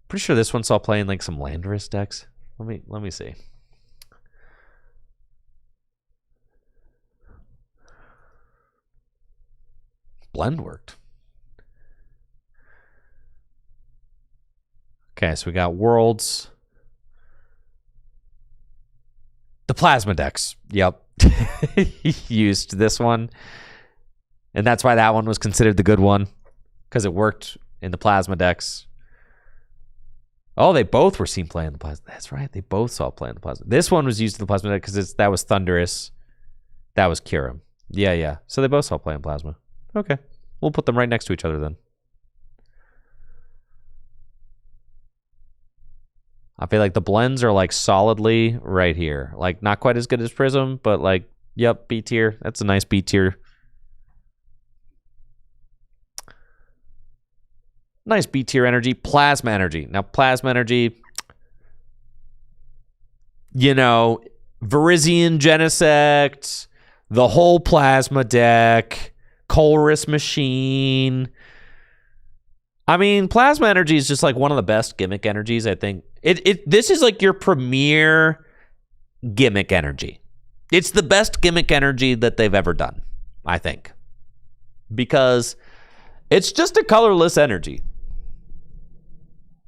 Pretty sure this one saw play in like some Landorus decks. Let me see. Blend worked. Okay, so we got Worlds. The Plasma decks. Yep. Used this one. And that's why that one was considered the good one. Because it worked in the Plasma decks. Oh, they both were seen play in the Plasma. That's right. They both saw play in the Plasma. This one was used in the Plasma deck because that was Thundurus. That was Kyurem. Yeah. So they both saw play in Plasma. Okay. We'll put them right next to each other then. I feel like the blends are like solidly right here. Like not quite as good as Prism, but like, yep, B tier. That's a nice B tier. Nice B tier energy. Plasma energy. Now Plasma energy, you know, Virizion Genesect, the whole Plasma deck, Colress Machine. I mean, Plasma energy is just like one of the best gimmick energies, I think. This is like your premier gimmick energy. It's the best gimmick energy that they've ever done, I think. Because it's just a colorless energy.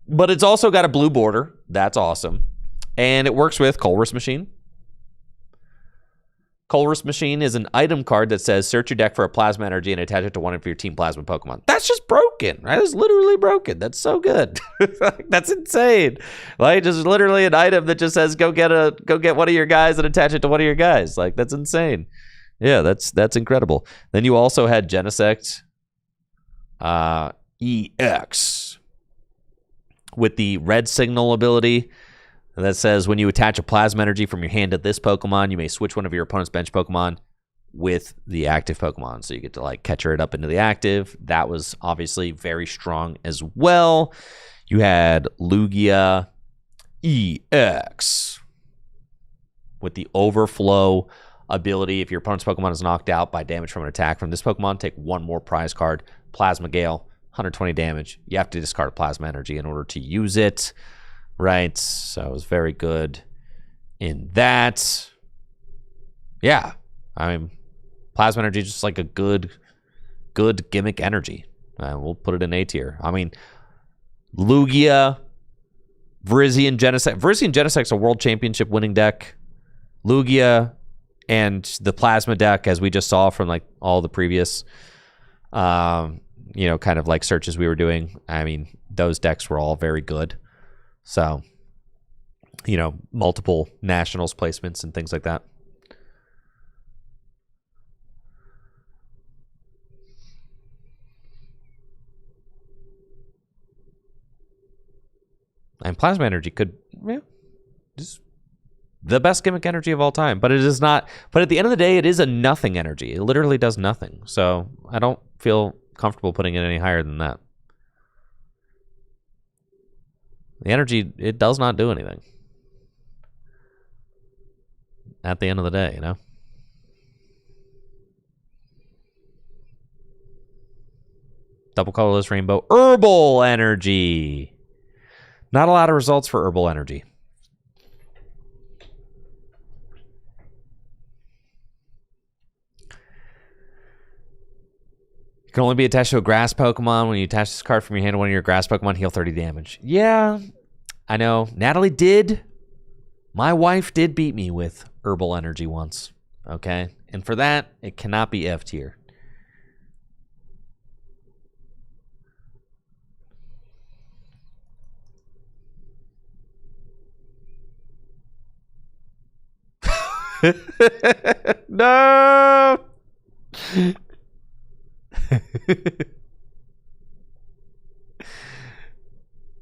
But it's also got a blue border. That's awesome. And it works with Colress Machine. Colress Machine is an item card that says search your deck for a Plasma energy and attach it to one of your Team Plasma Pokemon. That's just broken, right? It's literally broken. That's so good. That's insane. Like, just literally an item that just says go get one of your guys and attach it to one of your guys. Like, that's insane. Yeah, that's incredible. Then you also had Genesect EX with the red signal ability. That says when you attach a Plasma energy from your hand to this Pokemon, you may switch one of your opponent's bench Pokemon with the active Pokemon. So you get to like catcher it up into the active. That was obviously very strong as well. You had Lugia EX with the overflow ability. If your opponent's Pokemon is knocked out by damage from an attack from this Pokemon, take 1 more prize card. Plasma Gale, 120 damage. You have to discard Plasma energy in order to use it. Right, so it was very good in that. Yeah, I mean, Plasma energy is just like a good gimmick energy. We'll put it in A tier. I mean, Lugia, Virizion Genesect. Virizion Genesect's a world championship winning deck. Lugia and the Plasma deck, as we just saw from like all the previous, kind of like searches we were doing. I mean, those decks were all very good. So, multiple nationals placements and things like that. And Plasma Energy could, just the best gimmick energy of all time. But it is not. But at the end of the day, it is a nothing energy. It literally does nothing. So I don't feel comfortable putting it any higher than that. The energy, it does not do anything. At the end of the day, you know? Double colorless rainbow. Herbal energy. Not a lot of results for herbal energy. Can only be attached to a grass Pokemon. When you attach this card from your hand to one of your grass Pokemon, heal 30 damage. Yeah, I know. Natalie did. My wife did beat me with herbal energy once. Okay? And for that, it cannot be F tier. No!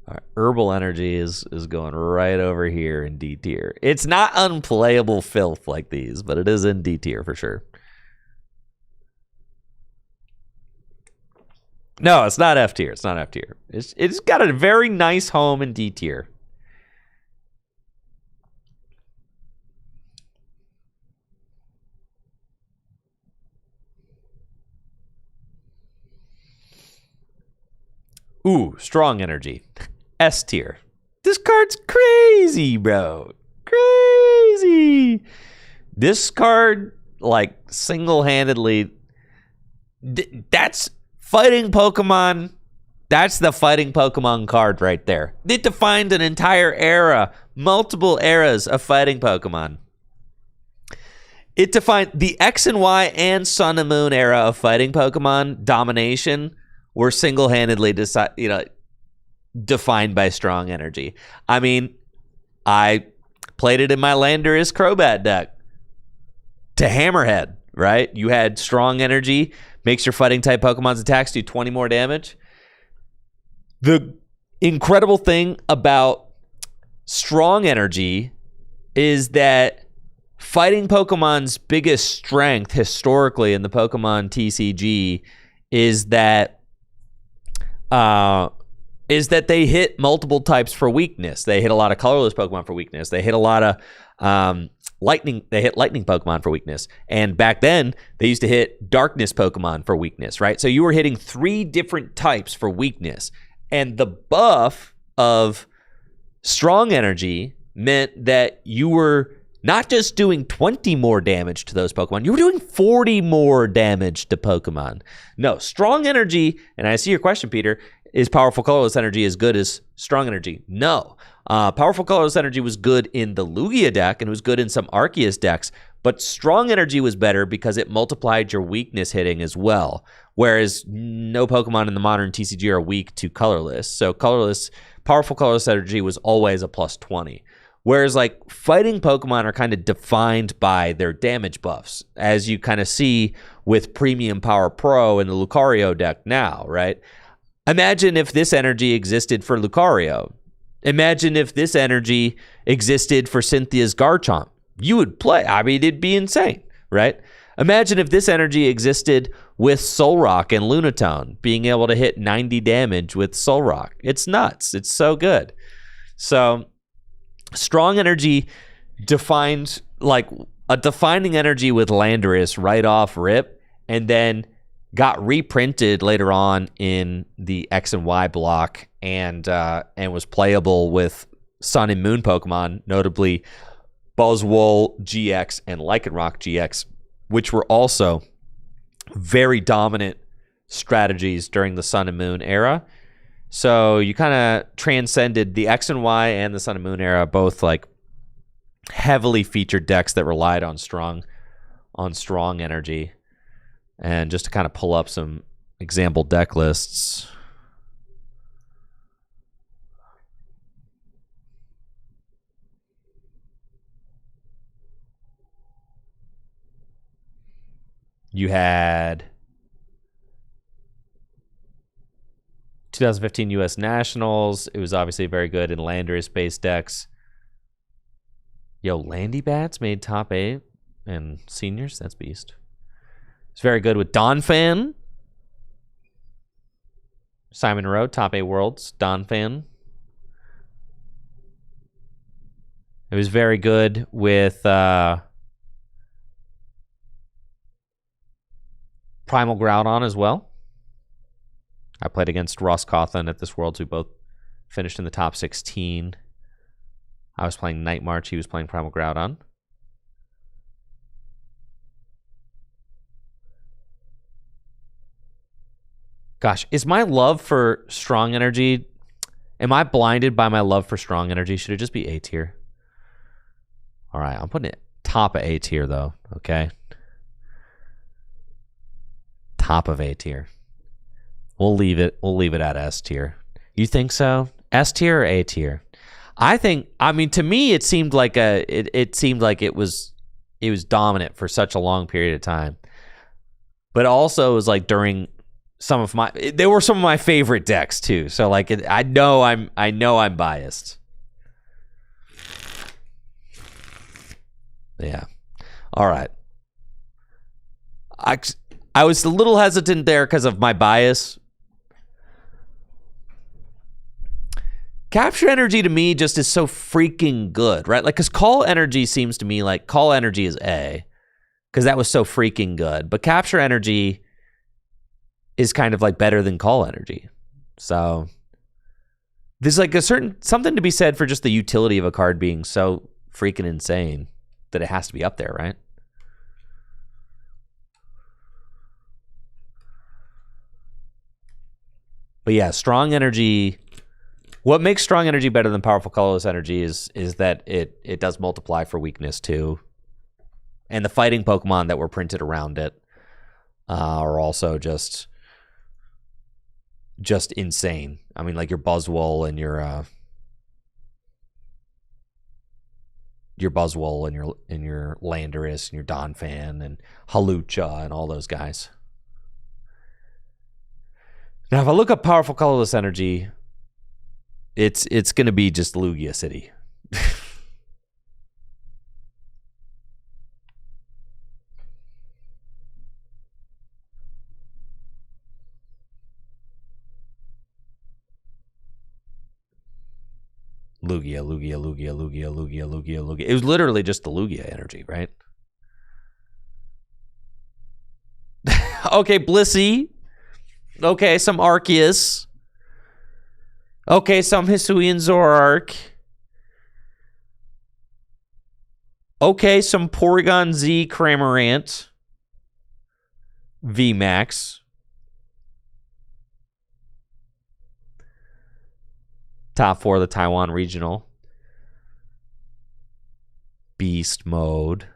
All right, herbal energy is going right over here in D tier. It's not unplayable filth like these, but it is in D tier for sure. No, it's not F tier. It's not F tier. It's got a very nice home in D tier. Ooh, strong energy. S tier. This card's crazy, bro. Crazy. This card, like, single-handedly, that's fighting Pokemon. That's the fighting Pokemon card right there. It defined an entire era, multiple eras of fighting Pokemon. It defined the X and Y and Sun and Moon era of fighting Pokemon domination were single-handedly defined by strong energy. I mean, I played it in my Landorus Crobat deck to Hammerhead, right? You had strong energy, makes your fighting type Pokemon's attacks do 20 more damage. The incredible thing about strong energy is that fighting Pokemon's biggest strength historically in the Pokemon TCG is that they hit multiple types for weakness. They hit a lot of colorless Pokemon for weakness. They hit a lot of lightning. They hit lightning Pokemon for weakness. And back then, they used to hit darkness Pokemon for weakness, right? So you were hitting 3 different types for weakness. And the buff of strong energy meant that you were not just doing 20 more damage to those Pokemon, you were doing 40 more damage to Pokemon. No, strong energy, and I see your question, Peter, is powerful colorless energy as good as strong energy? No. Powerful colorless energy was good in the Lugia deck, and it was good in some Arceus decks, but strong energy was better because it multiplied your weakness hitting as well, whereas no Pokemon in the modern TCG are weak to colorless. So powerful colorless energy was always a plus 20. Whereas, like, fighting Pokemon are kind of defined by their damage buffs, as you kind of see with Premium Power Pro in the Lucario deck now, right? Imagine if this energy existed for Lucario. Imagine if this energy existed for Cynthia's Garchomp. You would play. I mean, it'd be insane, right? Imagine if this energy existed with Solrock and Lunatone, being able to hit 90 damage with Solrock. It's nuts. It's so good. So strong energy defined like a defining energy with Landorus right off rip, and then got reprinted later on in the X and Y block, and was playable with Sun and Moon Pokemon, notably Buzzwole GX and Lycanroc GX, which were also very dominant strategies during the Sun and Moon era. So you kind of transcended the X and Y and the Sun and Moon era, both like heavily featured decks that relied on strong energy. And just to kind of pull up some example deck lists. You had 2015 U.S. Nationals. It was obviously very good in Landorus-based decks. Yo, Landy Bats made top 8 and seniors. That's beast. It's very good with Donphan. Simon Rowe, top 8 worlds. Donphan. It was very good with Primal Groudon as well. I played against Ross Cawthon at this Worlds. We both finished in the top 16. I was playing Night March. He was playing Primal Groudon. Gosh, is my love for Strong Energy... Am I blinded by my love for Strong Energy? Should it just be A tier? All right, I'm putting it top of A tier, though, okay? Top of A tier. We'll leave it at S tier. You think so? S tier or A tier? I mean, to me, it seemed like it was dominant for such a long period of time. But also it was like during they were some of my favorite decks too. So like I know I'm biased. Yeah. All right. I was a little hesitant there because of my bias. Capture Energy to me just is so freaking good, right? Like, because Call Energy seems to me like Call Energy is A, because that was so freaking good. But Capture Energy is kind of like better than Call Energy. So there's like something to be said for just the utility of a card being so freaking insane that it has to be up there, right? But yeah, Strong Energy. What makes Strong Energy better than Powerful Colorless Energy is that it does multiply for weakness too, and the fighting Pokemon that were printed around it are also just insane. I mean, like your Buzzwole and your Landorus and your Donphan and Hawlucha and all those guys. Now, if I look up Powerful Colorless Energy, it's going to be just Lugia City. Lugia. It was literally just the Lugia energy, right? Okay, Blissey. Okay, some Arceus. Okay, some Hisuian Zoroark. Okay, some Porygon Z Cramorant. VMAX. Top 4 of the Taiwan Regional. Beast Mode.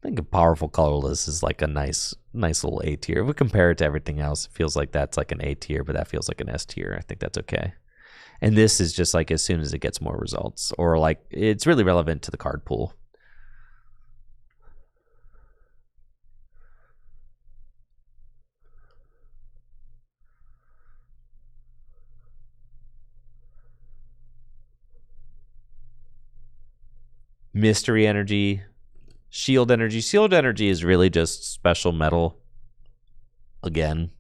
I think a Powerful Colorless is like a nice little A tier. If we compare it to everything else, it feels like that's like an A tier, but that feels like an S tier. I think that's okay. And this is just like as soon as it gets more results, or like it's really relevant to the card pool. Mystery Energy. Shield Energy. Shield Energy is really just special metal. Again.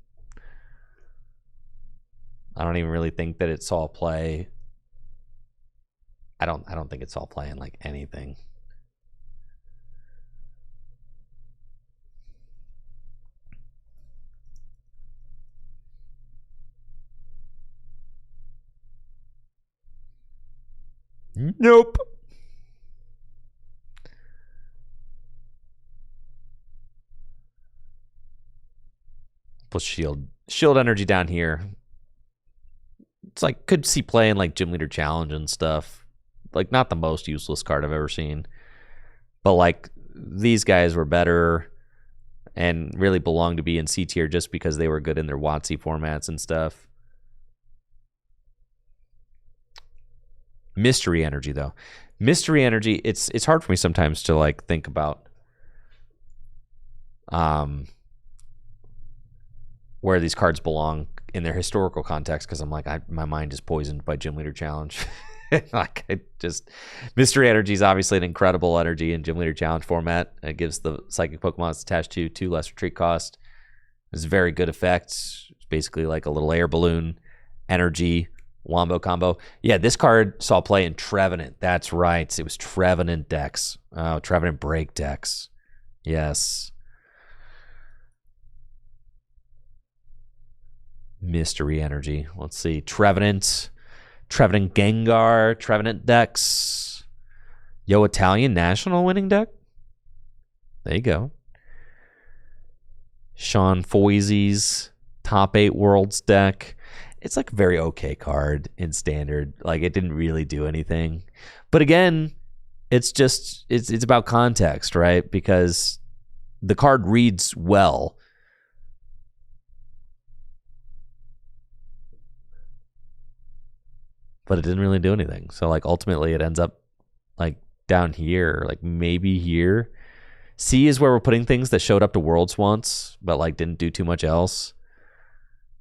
I don't even really think that it saw play. I don't think it saw play in like anything. Nope. Plus Shield Energy down here. It's like, could see play in like Gym Leader Challenge and stuff. Like, not the most useless card I've ever seen. But like, these guys were better and really belonged to be in C tier just because they were good in their WotC formats and stuff. Mystery Energy, though. Mystery Energy, it's hard for me sometimes to like think about where these cards belong in their historical context, because I'm like, my mind is poisoned by Gym Leader Challenge. Like, Mystery Energy is obviously an incredible energy in Gym Leader Challenge format. It gives the psychic Pokemon it's attached to 2 less retreat cost. It's a very good effect. It's basically like a little air balloon energy wombo combo. Yeah, this card saw play in Trevenant. That's right. It was Trevenant decks. Oh, Trevenant break decks. Yes. Mystery Energy. Let's see. Trevenant Gengar, Trevenant decks. Yo, Italian national winning deck. There you go. Sean Foisey's top 8 worlds deck. It's like a very okay card in standard. Like, it didn't really do anything. But again, it's just it's about context, right? Because the card reads well. But it didn't really do anything. So like ultimately it ends up like down here, like maybe here. C is where we're putting things that showed up to Worlds once, but like didn't do too much else.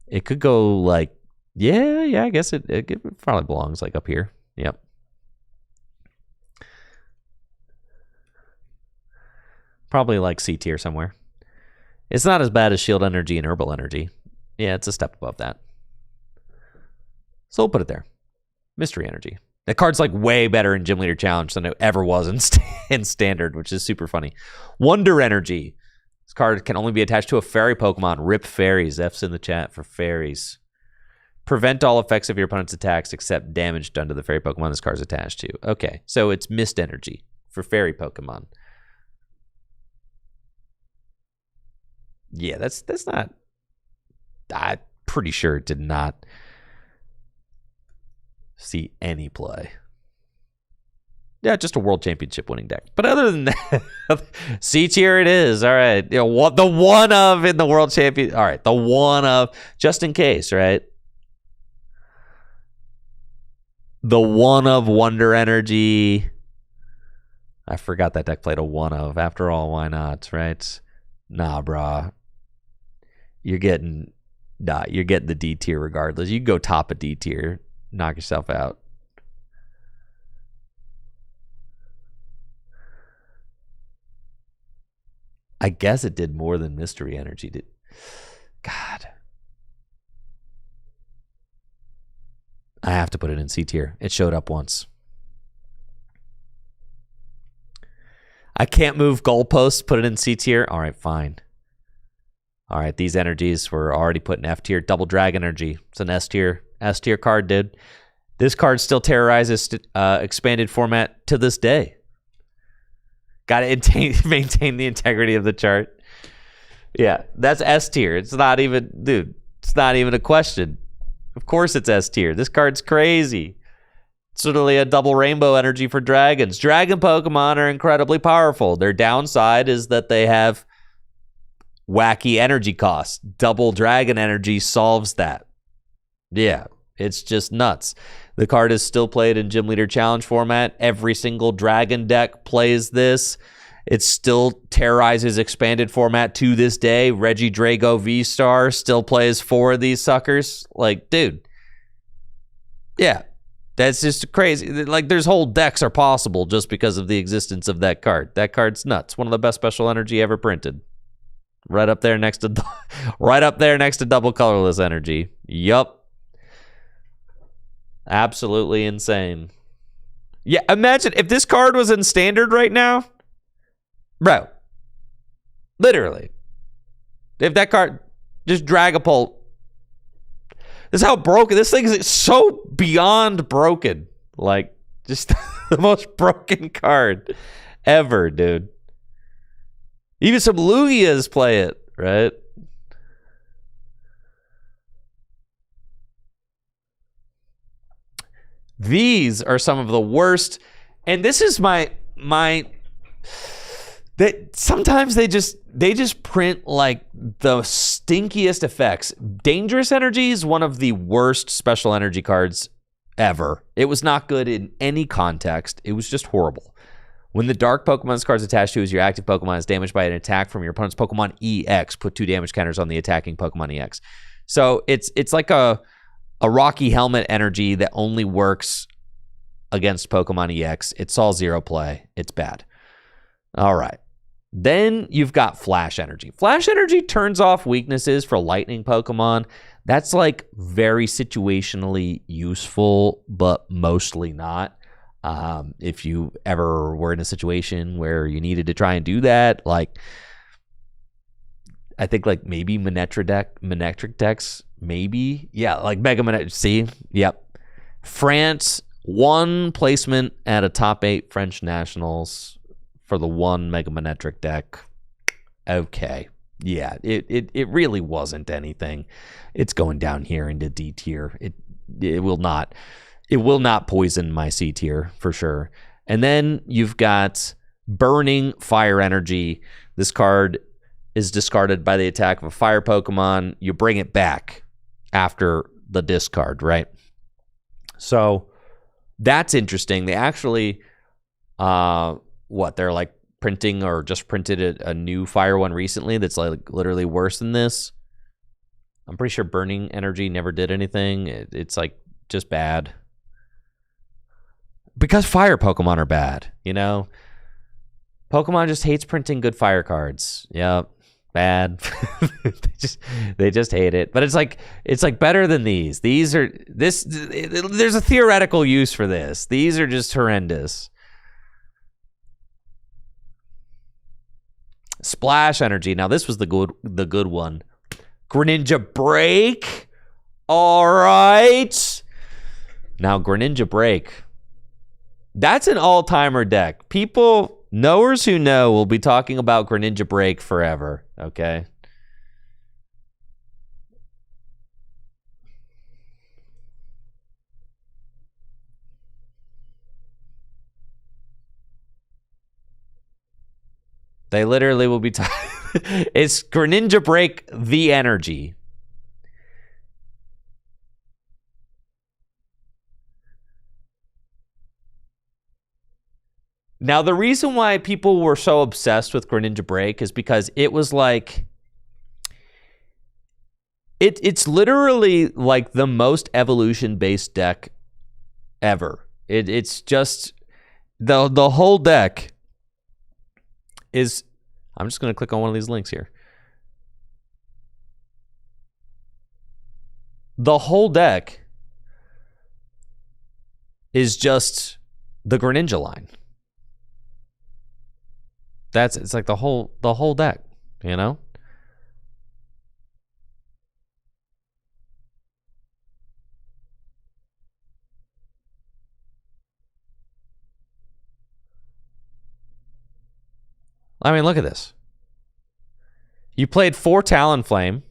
It could go like, yeah, I guess it probably belongs like up here. Yep. Probably like C tier somewhere. It's not as bad as Shield Energy and Herbal Energy. Yeah, it's a step above that. So we'll put it there. Mystery Energy. That card's like way better in Gym Leader Challenge than it ever was in Standard, which is super funny. Wonder Energy. This card can only be attached to a fairy Pokemon. Rip fairies. F's in the chat for fairies. Prevent all effects of your opponent's attacks except damage done to the fairy Pokemon this card's attached to. Okay, so it's Mist Energy for fairy Pokemon. Yeah, that's not... I'm pretty sure it did not see any play. Yeah, just a world championship winning deck. But other than that, C tier it is. All right. You know, what the one of in the world champion. All right, the one of, just in case, right? The one of Wonder Energy. I forgot that deck played a one of. After all, why not, right? Nah, brah. You're getting the D tier regardless. You can go top of D tier. Knock yourself out. I guess it did more than Mystery Energy did. God. I have to put it in C tier. It showed up once. I can't move goalposts, put it in C tier. All right, fine. All right, these energies were already put in F tier. Double Dragon Energy. It's an S tier card, dude. This card still terrorizes expanded format to this day. Got to maintain the integrity of the chart. Yeah, that's S tier. It's not even, dude, it's not even a question. Of course it's S tier. This card's crazy. It's literally a double rainbow energy for dragons. Dragon Pokemon are incredibly powerful. Their downside is that they have wacky energy costs. Double Dragon Energy solves that. Yeah, it's just nuts. The card is still played in Gym Leader Challenge format. Every single Dragon deck plays this. It still terrorizes expanded format to this day. Reggie Drago V-Star still plays 4 of these suckers. Like, dude. Yeah, that's just crazy. Like, there's whole decks are possible just because of the existence of that card. That card's nuts. One of the best special energy ever printed. Right up there next to double colorless energy. Yup. Absolutely insane. Yeah, imagine if this card was in standard right now. Bro. Literally. If that card just Dragapult. This is how broken this thing is. So beyond broken. Like, just the most broken card ever, dude. Even some Lugias play it, right? These are some of the worst, and this is my that sometimes they just print like the stinkiest effects. Dangerous Energy is one of the worst special energy cards ever. It was not good in any context. It was just horrible. When the dark Pokemon card's attached to is your active Pokemon is damaged by an attack from your opponent's Pokemon EX. Put 2 damage counters on the attacking Pokemon EX. So it's like a Rocky Helmet energy that only works against Pokemon EX. It saw 0 play. It's bad. All right. Then you've got Flash Energy. Flash Energy turns off weaknesses for Lightning Pokemon. That's like very situationally useful, but mostly not. If you ever were in a situation where you needed to try and do that, like I think like maybe Manectric decks, maybe. Yeah, like Mega Manectric. See? Yep. France, 1 placement at a top 8 French nationals for the 1 Mega Manectric deck. Okay. Yeah, it really wasn't anything. It's going down here into D tier. It will not poison my C tier for sure. And then you've got Burning Fire Energy. This card is discarded by the attack of a fire Pokemon. You bring it back after the discard, right? So that's interesting. They actually, they're like printing or just printed a new fire one recently that's like literally worse than this. I'm pretty sure Burning Energy never did anything. It's like just bad. Because fire Pokemon are bad, you know? Pokemon just hates printing good fire cards. Yep. Bad. they just hate it. But it's like better than these. There's a theoretical use for this. These are just horrendous. Splash Energy. Now this was the good one. Greninja Break. All right. Now Greninja Break. That's an all-timer deck. People, knowers who know, will be talking about Greninja Break forever, okay? They literally will be talking. It's Greninja Break the energy. Now, the reason why people were so obsessed with Greninja Break is because it was like... It's literally like the most evolution-based deck ever. It's just... The whole deck is... I'm just going to click on one of these links here. The whole deck is just the Greninja line. It's like the whole deck, you know? I mean, look at this. You played 4 Talonflame.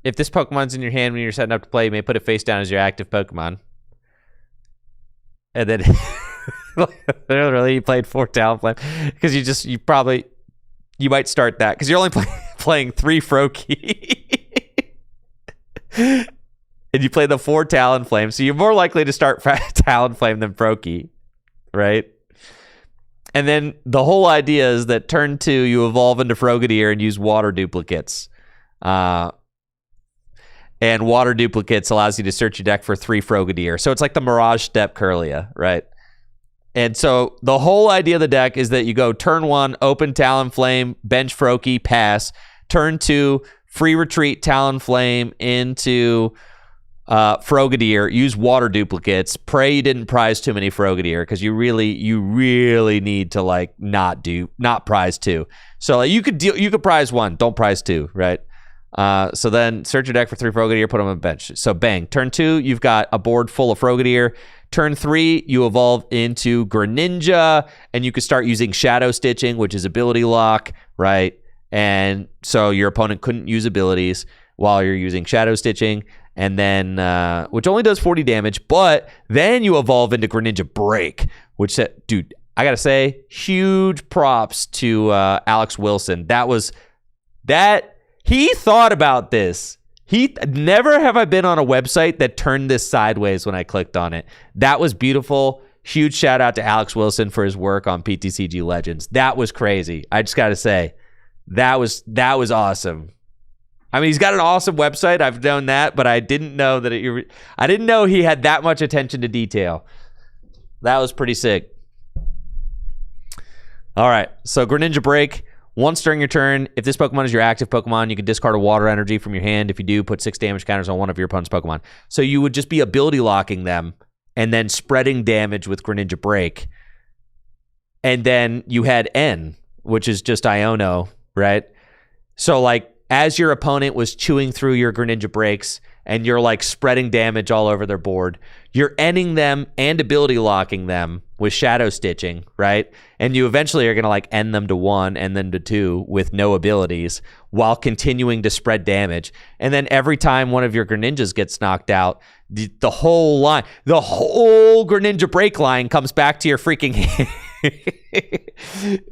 If this Pokemon's in your hand when you're setting up to play, you may put it face down as your active Pokemon. And then literally you played 4 Talonflame because you might start that because you're only playing 3 Froakie. And you play the 4 Talonflame, so you're more likely to start Talonflame than Froakie, right? And then the whole idea is that turn 2, you evolve into Frogadier and use water duplicates. And water duplicates allows you to search your deck for 3 Frogadier. So it's like the Mirage Step Curlia, right? And so the whole idea of the deck is that you go turn 1, open Talonflame, bench Froakie, pass. Turn 2, free retreat Talonflame into Frogadier, use water duplicates, pray you didn't prize too many Frogadier because you really need to like not prize 2. So like, you could prize 1, don't prize 2, right? So then search your deck for 3 Frogadier, put them on the bench. So bang, turn 2, you've got a board full of Frogadier. Turn 3, you evolve into Greninja, and you can start using Shadow Stitching, which is ability lock, right? And so your opponent couldn't use abilities while you're using Shadow Stitching. And then, which only does 40 damage, but then you evolve into Greninja Break, which, dude, I gotta say, huge props to Alex Wilson. He thought about this. Never have I been on a website that turned this sideways when I clicked on it. That was beautiful. Huge shout out to Alex Wilson for his work on PTCG Legends. That was crazy. I just got to say, that was awesome. I mean, he's got an awesome website. I've known that, but I didn't know that I didn't know he had that much attention to detail. That was pretty sick. All right, so Greninja Break. Once during your turn, if this Pokemon is your active Pokemon, you can discard a water energy from your hand. If you do, put 6 damage counters on one of your opponent's Pokemon. So you would just be ability locking them and then spreading damage with Greninja Break. And then you had N, which is just Iono, right? So like as your opponent was chewing through your Greninja Breaks and you're like spreading damage all over their board, you're ending them and ability locking them with Shadow Stitching, right? And you eventually are going to like end them to 1 and then to 2 with no abilities while continuing to spread damage. And then every time one of your Greninjas gets knocked out, the whole line, the whole Greninja Break line comes back to your freaking hand,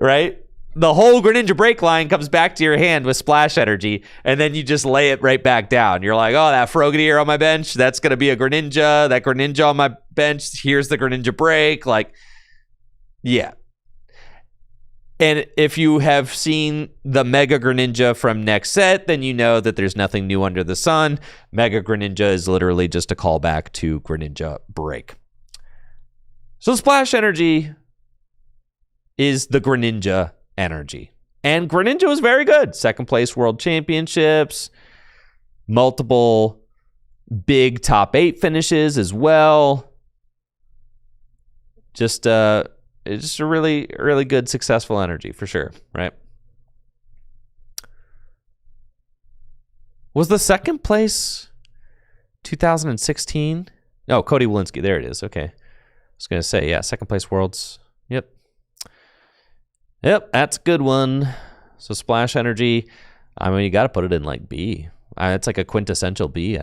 right? The whole Greninja Break line comes back to your hand with Splash Energy, and then you just lay it right back down. You're like, oh, that Frogadier on my bench, that's going to be a Greninja. That Greninja on my bench, here's the Greninja Break. Like, yeah. And if you have seen the Mega Greninja from next set, then you know that there's nothing new under the sun. Mega Greninja is literally just a callback to Greninja Break. So Splash Energy is the Greninja energy. And Greninja was very good. Second place world championships, multiple big top 8 finishes as well. Just it's just a really, really good, successful energy for sure, right? Was the second place 2016? No, Cody Walensky. There it is. Okay. I was going to say, yeah, second place worlds. Yep, that's a good one. So Splash Energy, I mean, you got to put it in like B. It's like a quintessential B.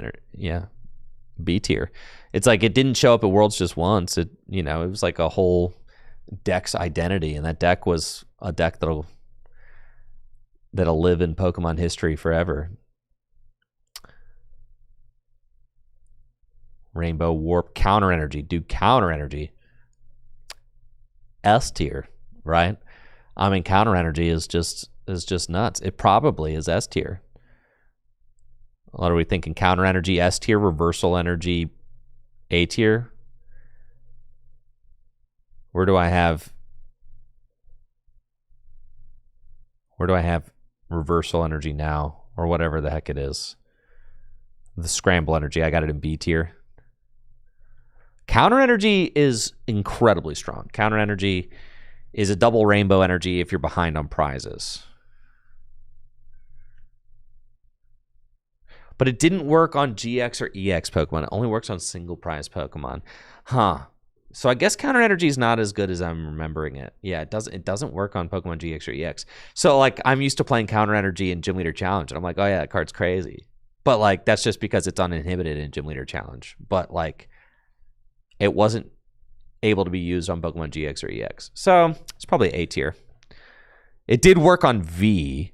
B tier. It's like it didn't show up at Worlds just once. It was like a whole deck's identity, and that deck was a deck that'll live in Pokemon history forever. Rainbow Warp, Counter Energy, dude, Counter Energy. S tier, right? I mean, Counter Energy is just nuts. It probably is S tier. What are we thinking? Counter Energy S tier, Reversal Energy A tier. Where do I have Reversal Energy now, or whatever the heck it is? The Scramble Energy, I got it in B tier. Counter Energy is incredibly strong. Counter Energy is a double rainbow energy if you're behind on prizes. But it didn't work on GX or EX Pokemon. It only works on single prize Pokemon. Huh. So I guess Counter Energy is not as good as I'm remembering it. Yeah, it doesn't work on Pokemon GX or EX. So like I'm used to playing Counter Energy in Gym Leader Challenge, and I'm like, oh yeah, that card's crazy. But like that's just because it's uninhibited in Gym Leader Challenge. But like it wasn't able to be used on Pokemon GX or EX. So it's probably A tier. It did work on V.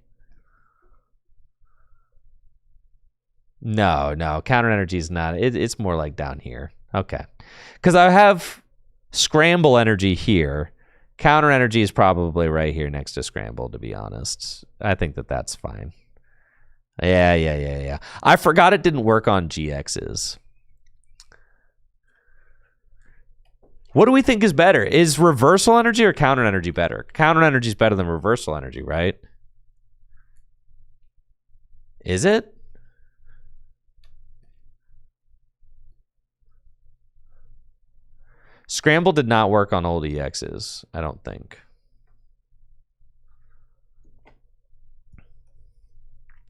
No. Counter Energy is not. It's more like down here. Okay. Because I have Scramble Energy here. Counter Energy is probably right here next to Scramble, to be honest. I think that's fine. Yeah. I forgot it didn't work on GXs. What do we think is better? Is Reversal Energy or Counter Energy better? Counter Energy is better than Reversal Energy, right? Is it? Scramble did not work on old EXs, I don't think.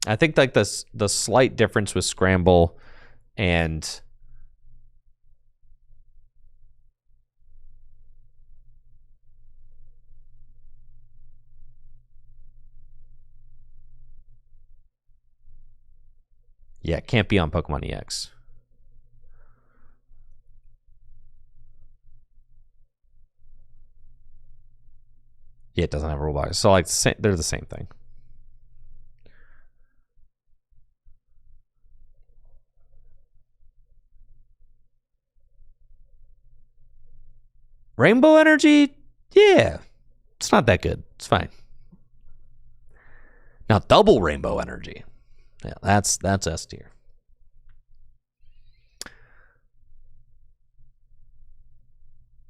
I think like the slight difference with Scramble and yeah, it can't be on Pokemon EX. Yeah, it doesn't have a rule box. So like they're the same thing. Rainbow Energy, yeah, it's not that good. It's fine. Now double Rainbow Energy, yeah, that's S tier.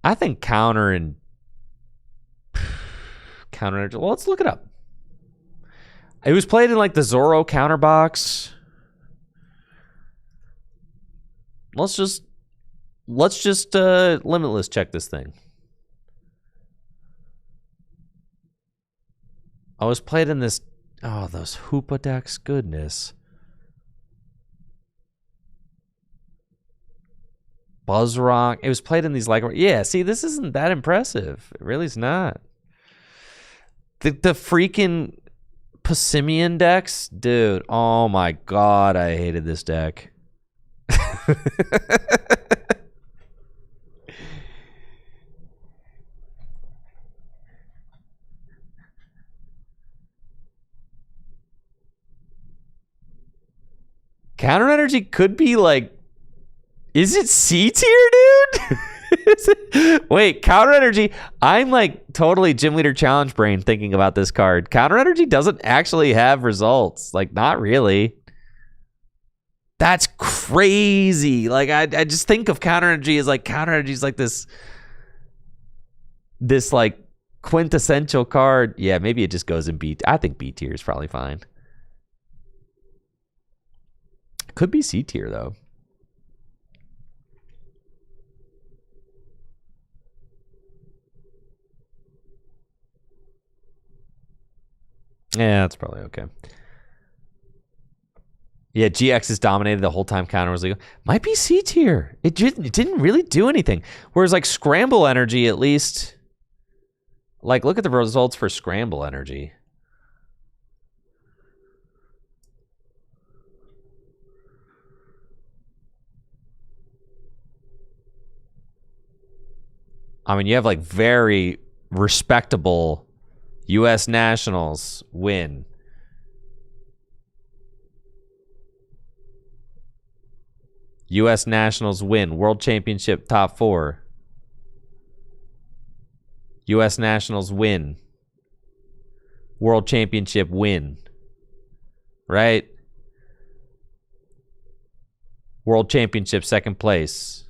I think counter energy. Well, let's look it up. It was played in like the Zoro counter box. Let's just limitless check this thing. I was played in this. Oh, those Hoopa decks, goodness. Buzzrock. It was played in these like, yeah. See, this isn't that impressive. It really is not. The freaking Passimian decks, dude. Oh my god, I hated this deck. Counter energy could be like, is it C tier, dude? Wait, counter energy. I'm like totally gym leader challenge brain thinking about this card. Counter energy doesn't actually have results. Like, not really. That's crazy. Like, I just think of counter energy as like, counter energy is like this like quintessential card. Yeah, maybe it just goes in B. I think B tier is probably fine. Could be C tier though. Yeah, that's probably okay. Yeah, GX is dominated the whole time. Counter was like, might be C tier. It didn't really do anything. Whereas like Scramble Energy, at least, like look at the results for Scramble Energy. I mean, you have like very respectable U.S. Nationals win. U.S. Nationals win. World Championship top 4. U.S. Nationals win. World Championship win. Right? World Championship second place.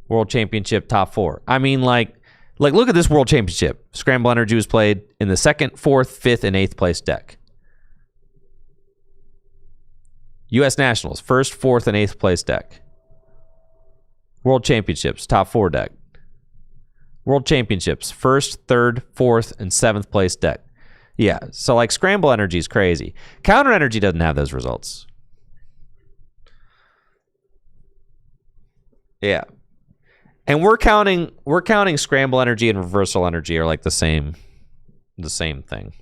World Championship top 4. I mean, like look at this World Championship. Scramble Energy was played in the 2nd, 4th, 5th, and 8th place deck. U.S. Nationals, 1st, 4th, and 8th place deck. World Championships, top 4 deck. World Championships, 1st, 3rd, 4th, and 7th place deck. Yeah, so like Scramble Energy is crazy. Counter Energy doesn't have those results. Yeah. And we're counting Scramble Energy and Reversal Energy are like the same thing.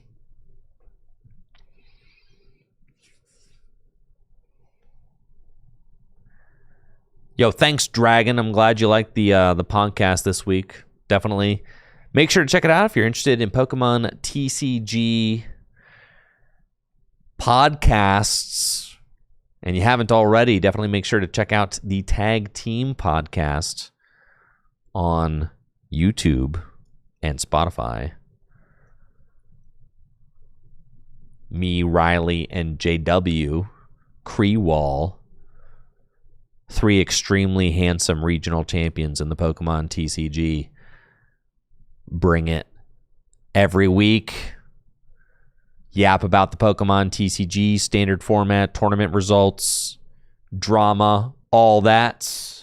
Yo, thanks, Dragon. I'm glad you liked the podcast this week. Definitely make sure to check it out if you're interested in Pokemon TCG podcasts, and you haven't already. Definitely make sure to check out the Tag Team podcast on YouTube and Spotify. Me, Riley, and JW Kreewall, 3 extremely handsome regional champions in the Pokemon TCG. Bring it every week. Yap about the Pokemon TCG, standard format, tournament results, drama, all that.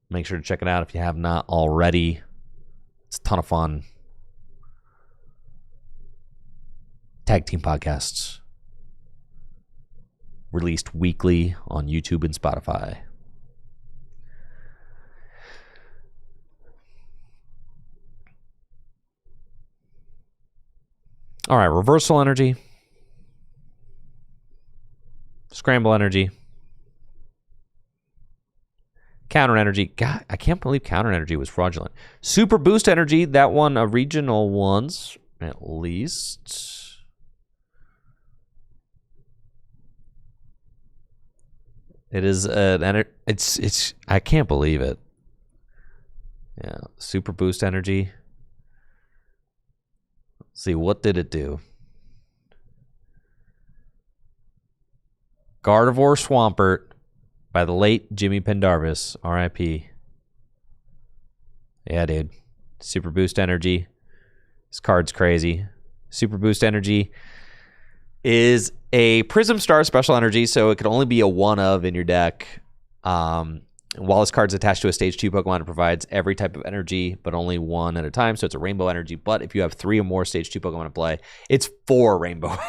Make sure to check it out if you have not already. It's a ton of fun. Tag Team podcasts. Released weekly on YouTube and Spotify. All right, Reversal Energy. Scramble Energy. Counter Energy. God, I can't believe Counter Energy was fraudulent. Super Boost Energy. That one, a regional ones, at least. It is an it's I can't believe it. Yeah, super boost energy. Let's see, what did it do? Gardevoir Swampert by the late Jimmy Pendarvis, R.I.P. Yeah, dude. Super boost energy. This card's crazy. Super boost energy is a Prism Star special energy, so it can only be a one of in your deck. While this card's attached to a stage 2 Pokemon, it provides every type of energy, but only one at a time, so it's a rainbow energy. But if you have 3 or more stage 2 Pokemon to play, it's 4 rainbow energies.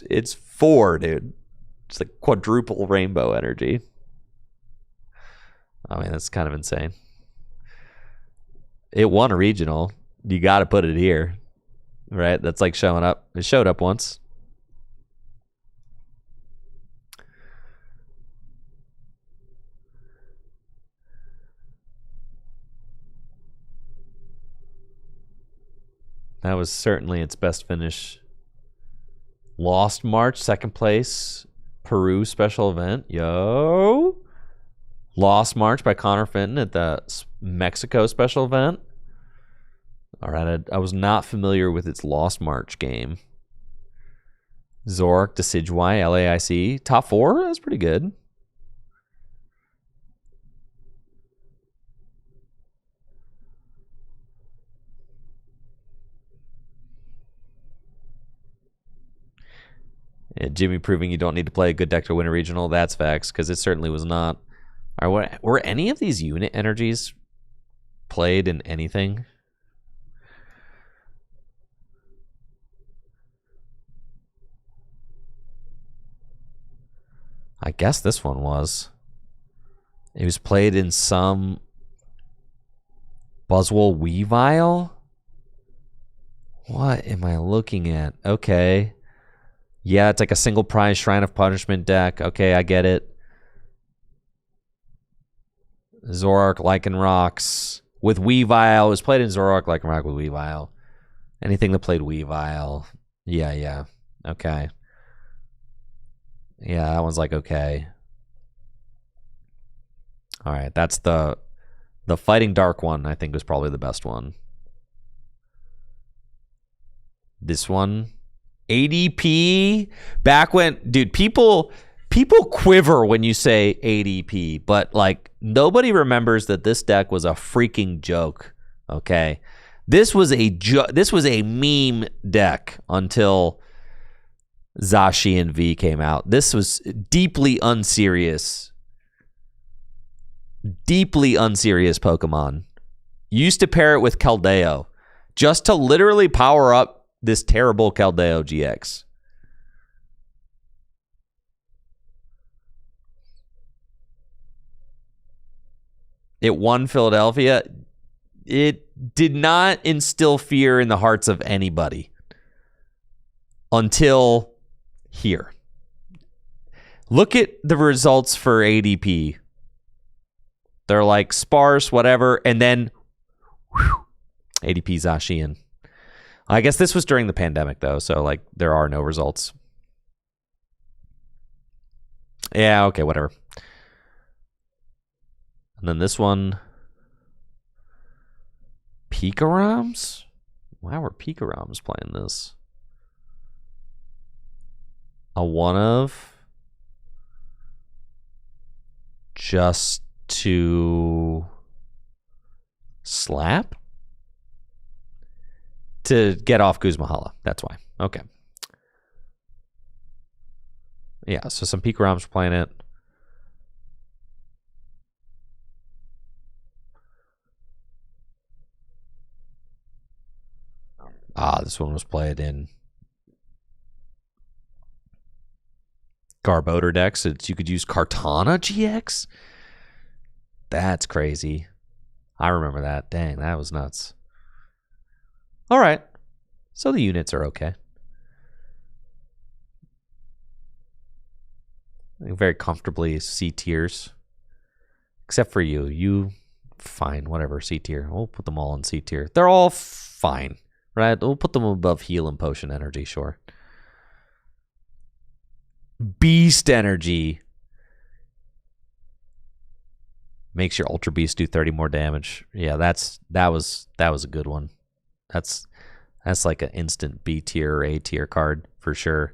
It's 4, dude. It's like quadruple rainbow energy. I mean, that's kind of insane. It won a regional. You got to put it here, right? That's like showing up. It showed up once. That was certainly its best finish. Lost March, second place. Peru special event. Yo. Lost March by Connor Fenton at the Mexico special event. All right, I was not familiar with its Lost March game. Zoroark, Decidueye, LAIC. Top 4? That's pretty good. Yeah, Jimmy proving you don't need to play a good deck to win a regional. That's facts, because it certainly was not. Were any of these unit energies played in anything? I guess this one was. It was played in some Buzzwole Weavile? What am I looking at? Okay. Yeah, it's like a single prize Shrine of Punishment deck. Okay, I get it. Zoroark, Lycanrocs with Weavile. It was played in Zoroark, Lycanroc with Weavile. Anything that played Weavile. Yeah. Okay. Yeah, that one's like okay. All right, that's the Fighting Dark one, I think, was probably the best one. This one, ADP. Back when, dude, people quiver when you say ADP, but like nobody remembers that this deck was a freaking joke. Okay, this was a meme deck until Zacian V came out. This was deeply unserious Pokemon. You used to pair it with Keldeo just to literally power up this terrible Keldeo GX. It won Philadelphia. It did not instill fear in the hearts of anybody until here. Look at the results for ADP. They're like sparse, whatever, and then ADP Zacian. I guess this was during the pandemic, though, so like there are no results. Yeah, okay, whatever. And then this one, Picarams? Why were Picarams playing this? A one of just to slap? To get off Guzmahala. That's why. Okay. Yeah, so some Picarams were playing it. This one was played in Garbodor decks. You could use Kartana GX? That's crazy. I remember that. Dang, that was nuts. All right. So the units are okay. Very comfortably C tiers. Except for you. You, fine, whatever, C tier. We'll put them all in C tier. They're all fine, right? We'll put them above heal and potion energy, sure. Beast Energy. Makes your Ultra Beast do 30 more damage. Yeah, that was a good one. That's like an instant B tier or A tier card for sure.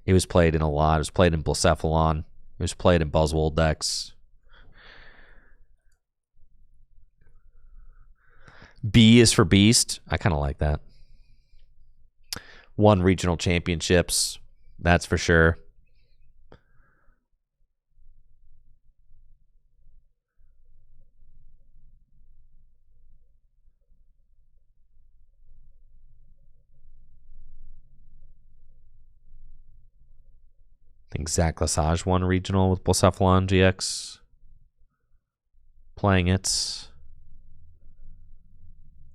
It was played in a lot. It was played in Blacephalon. It was played in Buzzwole decks. B is for Beast. I kind of like that. Won regional championships. That's for sure. I think Zach Lesage won regional with Blacephalon GX. Playing it.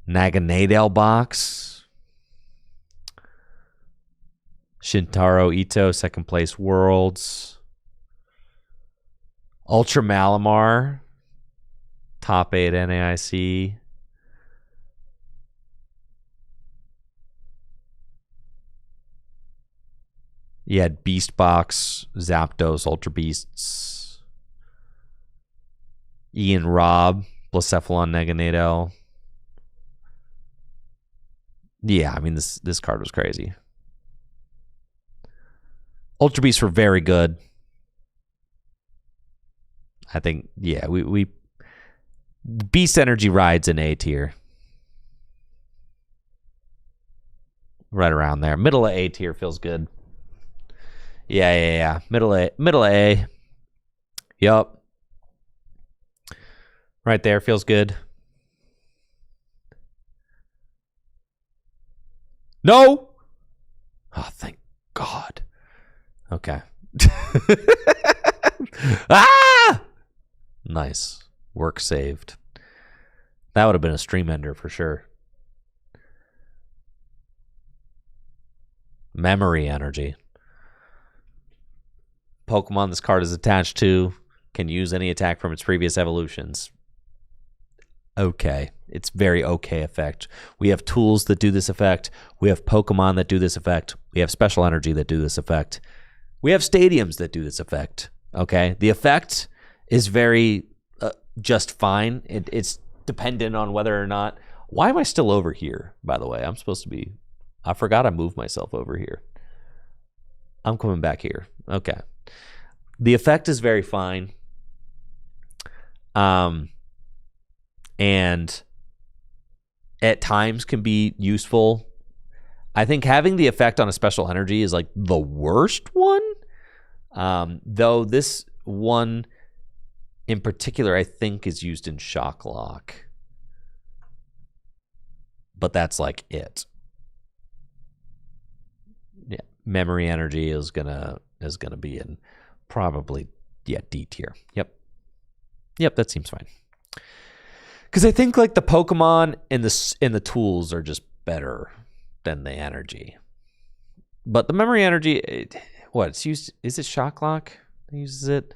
Naganadel box. Shintaro Ito, second place Worlds. Ultra Malamar, top 8 NAIC. You had Beast Box, Zapdos, Ultra Beasts. Ian Robb, Blacephalon Naganadel. Yeah, I mean this card was crazy. Ultra Beasts were very good. I think, yeah, we Beast Energy rides in A tier. Right around there. Middle of A tier feels good. Yeah. Middle of A. Yup. Right there feels good. No. Oh, thank God. Okay. Ah! Nice. Work saved. That would have been a stream ender for sure. Memory Energy. Pokemon this card is attached to can use any attack from its previous evolutions. Okay. It's very okay effect. We have tools that do this effect. We have Pokemon that do this effect. We have special energy that do this effect. We have stadiums that do this effect. Okay. The effect is very just fine. It's dependent on whether or not. Why am I still over here, by the way? I'm supposed to be. I forgot I moved myself over here. I'm coming back here. Okay. The effect is very fine. And at times can be useful. I think having the effect on a special energy is like the worst one. Though this one in particular, I think, is used in Shock Lock. But that's like it. Yeah, Memory Energy is gonna be in probably D tier. Yep, that seems fine. Because I think like the Pokemon and the tools are just better than the energy. But the Memory Energy, it's used? Is it Shock Lock that uses it?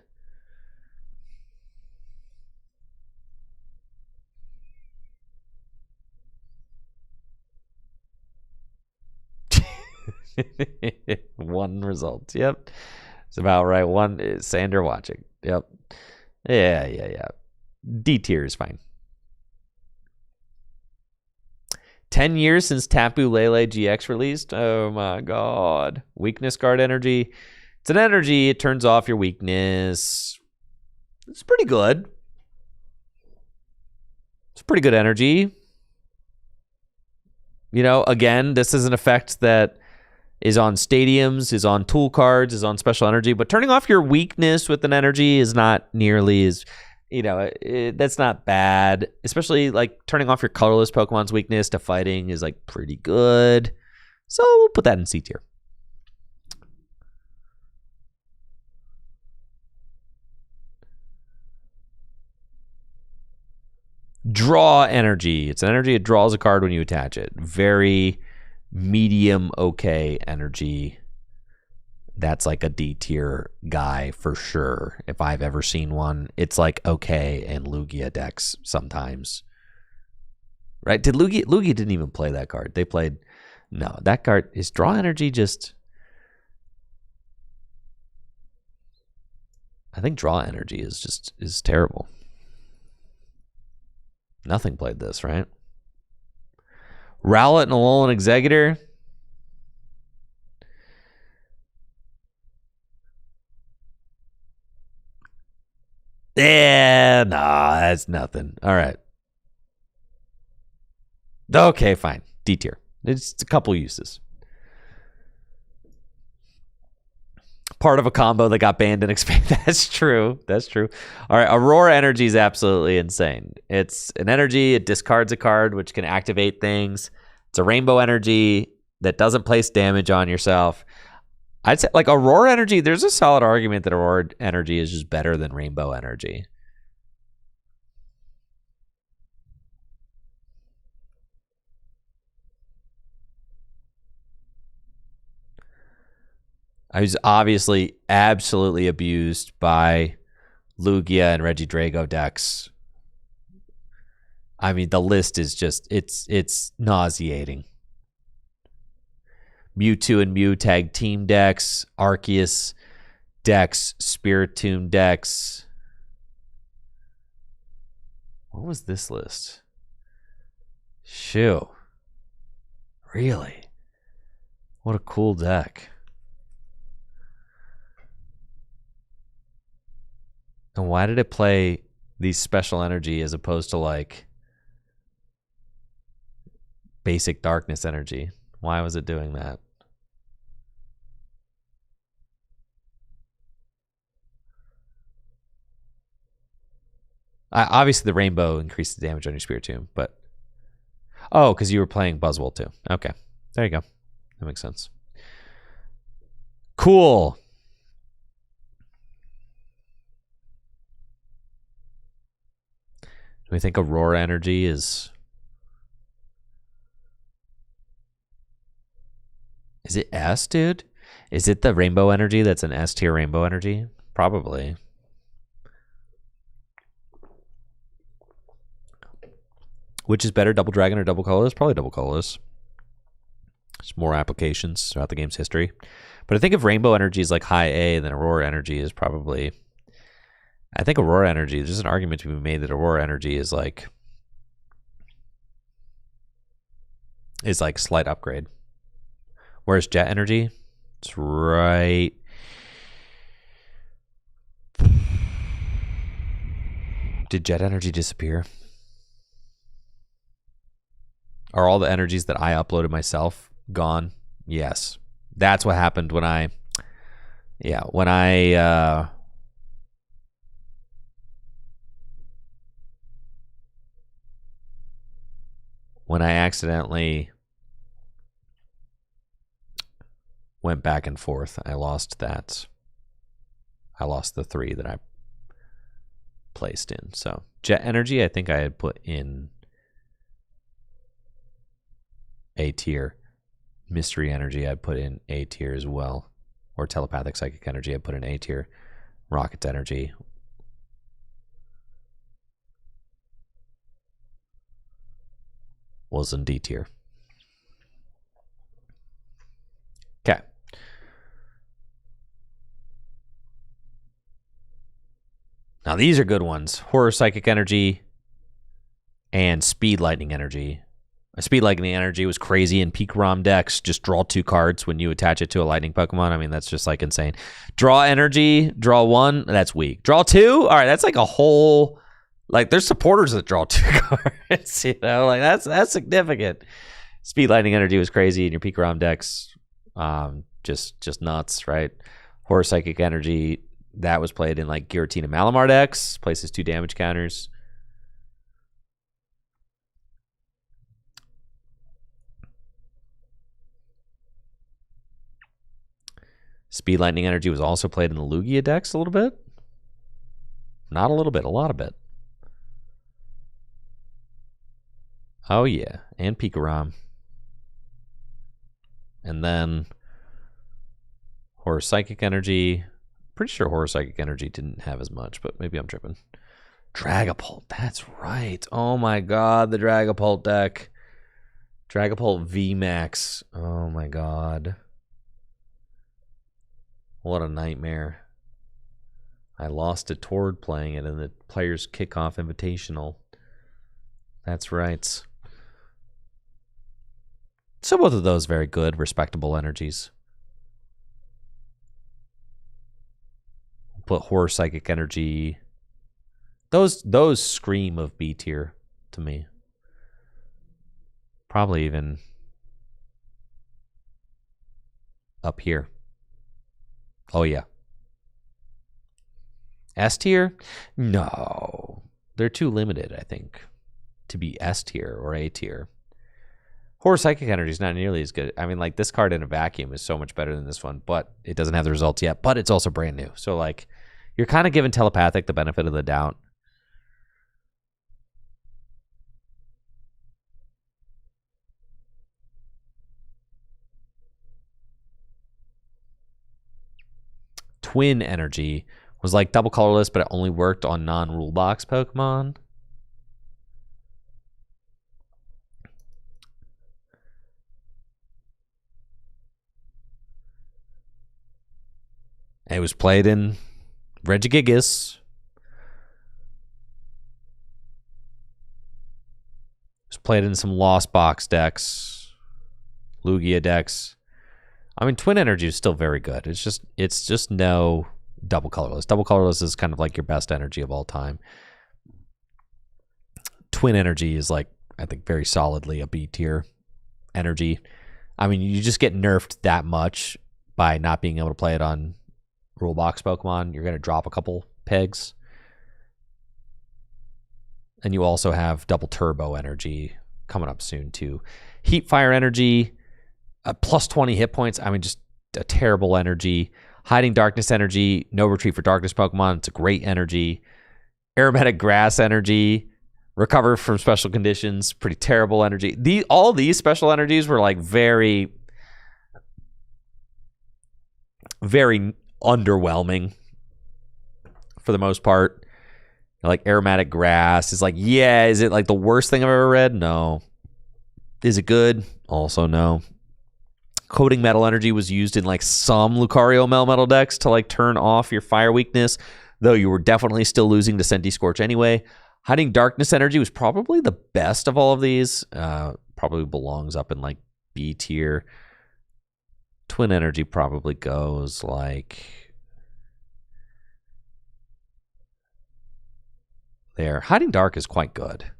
One result. Yep. It's about right. One is Sander watching. Yep. Yeah. D tier is fine. 10 years since Tapu Lele GX released. Oh my God. Weakness card energy. It's an energy. It turns off your weakness. It's pretty good. It's pretty good energy. You know, again, this is an effect that is on stadiums, is on tool cards, is on special energy, but turning off your weakness with an energy is not nearly as, that's not bad. Especially like turning off your colorless Pokemon's weakness to fighting is like pretty good. So we'll put that in C tier. Draw energy. It's an energy. It draws a card when you attach it. Very medium okay energy. That's like a D tier guy for sure. If I've ever seen one, it's like okay in Lugia decks sometimes. Right? Did Lugia didn't even play that card. They played no, that card is draw energy just I think draw energy is terrible. Nothing played this, right? Rowlet and Alolan Executor. Yeah, nah, that's nothing. All right. Okay, fine. D tier. It's a couple uses. Part of a combo that got banned and expanded. That's true. That's true. All right, Aurora Energy is absolutely insane. It's an energy. It discards a card, which can activate things. It's a rainbow energy that doesn't place damage on yourself. I'd say, like, Aurora Energy, there's a solid argument that Aurora Energy is just better than Rainbow Energy. I was obviously absolutely abused by Lugia and Regidrago decks. I mean, the list is just, it's nauseating. Mewtwo and Mew tag team decks, Arceus decks, Spiritomb decks. What was this list? Shoo. Really? What a cool deck. And why did it play these special energy as opposed to like basic darkness energy? Why was it doing that? Obviously, the rainbow increased the damage on your Spiritomb, but oh, because you were playing Buzzwole too. Okay, there you go. That makes sense. Cool. Do we think Aurora Energy is it S, dude? Is it the rainbow energy that's an S tier rainbow energy? Probably. Which is better, Double Dragon or Double Colorless? Probably Double Colorless. There's more applications throughout the game's history. But I think if Rainbow Energy is like high A, then Aurora Energy is probably... I think Aurora Energy, there's an argument to be made that Aurora Energy is like slight upgrade. Whereas Jet Energy, it's right... Did Jet Energy disappear? Are all the energies that I uploaded myself gone? Yes. That's what happened when I... Yeah, when I accidentally went back and forth, I lost that. I lost the 3 that I placed in. So Jet Energy, I think I had put in A tier. Mystery Energy, I'd put in A tier as well. Or Telepathic Psychic Energy, I'd put in A tier. Rocket Energy was in D tier. Okay. Now these are good ones. Horror Psychic Energy and Speed Lightning Energy. Speed Lightning Energy was crazy in peak ROM decks. Just draw 2 cards when you attach it to a lightning Pokemon. I mean, that's just like insane. Draw Energy, draw 1, that's weak. Draw 2, all right, that's like a whole... Like, there's supporters that draw 2 cards, you know? Like, that's significant. Speed Lightning Energy was crazy in your peak ROM decks. Just nuts, right? Horror Psychic Energy, that was played in, like, Giratina Malamar decks. Places 2 damage counters. Speed Lightning Energy was also played in the Lugia decks a little bit. Not a little bit, a lot of it. Oh, yeah. And Pikarom. And then Horror Psychic Energy. Pretty sure Horror Psychic Energy didn't have as much, but maybe I'm tripping. Dragapult. That's right. Oh, my God. The Dragapult deck. Dragapult VMAX. Oh, my God. What a nightmare. I lost it toward playing it in the Players Kickoff Invitational. That's right. So both of those very good, respectable energies. Put Horror Psychic Energy. Those scream of B tier to me. Probably even up here. Oh yeah. S tier? No. They're too limited, I think, to be S tier or A tier. Horror Psychic Energy is not nearly as good. I mean, like, this card in a vacuum is so much better than this one, but it doesn't have the results yet, but it's also brand new. So, like, you're kind of giving Telepathic the benefit of the doubt. Twin Energy was like double colorless, but it only worked on non-rule box Pokemon. It was played in Regigigas. It was played in some Lost Box decks, Lugia decks. I mean, Twin Energy is still very good. It's just no double colorless. Double colorless is kind of like your best energy of all time. Twin Energy is like, I think, very solidly a B tier energy. I mean, you just get nerfed that much by not being able to play it on rule box Pokemon. You're going to drop a couple pegs. And you also have double turbo energy coming up soon too. Heat Fire Energy, plus 20 hit points. I mean, just a terrible energy. Hiding Darkness Energy, no retreat for Darkness Pokemon. It's a great energy. Aromatic Grass Energy, recover from special conditions. Pretty terrible energy. All these special energies were like very, very underwhelming for the most part. Like Aromatic Grass is like, yeah, is it like the worst thing I've ever read? No. Is it good? Also no. Coating Metal Energy was used in like some Lucario Melmetal decks to like turn off your fire weakness, though you were definitely still losing to Senti Scorch anyway. Hiding Darkness Energy was probably the best of all of these. Probably belongs up in like B tier. Twin Energy probably goes like there. Hiding Dark is quite good.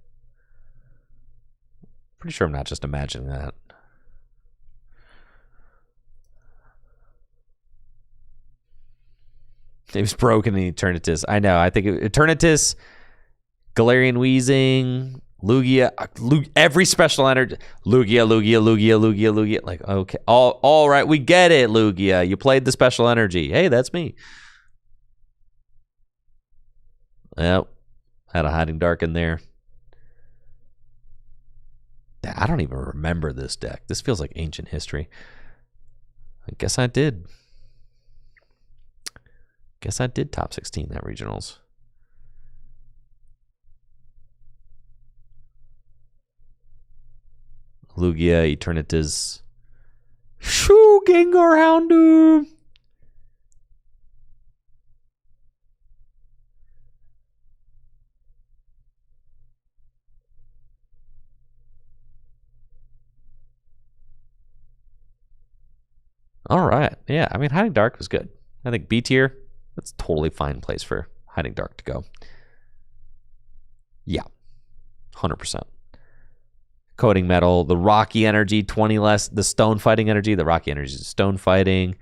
Pretty sure I'm not just imagining that. It was broken in Eternatus. I know. I think Eternatus, Galarian Weezing, Lugia, every special energy. Lugia. Like, okay. All right. We get it, Lugia. You played the special energy. Hey, that's me. Yep. Had a Hiding Dark in there. I don't even remember this deck. This feels like ancient history. I guess I did. Top 16 at regionals. Lugia, Eternatus. Shoo, Gengar, Houndoom. All right. Yeah, I mean, Hiding Dark was good. I think B tier, that's a totally fine place for Hiding Dark to go. Yeah, 100%. Coating Metal, the Rocky Energy, 20 less. The Stone Fighting Energy, the Rocky Energy is Stone Fighting.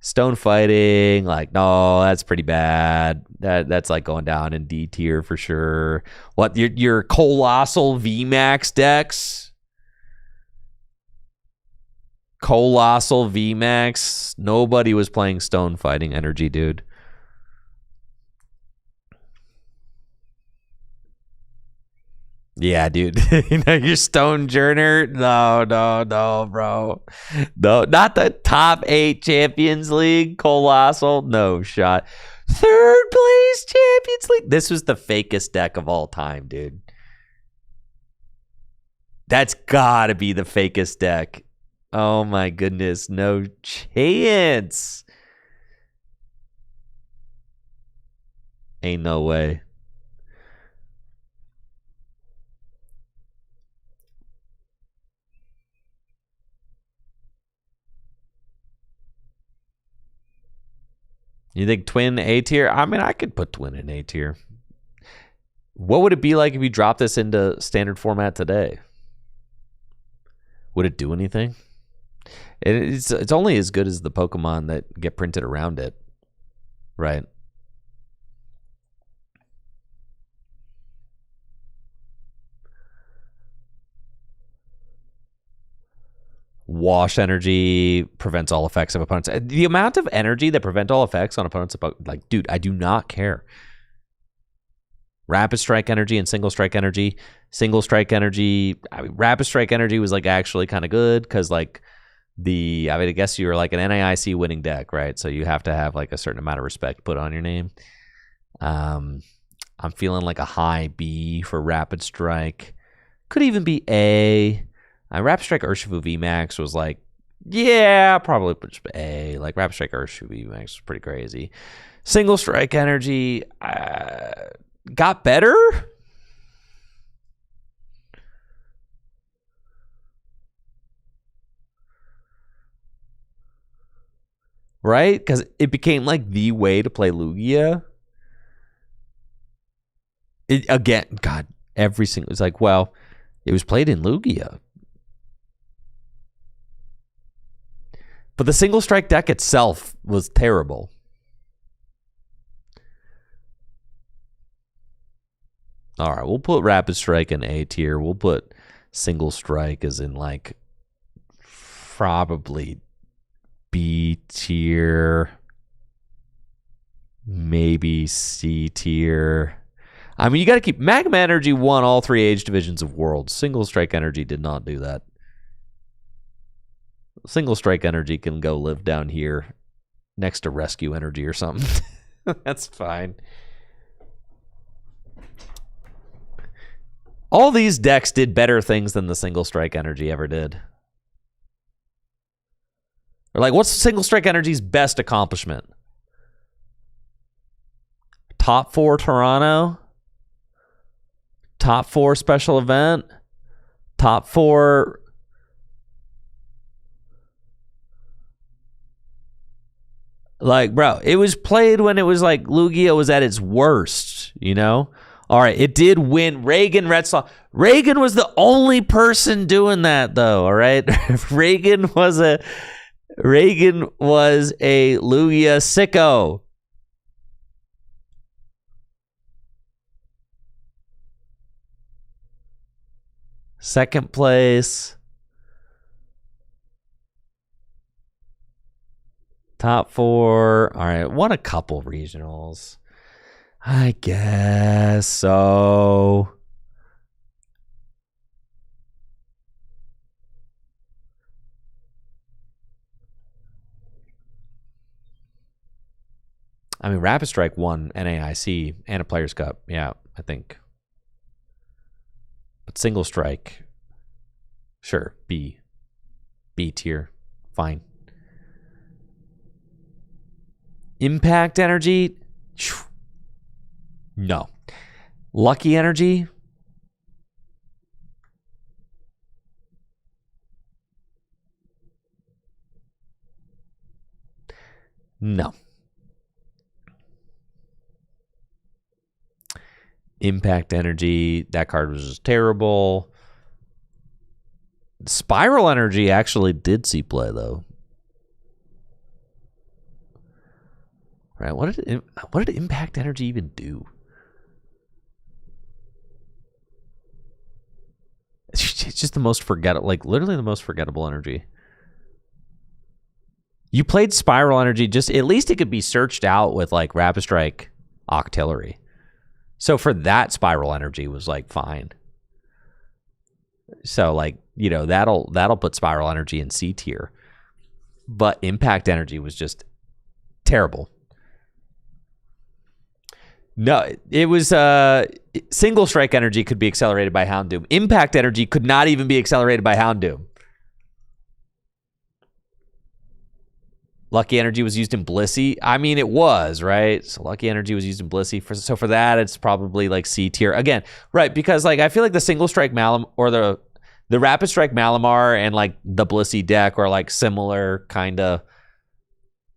Stone Fighting, like, no, that's pretty bad. That's like going down in D tier for sure. What, your Colossal VMAX decks? Colossal VMAX. Nobody was playing Stone Fighting Energy, dude. Yeah, dude. You know, your Stonejourner. No, bro. No, not the top 8 Champions League. Colossal. No shot. 3rd place Champions League. This was the fakest deck of all time, dude. That's gotta be the fakest deck. Oh my goodness, no chance. Ain't no way. You think Twin A tier? I mean, I could put Twin in A tier. What would it be like if you dropped this into standard format today? Would it do anything? It's only as good as the Pokemon that get printed around it, right? Wash energy prevents all effects of opponents. The amount of energy that prevent all effects on opponents, like, dude, I do not care. Rapid strike energy and single strike energy. Single strike energy, I mean, rapid strike energy was like actually kind of good because like I guess you were like an NAIC winning deck, right? So you have to have like a certain amount of respect put on your name. I'm feeling like a high B for rapid strike. Could even be A. Rapid Strike Urshifu VMAX was like, yeah, probably just A. Like, Rapid Strike Urshifu VMAX was pretty crazy. Single Strike Energy got better. Right? Because it became like the way to play Lugia. Again, God, every single, it's like, well, it was played in Lugia. But the single strike deck itself was terrible. All right, we'll put Rapid Strike in A tier. We'll put single strike as in like probably B tier. Maybe C tier. I mean, you got to keep... Magma Energy won all 3 age divisions of Worlds. Single Strike Energy did not do that. Single Strike Energy can go live down here next to Rescue Energy or something. That's fine. All these decks did better things than the Single Strike Energy ever did. Or like, what's Single Strike Energy's best accomplishment? Top 4 Toronto? Top 4 special event? Top 4... Like, bro, it was played when it was like Lugia was at its worst, you know? All right, it did win. Reagan, Reagan was the only person doing that, though, all right? Reagan was a Lugia sicko. Second place. Top 4. All right, won a couple regionals. I guess so. I mean, Rapid Strike won NAIC and a Players' Cup. Yeah, I think. But Single Strike, sure, B. B tier, fine. Impact Energy, no. Lucky Energy, no. Impact Energy, that card was just terrible. Spiral Energy actually did see play, though. Right? What did Impact Energy even do? It's just the most forgettable, like literally the most forgettable energy. You played Spiral Energy, just at least it could be searched out with like Rapid Strike Octillery. So for that, Spiral Energy was like fine. So like, you know, that'll put Spiral Energy in C tier. But Impact Energy was just terrible. No, it was Single Strike Energy could be accelerated by Houndoom. Impact Energy could not even be accelerated by Houndoom. Lucky Energy was used in Blissey. I mean, it was, right? So Lucky Energy was used in Blissey. So for that, it's probably like C tier. Again, right, because like I feel like the Single Strike Malam or the Rapid Strike Malamar and like the Blissey deck are like similar kind of,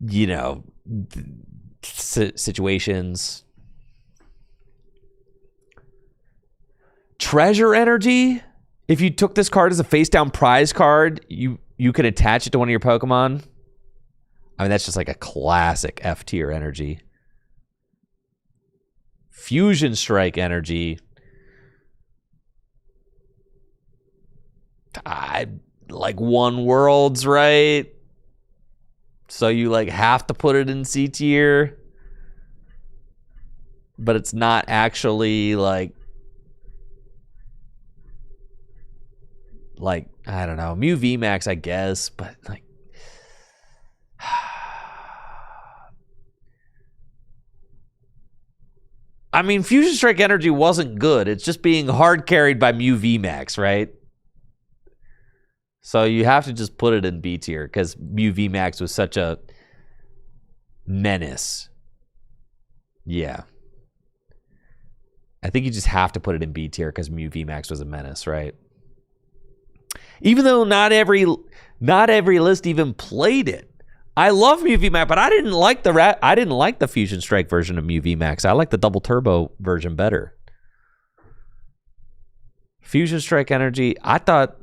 you know, situations. Treasure Energy. If you took this card as a face down prize card, you could attach it to one of your Pokemon. I mean, that's just like a classic F tier energy. Fusion Strike Energy. I like One Worlds, right? So you like have to put it in C tier. But it's not actually like I don't know, Mew VMAX, I guess, but like I mean, Fusion Strike Energy wasn't good. It's just being hard carried by Mew VMAX, right? So you have to just put it in B tier because Mew VMAX was such a menace. Yeah. I think you just have to put it in B tier because Mew VMAX was a menace, right? Even though not every list even played it. I love Mew VMAX, but I didn't like the Fusion Strike version of Mew VMAX. I like the Double Turbo version better. Fusion Strike Energy, I thought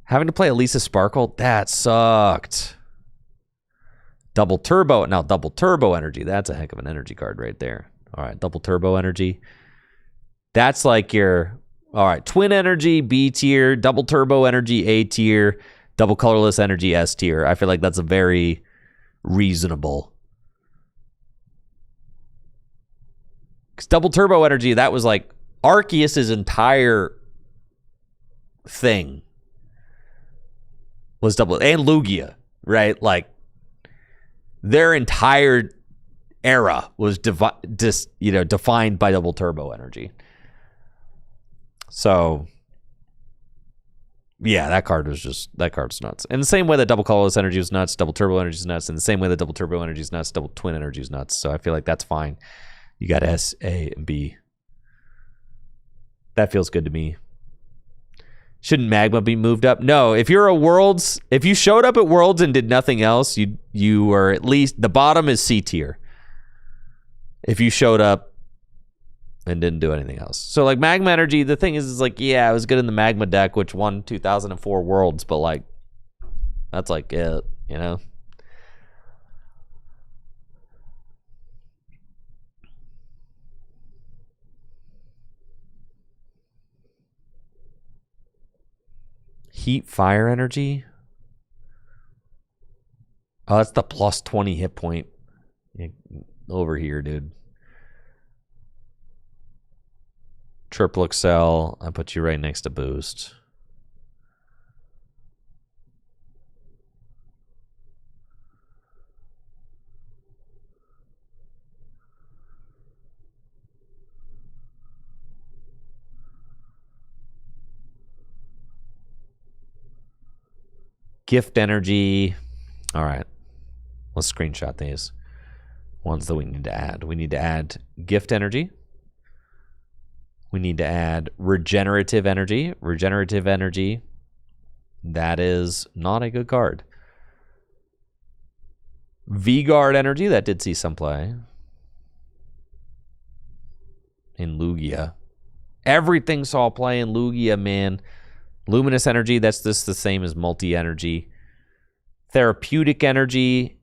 having to play Elisa Sparkle, that sucked. Double Turbo Energy, that's a heck of an energy card right there. All right, Double Turbo Energy. That's like your, all right, Twin Energy, B tier, Double Turbo Energy, A tier, Double Colorless Energy, S tier. I feel like that's a very reasonable. Because Double Turbo Energy, that was like Arceus's entire thing was double, and Lugia, right? Like their entire era was defined by Double Turbo Energy. So yeah, that card's nuts. In the same way that Double Colorless Energy was nuts, Double Turbo Energy is nuts. In the same way that Double Turbo Energy is nuts, Double Twin Energy is nuts. So I feel like that's fine. You got S, A, and B. That feels good to me. Shouldn't Magma be moved up? No, if you showed up at Worlds and did nothing else, you were at least, the bottom is C tier. If you showed up and didn't do anything else. So like Magma Energy, the thing is like, yeah, it was good in the Magma deck, which won 2004 Worlds, but like, that's like it, you know? Heat Fire Energy. Oh, that's the plus 20 hit point over here, dude. Triple Excel. I put you right next to Boost. Gift Energy. All right. Let's screenshot these ones that we need to add. We need to add Gift Energy. We need to add Regenerative Energy. Regenerative Energy. That is not a good card. V-Guard Energy. That did see some play. In Lugia. Everything saw play in Lugia, man. Luminous Energy, that's just the same as Multi-Energy. Therapeutic Energy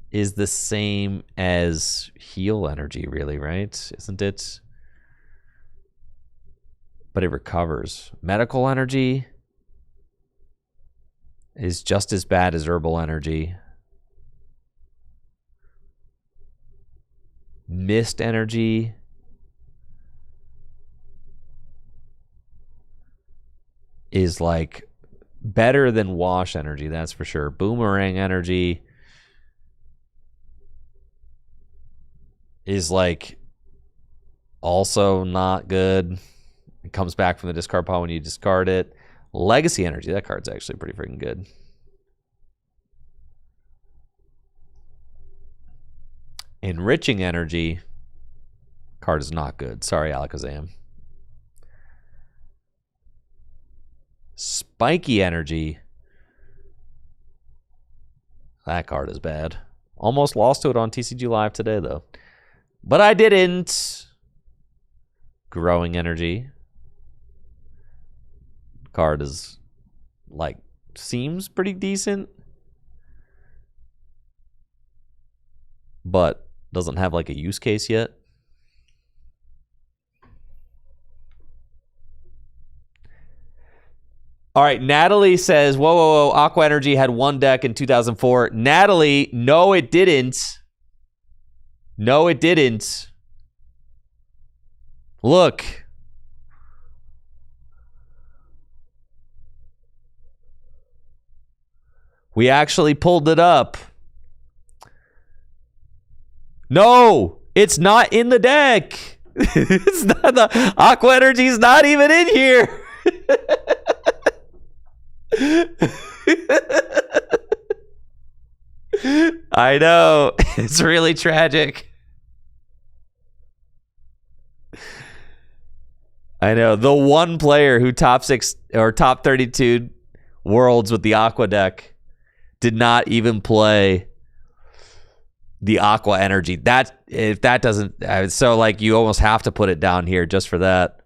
is the same as Heal Energy, really, right? Isn't it? But it recovers. Medical Energy is just as bad as Herbal Energy. Mist Energy is like better than Wash Energy, that's for sure. Boomerang Energy is like also not good. It comes back from the discard pile when you discard it. Legacy Energy, that card's actually pretty freaking good. Enriching Energy. Card is not good. Sorry, Alakazam. Spiky Energy. That card is bad. Almost lost to it on TCG Live today, though. But I didn't. Growing Energy. Card is, like, seems pretty decent. But doesn't have, like, a use case yet. All right, Natalie says, whoa, Aqua Energy had one deck in 2004. Natalie, no, it didn't. No, it didn't. Look. We actually pulled it up. No, it's not in the deck. It's not, the Aqua Energy's not even in here. I know. It's really tragic. I know. The one player who top 6 or top 32 worlds with the Aqua deck did not even play the Aqua Energy. That, if that doesn't, so like you almost have to put it down here just for that.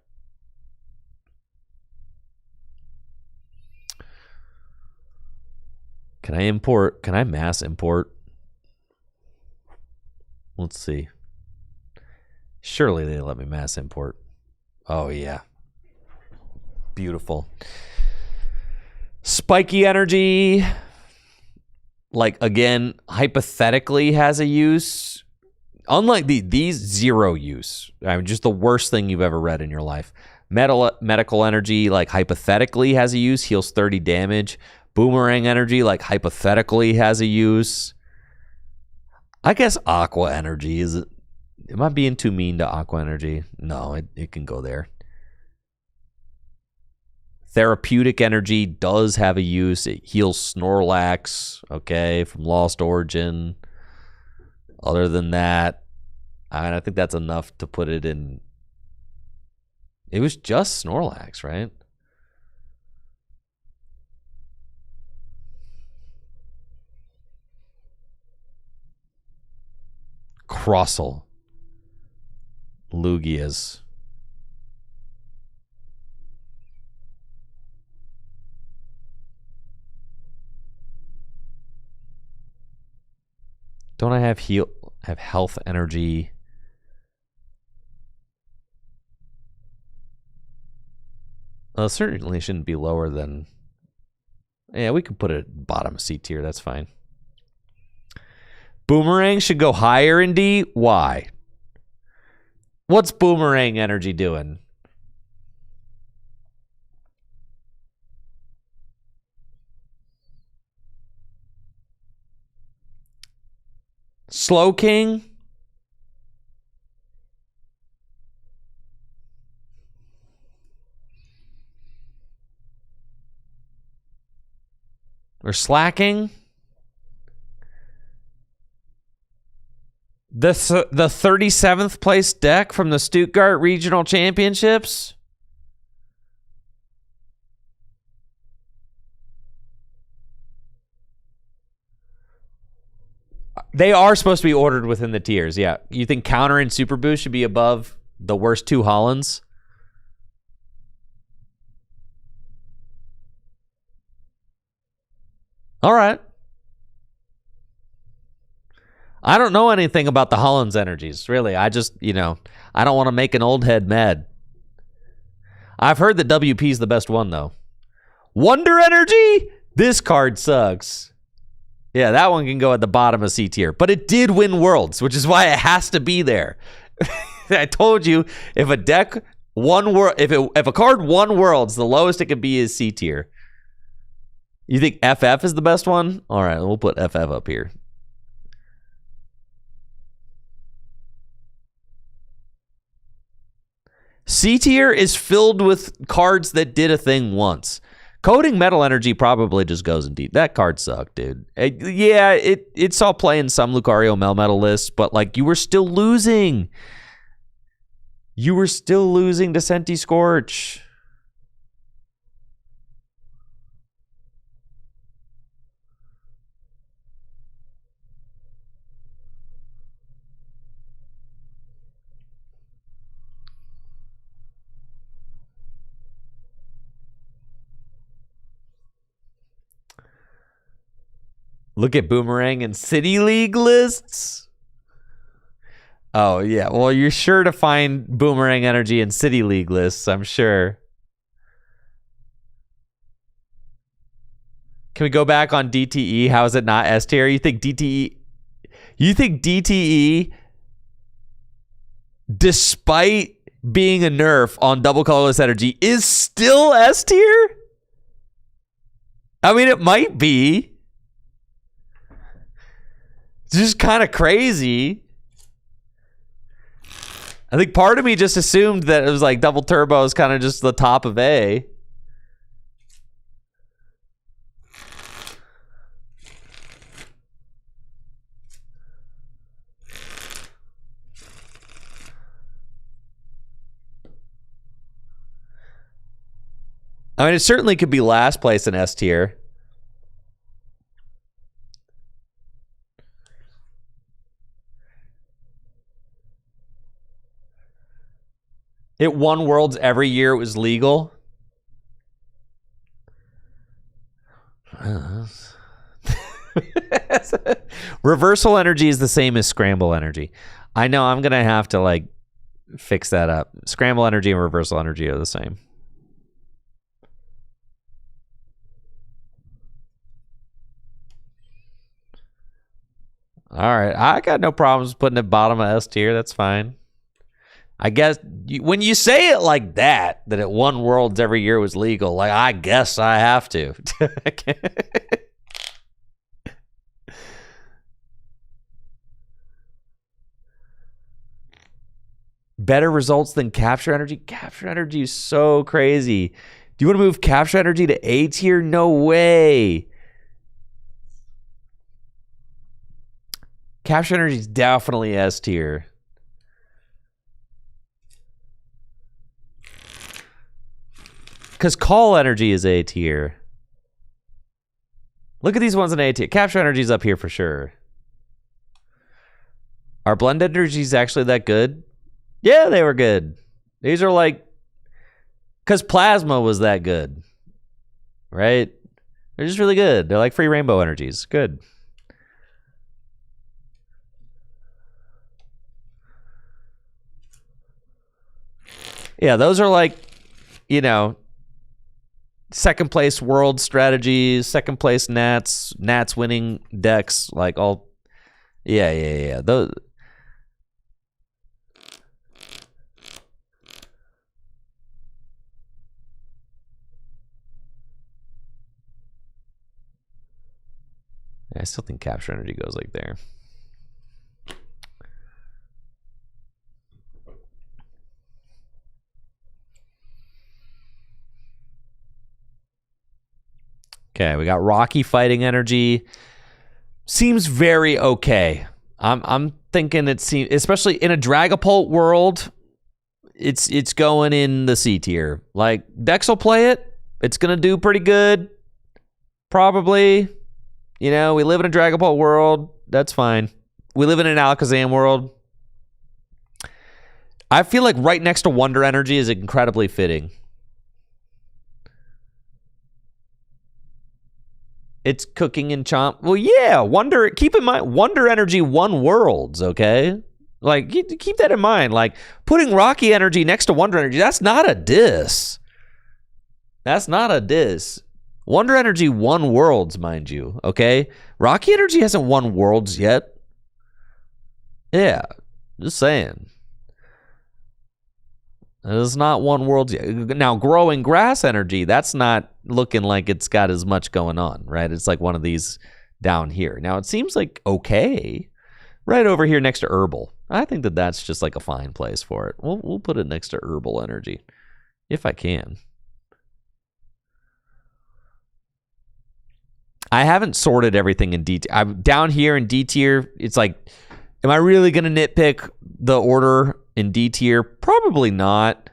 Can I import? Can I mass import? Let's see. Surely they let me mass import. Oh, yeah. Beautiful. Spiky Energy. Like, again, hypothetically has a use. Unlike these, zero use. I mean, just the worst thing you've ever read in your life. Medical Energy, like, hypothetically has a use. Heals 30 damage. Boomerang Energy, like, hypothetically has a use. I guess Aqua Energy is... Am I being too mean to Aqua Energy? No, it can go there. Therapeutic Energy does have a use. It heals Snorlax, okay, from Lost Origin. Other than that, I think that's enough to put it in. It was just Snorlax, right? Crossel. Lugias. Don't I have health energy? Well, it certainly shouldn't be lower than... Yeah, we can put it at bottom of C tier. That's fine. Boomerang should go higher in D. Why? What's Boomerang Energy doing? Slow King? Or Slacking? The 37th place deck from the Stuttgart Regional Championships? They are supposed to be ordered within the tiers, yeah. You think Counter and Super Boost should be above the worst two Hollands? All right. I don't know anything about the Hollands energies, really. I just, I don't want to make an old head mad. I've heard that WP is the best one, though. Wonder Energy? This card sucks. Yeah, that one can go at the bottom of C tier. But it did win Worlds, which is why it has to be there. I told you, if a deck won if a card won Worlds, the lowest it could be is C tier. You think FF is the best one? All right, we'll put FF up here. C tier is filled with cards that did a thing once. Coding Metal Energy probably just goes in deep. That card sucked, dude. Yeah, it saw play in some Lucario Melmetal lists, but like you were still losing. You were still losing to Senti Scorch. Look at Boomerang and City League lists. Oh, yeah. Well, you're sure to find Boomerang Energy in City League lists, I'm sure. Can we go back on DTE? How is it not S tier? You think DTE, despite being a nerf on double colorless energy, is still S tier? I mean, it might be. It's just kind of crazy. I think part of me just assumed that it was like double turbo is kind of just the top of A. I mean, it certainly could be last place in S tier. It won Worlds every year it was legal. Reversal energy is the same as scramble energy. I know I'm going to have to like fix that up. Scramble energy and reversal energy are the same. All right. I got no problems putting it bottom of S tier. That's fine. I guess when you say it like that it won Worlds every year was legal, like, I guess I have to. Better results than capture energy? Capture energy is so crazy. Do you want to move capture energy to A tier? No way. Capture energy is definitely S tier. Because call energy is A tier. Look at these ones in A tier. Capture energy is up here for sure. Are blend energies actually that good? Yeah, they were good. These are like... Because plasma was that good. Right? They're just really good. They're like free rainbow energies. Good. Yeah, those are like, you know... second place world strategies, second place Nats winning decks, like all, yeah. Those. I still think capture energy goes like there. Okay, we got Rocky fighting energy. Seems very okay. I'm thinking it seems, especially in a Dragapult world, it's going in the C tier. Like Dex will play it. It's gonna do pretty good. Probably. You know, we live in a Dragapult world. That's fine. We live in an Alakazam world. I feel like right next to Wonder Energy is incredibly fitting. It's cooking and chomp. Well, yeah, Wonder. Keep in mind, Wonder Energy won Worlds. Okay, like keep that in mind. Like putting Rocky Energy next to Wonder Energy. That's not a diss. That's not a diss. Wonder Energy won Worlds, mind you. Okay, Rocky Energy hasn't won Worlds yet. Yeah, just saying. It's not won Worlds yet. Now, Growing Grass Energy, that's not looking like it's got as much going on, right? It's like one of these down here. Now, it seems like okay. Right over here next to Herbal. I think that that's just like a fine place for it. We'll put it next to Herbal Energy, if I can. I haven't sorted everything in D tier. I'm down here in D tier. It's like, am I really going to nitpick the order in D tier? Probably not.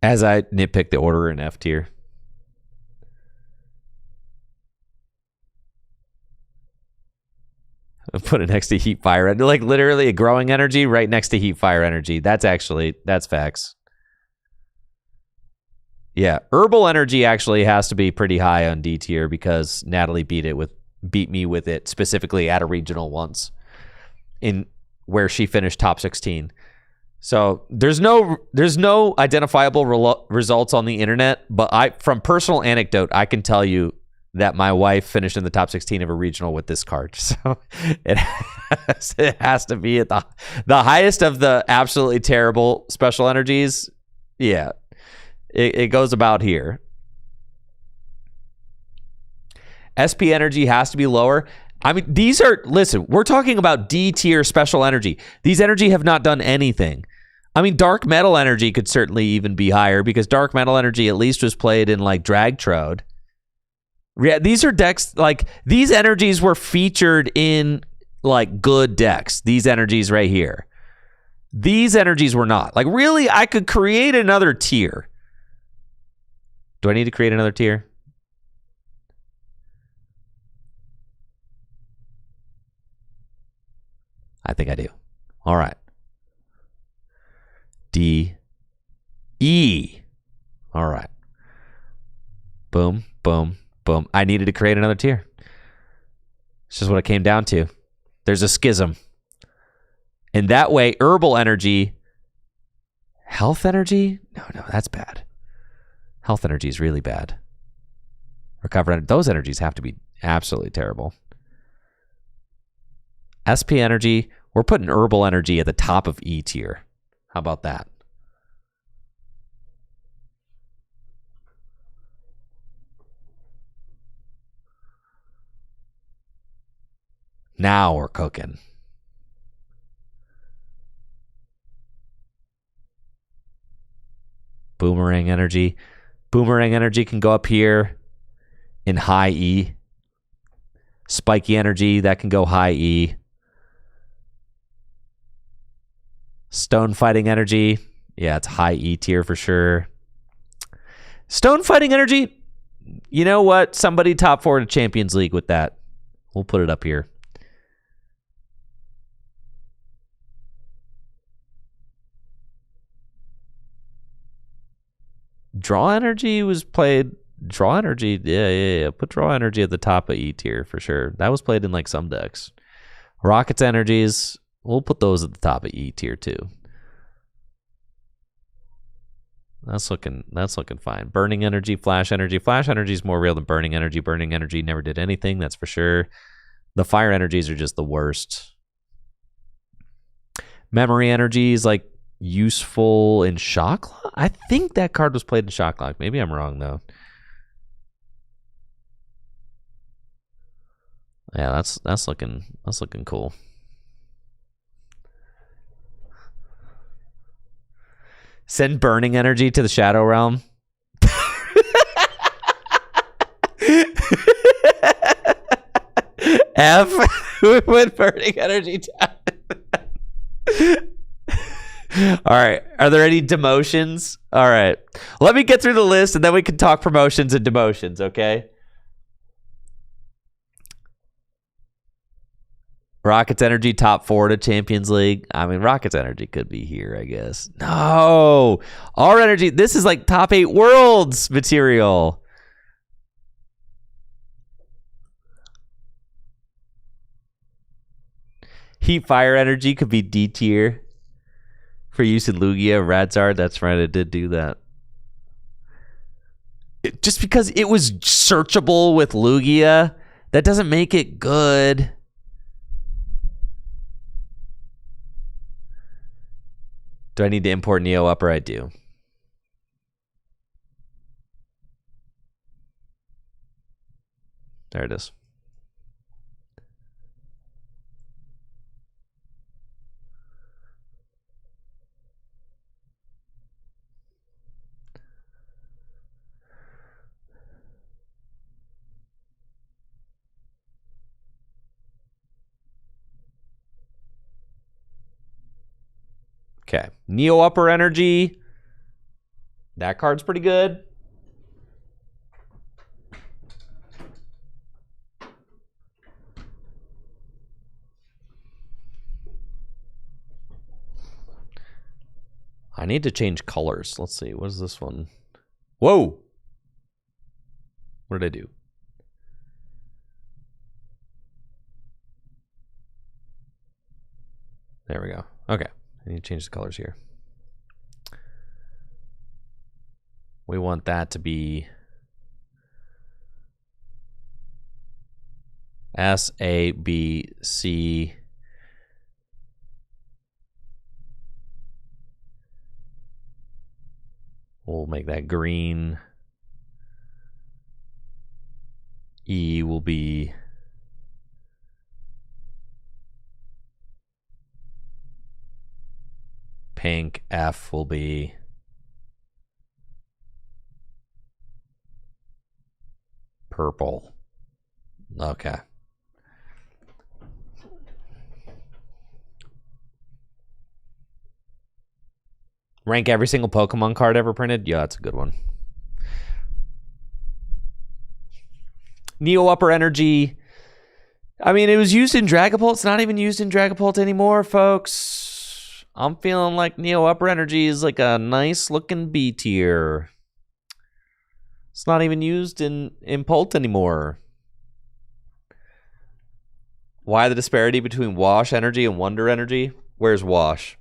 As I nitpick the order in F tier. Put it next to heat fire. Like literally a growing energy right next to heat fire energy. That's facts. Yeah, herbal energy actually has to be pretty high on D tier because Natalie beat me with it specifically at a regional once in where she finished top 16. So there's no identifiable results on the internet, but from personal anecdote, I can tell you that my wife finished in the top 16 of a regional with this card. So it has to be at the highest of the absolutely terrible special energies. Yeah, it goes about here. SP energy has to be lower. I mean, listen, we're talking about D tier special energy. These energy have not done anything. I mean, dark metal energy could certainly even be higher because dark metal energy at least was played in like Dragtrode. Yeah, these are decks, like these energies were featured in like good decks. These energies right here. These energies were not. Like really, I could create another tier. Do I need to create another tier? I think I do. All right. D, E. All right. Boom, boom, boom. I needed to create another tier. It's just what it came down to. There's a schism. And that way, herbal energy, health energy? No, that's bad. Health energy is really bad. Recover, those energies have to be absolutely terrible. SP energy, we're putting herbal energy at the top of E tier. How about that? Now we're cooking. Boomerang energy. Boomerang energy can go up here in high E. Spiky energy, that can go high E. Stone fighting energy. Yeah, it's high E tier for sure. Stone fighting energy. You know what? Somebody top 4 to Champions League with that. We'll put it up here. Draw energy was played. Draw energy. Yeah. Put draw energy at the top of E tier for sure. That was played in like some decks. Rockets energies. We'll put those at the top of E tier too. That's looking fine. Burning energy, flash energy. Flash energy is more real than burning energy. Burning energy never did anything, that's for sure. The fire energies are just the worst. Memory energy is like useful in Shocklock. I think that card was played in Shocklock. Maybe I'm wrong though. Yeah, that's looking cool. Send burning energy to the Shadow Realm. F with burning energy. All right. Are there any demotions? All right. Let me get through the list and then we can talk promotions and demotions, okay? Rockets Energy top 4 to Champions League. I mean, Rockets Energy could be here, I guess. No. Our Energy, this is like top 8 worlds material. Heat Fire Energy could be D tier for use in Lugia, Radzard. That's right, I did do that. Just because it was searchable with Lugia, that doesn't make it good. Do I need to import Neo Upper? I do. There it is. Okay. Neo Upper Energy. That card's pretty good. I need to change colors. Let's see. What is this one? Whoa. What did I do? There we go. Okay. I need to change the colors here. We want that to be S, A, B, C. We'll make that green. E will be pink. F will be purple. Okay. Rank every single Pokemon card ever printed? Yeah, that's a good one. Neo Upper Energy. I mean, it was used in Dragapult. It's not even used in Dragapult anymore, folks. I'm feeling like Neo Upper Energy is like a nice looking B tier. It's not even used in Pult anymore. Why the disparity between Wash Energy and Wonder Energy? Where's Wash?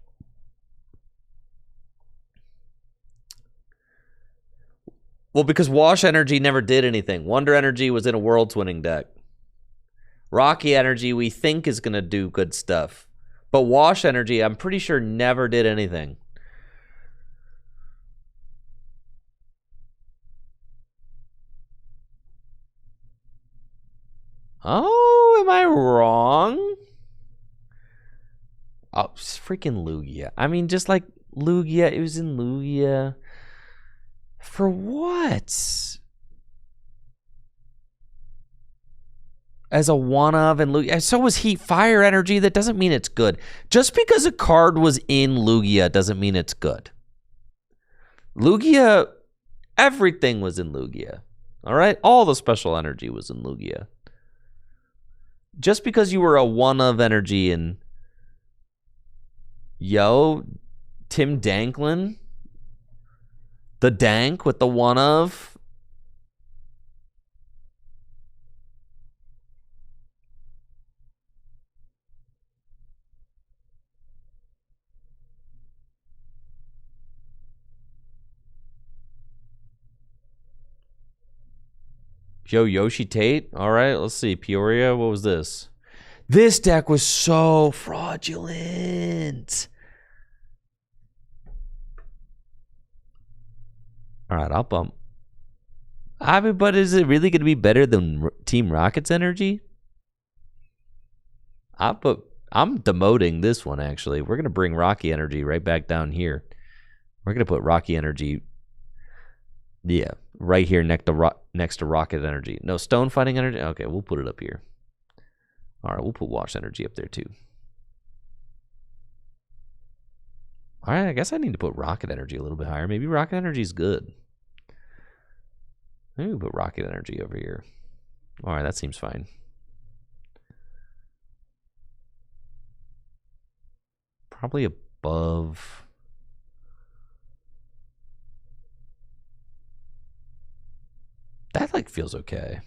Well, because Wash Energy never did anything. Wonder Energy was in a World's Winning deck. Rocky Energy, we think, is going to do good stuff. But Wash Energy, I'm pretty sure, never did anything. Oh, am I wrong? Oh, freaking Lugia. I mean, just like Lugia, it was in Lugia. For what? As a one of and Lugia. So was Heat Fire Energy. That doesn't mean it's good. Just because a card was in Lugia doesn't mean it's good. Lugia, everything was in Lugia. All right? All the special energy was in Lugia. Just because you were a one of energy in Tim Danklin, the Dank with the one of. Yoshi Tate. All right, let's see. Peoria, what was this? This deck was so fraudulent. All right, I'll bump. I mean, but is it really going to be better than Team Rocket's energy? I'm demoting this one, actually. We're going to bring Rocky Energy right back down here. We're going to put Rocky Energy, yeah, right here next to Rocket Energy. No, Stone Fighting Energy? Okay, we'll put it up here. All right, we'll put Wash Energy up there, too. All right, I guess I need to put Rocket Energy a little bit higher. Maybe Rocket Energy is good. Maybe we'll put Rocket Energy over here. All right, that seems fine. Probably above. That like feels okay.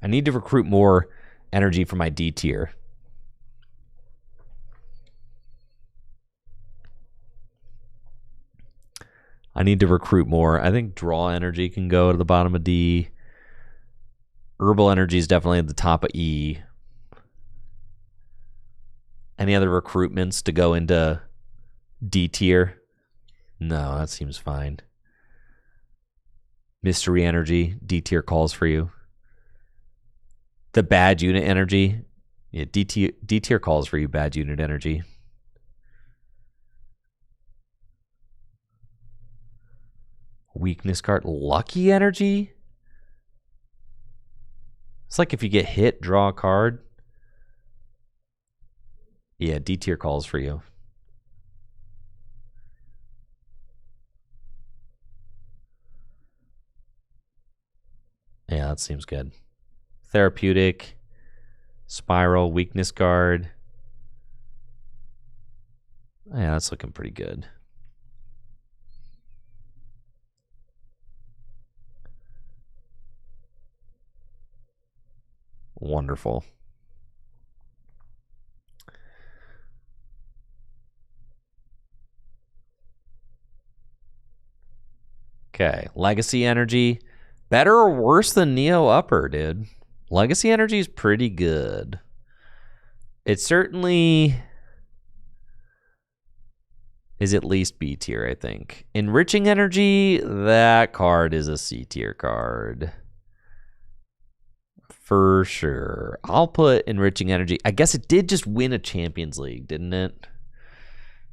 I need to recruit more energy for my D tier. I need to recruit more. I think Draw Energy can go to the bottom of D. Herbal Energy is definitely at the top of E. Any other recruitments to go into D tier? No, that seems fine. Mystery energy, D tier calls for you. The bad unit energy, yeah, D tier calls for you, bad unit energy. Weakness card, lucky energy? It's like if you get hit, draw a card. Yeah, D tier calls for you. Yeah, that seems good. Therapeutic, spiral, weakness guard. Yeah, that's looking pretty good. Wonderful. Okay, legacy energy. Better or worse than Neo Upper, dude? Legacy energy is pretty good. It certainly is at least B tier, I think. Enriching energy, that card is a C tier card. For sure. I'll put enriching energy. I guess it did just win a Champions League, didn't it?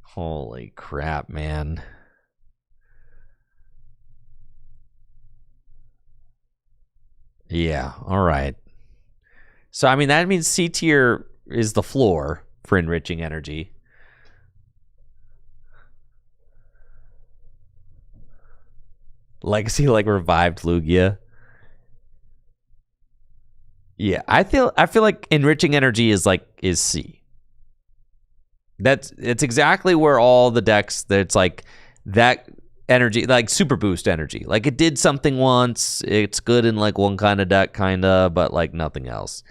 Holy crap, man. Yeah, all right. So, I mean, that means C tier is the floor for enriching energy. Legacy like revived Lugia. Yeah, I feel like enriching energy is C. It's exactly where all the decks that's like that energy, like super boost energy. Like it did something once, it's good in like one kind of deck kinda, but like nothing else.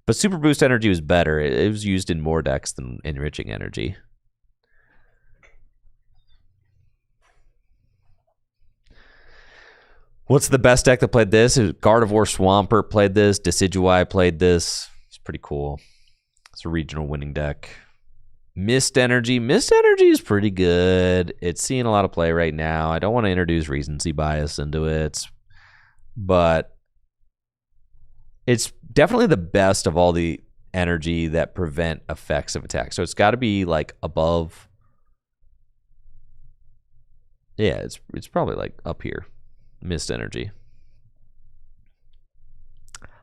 But super boost energy was better. It was used in more decks than enriching energy. What's the best deck that played this? Gardevoir Swampert played this. Decidueye played this. It's pretty cool. It's a regional winning deck. Mist Energy. Mist Energy is pretty good. It's seeing a lot of play right now. I don't want to introduce recency bias into it, but it's definitely the best of all the energy that prevent effects of attack. So it's got to be like above. Yeah, it's probably like up here. Mist Energy.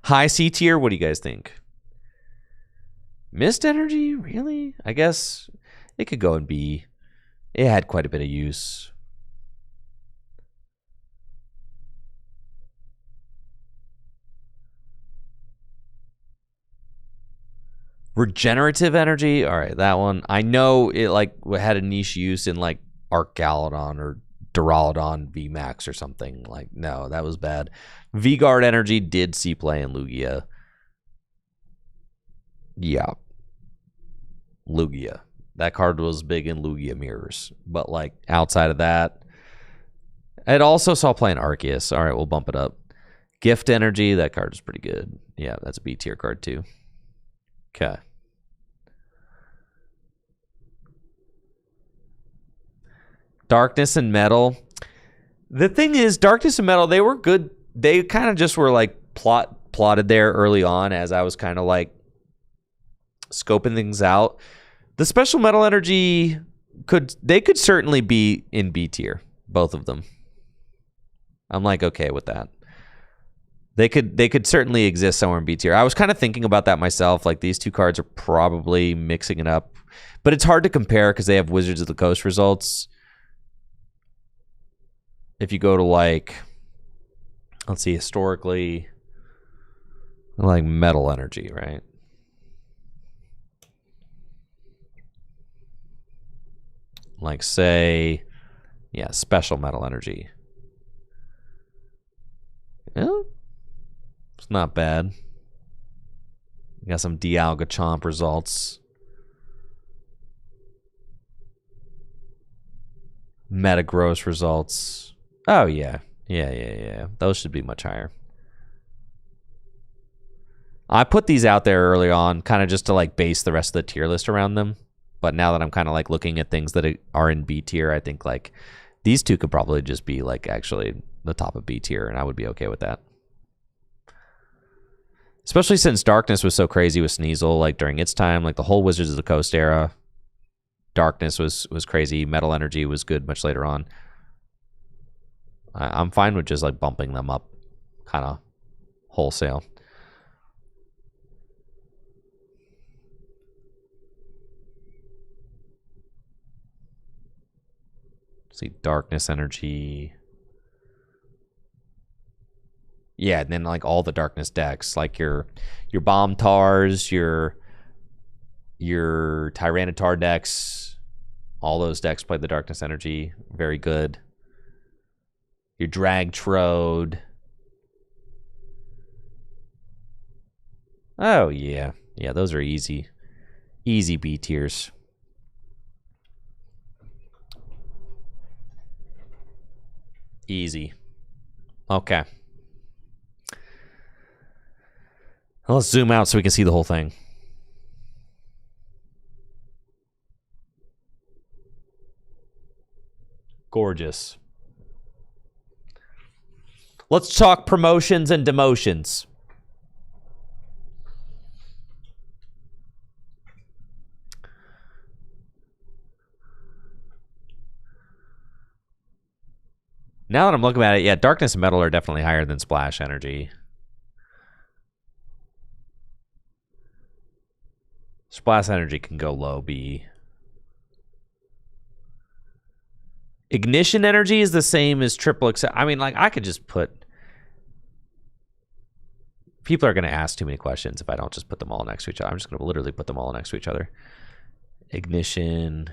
High C tier, what do you guys think? Mist Energy, really? I guess it could go in B. It had quite a bit of use. Regenerative energy, all right, that one. I know it like had a niche use in like Arcgalodon or Duraludon VMAX or something. Like, no, that was bad. V-Guard energy did see play in Lugia. Yeah. Lugia. That card was big in Lugia mirrors. But, like, outside of that, it also saw play in Arceus. All right, we'll bump it up. Gift energy, that card is pretty good. Yeah, that's a B tier card, too. Okay. Darkness and Metal. The thing is, Darkness and Metal, they were good. They kind of just were like plotted there early on as I was kind of like scoping things out. The Special Metal Energy could certainly be in B tier, both of them. I'm like okay with that. They could certainly exist somewhere in B tier. I was kind of thinking about that myself. Like these two cards are probably mixing it up, but it's hard to compare because they have Wizards of the Coast results. If you go to like, let's see, historically, like Metal Energy, right? Like say, yeah, Special Metal Energy. Yeah, it's not bad. You got some Dialga Chomp results. Metagross results. Oh, yeah. Yeah. Those should be much higher. I put these out there early on kind of just to like base the rest of the tier list around them. But now that I'm kind of like looking at things that are in B tier, I think like These two could probably just be like actually the top of B tier, and I would be okay with that. Especially since Darkness was so crazy with Sneasel, like during its time, like the whole Wizards of the Coast era. Darkness was crazy. Metal Energy was good much later on. I'm fine with just like bumping them up kind of wholesale. See, Darkness Energy. Yeah, and then like all the Darkness decks, like your Bomb Tars, your Tyranitar decks, all those decks play the Darkness Energy. Very good. Your Drag Trode. Oh, yeah. Yeah, those are easy. Easy B tiers. Easy. Okay. Well, let's zoom out so we can see the whole thing. Gorgeous. Let's talk promotions and demotions. Now that I'm looking at it, yeah, Darkness and Metal are definitely higher than Splash Energy. Splash Energy can go low B. Ignition Energy is the same as Triple Excel. I mean, like, I could just put... People are going to ask too many questions if I don't just put them all next to each other. I'm just going to literally put them all next to each other. Ignition...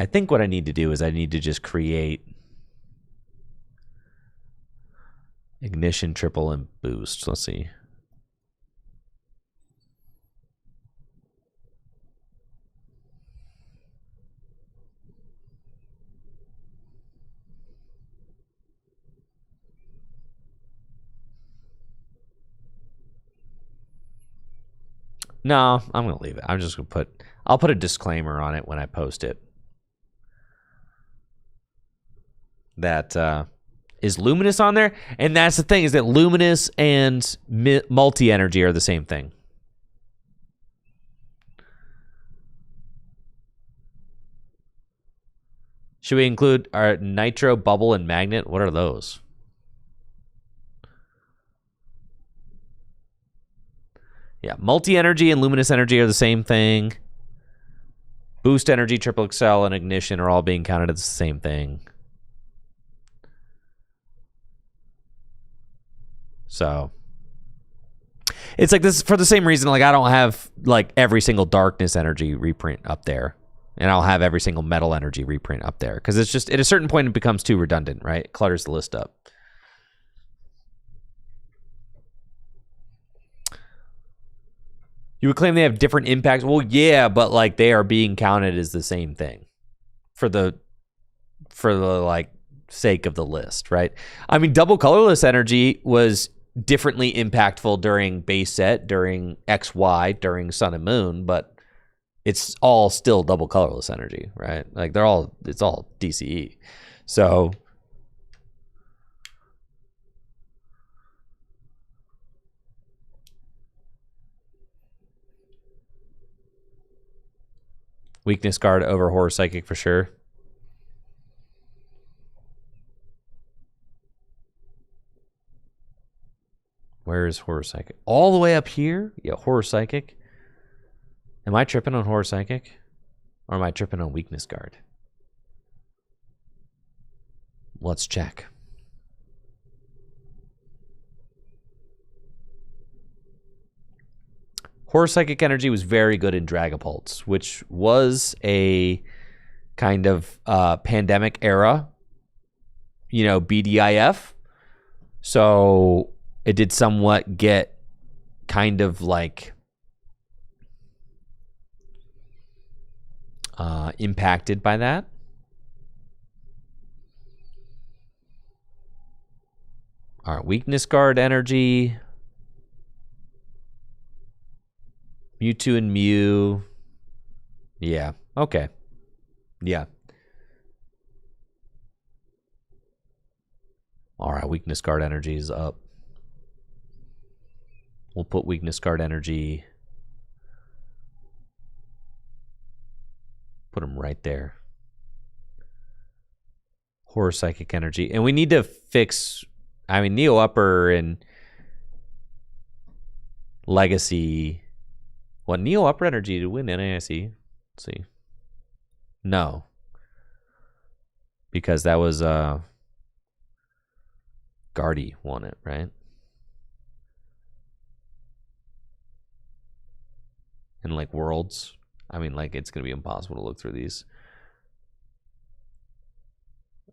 I think what I need to do is I need to just create Ignition, Triple, and Boost. Let's see. No, I'm going to leave it. I'm just going to put... I'll put a disclaimer on it when I post it. That is Luminous on there, and that's the thing, is that Luminous and multi-energy are the same thing. Should we include our Nitro, Bubble, and Magnet? What are those? Yeah, multi-energy and luminous energy are the same thing. Boost energy, Triple Excel, and Ignition are all being counted as the same thing. So it's like this for the same reason. Like I don't have like every single Darkness energy reprint up there, and I'll have every single Metal energy reprint up there because it's just at a certain point it becomes too redundant, right? It clutters the list up. You would claim they have different impacts. Well, yeah, but like they are being counted as the same thing for the like sake of the list, right? I mean, double colorless energy was differently impactful during base set, during XY, during Sun and Moon, but it's all still double colorless energy, right? Like it's all DCE. So Weakness Guard over Horror Psychic for sure. Where is Horror Psychic? All the way up here? Yeah, Horror Psychic. Am I tripping on Horror Psychic? Or am I tripping on Weakness Guard? Let's check. Horror Psychic energy was very good in Dragapults, which was a kind of pandemic era, you know, BDIF. So it did somewhat get kind of like impacted by that. All right, Weakness Guard energy. Mewtwo and Mew. Yeah. Okay. Yeah. All right. Weakness card energy is up. We'll put weakness card energy. Put them right there. Horror psychic energy. And we need to fix, I mean, Neo Upper and Legacy. What, Neo Upper energy to win NAIC? Let's see. No. Because that was Guardy won it, right? And like Worlds. I mean, like, it's going to be impossible to look through these.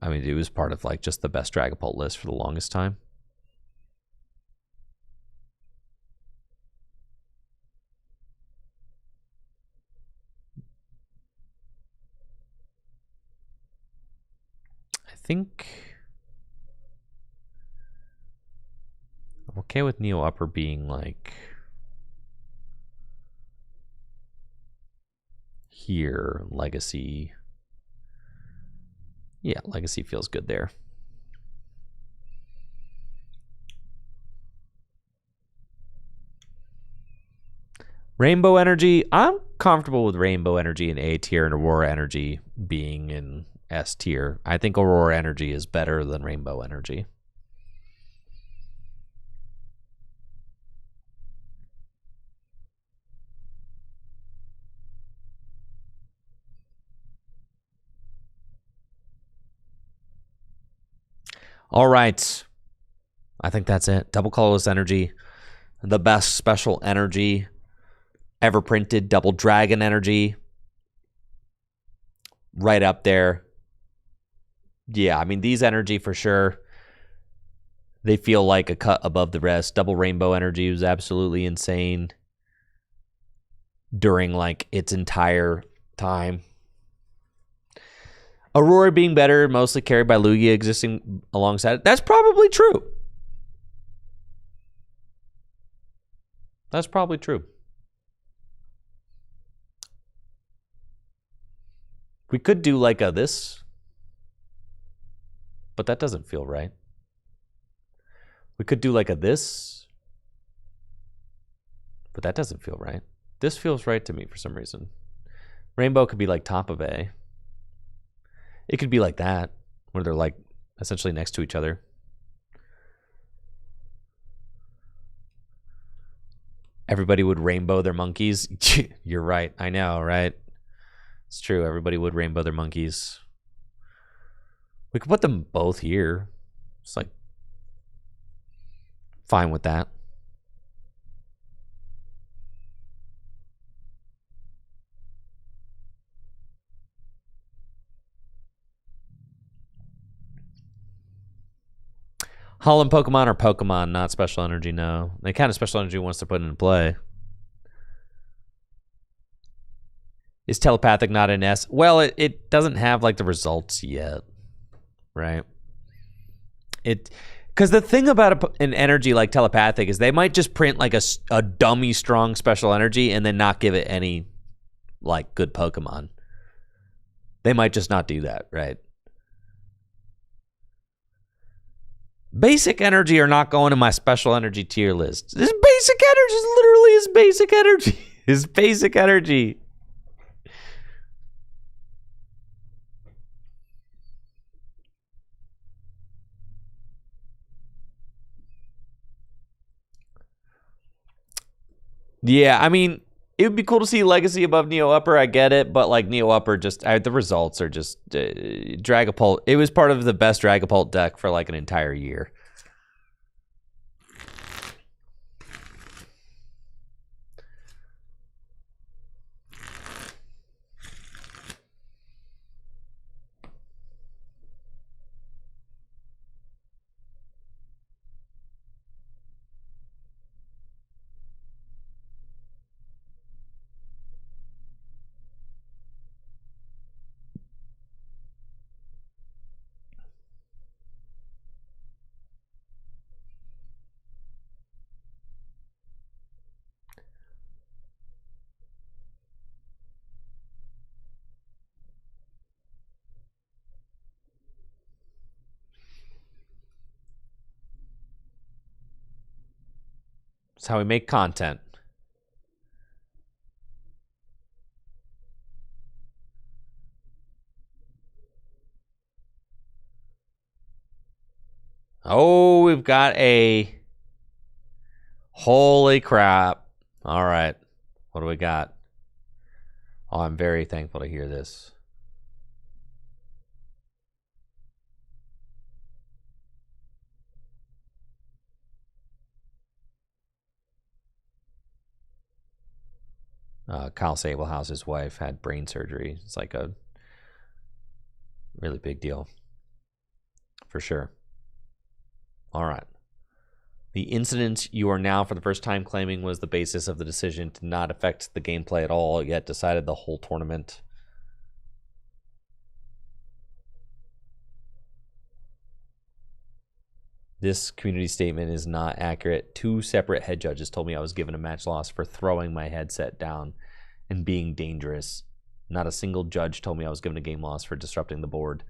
I mean, it was part of like just the best Dragapult list for the longest time. I think I'm okay with Neo Upper being like here, Legacy. Yeah, Legacy feels good there. Rainbow Energy, I'm comfortable with Rainbow Energy in A tier and Aurora Energy being in S tier. I think Aurora Energy is better than Rainbow Energy. All right. I think that's it. Double Colorless Energy, the best special energy ever printed. Double Dragon Energy, right up there. Yeah, I mean, these energy for sure. They feel like a cut above the rest. Double Rainbow Energy was absolutely insane during like its entire time. Aurora being better, mostly carried by Lugia existing alongside it. That's probably true. That's probably true. We could do like a this, but that doesn't feel right. We could do like a this, but that doesn't feel right. This feels right to me for some reason. Rainbow could be like top of A. It could be like that, where they're like essentially next to each other. Everybody would rainbow their monkeys. You're right. I know, right? It's true. Everybody would rainbow their monkeys. We could put them both here. It's like fine with that. Holland Pokemon or Pokemon, not special energy, no. They kind of special energy once they're put into play. Is telepathic not an S? Well, it doesn't have like the results yet, right? Because the thing about an energy like telepathic is they might just print like a dummy strong special energy and then not give it any like good Pokemon. They might just not do that, right? Basic energy are not going to my special energy tier list. This basic energy is literally his basic energy. His basic energy. Yeah, I mean, it would be cool to see Legacy above Neo Upper. I get it, but like Neo Upper, just the results are just Dragapult. It was part of the best Dragapult deck for like an entire year. That's how we make content. Oh, we've got a... Holy crap. All right. What do we got? Oh, I'm very thankful to hear this. Kyle Sablehouse's wife had brain surgery. It's like a really big deal. For sure. All right. The incident you are now for the first time claiming was the basis of the decision to not affect the gameplay at all, yet decided the whole tournament. This community statement is not accurate. 2 separate head judges told me I was given a match loss for throwing my headset down and being dangerous. Not a single judge told me I was given a game loss for disrupting the board.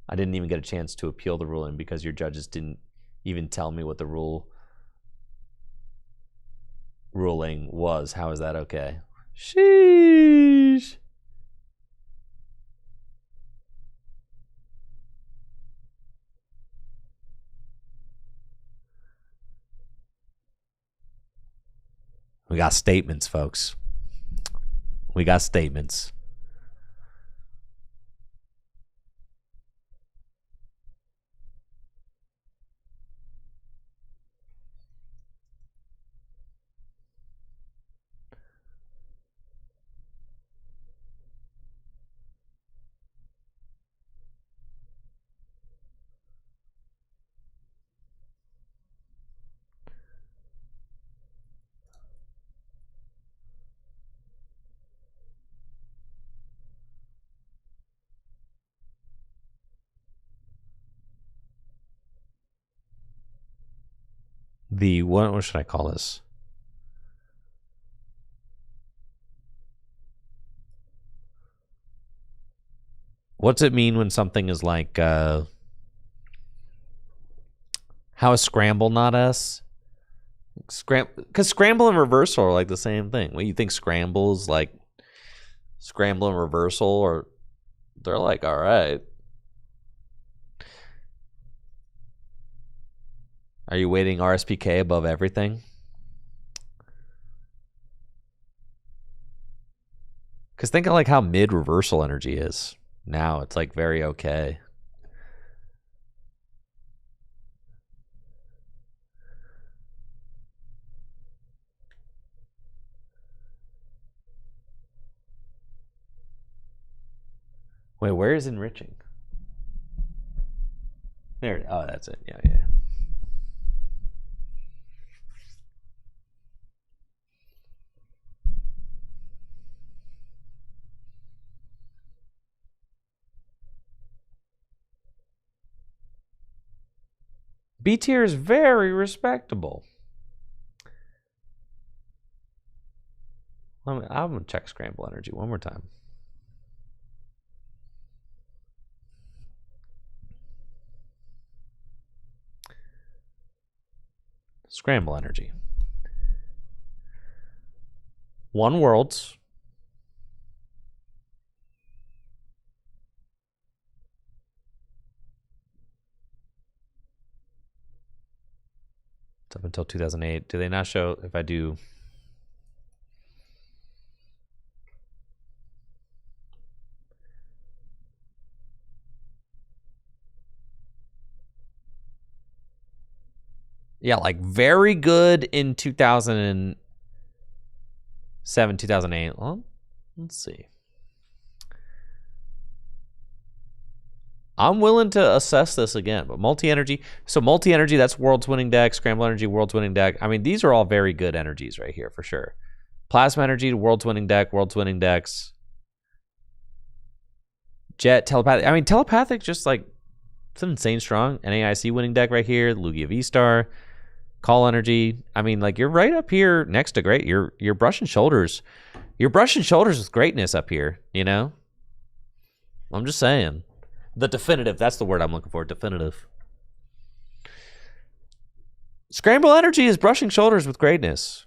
I didn't even get a chance to appeal the ruling because your judges didn't even tell me what the ruling was. How is that okay? Sheesh. We got statements, folks. We got statements. What should I call this? What's it mean when something is like, how is scramble not S? Because scramble and reversal are like the same thing. What, you think scramble is like scramble and reversal, or they're like, all right. Are you weighting RSPK above everything? Because think of like how mid reversal energy is. Now it's like very okay. Wait, where is enriching? There. Oh, that's it. Yeah, yeah. B tier is very respectable. I'm going to check scramble energy one more time. Scramble energy. 1 worlds. It's up until 2008. Do they not show if I do? Yeah, like very good in 2007, 2008. Well, let's see. I'm willing to assess this again, but multi-energy. So multi-energy, that's world's winning deck. Scramble energy, world's winning deck. I mean, these are all very good energies right here for sure. Plasma energy, world's winning deck, world's winning decks. Jet, telepathic. I mean, telepathic just like it's an insane strong. NAIC winning deck right here. Lugia V-Star. Call energy. I mean, like you're right up here next to great. You're brushing shoulders. You're brushing shoulders with greatness up here, you know? I'm just saying. The definitive, that's the word I'm looking for, definitive. Scramble Energy is brushing shoulders with greatness.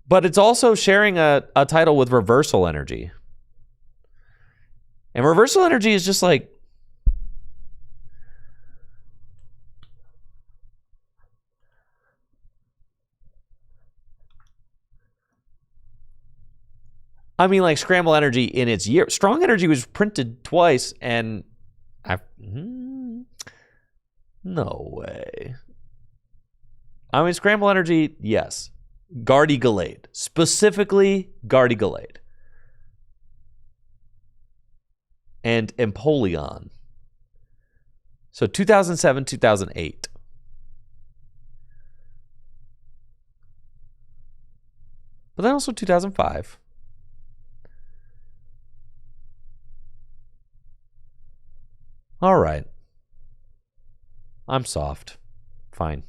But it's also sharing a title with Reversal Energy. And Reversal Energy is just like... I mean, like, Scramble Energy in its year. Strong Energy was printed twice, and... no way. I mean, Scramble Energy, yes. Guardy Gallade. Specifically, Guardy Gallade. And Empoleon. So 2007, 2008. But then also 2005. All right. I'm soft. Fine.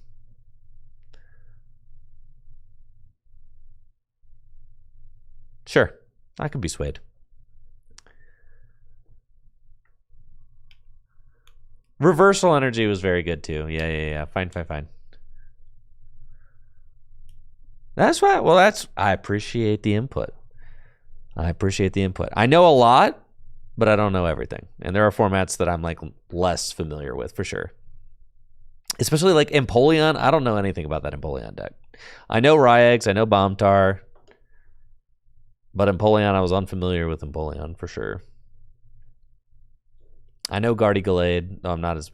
Sure. I can be swayed. Reversal Energy was very good too. Yeah. Fine. That's why. Well, I appreciate the input. I know a lot, but I don't know everything. And there are formats that I'm like less familiar with for sure. Especially like Empoleon. I don't know anything about that Empoleon deck. I know Ryex, I know Bombtar. But Empoleon, I was unfamiliar with Empoleon for sure. I know Guardy Gallade. I'm not as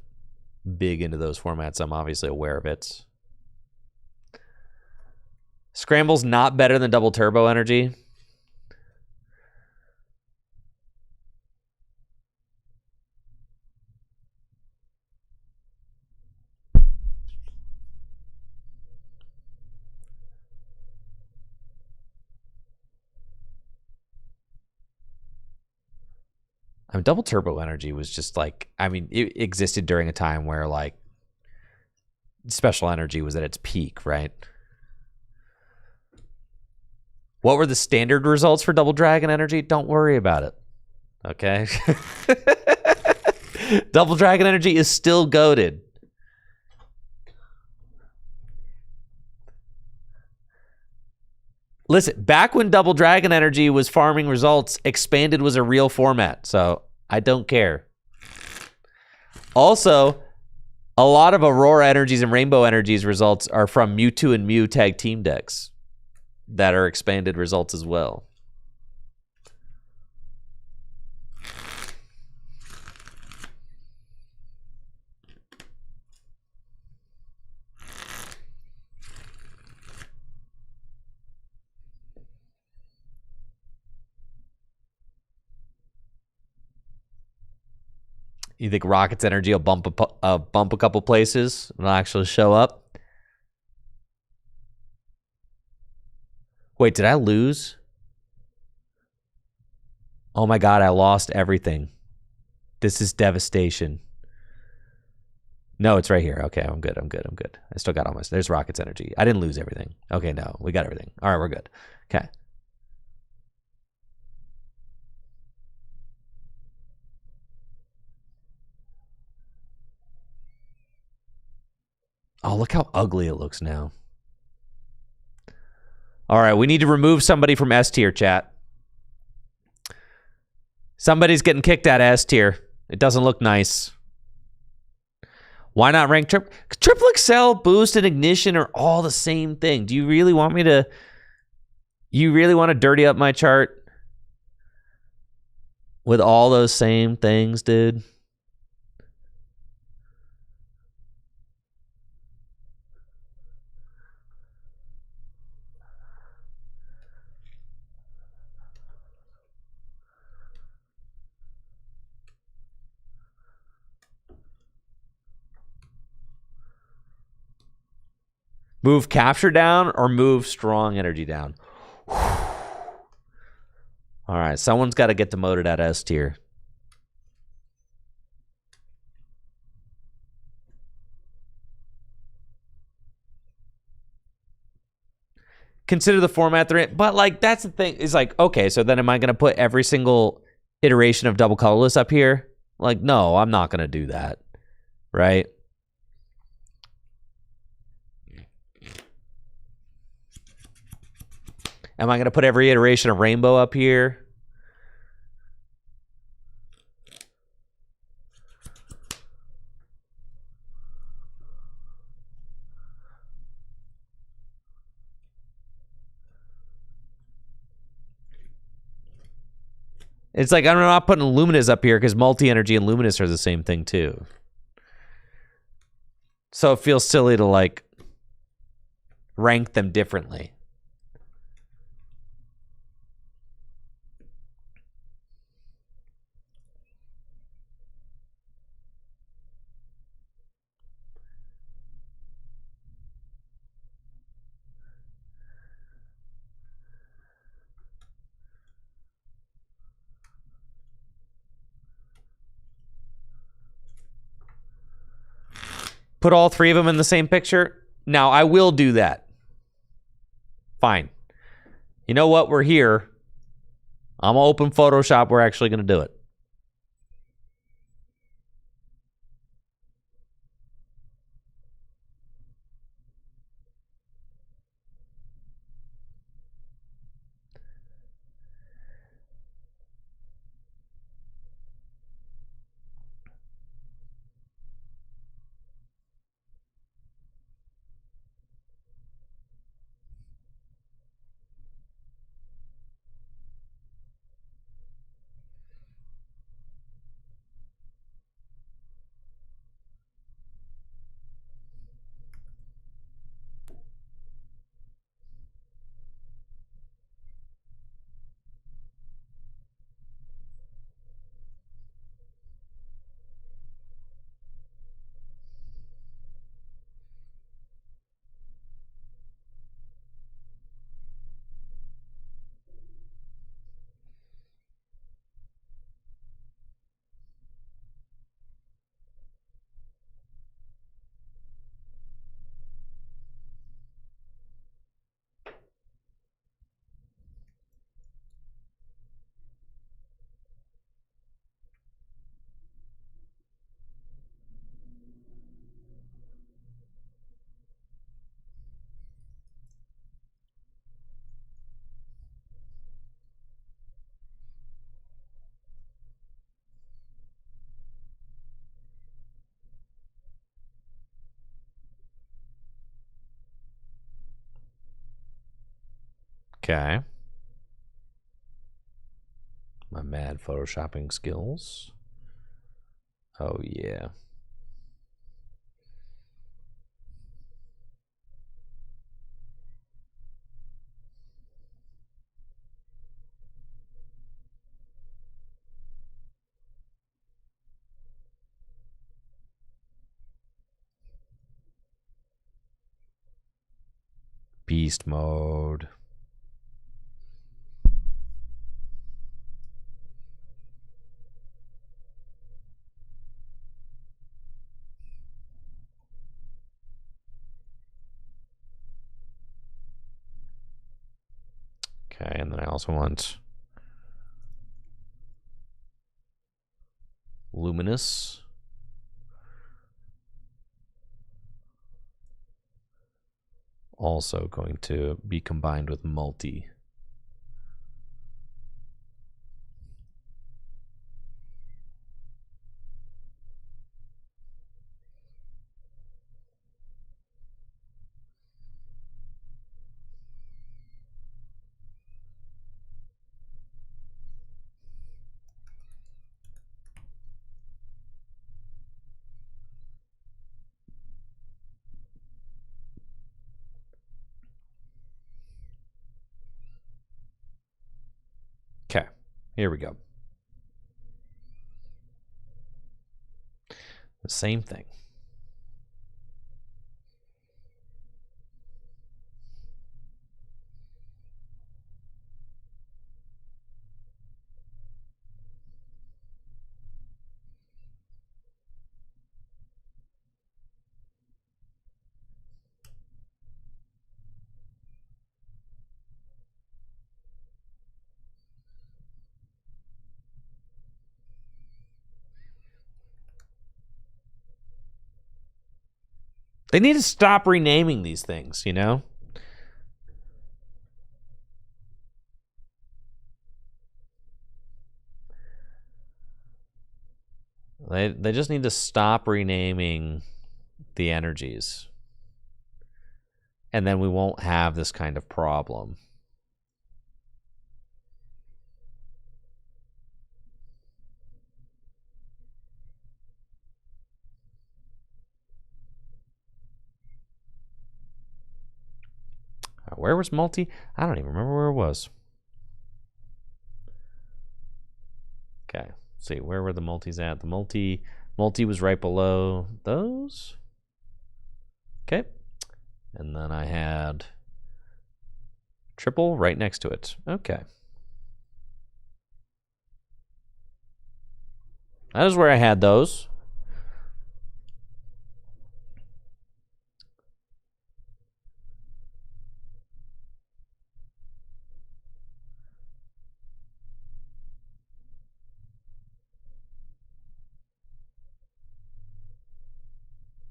big into those formats. I'm obviously aware of it. Scramble's not better than Double Turbo Energy. I mean, Double Turbo Energy was just like, I mean, it existed during a time where like Special Energy was at its peak, right? What were the standard results for Double Dragon Energy? Don't worry about it. Okay? Double Dragon Energy is still goated. Listen, back when Double Dragon Energy was farming results, Expanded was a real format, so I don't care. Also, a lot of Aurora Energies and Rainbow Energies results are from Mewtwo and Mew tag team decks that are Expanded results as well. You think Rocket's Energy will bump a couple places and it'll actually show up? Wait, did I lose? Oh my god, I lost everything. This is devastation. No, it's right here. Okay, I'm good. I still got almost. There's Rocket's Energy. I didn't lose everything. Okay, no, we got everything. All right, we're good. Okay. Oh, look how ugly it looks now. All right, we need to remove somebody from S tier, chat. Somebody's getting kicked out of S tier. It doesn't look nice. Why not rank Triple XL, Boost, and Ignition are all the same thing. Do you really want me to... You really want to dirty up my chart with all those same things, dude? Move Capture down or move Strong Energy down? All right, someone's got to get demoted at S tier. Consider the format they're in. But, like, that's the thing. It's like, okay, so then am I going to put every single iteration of double colorless up here. Like, no, I'm not going to do that, right? Am I going to put every iteration of rainbow up here? It's like, I'm not putting Luminous up here because multi-energy and Luminous are the same thing too. So it feels silly to like rank them differently. Put all three of them in the same picture? Now, I will do that. Fine. You know what? We're here. I'm going to open Photoshop. We're actually going to do it. Okay. My mad photoshopping skills. Oh, yeah. Beast mode. Okay, and then I also want luminous. Also going to be combined with multi. Okay, here we go. The same thing. They need to stop renaming these things, you know? They just need to stop renaming the energies. And then we won't have this kind of problem. Where was multi? I don't even remember where it was. Okay, let's see, where were the multis at? The multi was right below those. Okay, and then I had triple right next to it. Okay. That is where I had those.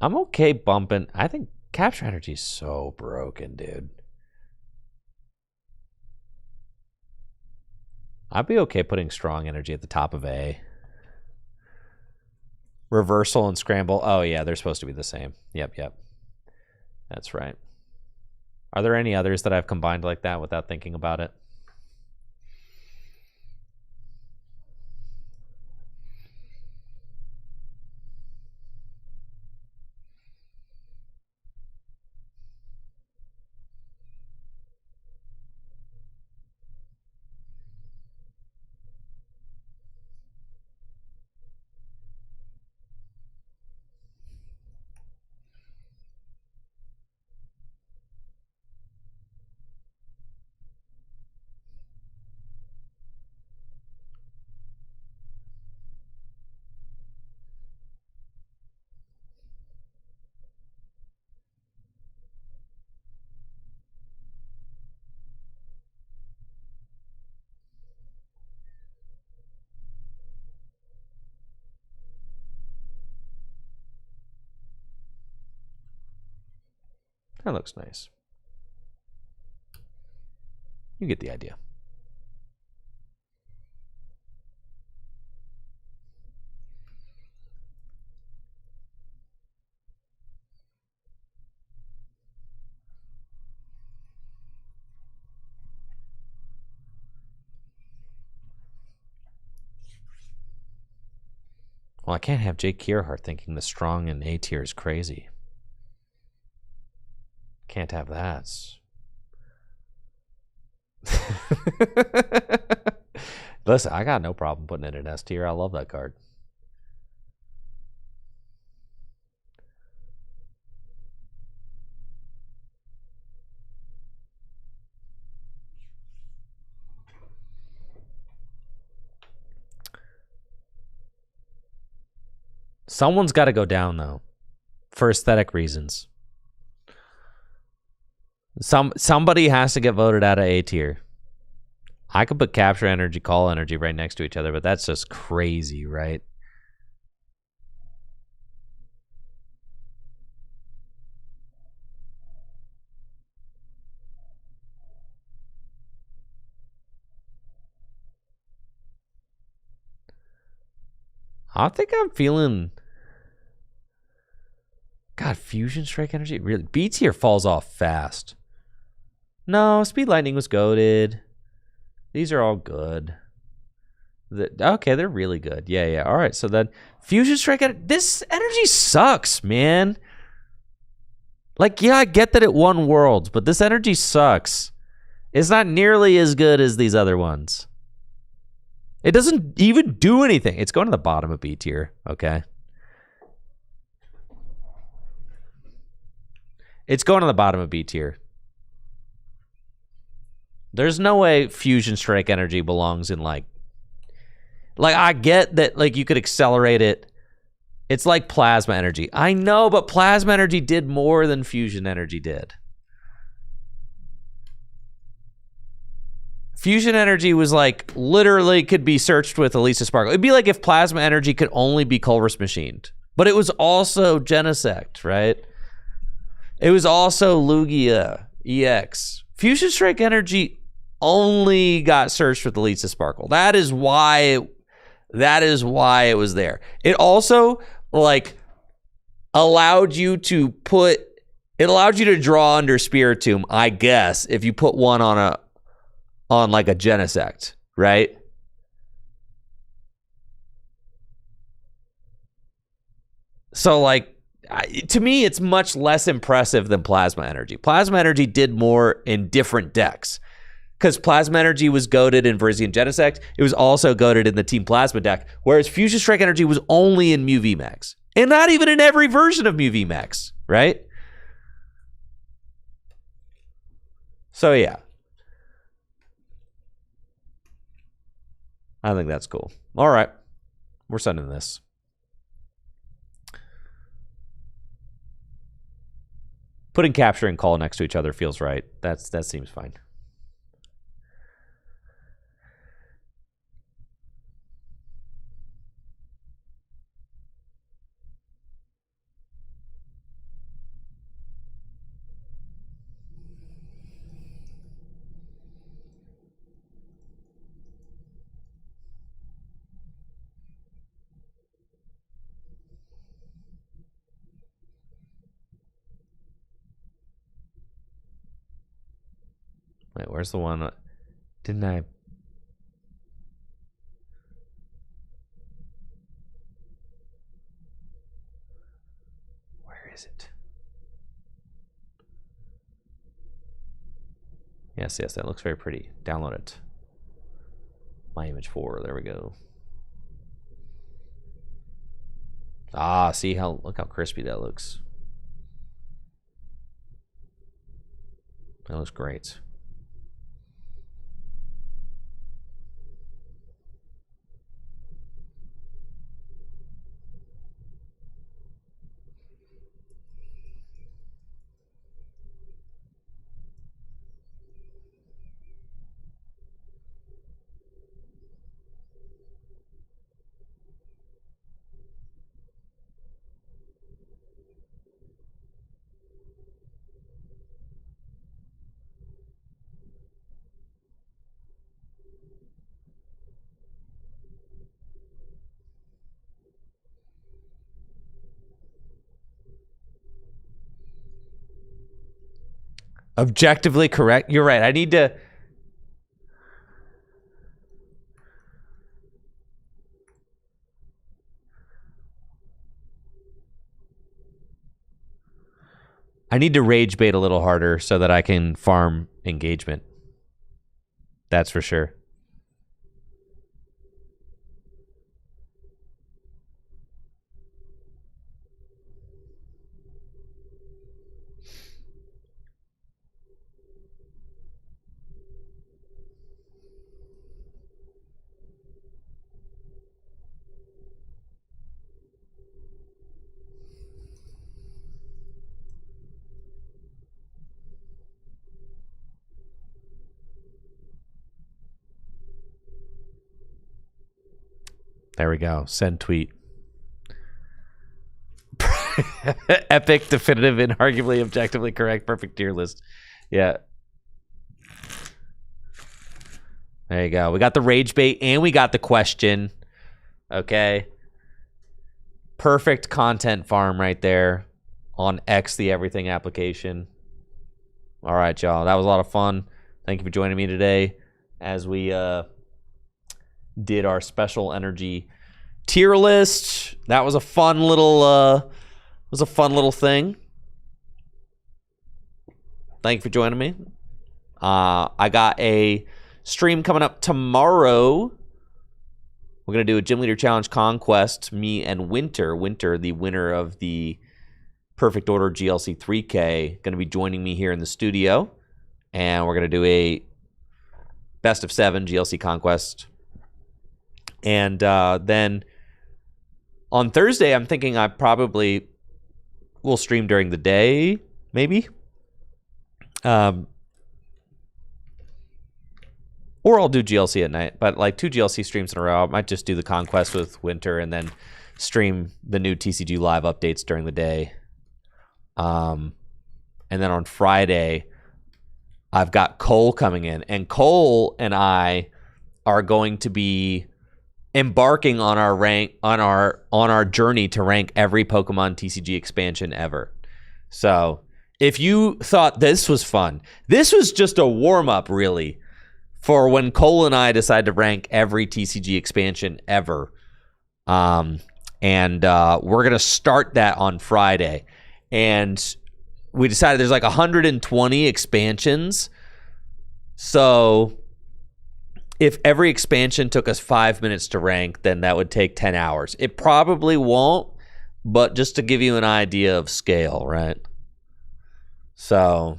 I'm okay bumping. I think capture energy is so broken, dude. I'd be okay putting strong energy at the top of A. Reversal and scramble. Oh, yeah, they're supposed to be the same. Yep. That's right. Are there any others that I've combined like that without thinking about it? That looks nice. You get the idea. Well, I can't have Jake Kierhart thinking the strong in A tier is crazy. Can't have that. Listen, I got no problem putting it in S tier. I love that card. Someone's got to go down, though, for aesthetic reasons. Somebody has to get voted out of A tier. I could put capture energy, call energy right next to each other, but that's just crazy, right? I think I'm feeling... God, Fusion Strike energy? Really? B tier falls off fast. No, Speed Lightning was goated. These are all good. Okay, they're really good. Yeah. All right, so then Fusion Strike... This energy sucks, man. Like, yeah, I get that it won Worlds, but this energy sucks. It's not nearly as good as these other ones. It doesn't even do anything. It's going to the bottom of B tier, okay? It's going to the bottom of B tier. There's no way Fusion Strike energy belongs in, like, I get that, like, you could accelerate it. It's like Plasma energy. I know, but Plasma energy did more than Fusion energy did. Fusion energy was, like, literally could be searched with Elisa Sparkle. It'd be like if Plasma energy could only be Culver's machined. But it was also Genesect, right? It was also Lugia EX. Fusion Strike Energy only got searched with the Leads to Sparkle. That is why it was there. It also allowed you to draw under Spiritomb, I guess, if you put one on a Genesect, right? So to me, it's much less impressive than Plasma Energy. Plasma Energy did more in different decks. Because Plasma Energy was goated in Virizion Genesect. It was also goated in the Team Plasma deck. Whereas Fusion Strike Energy was only in Mew VMAX. And not even in every version of Mew VMAX, right? So yeah. I think that's cool. All right. We're sending this. Putting Capture and Call next to each other feels right. That seems fine. Wait, where's the one? Didn't I? Where is it? Yes, that looks very pretty. Download it. My Image 4, there we go. Ah, look how crispy that looks. That looks great. Objectively correct. You're right. I need to... rage bait a little harder so that I can farm engagement. That's for sure. There we go. Send tweet. Epic, definitive, inarguably, objectively correct, perfect tier list. Yeah. There you go. We got the rage bait and we got the question. Okay. Perfect content farm right there on X the Everything application. All right, y'all. That was a lot of fun. Thank you for joining me today as we did our special energy tier list. That was a fun little thing. Thank you for joining me. I got a stream coming up tomorrow. We're gonna do a Gym Leader Challenge Conquest. Me and Winter, the winner of the Perfect Order GLC 3K, gonna be joining me here in the studio, and we're gonna do a best of 7 GLC Conquest. And then on Thursday, I'm thinking I probably will stream during the day, maybe. Or I'll do GLC at night, but like 2 GLC streams in a row. I might just do the Conquest with Winter and then stream the new TCG live updates during the day. And then on Friday, I've got Cole coming in. And Cole and I are going to be embarking on our journey to rank every Pokemon TCG expansion ever. So if you thought this was fun, this was just a warm-up, really, for when Cole and I decide to rank every TCG expansion ever. And we're going to start that on Friday. And we decided there's like 120 expansions. So if every expansion took us 5 minutes to rank, then that would take 10 hours. It probably won't, but just to give you an idea of scale, right? So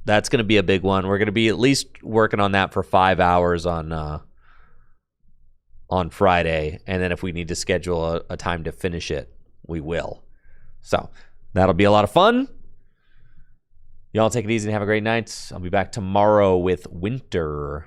that's going to be a big one. We're going to be at least working on that for 5 hours on Friday. And then if we need to schedule a time to finish it, we will. So that'll be a lot of fun. Y'all take it easy and have a great night. I'll be back tomorrow with Winter.